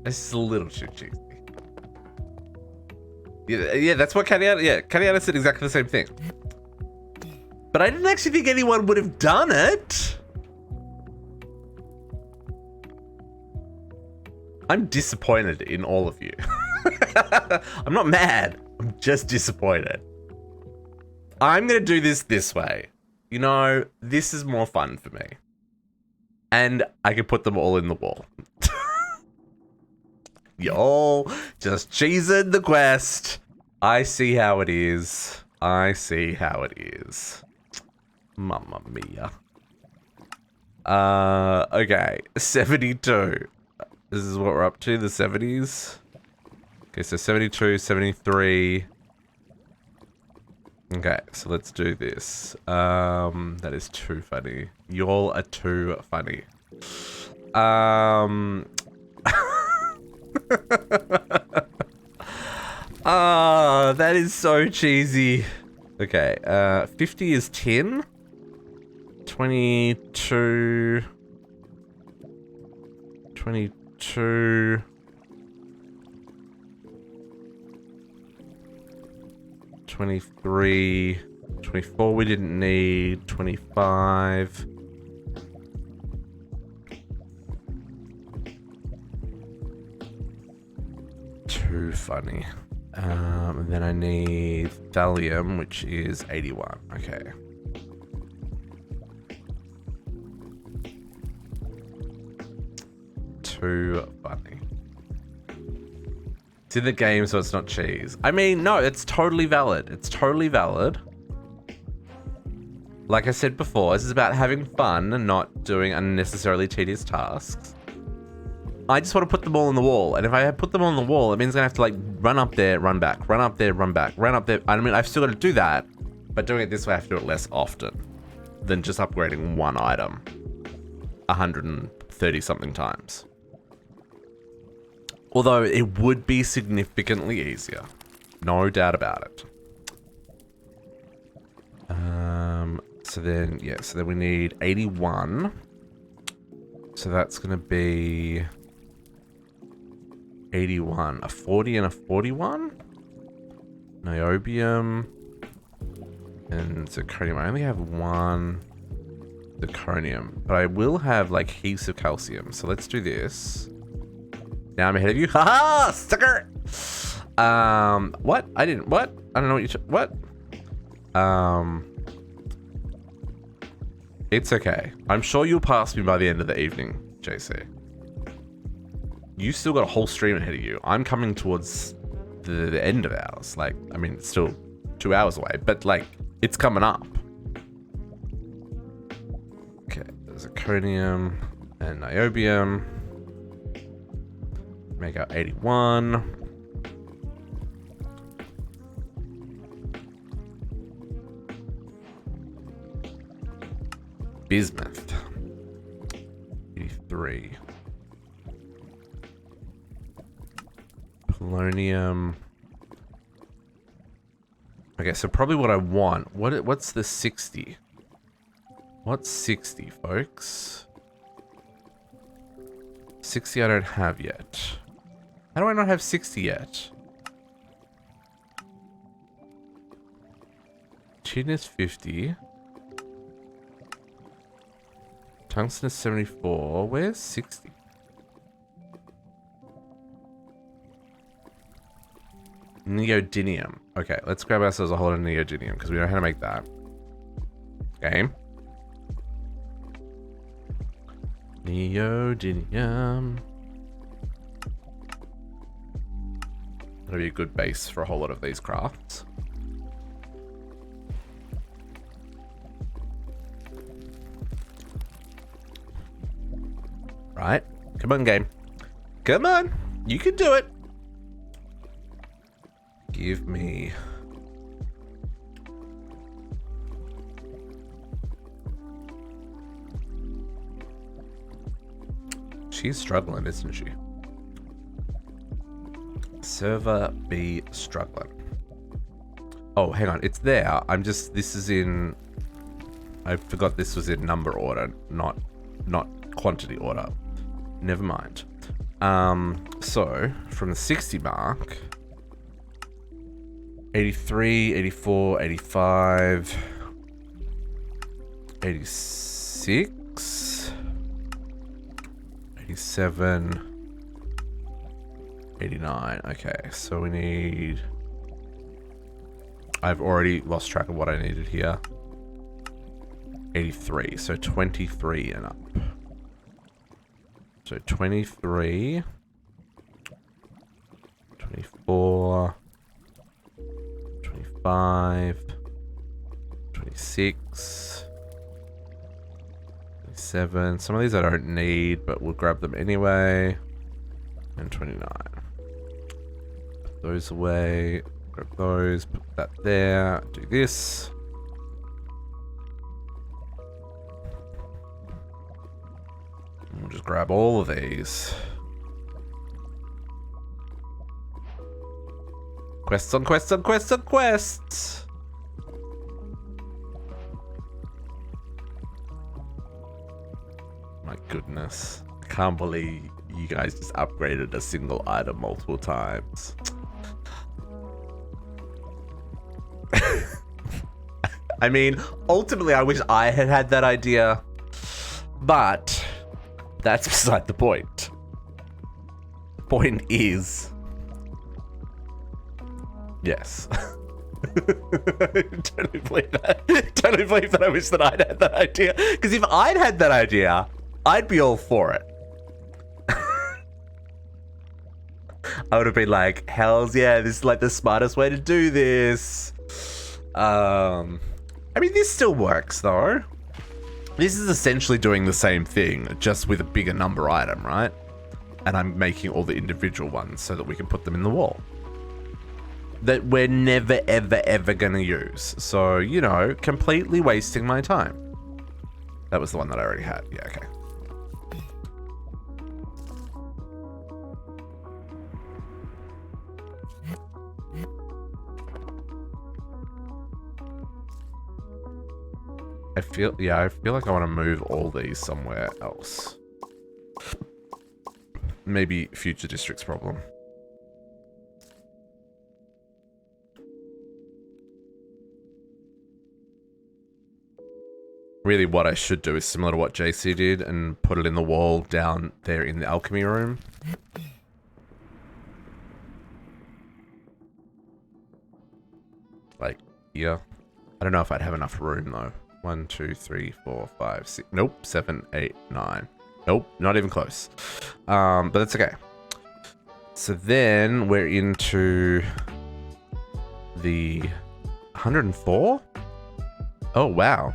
It's just a little too cheesy. Yeah, that's what Katiana said exactly the same thing. But I didn't actually think anyone would have done it. I'm disappointed in all of you. I'm not mad. I'm just disappointed. I'm going to do this way. You know, this is more fun for me. And I can put them all in the wall. Y'all just cheesing the quest. I see how it is. I see how it is. Mamma mia. Okay, 72. This is what we're up to, the 70s. Okay, so 72, 73. Okay, so let's do this. That is too funny. Y'all are too funny. That is so cheesy. Okay, 50 is 10. 22. 22. 23. 24 we didn't need. 25. Too funny. And then I need thallium, which is 81. Okay. Too funny. It's in the game, so it's not cheese. I mean, no, it's totally valid. It's totally valid. Like I said before, this is about having fun and not doing unnecessarily tedious tasks. I just want to put them all on the wall. And if I put them on the wall, it means I have to like run up there, run back, run up there, run back, run up there. I mean, I've still got to do that, but doing it this way, I have to do it less often than just upgrading one item 130 something times. Although it would be significantly easier. No doubt about it. So then, yeah, so then we need 81. So that's going to be 81. A 40 and a 41? Niobium. And zirconium. I only have one zirconium. But I will have, like, heaps of calcium. So let's do this. Now I'm ahead of you. Haha! Sucker! What? I didn't... What? I don't know what you... What? It's okay. I'm sure you'll pass me by the end of the evening, JC. You still got a whole stream ahead of you. I'm coming towards the end of ours. Like, I mean, it's still 2 hours away, but like, it's coming up. Okay, there's zirconium and niobium. Make out 81. Bismuth. 83. Polonium. Okay, so probably what I want. What's the 60? What's 60, folks? 60 I don't have yet. How do I not have 60 yet? Tin is 50. Tungsten is 74. Where's 60? Neodymium. Okay, let's grab ourselves a whole lot of neodymium because we know how to make that. Okay. Neodymium. That'll be a good base for a whole lot of these crafts. Right. Come on, game. Come on. You can do it. Give me... She's struggling, isn't she? Server be struggling. Oh, hang on. It's there. I'm just... This is in... I forgot this was in number order, not quantity order. Never mind. So, from the 60 mark... 83, 84, 85... 86... 87... 89. Okay, so we need... I've already lost track of what I needed here. 83, so 23 and up. So 23... 24... 25... 26... 27. Some of these I don't need, but we'll grab them anyway. And 29. Put those away. Grab those. Put that there. Do this. And we'll just grab all of these. Quests on quests on quests on quests! My goodness. I can't believe you guys just upgraded a single item multiple times. I mean, ultimately I wish I had had that idea, but that's beside the point. The point is, yes. Totally believe that. Totally believe that I wish that I'd had that idea. Because if I'd had that idea, I'd be all for it. I would have been like, hells yeah, this is like the smartest way to do this. I mean, this still works though. This is essentially doing the same thing, just with a bigger number item, right? And I'm making all the individual ones so that we can put them in the wall. That we're never, ever, ever gonna use. So, you know, completely wasting my time. That was the one that I already had. Yeah, okay. I feel like I want to move all these somewhere else. Maybe future district's problem. Really what I should do is similar to what JC did and put it in the wall down there in the alchemy room. Like here. I don't know if I'd have enough room though. 1, 2, 3, 4, 5, 6. Nope. 7, 8, 9. Nope. Not even close. But that's okay. So then we're into the 104? Oh, wow.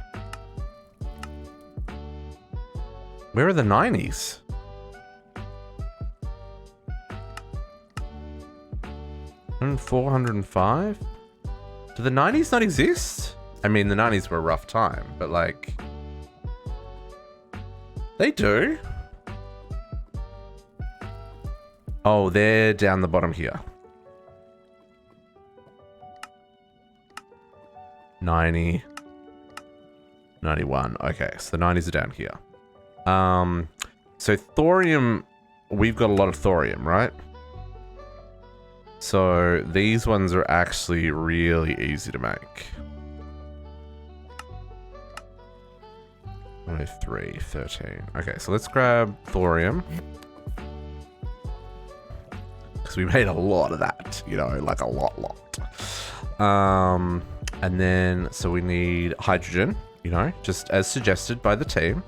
Where are the 90s? 104, 105? Do the 90s not exist? I mean, the 90s were a rough time, but like... They do. Oh, they're down the bottom here. 90. 91. Okay, so the 90s are down here. So thorium, we've got a lot of thorium, right? So these ones are actually really easy to make. 103, 13. Okay, so let's grab thorium. Because we made a lot of that, you know, like a lot. And then, so we need hydrogen, you know, just as suggested by the team.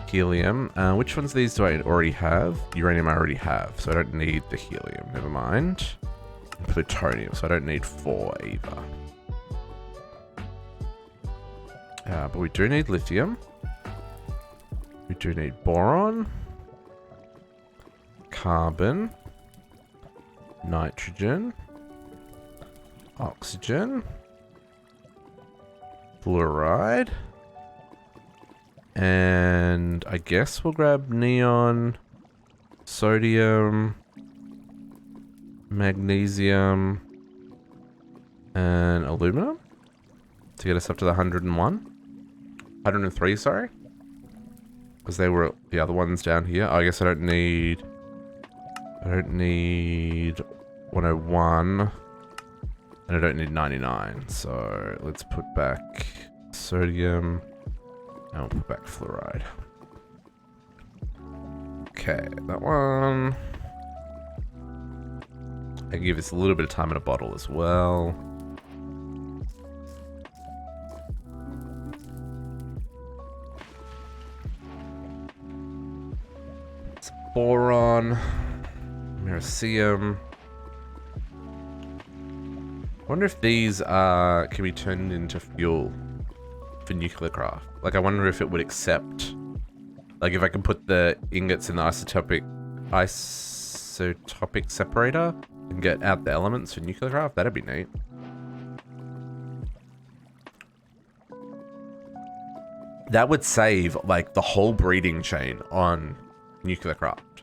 Helium. Which ones of these do I already have? Uranium I already have, so I don't need the helium. Never mind. Plutonium, so I don't need 4 either. But we do need lithium. We do need boron. Carbon. Nitrogen. Oxygen. Fluoride. And I guess we'll grab neon, sodium, magnesium, and aluminum to get us up to the 101. 103, sorry. Because they were the other ones down here. Oh, I guess I don't need 101. And I don't need 99. So let's put back sodium. And we'll put back fluoride. Okay, that one. I can give this a little bit of time in a bottle as well. It's boron, americium. I wonder if these can be turned into fuel for nuclear craft. Like, I wonder if it would accept, like, if I can put the ingots in the isotopic separator and get out the elements for nuclear craft. That'd be neat. That would save, like, the whole breeding chain on nuclear craft,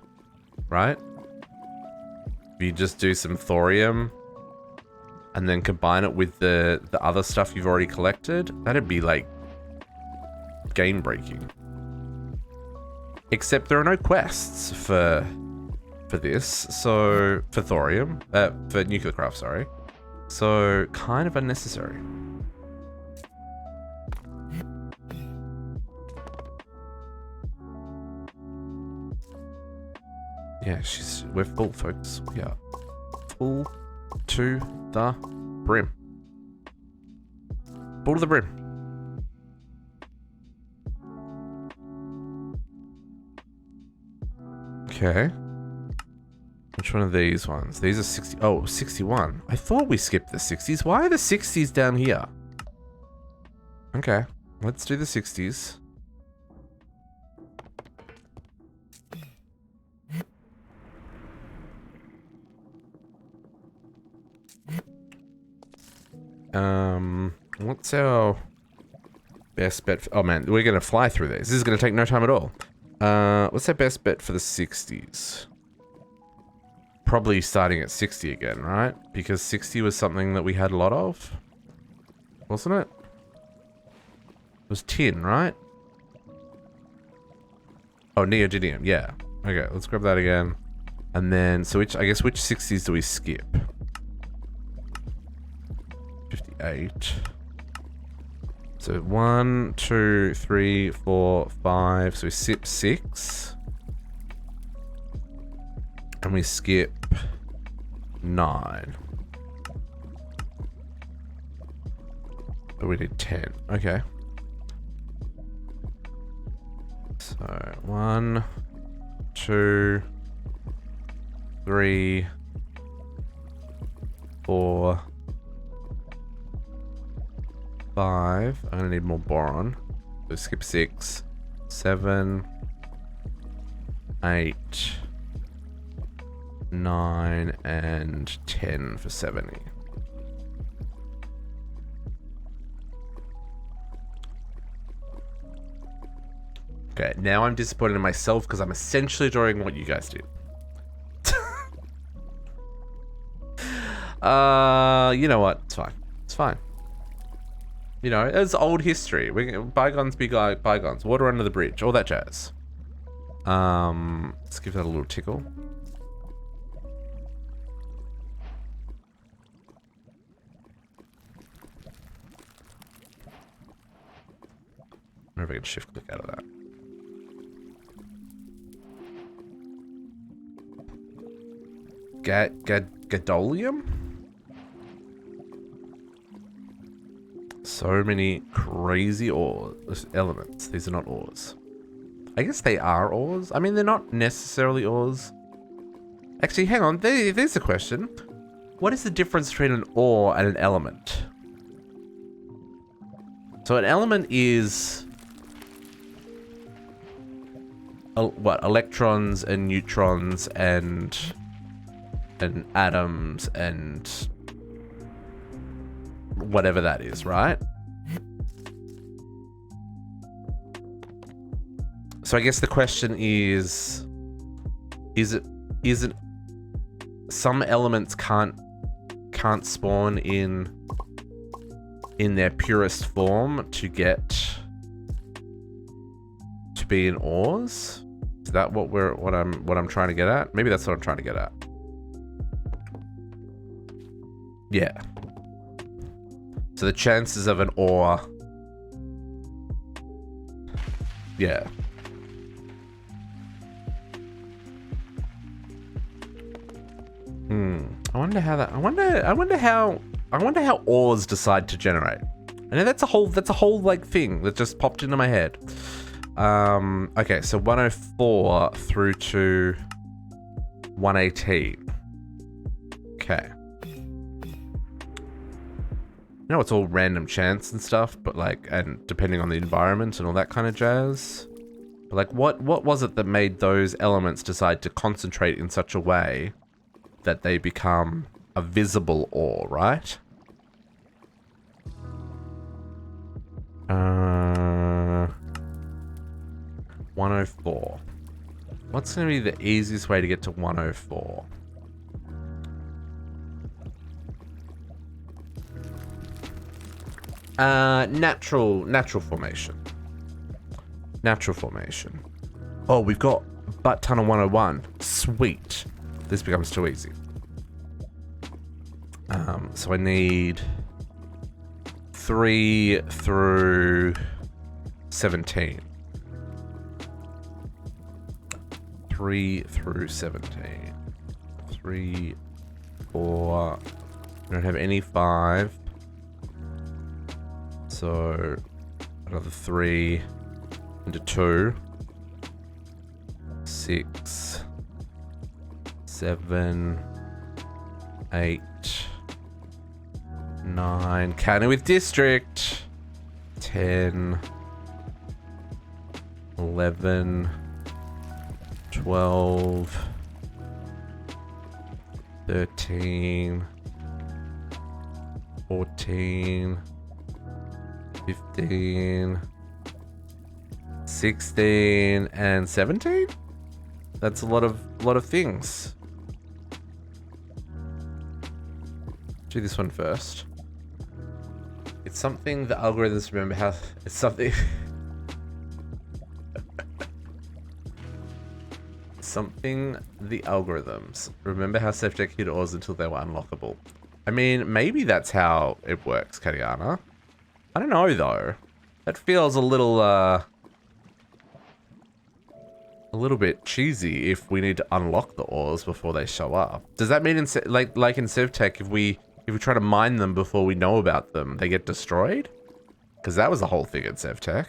right? If you just do some thorium and then combine it with the other stuff you've already collected, that'd be, like, game-breaking. Except there are no quests for this, so for thorium, for nuclear craft, sorry. So kind of unnecessary. Yeah, we're full, folks. Yeah, full to the brim. Full to the brim. Okay. Which one are these ones? These are 60. Oh, 61. I thought we skipped the 60s. Why are the 60s down here? Okay. Let's do the 60s. What's our best bet? Oh man, we're gonna fly through this. This is gonna take no time at all. What's our best bet for the 60s? Probably starting at 60 again, right? Because 60 was something that we had a lot of, wasn't it? It was tin, right? Oh, neodymium, yeah. Okay, let's grab that again. And then, so which 60s do we skip? 58. So 1, 2, 3, 4, 5. So we skip 6. And we skip 9. But we did 10. Okay. So 1, 2, 3, 4, 5. I'm gonna need more boron. So skip 6, 7, 8, 9, and 10 for 70. Okay, now I'm disappointed in myself because I'm essentially drawing what you guys did. You know what? It's fine. It's fine. You know, it's old history. Bygones be bygones. Water under the bridge. All that jazz. Let's give that a little tickle. I wonder if I can shift click out of that. Gadolium? So many crazy ores, elements. These are not ores. I guess they are ores. I mean, they're not necessarily ores. Actually, hang on. There's a question. What is the difference between an ore and an element? So an element is... what? Electrons and neutrons and atoms and whatever that is, right? So I guess the question is it some elements can't spawn in their purest form to get to be in ores? Is that what I'm trying to get at? Maybe that's what I'm trying to get at. Yeah. So the chances of an ore... yeah. I wonder how that... I wonder how ores decide to generate. I know that's a whole like thing that just popped into my head. Okay, so 104 through to 118. Okay. You know, it's all random chance and stuff, but like, and depending on the environment and all that kind of jazz. But like, what was it that made those elements decide to concentrate in such a way that they become a visible ore, right? 104. What's going to be the easiest way to get to 104? Natural formation. Natural formation. Oh, we've got butt tunnel 101. Sweet. This becomes too easy. So I need 3 through 17. 3 through 17. 3, 4. I don't have any 5. So another 3 into 2. 6, 7, 8, 9. Counting with district. 10, 11, 12, 13, 14, 15, 16, and 17? That's a lot of things. Do this one first. It's something the algorithms remember how... It's something... something the algorithms remember how SafeTech hid ores until they were unlockable. I mean, maybe that's how it works, Katiana. I don't know, though. That feels a little bit cheesy if we need to unlock the ores before they show up. Does that mean in like in SafeTech, if we try to mine them before we know about them, they get destroyed? Because that was the whole thing in SafeTech.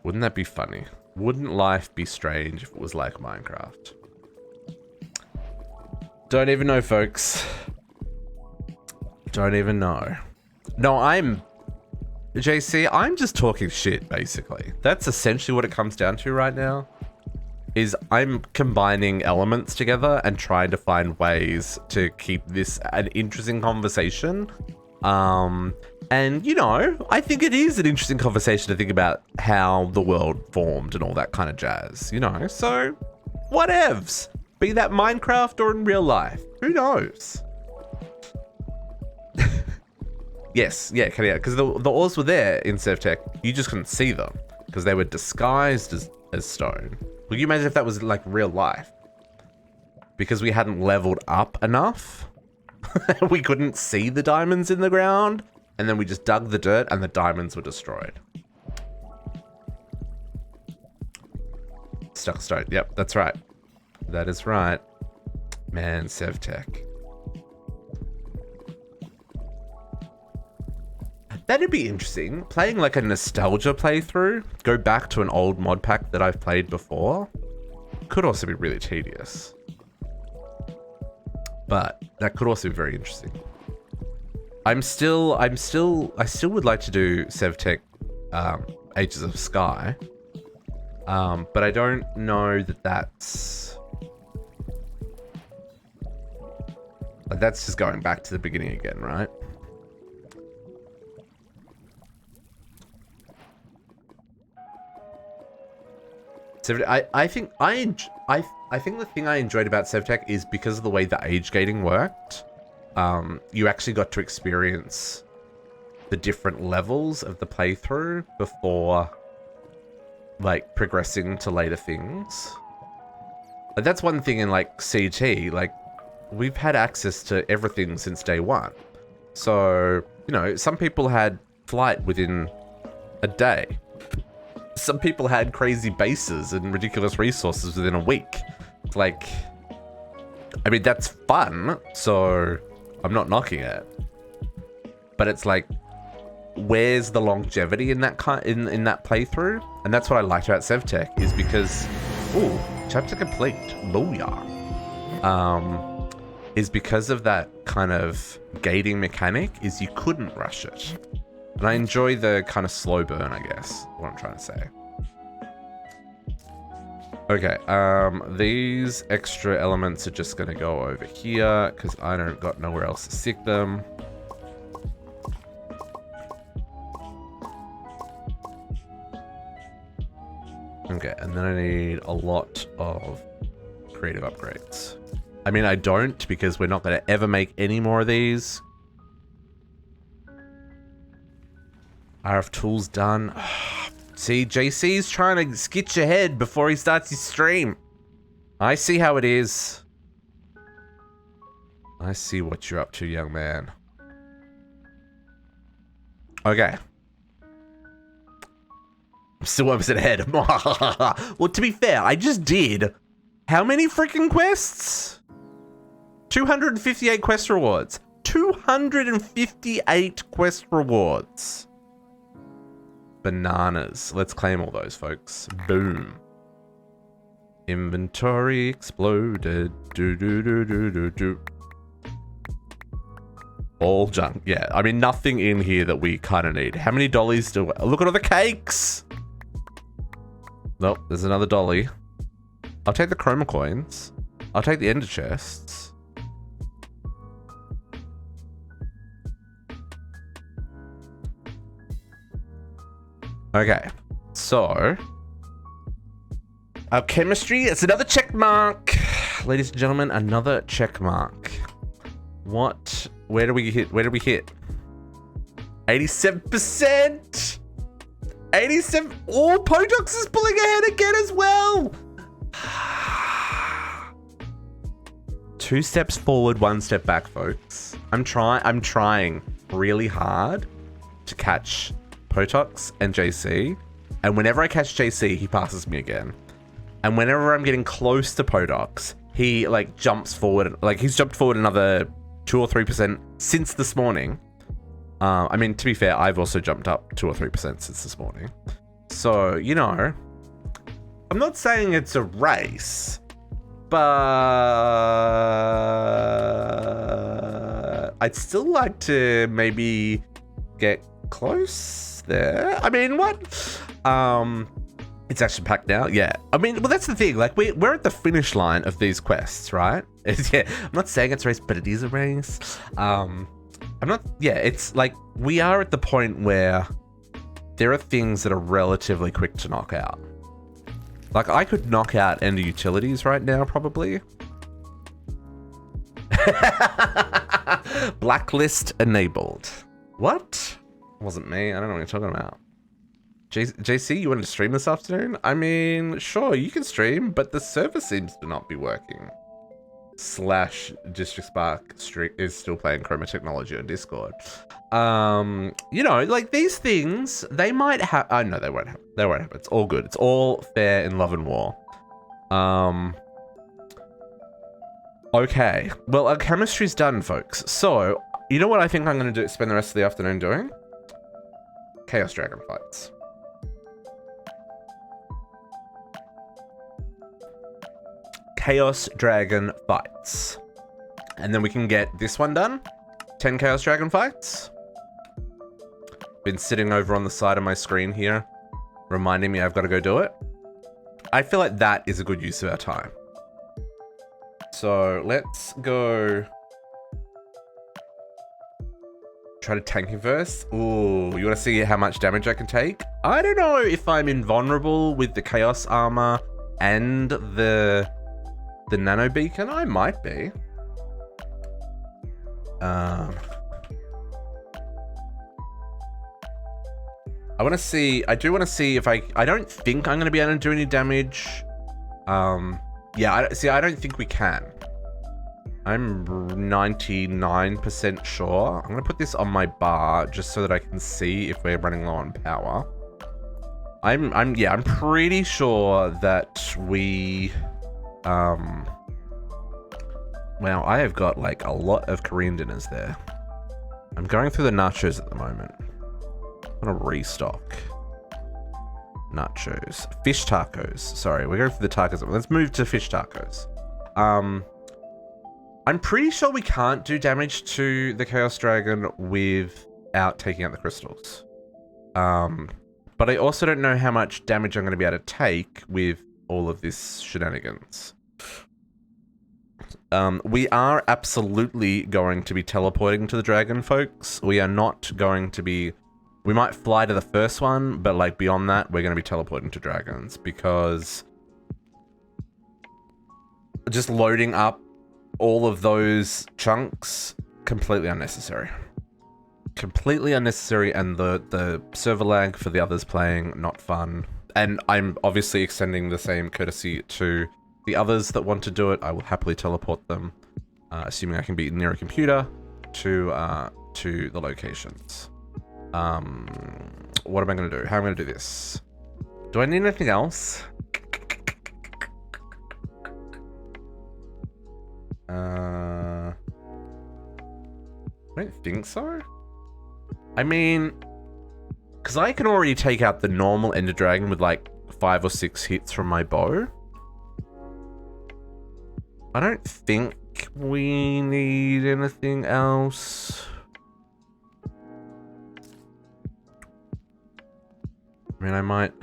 Wouldn't that be funny? Wouldn't life be strange if it was like Minecraft? Don't even know, folks. Don't even know. No, JC, I'm just talking shit, basically. That's essentially what it comes down to right now. Is I'm combining elements together and trying to find ways to keep this an interesting conversation. And, you know, I think it is an interesting conversation to think about how the world formed and all that kind of jazz, you know? So, whatevs. Be that Minecraft or in real life. Who knows? Yes, yeah, because the ores were there in SevTech. You just couldn't see them because they were disguised as stone. Would you imagine if that was like real life? Because we hadn't leveled up enough. We couldn't see the diamonds in the ground. And then we just dug the dirt and the diamonds were destroyed. Stuck stone. Yep, that's right. That is right. Man, SevTech. That'd be interesting. Playing like a nostalgia playthrough. Go back to an old mod pack that I've played before. Could also be really tedious. But that could also be very interesting. I still would like to do SevTech Ages of Sky. But I don't know that that's just going back to the beginning again, right? I think the thing I enjoyed about SevTech is because of the way the age gating worked. You actually got to experience the different levels of the playthrough before, like, progressing to later things. Like, that's one thing in, like, CT. Like, we've had access to everything since day one. So, you know, some people had flight within a day. Some people had crazy bases and ridiculous resources within a week. Like, I mean, that's fun, so I'm not knocking it. But it's like, where's the longevity in that in that playthrough? And that's what I liked about SevTech, is because, ooh, chapter complete, booyah. Is because of that kind of gating mechanic, is you couldn't rush it. And I enjoy the kind of slow burn, I guess, what I'm trying to say. Okay, these extra elements are just gonna go over here, because I don't got nowhere else to stick them. Okay, and then I need a lot of creative upgrades. I mean, I don't, because we're not gonna ever make any more of these. RF tools done. See, JC's trying to sketch ahead before he starts his stream. I see how it is. I see what you're up to, young man. Okay. I'm still 1% ahead. Well, to be fair, I just did how many freaking quests? 258 quest rewards. 258 quest rewards. Bananas. Let's claim all those, folks. Boom. Inventory exploded. Do do do do do do. All junk. Yeah, I mean, nothing in here that we kind of need. How many dollies do we... Look at all the cakes! Nope, there's another dolly. I'll take the chroma coins. I'll take the ender chests. Okay, so Alchemistry, it's another check mark. Ladies and gentlemen, another check mark. What? Where do we hit? Where do we hit? 87%! 87! Oh, Potox is pulling ahead again as well! 2 steps forward, 1 step back, folks. I'm trying really hard to catch Potox and JC, and whenever I catch JC, he passes me again. And whenever I'm getting close to Potox, he like jumps forward, like he's jumped forward another 2 or 3% since this morning. I mean, to be fair, I've also jumped up 2 or 3% since this morning. So, you know, I'm not saying it's a race, but I'd still like to maybe get close there. I mean, what? It's action packed now. Yeah. I mean, well, that's the thing. Like, we're at the finish line of these quests, right? Yeah. I'm not saying it's a race, but it is a race. I'm not. Yeah. It's like we are at the point where there are things that are relatively quick to knock out. Like, I could knock out Ender Utilities right now, probably. Blacklist enabled. What? Wasn't me. I don't know what you're talking about. JC, you wanted to stream this afternoon? I mean, sure, you can stream, but the server seems to not be working. / District Spark is still playing Chroma Technology on Discord. You know, like these things, they might have. Oh no, they won't happen. They won't happen. It's all good. It's all fair in love and war. Okay. Well, our chemistry's done, folks. So, you know what I think I'm going to do? Spend the rest of the afternoon doing? Chaos Dragon fights. Chaos Dragon fights. And then we can get this one done. 10 Chaos Dragon fights. Been sitting over on the side of my screen here, reminding me I've got to go do it. I feel like that is a good use of our time. So let's go try to tank him first. Ooh, you want to see how much damage I can take? I don't know if I'm invulnerable with the Chaos Armor and the Nano Beacon. I might be. I want to see. I do want to see if I don't think I'm going to be able to do any damage. Yeah, I don't think we can. I'm 99% sure. I'm going to put this on my bar just so that I can see if we're running low on power. I'm pretty sure that we, well, I have got like a lot of Korean dinners there. I'm going through the nachos at the moment. I'm gonna restock. Nachos. Fish tacos. Sorry, we're going for the tacos. Let's move to fish tacos. I'm pretty sure we can't do damage to the Chaos Dragon without taking out the crystals. But I also don't know how much damage I'm going to be able to take with all of this shenanigans. We are absolutely going to be teleporting to the dragon, folks. We are not going to be... We might fly to the first one, but like beyond that, we're going to be teleporting to dragons because just loading up all of those chunks, completely unnecessary. Completely unnecessary, and the server lag for the others playing, not fun. And I'm obviously extending the same courtesy to the others that want to do it. I will happily teleport them, assuming I can be near a computer, to the locations. What am I going to do? How am I going to do this? Do I need anything else? I don't think so. I mean, because I can already take out the normal Ender Dragon with like 5 or 6 hits from my bow. I don't think we need anything else. I mean, I might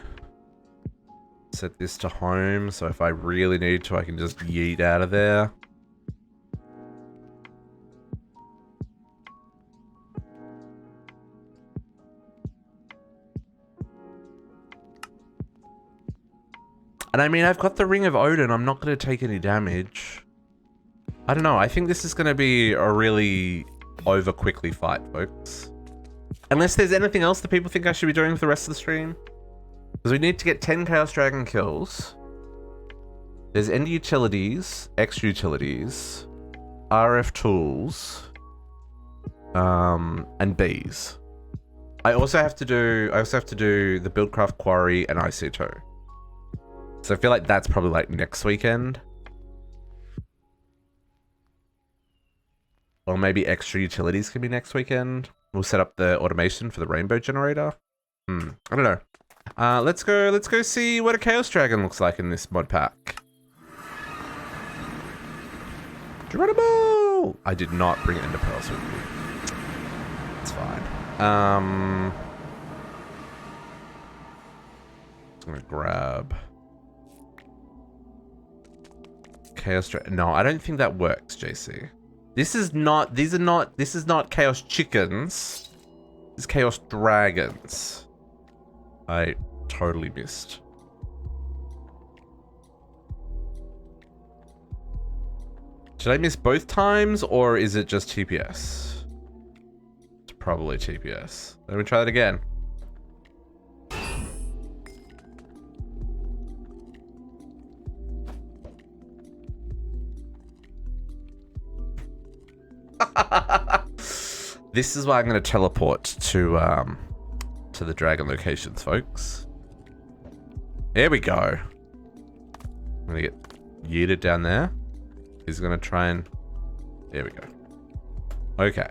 set this to home, so if I really need to, I can just yeet out of there. And I mean, I've got the Ring of Odin. I'm not going to take any damage. I don't know. I think this is going to be a really over quickly fight, folks. Unless there's anything else that people think I should be doing for the rest of the stream. Because we need to get 10 Chaos Dragon kills. There's Ender Utilities, Extra Utilities, RF Tools, and Bees. I also have to do the Buildcraft Quarry and IC2. So I feel like that's probably like next weekend. Or maybe Extra Utilities can be next weekend. We'll set up the automation for the rainbow generator. I don't know. Let's go see what a Chaos Dragon looks like in this mod pack. Geronimo! I did not bring Ender Pearls with me. It's fine. I'm gonna grab Chaos No, I don't think that works, JC. This is not Chaos Chickens. This is Chaos Dragons. I totally missed. Did I miss both times, or is it just TPS? It's probably TPS. Let me try that again. This is why I'm going to teleport to the dragon locations, folks. There we go. I'm going to get yeeted down there. He's going to try and... There we go. Okay.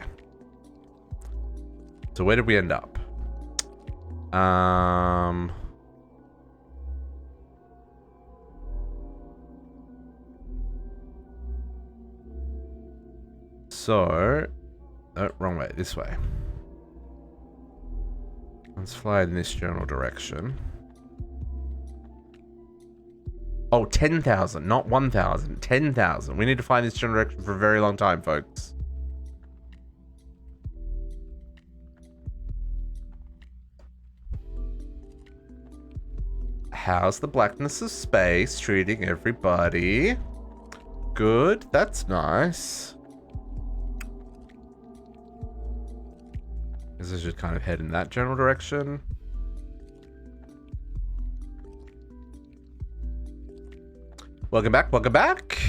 So where did we end up? So... Oh, wrong way. This way. Let's fly in this general direction. Oh, 10,000, not 1,000. 10,000. We need to find this general direction for a very long time, folks. How's the blackness of space treating everybody? Good. That's nice. Guess I should kind of head in that general direction. Welcome back, welcome back.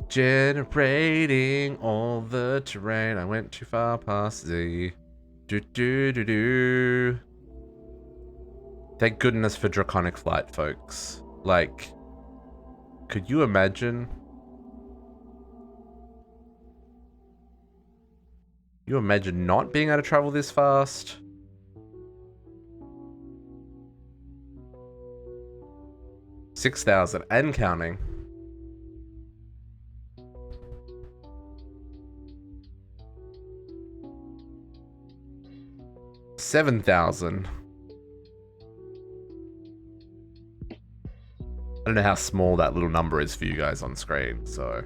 Generating all the terrain. I went too far past the... Do. Thank goodness for Draconic Flight, folks. Like... Could you imagine? You imagine not being able to travel this fast? $6,000 and counting. $7,000. I don't know how small that little number is for you guys on screen, so...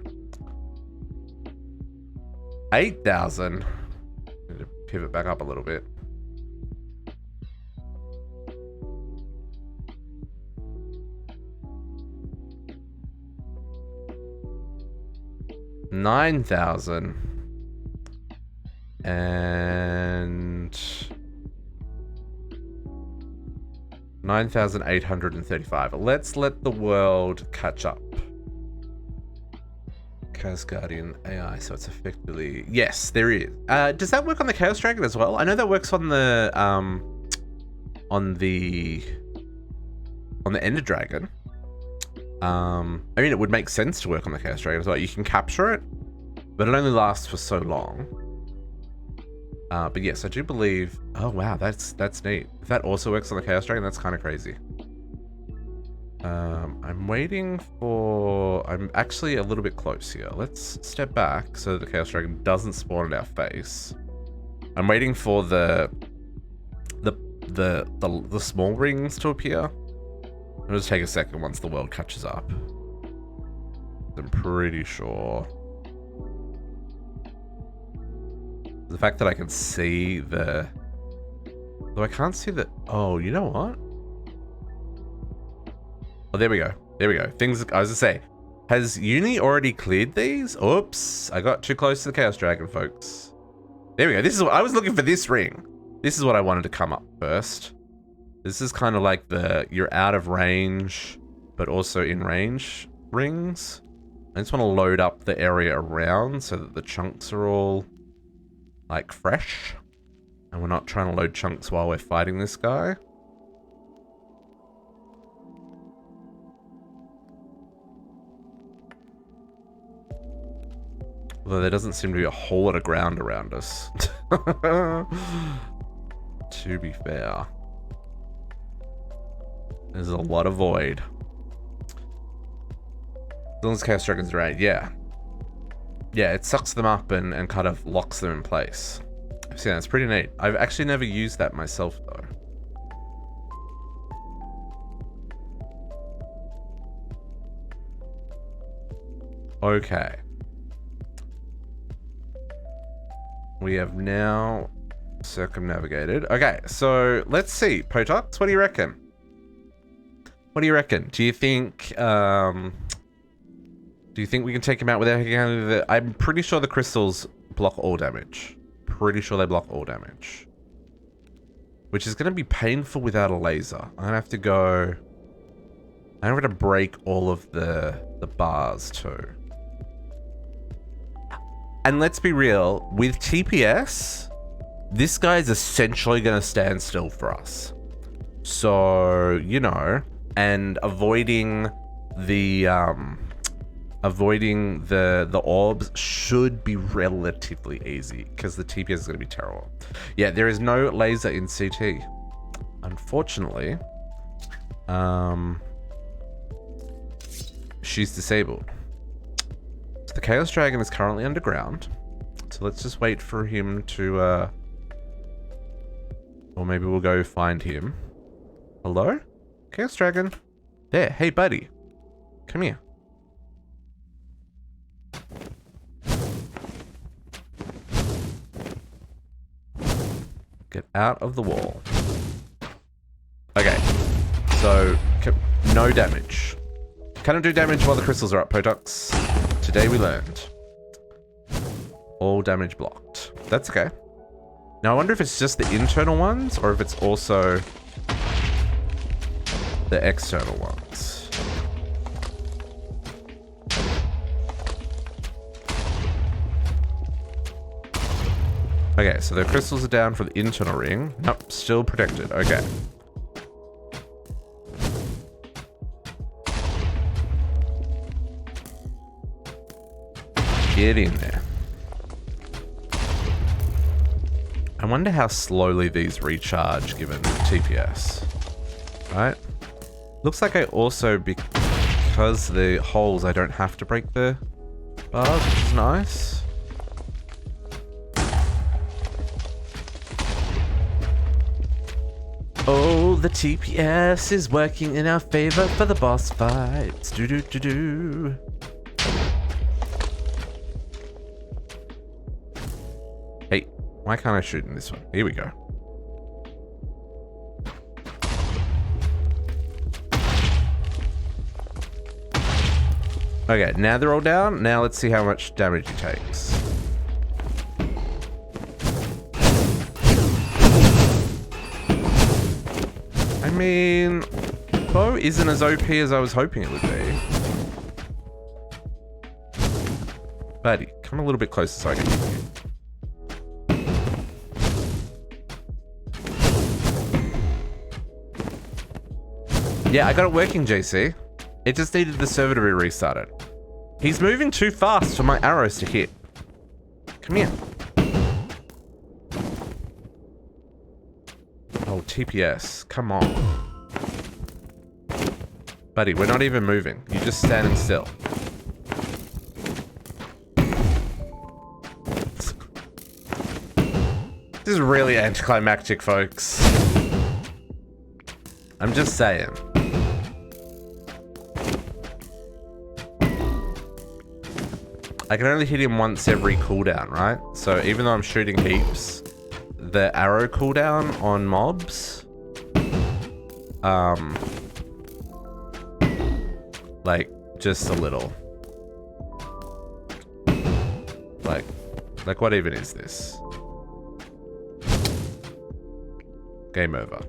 8,000. Need to pivot back up a little bit. $9,000. And... 9,835. Let's let the world catch up. Chaos Guardian AI, so it's effectively... Yes, there is. Does that work on the Chaos Dragon as well? I know that works on the Ender Dragon. I mean, it would make sense to work on the Chaos Dragon as well. You can capture it, but it only lasts for so long. But yes, I do believe... Oh, wow, that's neat. If that also works on the Chaos Dragon, that's kind of crazy. I'm waiting for... I'm actually a little bit close here. Let's step back so that the Chaos Dragon doesn't spawn in our face. I'm waiting for the small rings to appear. It'll just take a second once the world catches up. I'm pretty sure... The fact that I can see the... Though I can't see the... Oh, you know what? Oh, there we go. There we go. Things... I was gonna say, has Uni already cleared these? Oops. I got too close to the Chaos Dragon, folks. There we go. This is what... I was looking for this ring. This is what I wanted to come up first. This is kind of like the... You're out of range, but also in range rings. I just want to load up the area around so that the chunks are all... like fresh, and we're not trying to load chunks while we're fighting this guy. Although there doesn't seem to be a whole lot of ground around us. To be fair. There's a lot of void. As long as Chaos Dragon's around, yeah. Yeah, it sucks them up and kind of locks them in place. So yeah, it's pretty neat. I've actually never used that myself though. Okay. We have now circumnavigated. Okay, so let's see. Potox, what do you reckon? What do you reckon? Do you think we can take him out without taking out the... I'm pretty sure the crystals block all damage. Pretty sure they block all damage. Which is going to be painful without a laser. I'm going to have to go... I'm going to break all of the bars too. And let's be real, with TPS, this guy is essentially going to stand still for us. So, you know, and avoiding the orbs should be relatively easy because the TPS is going to be terrible. Yeah, there is no laser in CT. Unfortunately, she's disabled. So the Chaos Dragon is currently underground. So let's just wait for him to, or maybe we'll go find him. Hello? Chaos Dragon? There, hey buddy. Come here. Get out of the wall. Okay, so no damage. Cannot do damage while the crystals are up, Potox. Today we learned. All damage blocked. That's okay. Now I wonder if it's just the internal ones or if it's also the external ones. Okay, so the crystals are down for the internal ring. Nope, still protected. Okay. Get in there. I wonder how slowly these recharge given TPS. Right? Looks like I also, because the holes, I don't have to break the bars, which is nice. Oh, the TPS is working in our favor for the boss fights. Do-do-do-do. Hey, why can't I shoot in this one? Here we go. Okay, now they're all down. Now let's see how much damage he takes. I mean, bow isn't as OP as I was hoping it would be. Buddy, come a little bit closer so I can hit you. Yeah, I got it working, JC. It just needed the server to be restarted. He's moving too fast for my arrows to hit. Come here. Oh, TPS. Come on. Buddy, we're not even moving. You're just standing still. This is really anticlimactic, folks. I'm just saying. I can only hit him once every cooldown, right? So even though I'm shooting heaps, the arrow cooldown on mobs, like just a little. Like what even is this? Game over.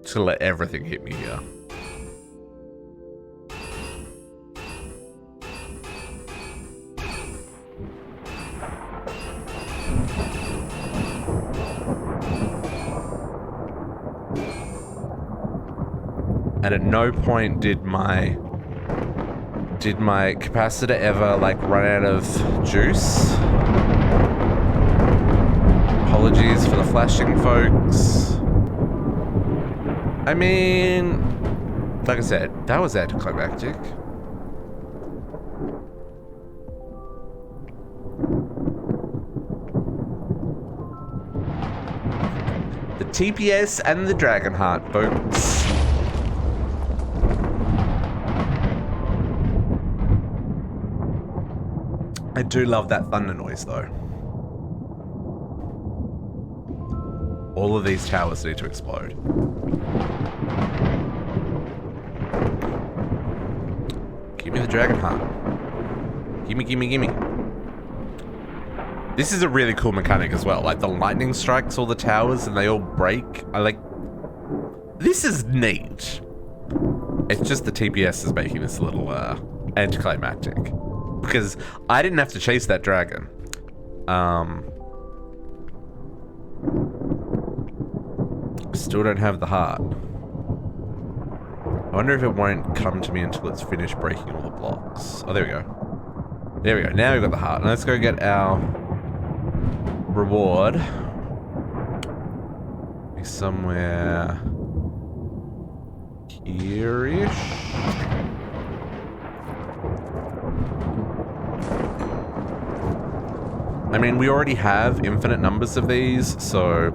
Just gonna let everything hit me here. And at no point did my Did my capacitor ever, like, run out of juice? Apologies for the flashing, folks. I mean, like I said, that was anticlimactic. The TPS and the Dragon Heart, folks. I do love that thunder noise, though. All of these towers need to explode. Give me the Dragon Heart. Gimme, gimme, gimme. This is a really cool mechanic as well. Like, the lightning strikes all the towers and they all break. I like... This is neat. It's just the TPS is making this a little, anticlimactic. Because I didn't have to chase that dragon. Still don't have the heart. I wonder if it won't come to me until it's finished breaking all the blocks. Oh, there we go. There we go. Now we've got the heart. Let's go get our reward. Be somewhere here-ish. I mean, we already have infinite numbers of these, so...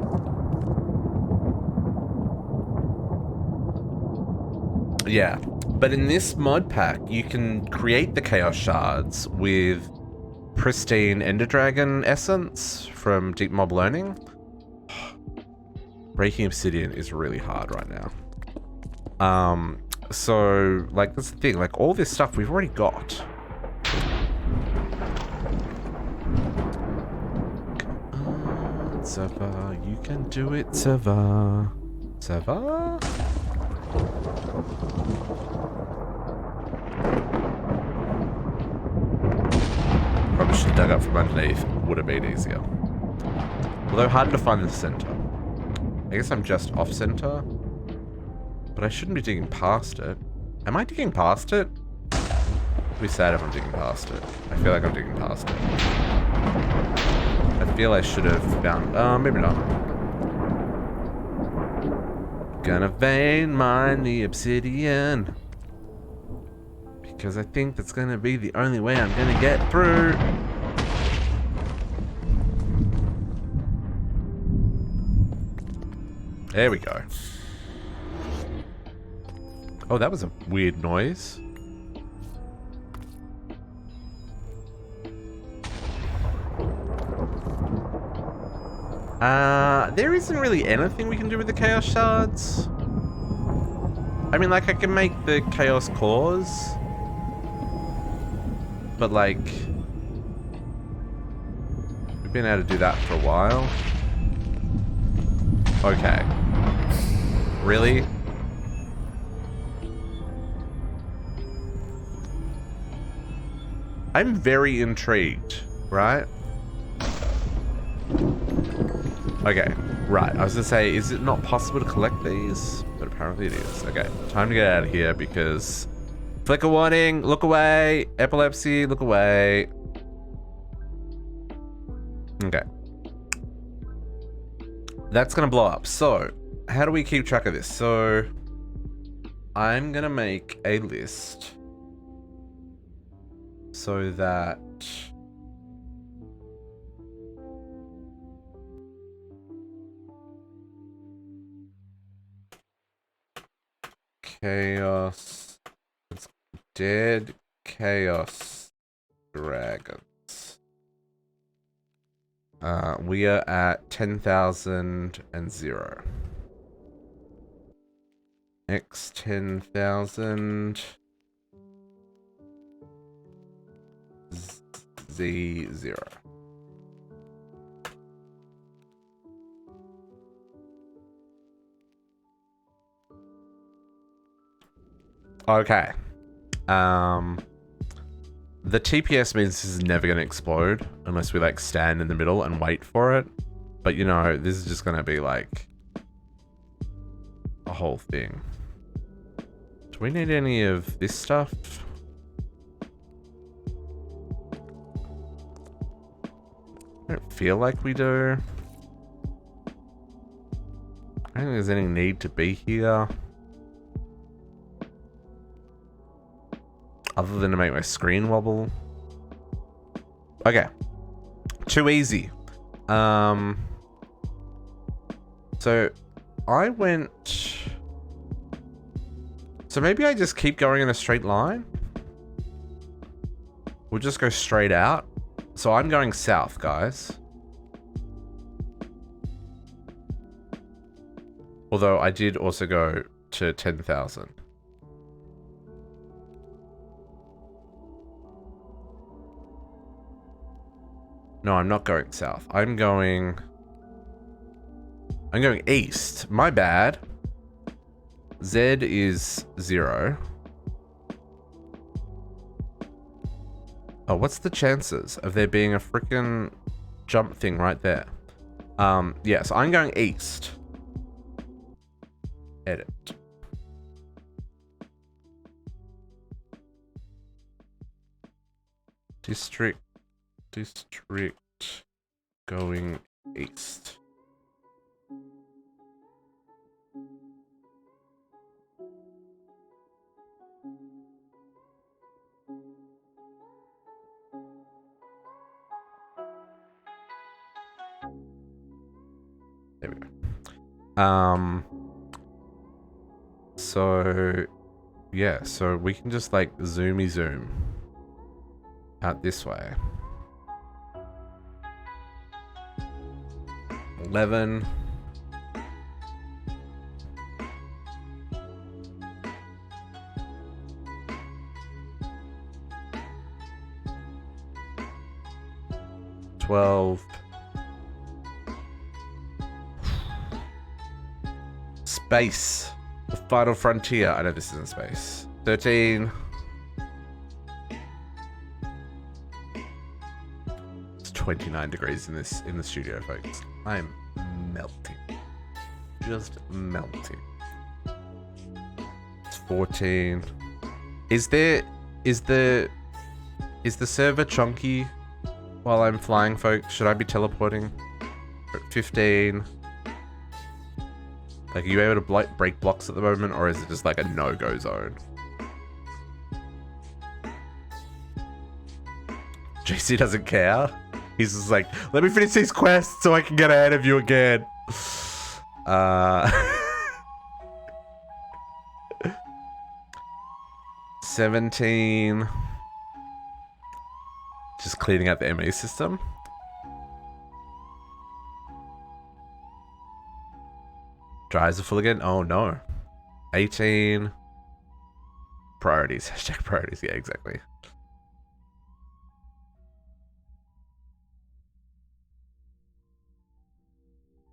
Yeah. But in this mod pack, you can create the Chaos Shards with pristine Ender Dragon essence from Deep Mob Learning. Breaking Obsidian is really hard right now. So, like, that's the thing. Like, all this stuff we've already got. Sava, you can do it, Sava. Sava? Probably should have dug up from underneath. Would have been easier. Although hard to find the center. I guess I'm just off center. But I shouldn't be digging past it. Am I digging past it? It'd be sad if I'm digging past it. I feel like I'm digging past it. I feel I should have found... maybe not. Gonna vein mine the obsidian. Because I think that's gonna be the only way I'm gonna get through. There we go. Oh, that was a weird noise. There isn't really anything we can do with the Chaos Shards. I mean, like, I can make the Chaos Cores. But, like... we've been able to do that for a while. Okay. Really? I'm very intrigued, right? Okay, right. I was gonna say, is it not possible to collect these? But apparently it is. Okay, time to get out of here because... Flicker warning, look away. Epilepsy, look away. Okay. That's gonna blow up. So, how do we keep track of this? So, I'm gonna make a list so that Chaos, it's dead Chaos Dragons. We are at 10,000. X 10,000. Z0. Okay. The TPS means this is never going to explode unless we like stand in the middle and wait for it. But you know, this is just going to be like a whole thing. Do we need any of this stuff? don't feel like we do. I don't think there's any need to be here. Other than to make my screen wobble. Okay. Too easy. So I went... So maybe I just keep going in a straight line? We'll just go straight out. So I'm going south, guys. Although I did also go to 10,000. No, I'm not going south. I'm going east. My bad. Z is 0. Oh, what's the chances of there being a freaking jump thing right there? Yeah, so I'm going east. Edit. District going east. There we go. So yeah, so we can just like zoomy zoom out this way. 11. Space. The final frontier. I know this isn't space. 13. It's 29 degrees in the studio, folks. I'm melting. Just melting. It's 14. Is the server chunky while I'm flying, folks? Should I be teleporting? 15. Like, are you able to break blocks at the moment, or is it just like a no-go zone? JC doesn't care. He's just like, let me finish these quests so I can get ahead of you again. 17. Just cleaning out the MA system. Drives are full again? Oh no. 18. Priorities. Hashtag priorities. Yeah, exactly.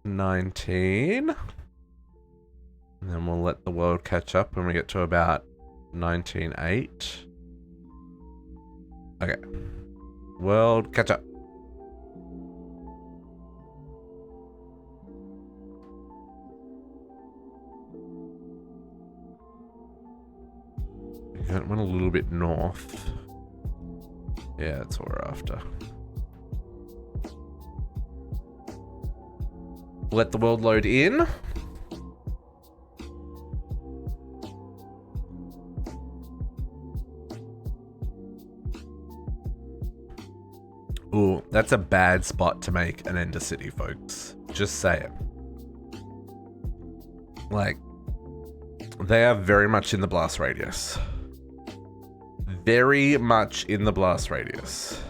$19. And then we'll let the world catch up when we get to about 19.8. Okay. World catch up. It went a little bit north. Yeah, that's what we're after. Let the world load in. Ooh, that's a bad spot to make an Ender City, folks. Just saying. Like, they are very much in the blast radius. Very much in the blast radius.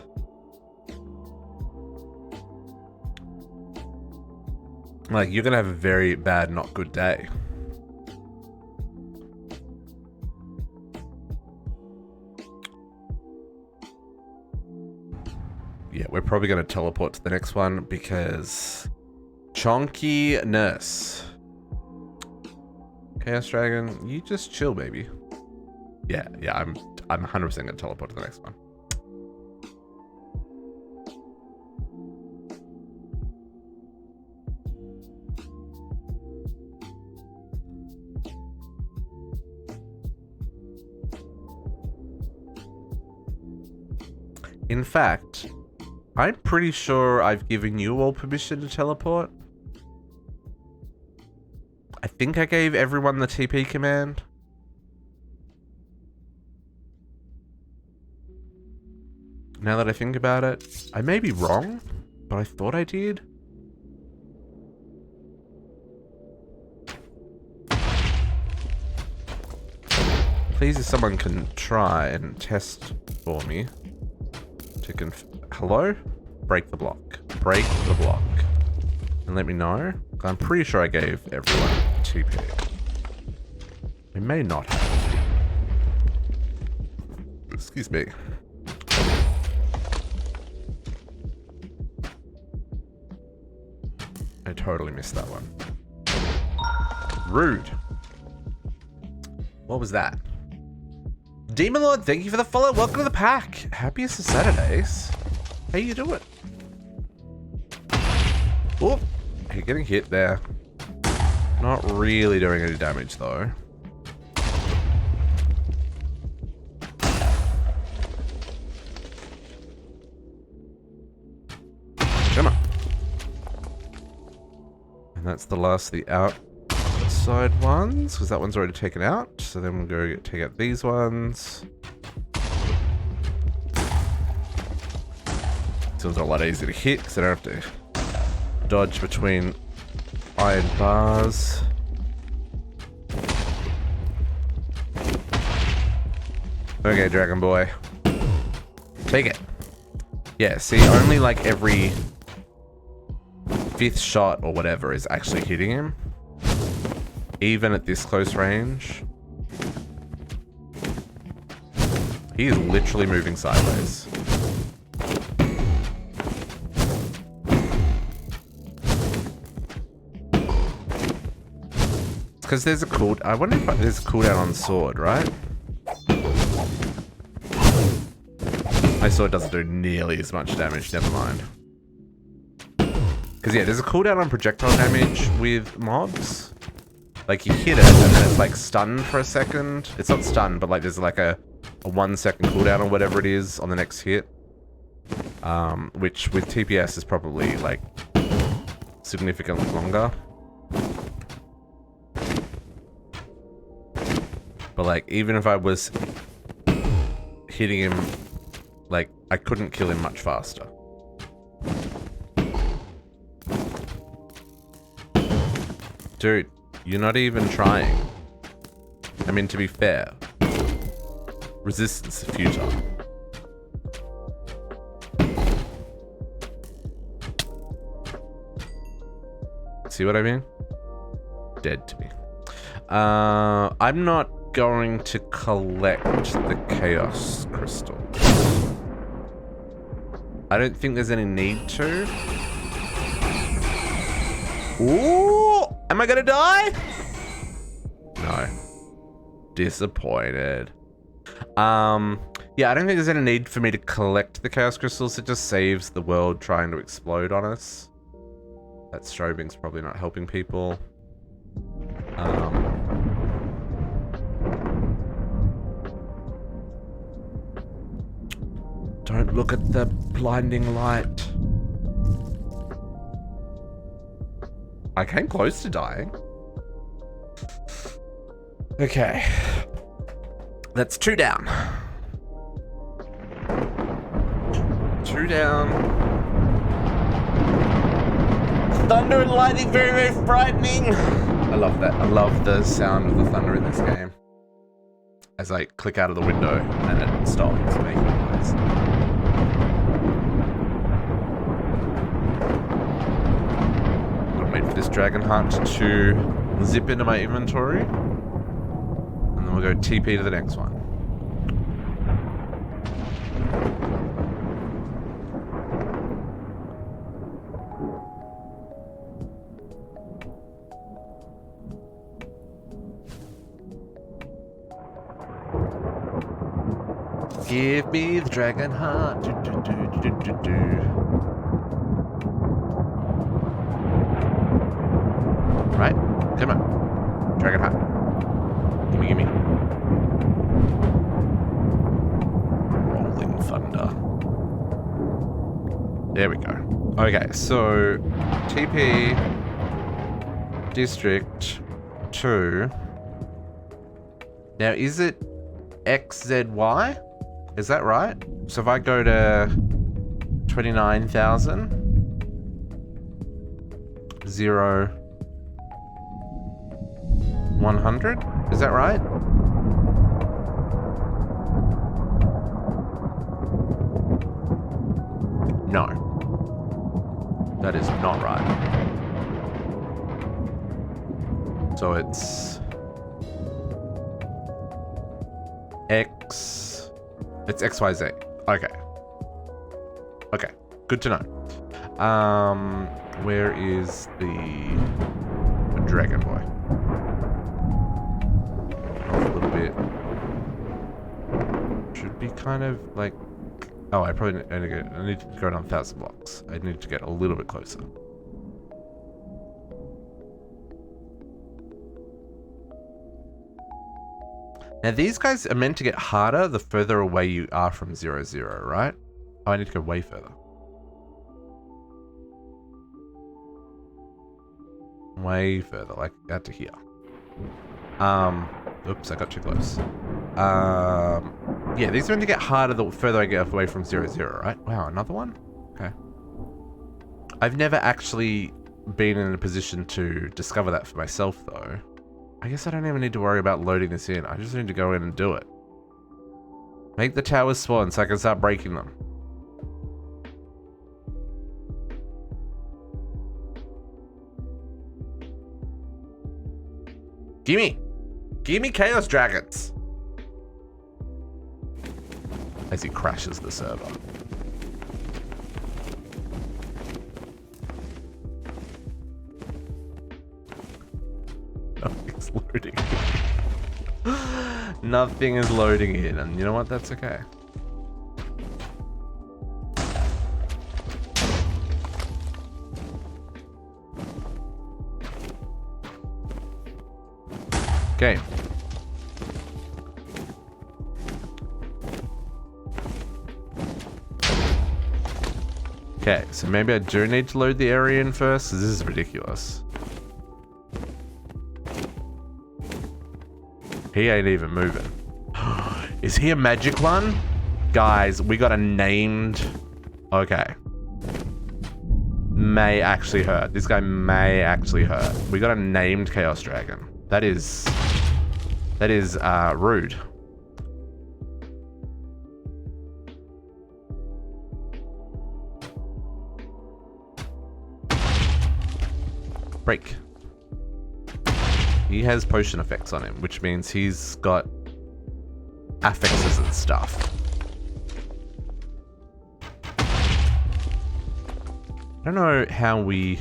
Like, you're gonna have a very bad, not good day. Yeah, we're probably gonna teleport to the next one because chonkiness. Chaos Dragon, you just chill, baby. Yeah, I'm 100% gonna teleport to the next one. In fact, I'm pretty sure I've given you all permission to teleport. I think I gave everyone the TP command. Now that I think about it, I may be wrong, but I thought I did. Please, if someone can try and test for me to hello? Break the block. Break the block. And let me know. I'm pretty sure I gave everyone TP. I may not have. Excuse me. I totally missed that one. Rude. What was that? Demon Lord, thank you for the follow. Welcome to the pack. Happiest of Saturdays. How you doing? Oh, you're getting hit there. Not really doing any damage though. Come on. And that's the last of the outside ones, because that one's already taken out. So then we'll go take out these ones. This one's a lot easier to hit because I don't have to dodge between iron bars. Okay, Dragon Boy. Take it. Yeah, see, only like every 5th shot or whatever is actually hitting him. Even at this close range. He is literally moving sideways. Because there's a cooldown. I wonder if there's a cooldown on sword, right? My sword doesn't do nearly as much damage, never mind. Because yeah, there's a cooldown on projectile damage with mobs. Like you hit it and then it's like stunned for a second. It's not stunned, but like there's like a 1 second cooldown or whatever it is on the next hit. Which with TPS is probably like significantly longer. But like even if I was hitting him, like I couldn't kill him much faster. Dude, you're not even trying. I mean, to be fair, resistance is futile. See what I mean? Dead to me. I'm not going to collect the Chaos Crystal. I don't think there's any need to. Ooh! Am I gonna die? No. Disappointed. Yeah, I don't think there's any need for me to collect the Chaos Crystals. It just saves the world trying to explode on us. That strobing's probably not helping people. Don't look at the blinding light. I came close to dying. Okay. That's 2 down. 2 down. Thunder and lightning, very, very frightening. I love that. I love the sound of the thunder in this game. As I click out of the window and it stops making noise. Wait for this dragon heart to zip into my inventory. And then we'll go TP to the next one. Give me the dragon heart. Do, do, do, do, do, do. Right? Come on. Dragon heart. Gimme, gimme. Rolling thunder. There we go. Okay, so TP district 2. Now, is it XZY? Is that right? So if I go to 29,000, 0, 100? Is that right? No. That is not right. So it's it's XYZ. Okay. Okay. Good to know. Where is the dragon boy? Off a little bit. Should be kind of like. Oh, I probably I need to go down 1,000 blocks. I need to get a little bit closer. Now, these guys are meant to get harder the further away you are from 0, 0, right? Oh, I need to go way further. Way further, like out to here. Oops, I got too close. Yeah, these are meant to get harder the further I get away from 0, 0, right? Wow, another one? Okay. I've never actually been in a position to discover that for myself, though. I guess I don't even need to worry about loading this in. I just need to go in and do it. Make the towers spawn so I can start breaking them. Gimme! Gimme Chaos Dragons! As he crashes the server. Nothing's loading. Nothing is loading in, and you know what? That's okay. Okay. Okay, so maybe I do need to load the area in first, because this is ridiculous. He ain't even moving. Is he a magic one? Guys, we got a named... Okay. May actually hurt. This guy may actually hurt. We got a named Chaos Dragon. That is rude. Break. He has potion effects on him, which means he's got affixes and stuff. I don't know how we...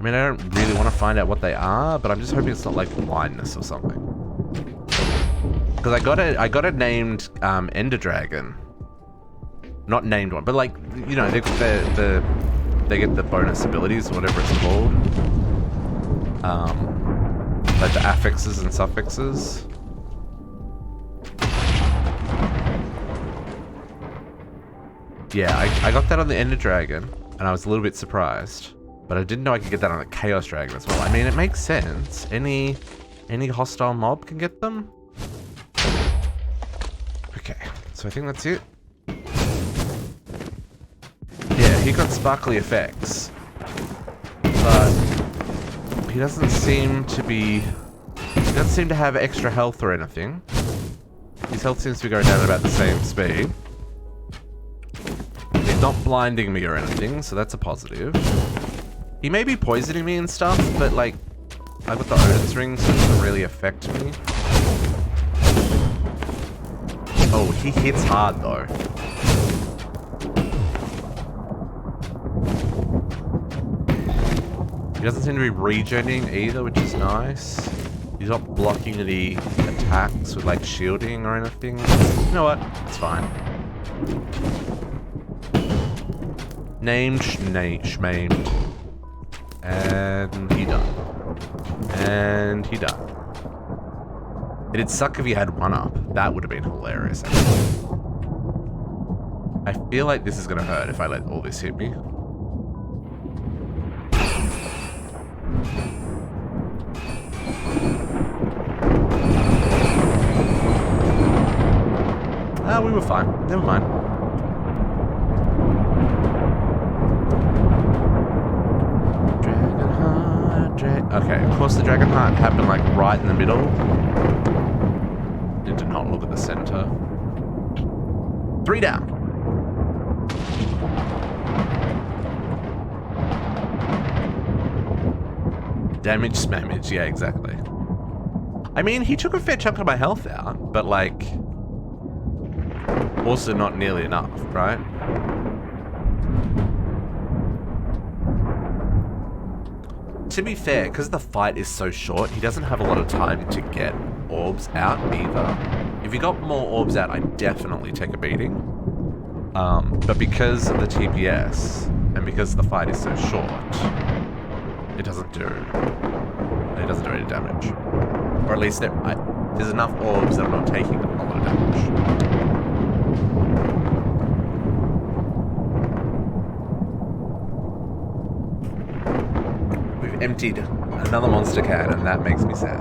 I mean, I don't really want to find out what they are, but I'm just hoping it's not like blindness or something. Because I got a named Ender Dragon. Not named one, but like, you know, they get the bonus abilities, whatever it's called. Like the affixes and suffixes. Yeah, I got that on the Ender Dragon, and I was a little bit surprised. But I didn't know I could get that on a Chaos Dragon as well. I mean, it makes sense. Any hostile mob can get them. Okay, so I think that's it. Yeah, he got sparkly effects. But he doesn't seem to be... He doesn't seem to have extra health or anything. His health seems to be going down at about the same speed. He's not blinding me or anything, so that's a positive. He may be poisoning me and stuff, but like, I've got the Odin's ring, so it doesn't really affect me. Oh, he hits hard though. He doesn't seem to be regenerating either, which is nice. He's not blocking any attacks with like shielding or anything. You know what? It's fine. Named, schmamed. And he done. And he done. It'd suck if he had one up. That would have been hilarious, actually. I feel like this is gonna hurt if I let all this hit me. Ah, we were fine. Never mind. Okay, of course the dragon heart happened like right in the middle. Need to not look at the center. 3 down. Damage, smammage, yeah, exactly. I mean, he took a fair chunk of my health out, but like, also not nearly enough, right? To be fair, because the fight is so short, he doesn't have a lot of time to get orbs out either. If he got more orbs out, I'd definitely take a beating. But because of the TPS, and because the fight is so short, it doesn't do any damage. Or at least there's enough orbs that I'm not taking a lot of damage. Emptied another monster can, and that makes me sad.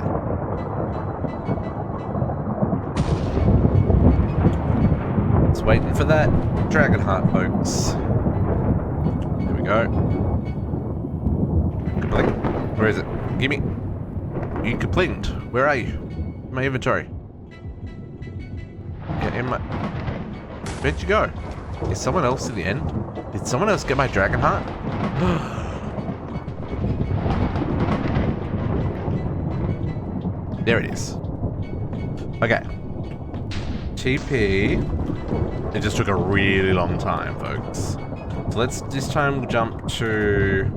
Just waiting for that dragon heart, folks. There we go. Complete. Where is it? Gimme. You completed. Where are you? My inventory. Yeah, in my... Where'd you go? Is someone else in the end? Did someone else get my dragon heart? There it is. Okay. TP. It just took a really long time, folks. So let's this time jump to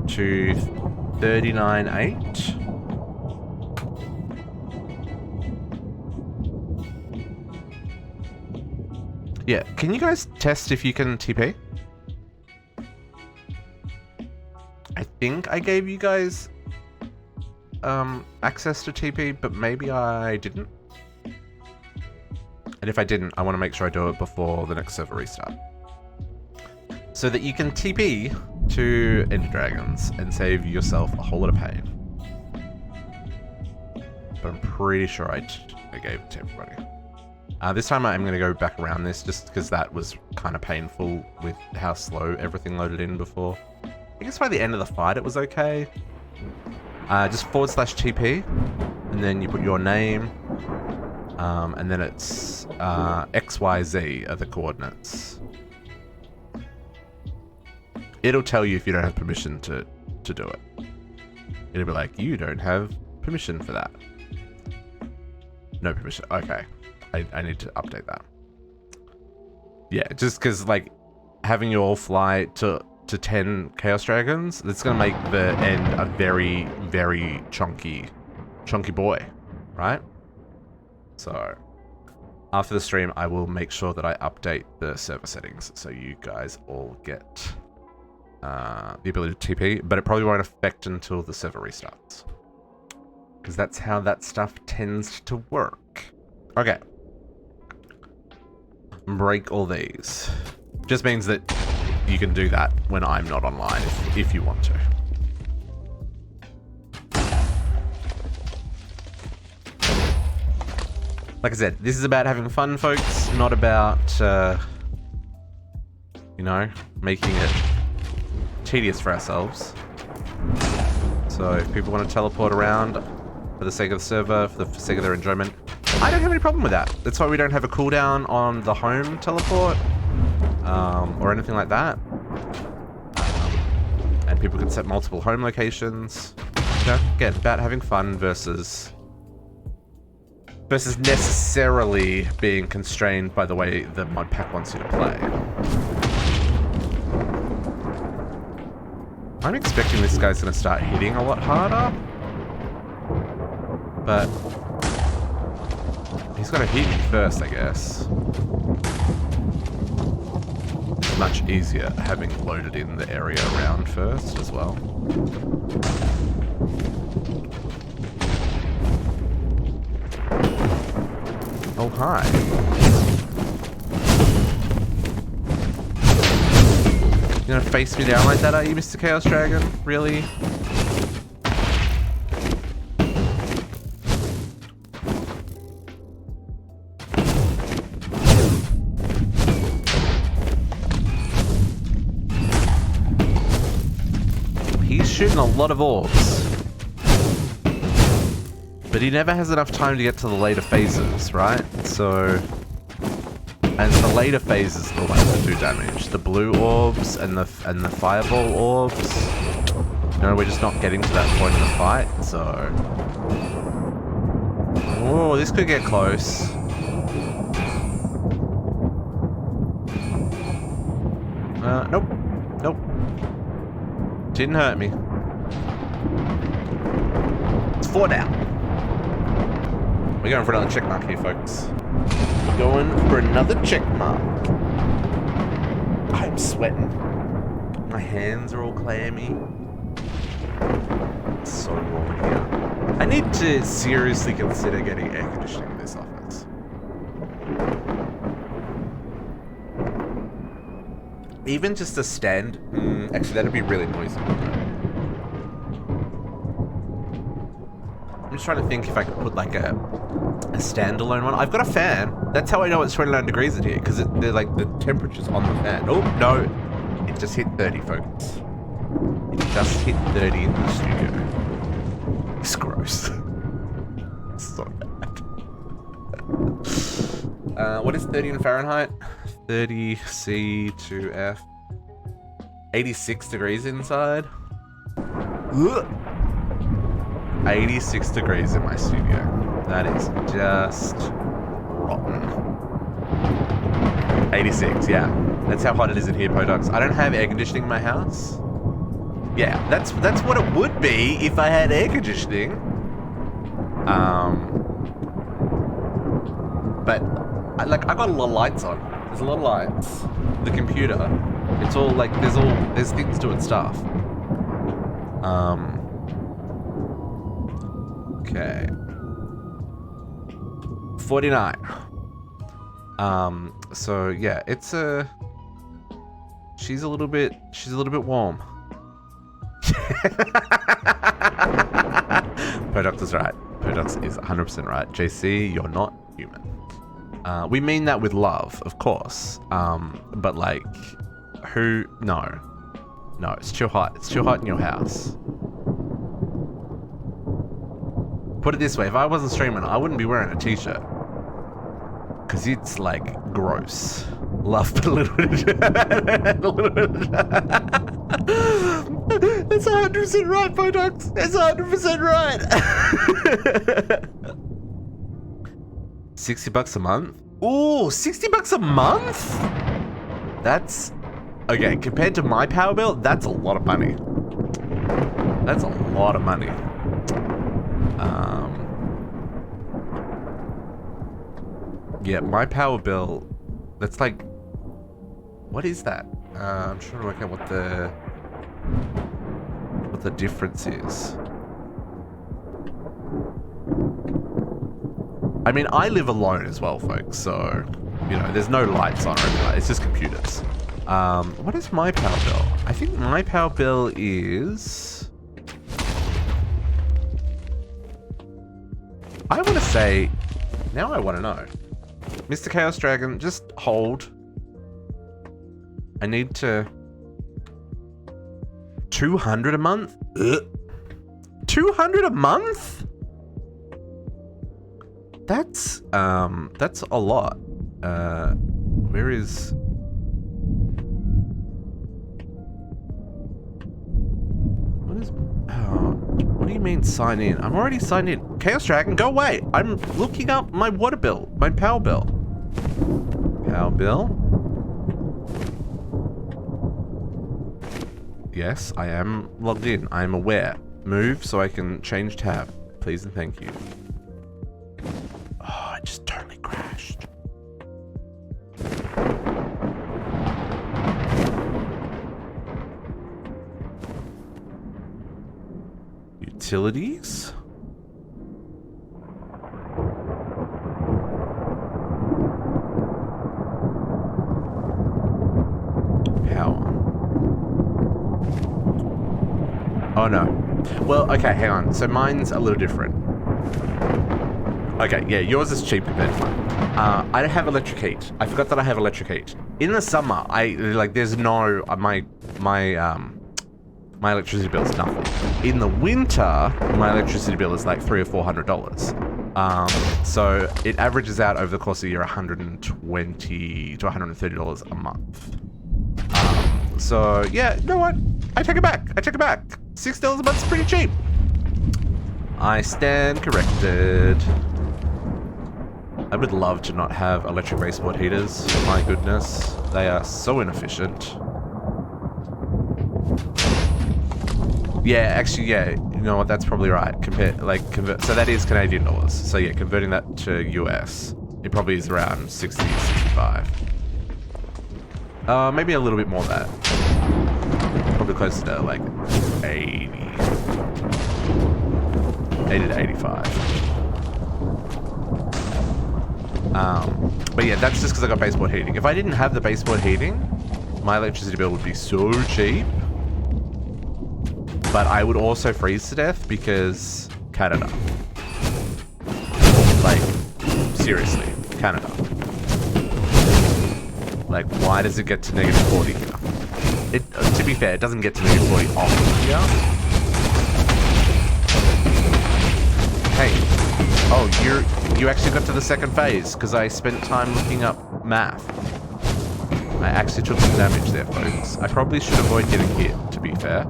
39.8. Yeah, can you guys test if you can TP? I think I gave you guys access to TP, but maybe I didn't. And if I didn't, I want to make sure I do it before the next server restart. So that you can TP to Ender Dragons and save yourself a whole lot of pain. But I'm pretty sure I gave it to everybody. This time I'm going to go back around this just because that was kind of painful with how slow everything loaded in before. I guess by the end of the fight it was okay. Just /TP, and then you put your name, and then it's XYZ are the coordinates. It'll tell you if you don't have permission to do it. It'll be like, you don't have permission for that. No permission. Okay. I need to update that. Yeah, just because like having you all fly to 10 Chaos Dragons, that's going to make the end a very, very chunky boy, right? So, after the stream, I will make sure that I update the server settings so you guys all get the ability to TP, but it probably won't affect until the server restarts. Because that's how that stuff tends to work. Okay. Break all these. Just means that you can do that when I'm not online if you want to. Like I said, this is about having fun, folks, not about, you know, making it tedious for ourselves. So if people want to teleport around for the sake of the server, for the sake of their enjoyment, I don't have any problem with that. That's why we don't have a cooldown on the home teleport. Or anything like that. And people can set multiple home locations. You know, again, about having fun versus necessarily being constrained by the way the mod pack wants you to play. I'm expecting this guy's going to start hitting a lot harder. But he's got to hit me first, I guess. Much easier having loaded in the area around first as well. Oh, hi. You gonna face me down like that, are you, Mr. Chaos Dragon? Really? He's shooting a lot of orbs. But he never has enough time to get to the later phases, right? So... And the later phases are the ones that do damage. The blue orbs and the fireball orbs. No, we're just not getting to that point in the fight, so... Oh, this could get close. Nope. Nope. Didn't hurt me. It's 4 down. We're going for another check mark here, folks. We're going for another check mark. I'm sweating. My hands are all clammy. It's so warm in here. I need to seriously consider getting air conditioning in this office. Even just a stand. Actually, that'd be really noisy. I'm just trying to think if I could put like a standalone one. I've got a fan. That's how I know it's 29 degrees in here, because they're like the temperature's on the fan. Oh no, it just hit 30, folks. It just hit 30 in the studio. It's gross. It's so bad. What is 30 in Fahrenheit? 30 C to F. 86 degrees inside. Ugh. 86 degrees in my studio. That is just rotten. 86, yeah. That's how hot it is in here, Potox. I don't have air conditioning in my house. Yeah, that's what it would be if I had air conditioning. But I got a lot of lights on. There's a lot of lights. The computer, it's all like there's things doing stuff. Okay. 49. So yeah, it's she's a little bit warm. Potox is right. Potox is 100% right. JC, you're not human. We mean that with love, of course. But like, no, it's too hot. It's too hot in your house. Put it this way, if I wasn't streaming, I wouldn't be wearing a t-shirt. Because it's like gross. Love, but a little bit. That's 100% right, Potox. That's 100% right. $60 a month? Ooh, $60 a month? That's okay. Compared to my power bill, that's a lot of money. That's a lot of money. Yeah, my power bill, that's like, what is that? I'm trying to work out what the difference is. I mean, I live alone as well, folks, so, you know, there's no lights on or anything like that. It's just computers. What is my power bill? I think my power bill is... I want to say... Now I want to know. Mr. Chaos Dragon, just hold. I need to... 200 a month? Ugh. 200 a month? That's a lot. Where is... What do you mean sign in? I'm already signed in. Chaos Dragon, go away. I'm looking up my water bill, my power bill. Power bill. Yes, I am logged in. I am aware. Move so I can change tab. Please and thank you. Oh, I just totally crashed. Utilities? Power. Oh no. Well, okay, hang on. So mine's a little different. Okay, yeah, yours is cheap compared to mine. I don't have electric heat. I forgot that I have electric heat. In the summer, there's no my electricity bill is nothing. In the winter, my electricity bill is like $300 or $400. So it averages out over the course of the year $120 to $130 a month. So yeah, you know what? I take it back. $6 a month is pretty cheap. I stand corrected. I would love to not have electric baseboard heaters. My goodness, they are so inefficient. Yeah, actually, yeah. You know what? That's probably right. So that is Canadian dollars. So yeah, converting that to US, it probably is around 60, 65. Maybe a little bit more than that. Probably closer to like 80 to 85. But yeah, that's just because I got baseboard heating. If I didn't have the baseboard heating, my electricity bill would be so cheap. But I would also freeze to death because Canada. Like, seriously, Canada. Like, why does it get to -40 here? To be fair, it doesn't get to -40 often here. Hey. Oh, you actually got to the second phase because I spent time looking up math. I actually took some damage there, folks. I probably should avoid getting hit, to be fair.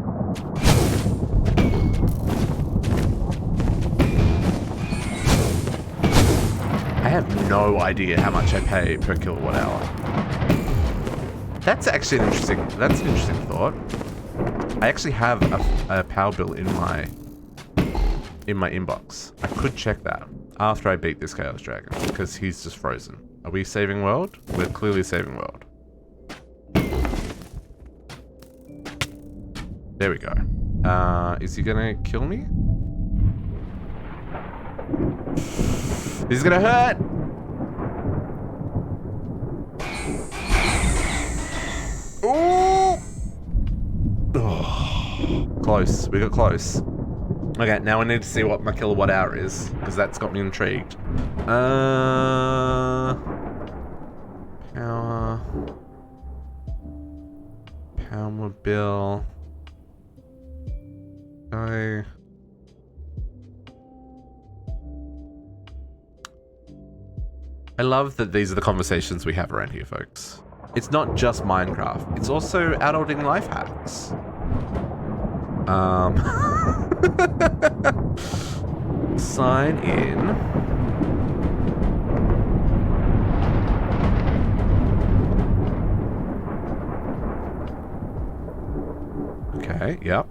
I have no idea how much I pay per kilowatt hour. That's actually an interesting thought. I actually have a power bill in my inbox. I could check that after I beat this Chaos Dragon because he's just frozen. Are we saving world? We're clearly saving world. There we go. Is he gonna kill me? This is gonna hurt! Ooh! Oh, close. We got close. Okay, now I need to see what my kilowatt hour is, because that's got me intrigued. Power bill. I love that these are the conversations we have around here, folks. It's not just Minecraft. It's also adulting life hacks. Sign in. Okay, yep.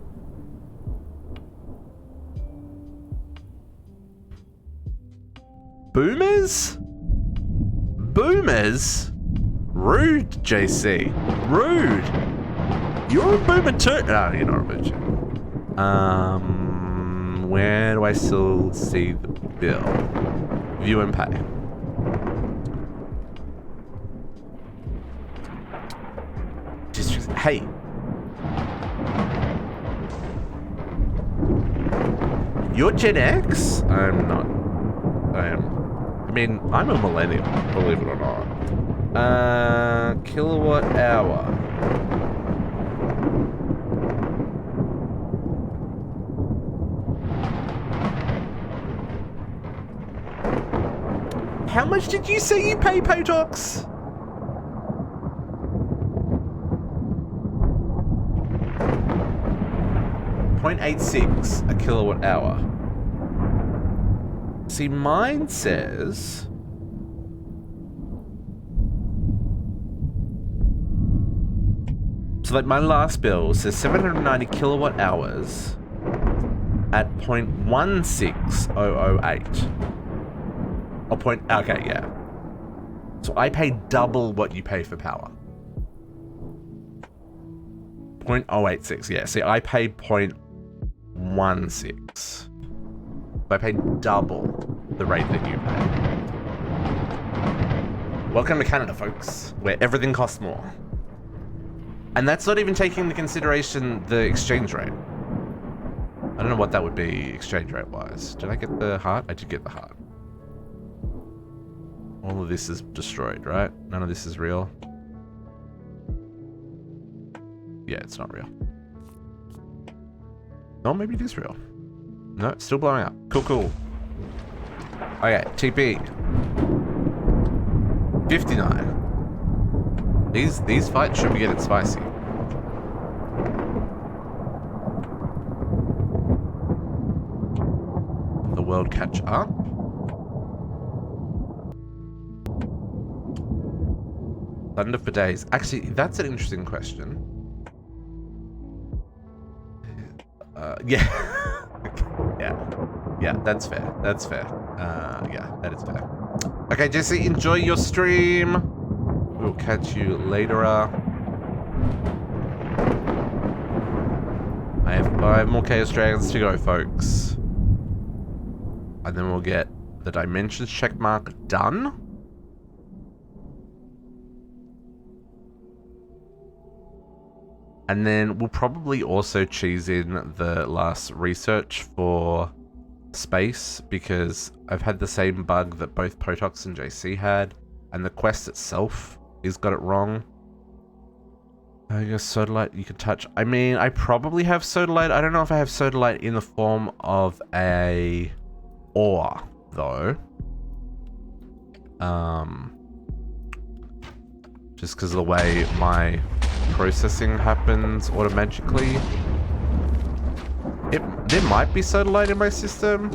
Boomers? Boomers? Rude, JC. Rude. You're a boomer too. No, you're not a boomer too. Where do I still see the bill? View and pay. Just hey. You're Gen X? I'm not. I am. I mean, I'm a millennial, believe it or not. Kilowatt hour. How much did you say you pay, Potox? .86 a kilowatt hour. See, mine says... So like my last bill says 790 kilowatt hours at 0.16008. Or okay, yeah. So I pay double what you pay for power. 0.086, yeah. See, I pay 0.16. I pay double the rate that you pay. Welcome to Canada, folks, where everything costs more. And that's not even taking into consideration the exchange rate. I don't know what that would be exchange rate wise. Did I get the heart? I did get the heart. All of this is destroyed, right? None of this is real. Yeah, it's not real. No, maybe it is real. No, it's still blowing up. Cool, cool. Okay, TP. 59. These fights should be getting spicy. The world catch up. Thunder for days. Actually, that's an interesting question. Yeah. Yeah, that's fair. That's fair. Yeah, that is fair. Okay, Jesse, enjoy your stream. We'll catch you later. I have 5 more Chaos Dragons to go, folks. And then we'll get the Dimensions checkmark done. And then we'll probably also cheese in the last research for space, because I've had the same bug that both Potox and JC had, and the quest itself has got it wrong. I guess sodalite you can touch. I mean, I probably have sodalite. I don't know if I have sodalite in the form of a ore, though. Just because of the way my processing happens automatically. There might be sodalite in my system.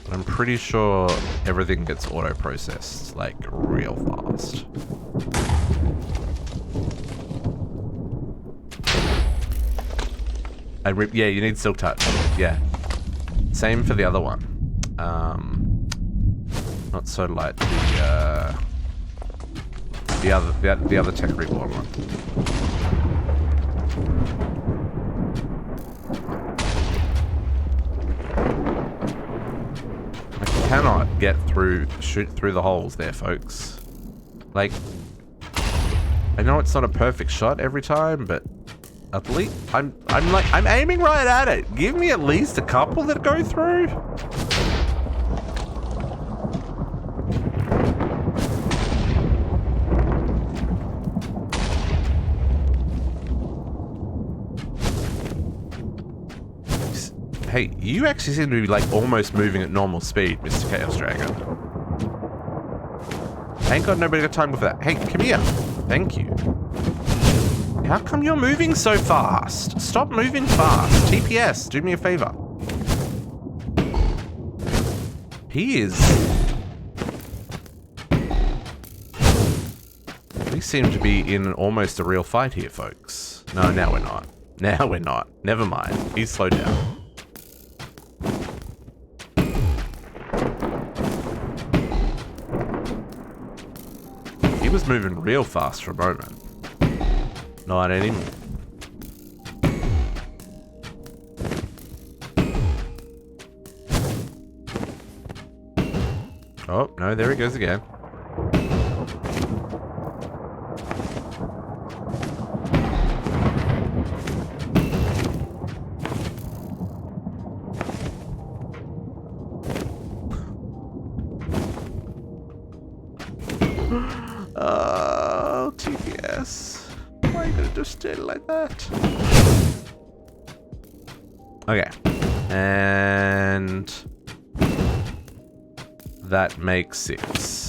But I'm pretty sure everything gets auto-processed, like, real fast. Yeah, you need Silk Touch. Yeah. Same for the other one. Not sodalite, the other Tech Reborn one. I cannot get shoot through the holes there, folks. Like, I know it's not a perfect shot every time, but at least I'm aiming right at it. Give me at least a couple that go through. Hey, you actually seem to be like almost moving at normal speed, Mr. Chaos Dragon. I ain't got nobody got time for that. Hey, come here. Thank you. How come you're moving so fast? Stop moving fast. TPS, do me a favor. He is... We seem to be in almost a real fight here, folks. No, now we're not. Now we're not. Never mind. He's slowed down. He was moving real fast for a moment. Not anymore. Oh, no, there he goes again. Oh, TPS. Why are you gonna just do it like that? Okay. And that makes 6.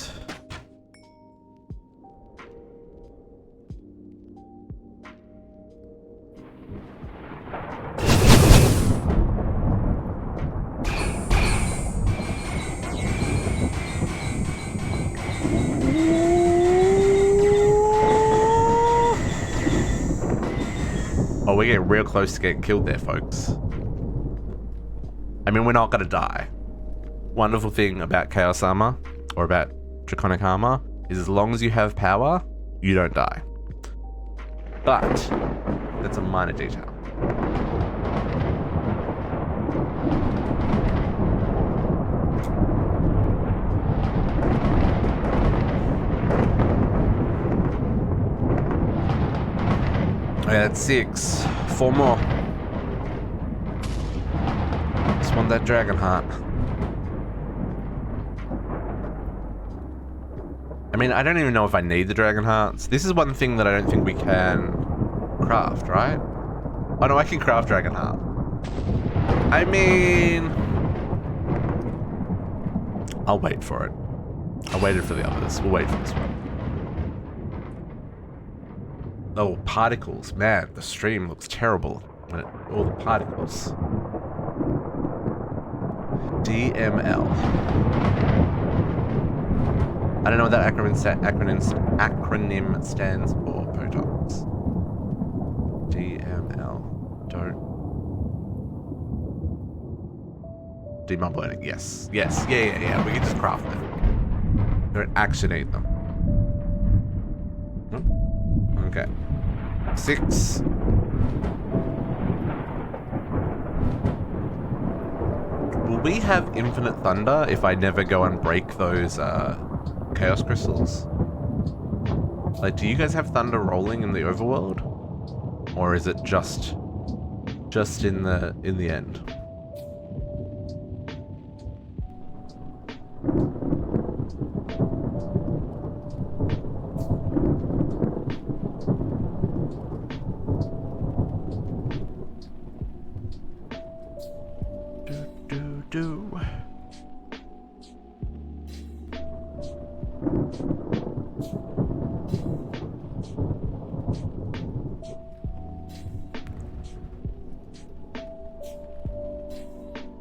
Oh, we're getting real close to getting killed there, folks. I mean, we're not gonna die. Wonderful thing about Chaos Armor, or about Draconic Armor, is as long as you have power, you don't die. But, that's a minor detail. Okay, that's 6. 4 more. Just want that dragon heart. I mean, I don't even know if I need the dragon hearts. This is one thing that I don't think we can craft, right? Oh no, I can craft dragon heart. I mean, I'll wait for it. I waited for the others. We'll wait for this one. Oh, particles. Man, the stream looks terrible. All the particles. DML. I don't know what that acronym stands for, Potox. DML. Don't. Demon learning. Yes. Yes. Yeah. We can just craft them. Don't actionate them. Nope. Okay. 6. Will we have infinite thunder if I never go and break those chaos crystals? Like, do you guys have thunder rolling in the overworld? Or is it just in the end?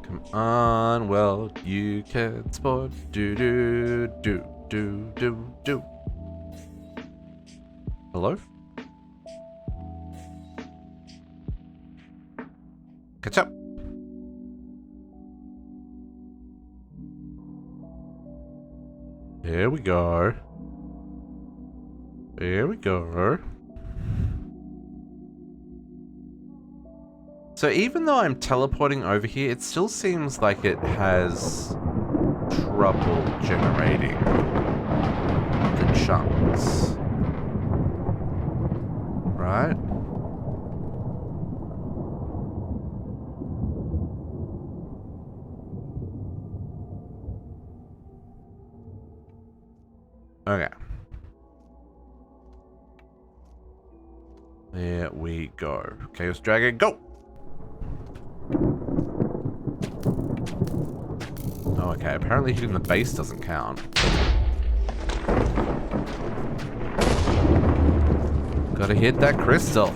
Come on, well, you can sport. Do. Hello? Catch up. There we go. There we go. So even though I'm teleporting over here, it still seems like it has trouble generating the chunks. Right? Okay. There we go. Chaos Dragon, go! Oh, okay. Apparently hitting the base doesn't count. Gotta hit that crystal.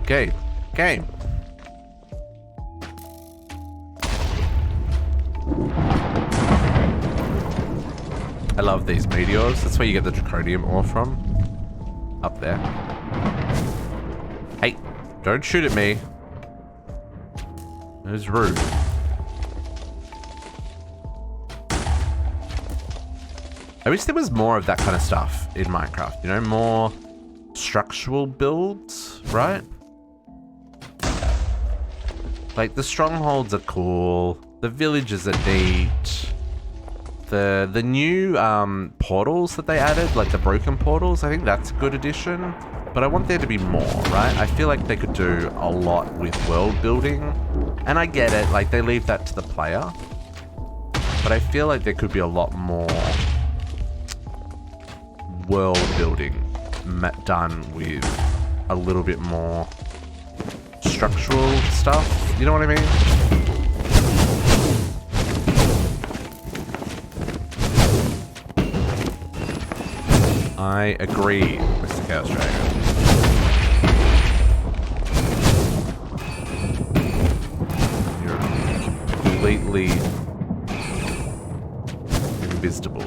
Okay. Game. I love these meteors. That's where you get the draconium ore from. Up there. Hey, don't shoot at me. That is rude. I wish there was more of that kind of stuff in Minecraft. You know, more structural builds, right? Like, the strongholds are cool. The villages are neat. The new portals that they added, like the broken portals, I think that's a good addition. But I want there to be more, right? I feel like they could do a lot with world building. And I get it, like they leave that to the player. But I feel like there could be a lot more world building done with a little bit more structural stuff. You know what I mean? I agree, Mr. Chaos Dragon. You're completely invisible.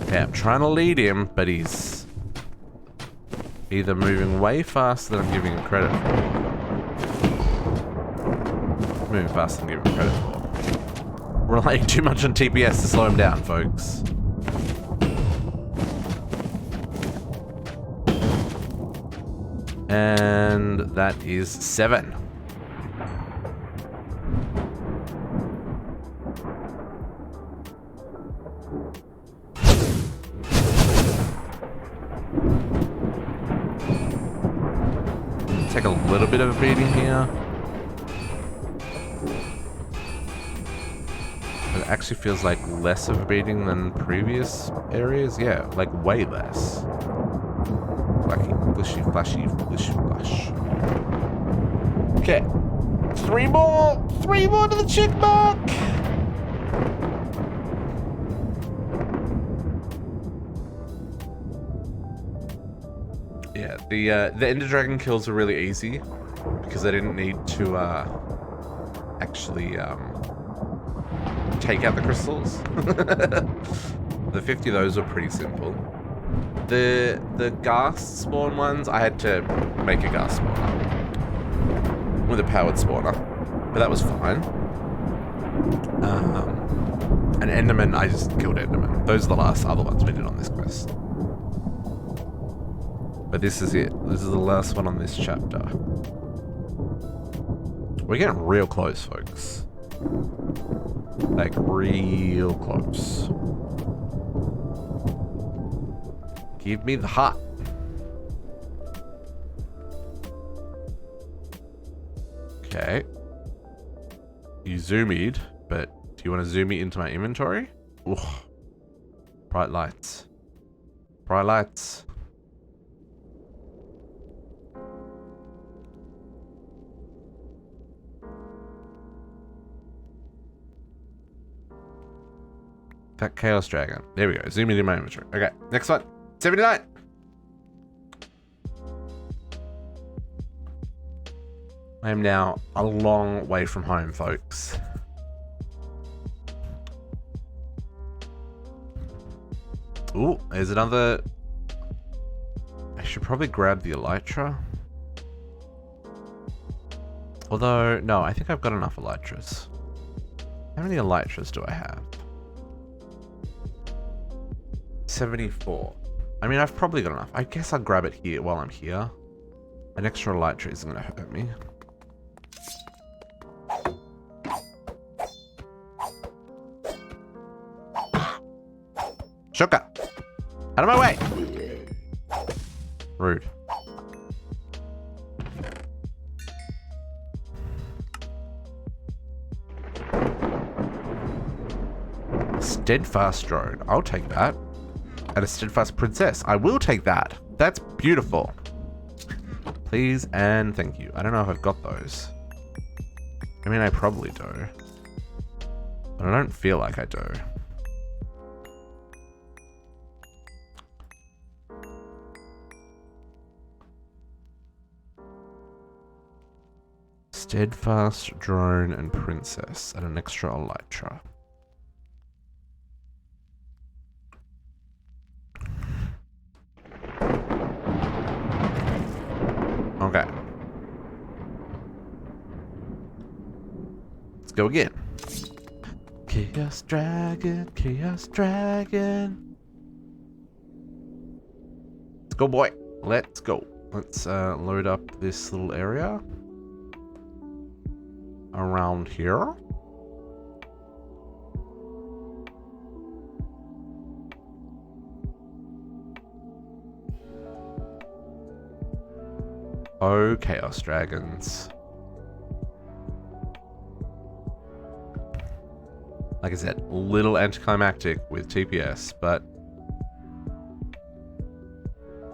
Okay, I'm trying to lead him, but he's either moving way faster than I'm giving him credit for. Moving faster than I'm giving him credit for. Relying too much on TPS to slow him down, folks. And that is 7. Take a little bit of a beating here. But it actually feels like less of a beating than previous areas. Yeah, like way less. Flashy, flashy, flashy, flash. Okay. 3 more! 3 more to the check mark! Yeah, the Ender Dragon kills are really easy because I didn't need to actually take out the crystals. The 50 of those were pretty simple. The ghast spawn ones, I had to make a ghast spawner with a powered spawner, but that was fine. And Enderman, I just killed Enderman. Those are the last other ones we did on this quest. But this is it. This is the last one on this chapter. We're getting real close, folks. Like, real close. Give me the heart. Okay. You zoomed, but do you want to zoom me into my inventory? Ooh. Bright lights. Bright lights. That Chaos Dragon. There we go. Zoom into my inventory. Okay, next one. 79. I am now a long way from home, folks. Ooh, there's another. I should probably grab the Elytra. Although, no, I think I've got enough Elytras. How many Elytras do I have? 74. I mean, I've probably got enough. I guess I'll grab it here while I'm here. An extra Elytra isn't going to hurt me. Shuka! Out of my way! Rude. Steadfast drone. I'll take that. And a steadfast princess. I will take that. That's beautiful. Please and thank you. I don't know if I've got those. I mean, I probably do. But I don't feel like I do. Steadfast drone and princess and an extra Elytra. Okay. Let's go again. Chaos Dragon, Chaos Dragon. Let's go, boy. Let's go. Let's load up this little area. Around here. Oh, Chaos Dragons. Like I said, a little anticlimactic with TPS, but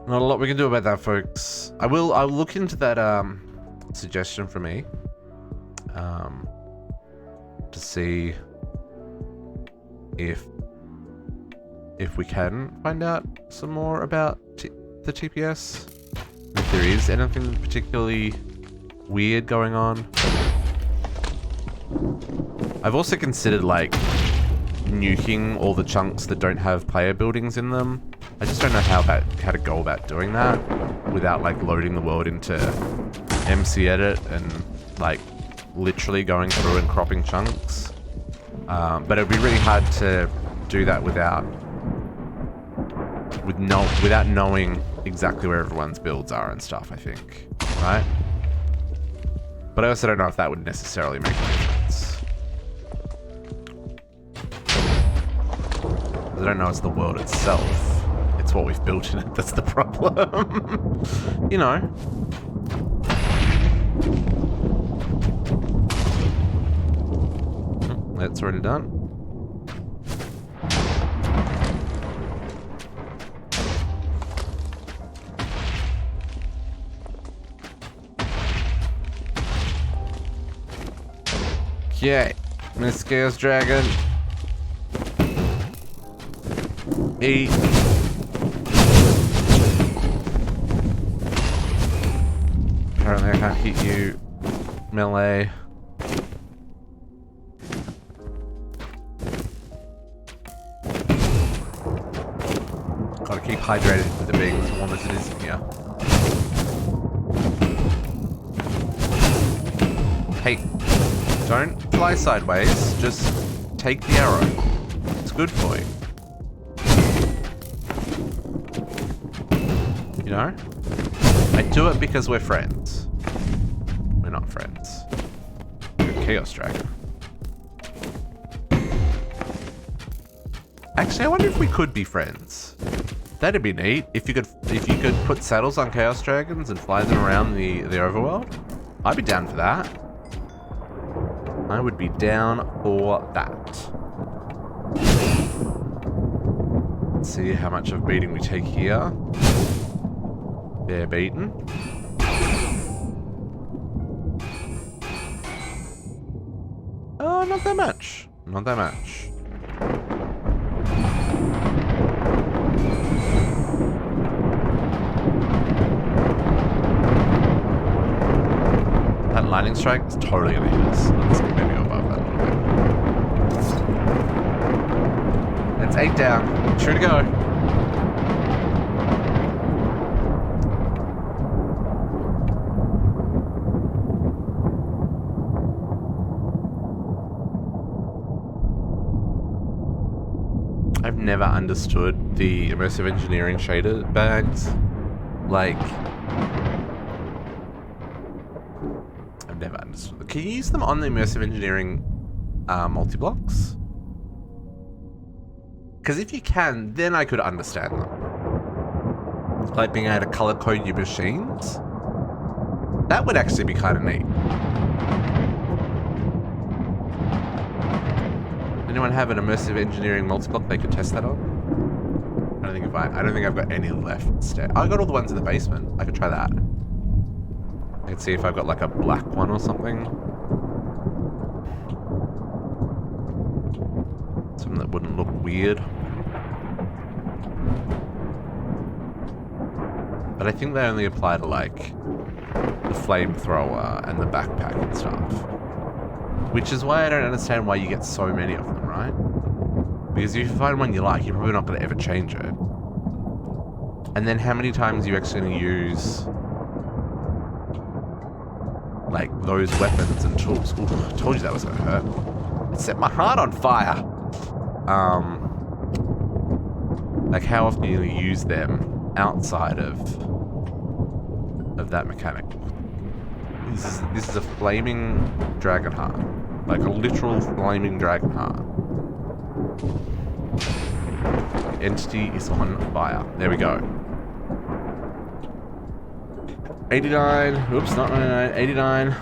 not a lot we can do about that, folks. I'll look into that suggestion for me. To see if we can find out some more about the TPS. If there is anything particularly weird going on. I've also considered like nuking all the chunks that don't have player buildings in them. I just don't know how to go about doing that without like loading the world into MC Edit and like literally going through and cropping chunks. But it'd be really hard to do that without without knowing exactly where everyone's builds are and stuff, I think. Right? But I also don't know if that would necessarily make a difference. I don't know it's the world itself. It's what we've built in it that's the problem. You know. That's already done. Okay, Miss Chaos Dragon. Eat. Apparently I can't hit you. Melee. Gotta keep hydrated with it being as warm as it is in here. Hey. Don't fly sideways, just take the arrow. It's good for you. You know? I do it because we're friends. We're not friends. You're a Chaos Dragon. Actually, I wonder if we could be friends. That'd be neat. If you could put saddles on Chaos Dragons and fly them around the overworld. I'd be down for that. I would be down for that. Let's see how much of beating we take here. They're beaten. Oh, not that much. Not that much. That lightning strike is totally gonna hit us. Let's maybe go above that a little bit. That's 8 down. Sure to go. I've never understood the immersive engineering shader bags. Like, never understood. Can you use them on the immersive engineering multi-blocks? Because if you can, then I could understand them. Like being able to color code your machines. That would actually be kind of neat. Anyone have an immersive engineering multi-block they could test that on? I don't think I've got any left. I got all the ones in the basement. I could try that. Let's see if I've got like a black one or something. Something that wouldn't look weird. But I think they only apply to like the flamethrower and the backpack and stuff. Which is why I don't understand why you get so many of them, right? Because if you find one you like, you're probably not going to ever change it. And then how many times are you actually going to use like those weapons and tools? Ooh, I told you that was gonna hurt. It set my heart on fire. Like how often do you use them outside of that mechanic? This is a flaming dragon heart, like a literal flaming dragon heart. The entity is on fire. There we go. 89. Oops, not 99. 89.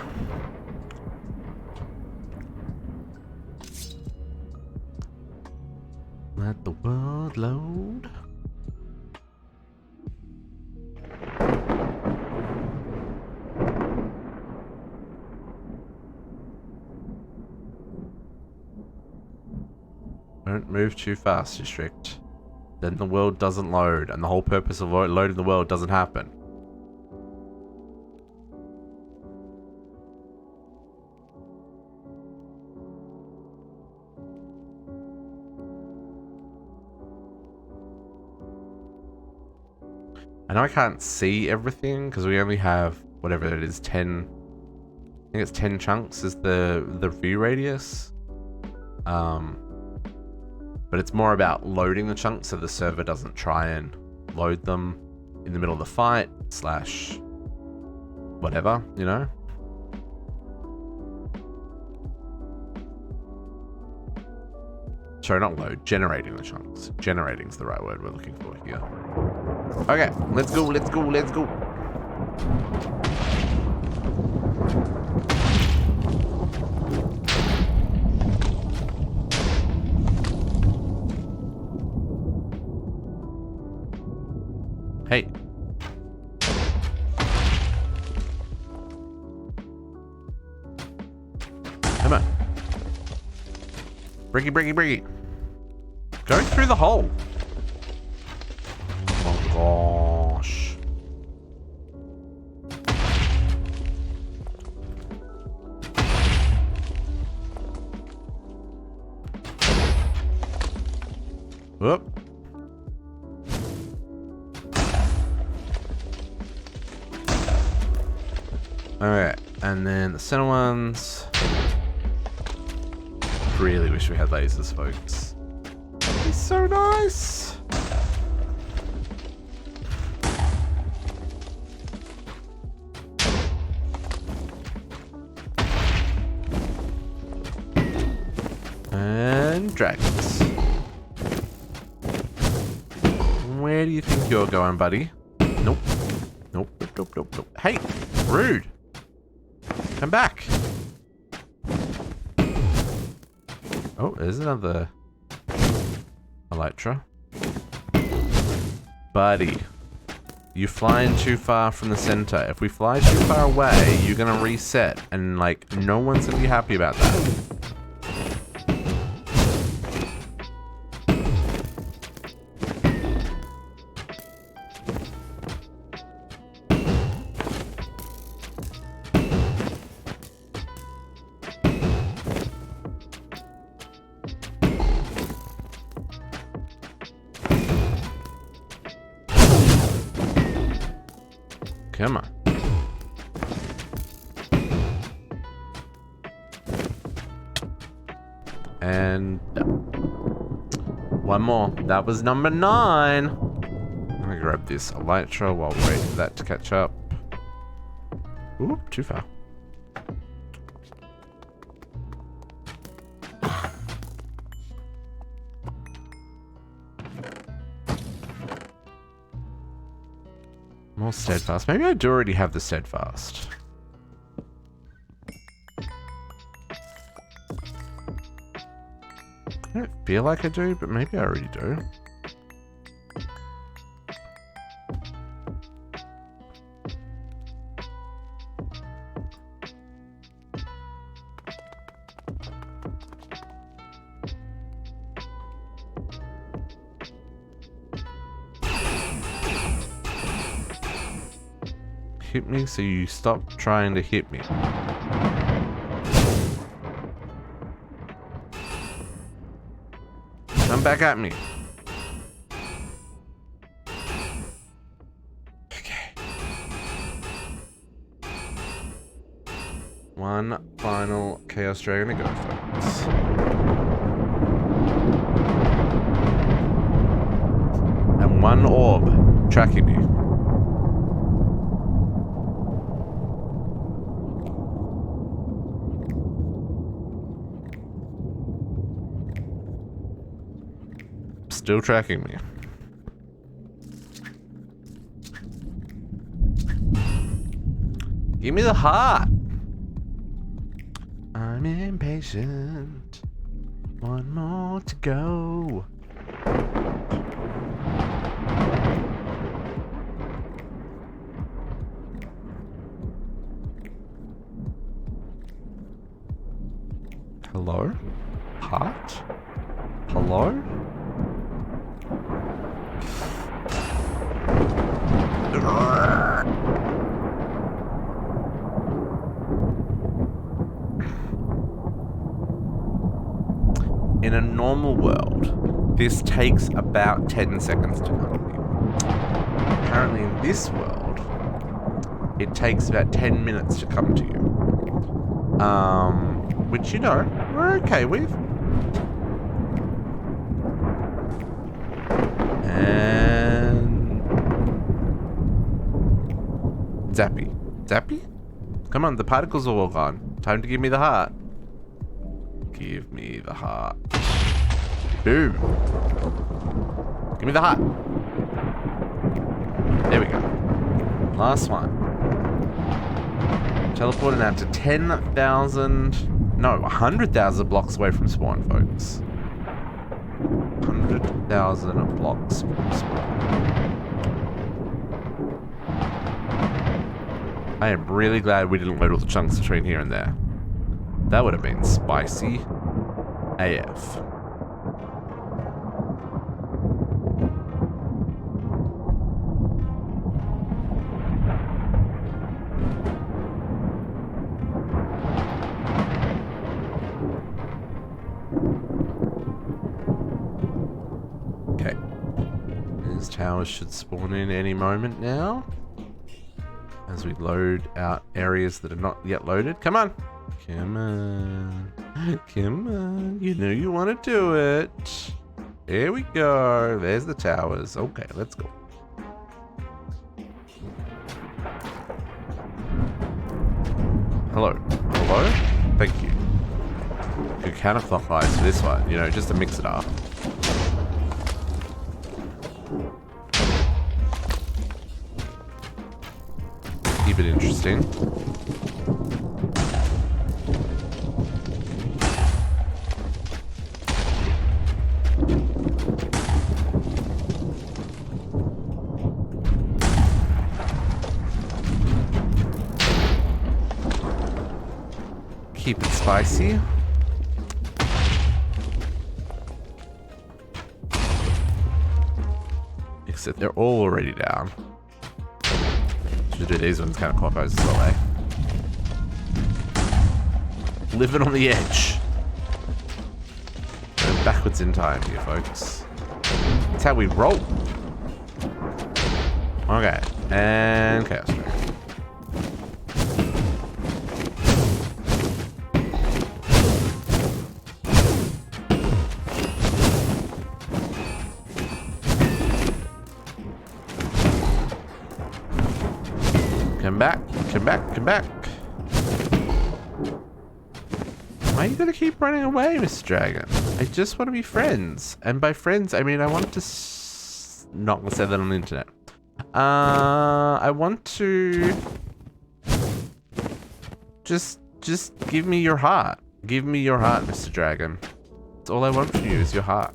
Let the world load. Don't move too fast, District. Then the world doesn't load, and the whole purpose of loading the world doesn't happen. I know I can't see everything because we only have whatever it is, 10. I think it's 10 chunks is the view radius. But it's more about loading the chunks so the server doesn't try and load them in the middle of the fight / whatever, you know. Sorry, not load, generating the chunks. Generating's the right word we're looking for here. Okay, let's go, let's go, let's go. Hey. Come on. Briggy, briggy, briggy. Go through the hole. Oh gosh. Whoop. Alright, and then the center ones. Really wish we had lasers, folks. That'd be so nice. And dragons. Where do you think you're going, buddy? Nope. Nope, nope, nope, nope, nope. Hey, rude. Come back. Oh, there's another Elytra. Buddy, you're flying too far from the center. If we fly too far away, you're gonna reset, and like no one's gonna be happy about that. Come on. And one more. That was number 9. I'm gonna grab this Elytra while we wait for that to catch up. Oop, too far. More steadfast. Maybe I do already have the steadfast. I don't feel like I do, but maybe I already do. Hit me so you stop trying to hit me. Come back at me. Okay. One final Chaos Dragon to go, folks. And one orb tracking me. Still tracking me. Give me the heart. I'm impatient. One more to go. Hello? Heart? Hello? In a normal world, this takes about 10 seconds to come to you. Apparently in this world, it takes about 10 minutes to come to you. Which, you know, we're okay with. And Zappy. Zappy? Come on, the particles are all gone. Time to give me the heart. Give me the heart. Boom. Give me the heart. There we go. Last one. Teleporting out to 10,000... No, 100,000 blocks away from spawn, folks. 100,000 blocks from spawn. I am really glad we didn't load all the chunks between here and there. That would have been spicy AF. Okay. These towers should spawn in any moment now. As we load out areas that are not yet loaded. Come on. Come on. Come on. You know you want to do it. There we go. There's the towers. Okay, let's go. Hello. Hello? Thank you. Could counterclockwise for this one, you know, just to mix it up. Keep it interesting. Keep it spicy. Except they're all already down. Should do these ones kind of clockwise as well, eh? Living on the edge. Going backwards in time here, folks. That's how we roll. Okay, and chaos. Come back, come back, come back. Why are you gonna keep running away, Mr. Dragon? I just want to be friends. And by friends, I mean I want to... not gonna say that on the internet. I want to... Just give me your heart. Give me your heart, Mr. Dragon. That's all I want from you is your heart.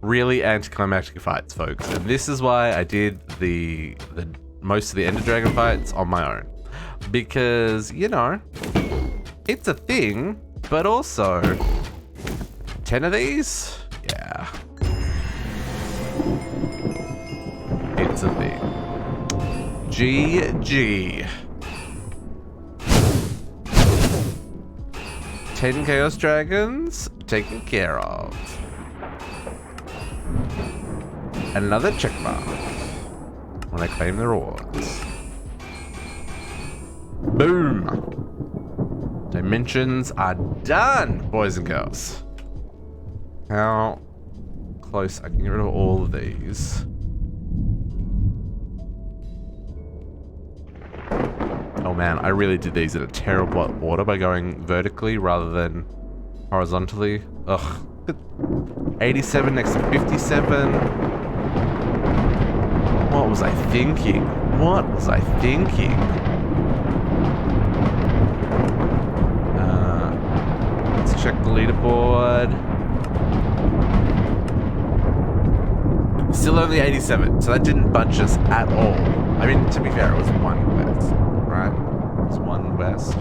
Really anticlimactic fights, folks, and this is why I did the most of the Ender Dragon fights on my own, because you know it's a thing, but also 10 of these, yeah, it's a thing. GG. 10 Chaos Dragons taken care of. Another check mark when I claim the rewards. Boom! Dimensions are done, boys and girls. How close? I can get rid of all of these. Oh man, I really did these in a terrible order by going vertically rather than horizontally. Ugh. 87 next to 57. What was I thinking? What was I thinking? Let's check the leaderboard. Still only 87, so that didn't budge us at all. I mean, to be fair, it was one west, right? It was one west.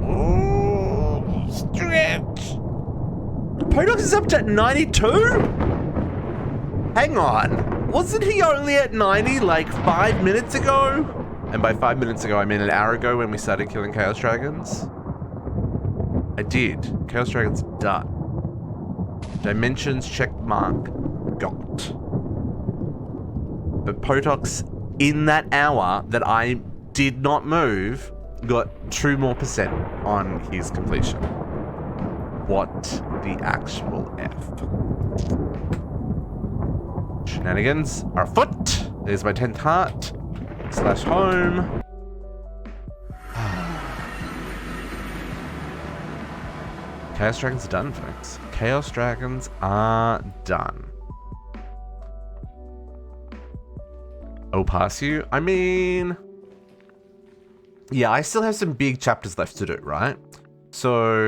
Oh, stretch! Potox is up to 92? Hang on, wasn't he only at 90 like 5 minutes ago? And by 5 minutes ago, I mean an hour ago when we started killing Chaos Dragons. I did. Chaos Dragons done. Dimensions check mark got. But Potox in that hour that I did not move, got 2% more on his completion. What the actual F? Shenanigans are afoot. There's my 10th heart. / home. Chaos Dragons are done, folks. Chaos Dragons are done. I'll pass you. I mean... yeah, I still have some big chapters left to do, right? So,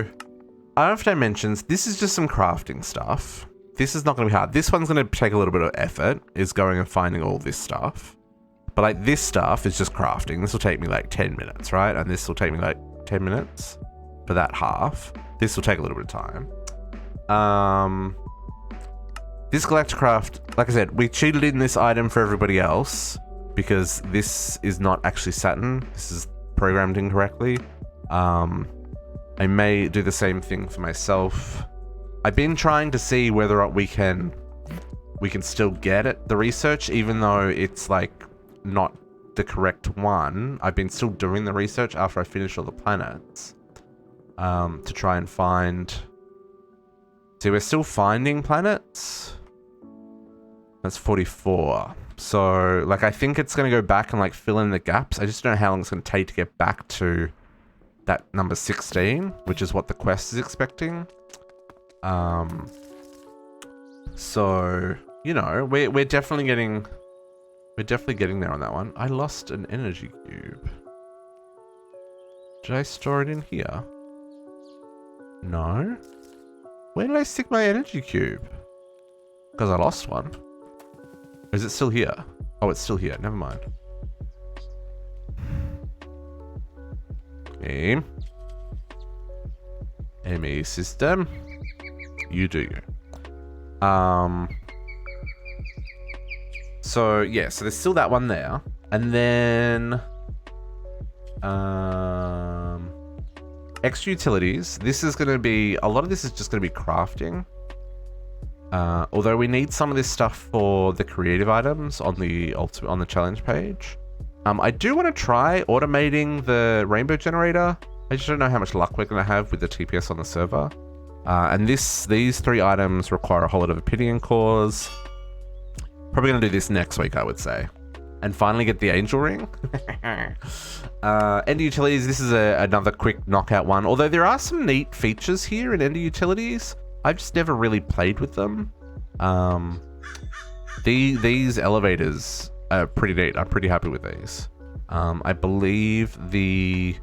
I don't know if I mentioned, this is just some crafting stuff. This is not going to be hard. This one's going to take a little bit of effort, is going and finding all this stuff. But like this stuff is just crafting. This will take me like 10 minutes, right? And this will take me like 10 minutes for that half. This will take a little bit of time. This Galacticraft, like I said, we cheated in this item for everybody else because this is not actually Saturn. This is programmed incorrectly. I may do the same thing for myself. I've been trying to see whether or not we can still get it, the research, even though it's like not the correct one. I've been still doing the research after I finish all the planets to try and find. See, we're still finding planets. That's 44. So, like, I think it's going to go back and, like, fill in the gaps. I just don't know how long it's going to take to get back to that number 16, which is what the quest is expecting. So, you know, we're definitely getting there on that one. I lost an energy cube. Did I store it in here? No. Where did I stick my energy cube? Because I lost one. Or is it still here? Oh, it's still here. Never mind. Okay. ME system. You do you. So, yeah. So there's still that one there. And then... extra utilities. This is going to be... a lot of this is just going to be crafting. Although we need some of this stuff for the creative items on the challenge page. I do want to try automating the rainbow generator. I just don't know how much luck we're going to have with the TPS on the server. And these 3 items require a whole lot of opinion cores. Probably going to do this next week, I would say. And finally get the angel ring. Ender utilities, this is another quick knockout one. Although there are some neat features here in Ender utilities. I've just never really played with them. These elevators are pretty neat. I'm pretty happy with these. I believe the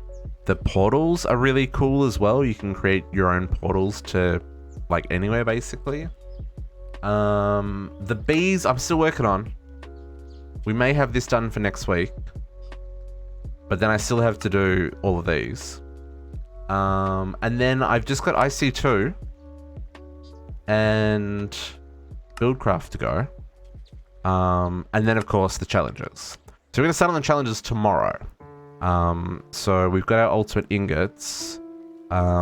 portals are really cool as well. You can create your own portals to like anywhere basically. The bees I'm still working on. We may have this done for next week. But then I still have to do all of these. And then I've just got IC2 and Buildcraft to go. And then of course the challenges. So we're going to start on the challenges tomorrow. So we've got our ultimate ingots. I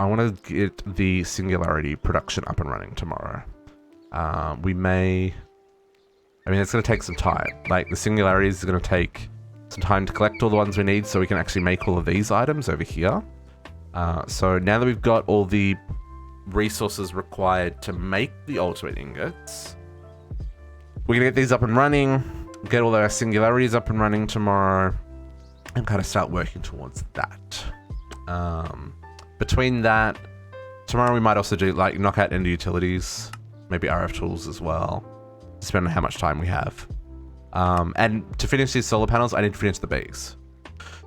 want to get the singularity production up and running tomorrow. We may... I mean, it's going to take some time. Like, the singularities is going to take some time to collect all the ones we need so we can actually make all of these items over here. So now that we've got all the resources required to make the ultimate ingots, we're going to get these up and running, get all our singularities up and running tomorrow, and kind of start working towards that. Between that, tomorrow we might also do, like, knock out Ender utilities, maybe RF tools as well, depending on how much time we have. And to finish these solar panels, I need to finish the bees.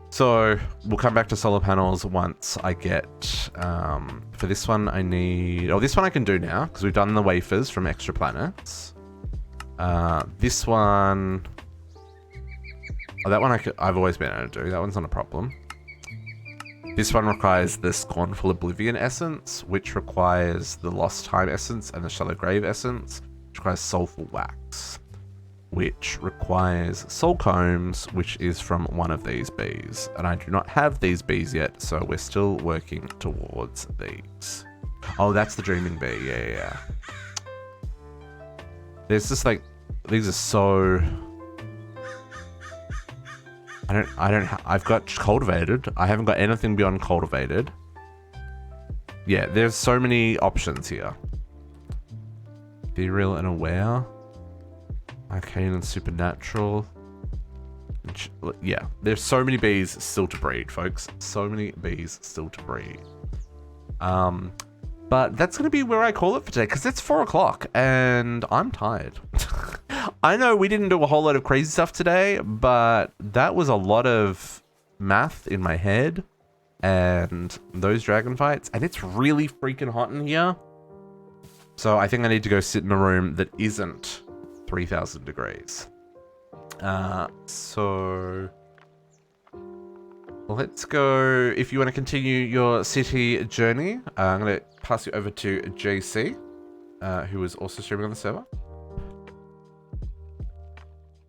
So we'll come back to solar panels once I get, for this one I need, oh, this one I can do now because we've done the wafers from extra planets. This one, oh, that one I've always been able to do. That one's not a problem. This one requires the Scornful Oblivion essence, which requires the Lost Time essence and the Shallow Grave essence, which requires Soulful Wax, which requires Soul Combs, which is from one of these bees. And I do not have these bees yet, so we're still working towards these. Oh, that's the Dreaming Bee. Yeah. There's just like, these are so... I've got cultivated. I haven't got anything beyond cultivated. Yeah, there's so many options here. Ethereal and aware. Arcane and supernatural. Yeah, there's so many bees still to breed, folks. So many bees still to breed. But that's going to be where I call it for today, because it's 4 o'clock and I'm tired. I know we didn't do a whole lot of crazy stuff today, but that was a lot of math in my head and those dragon fights, and it's really freaking hot in here. So I think I need to go sit in a room that isn't 3,000 degrees. So let's go. If you want to continue your city journey, I'm going to pass you over to JC, who is also streaming on the server.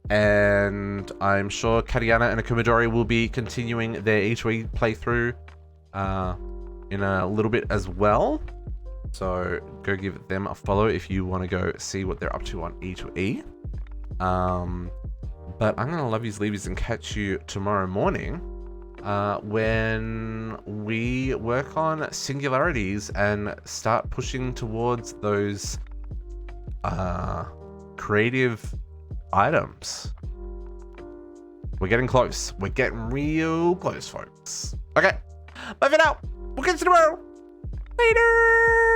And I'm sure Katiana and Akumidori will be continuing their E2E playthrough in a little bit as well. So go give them a follow if you want to go see what they're up to on E2E. But I'm going to love yous, leave yous, and catch you tomorrow morning when we work on singularities and start pushing towards those creative items. We're getting close. We're getting real close, folks. Okay. Bye for now. We'll catch you tomorrow. Later.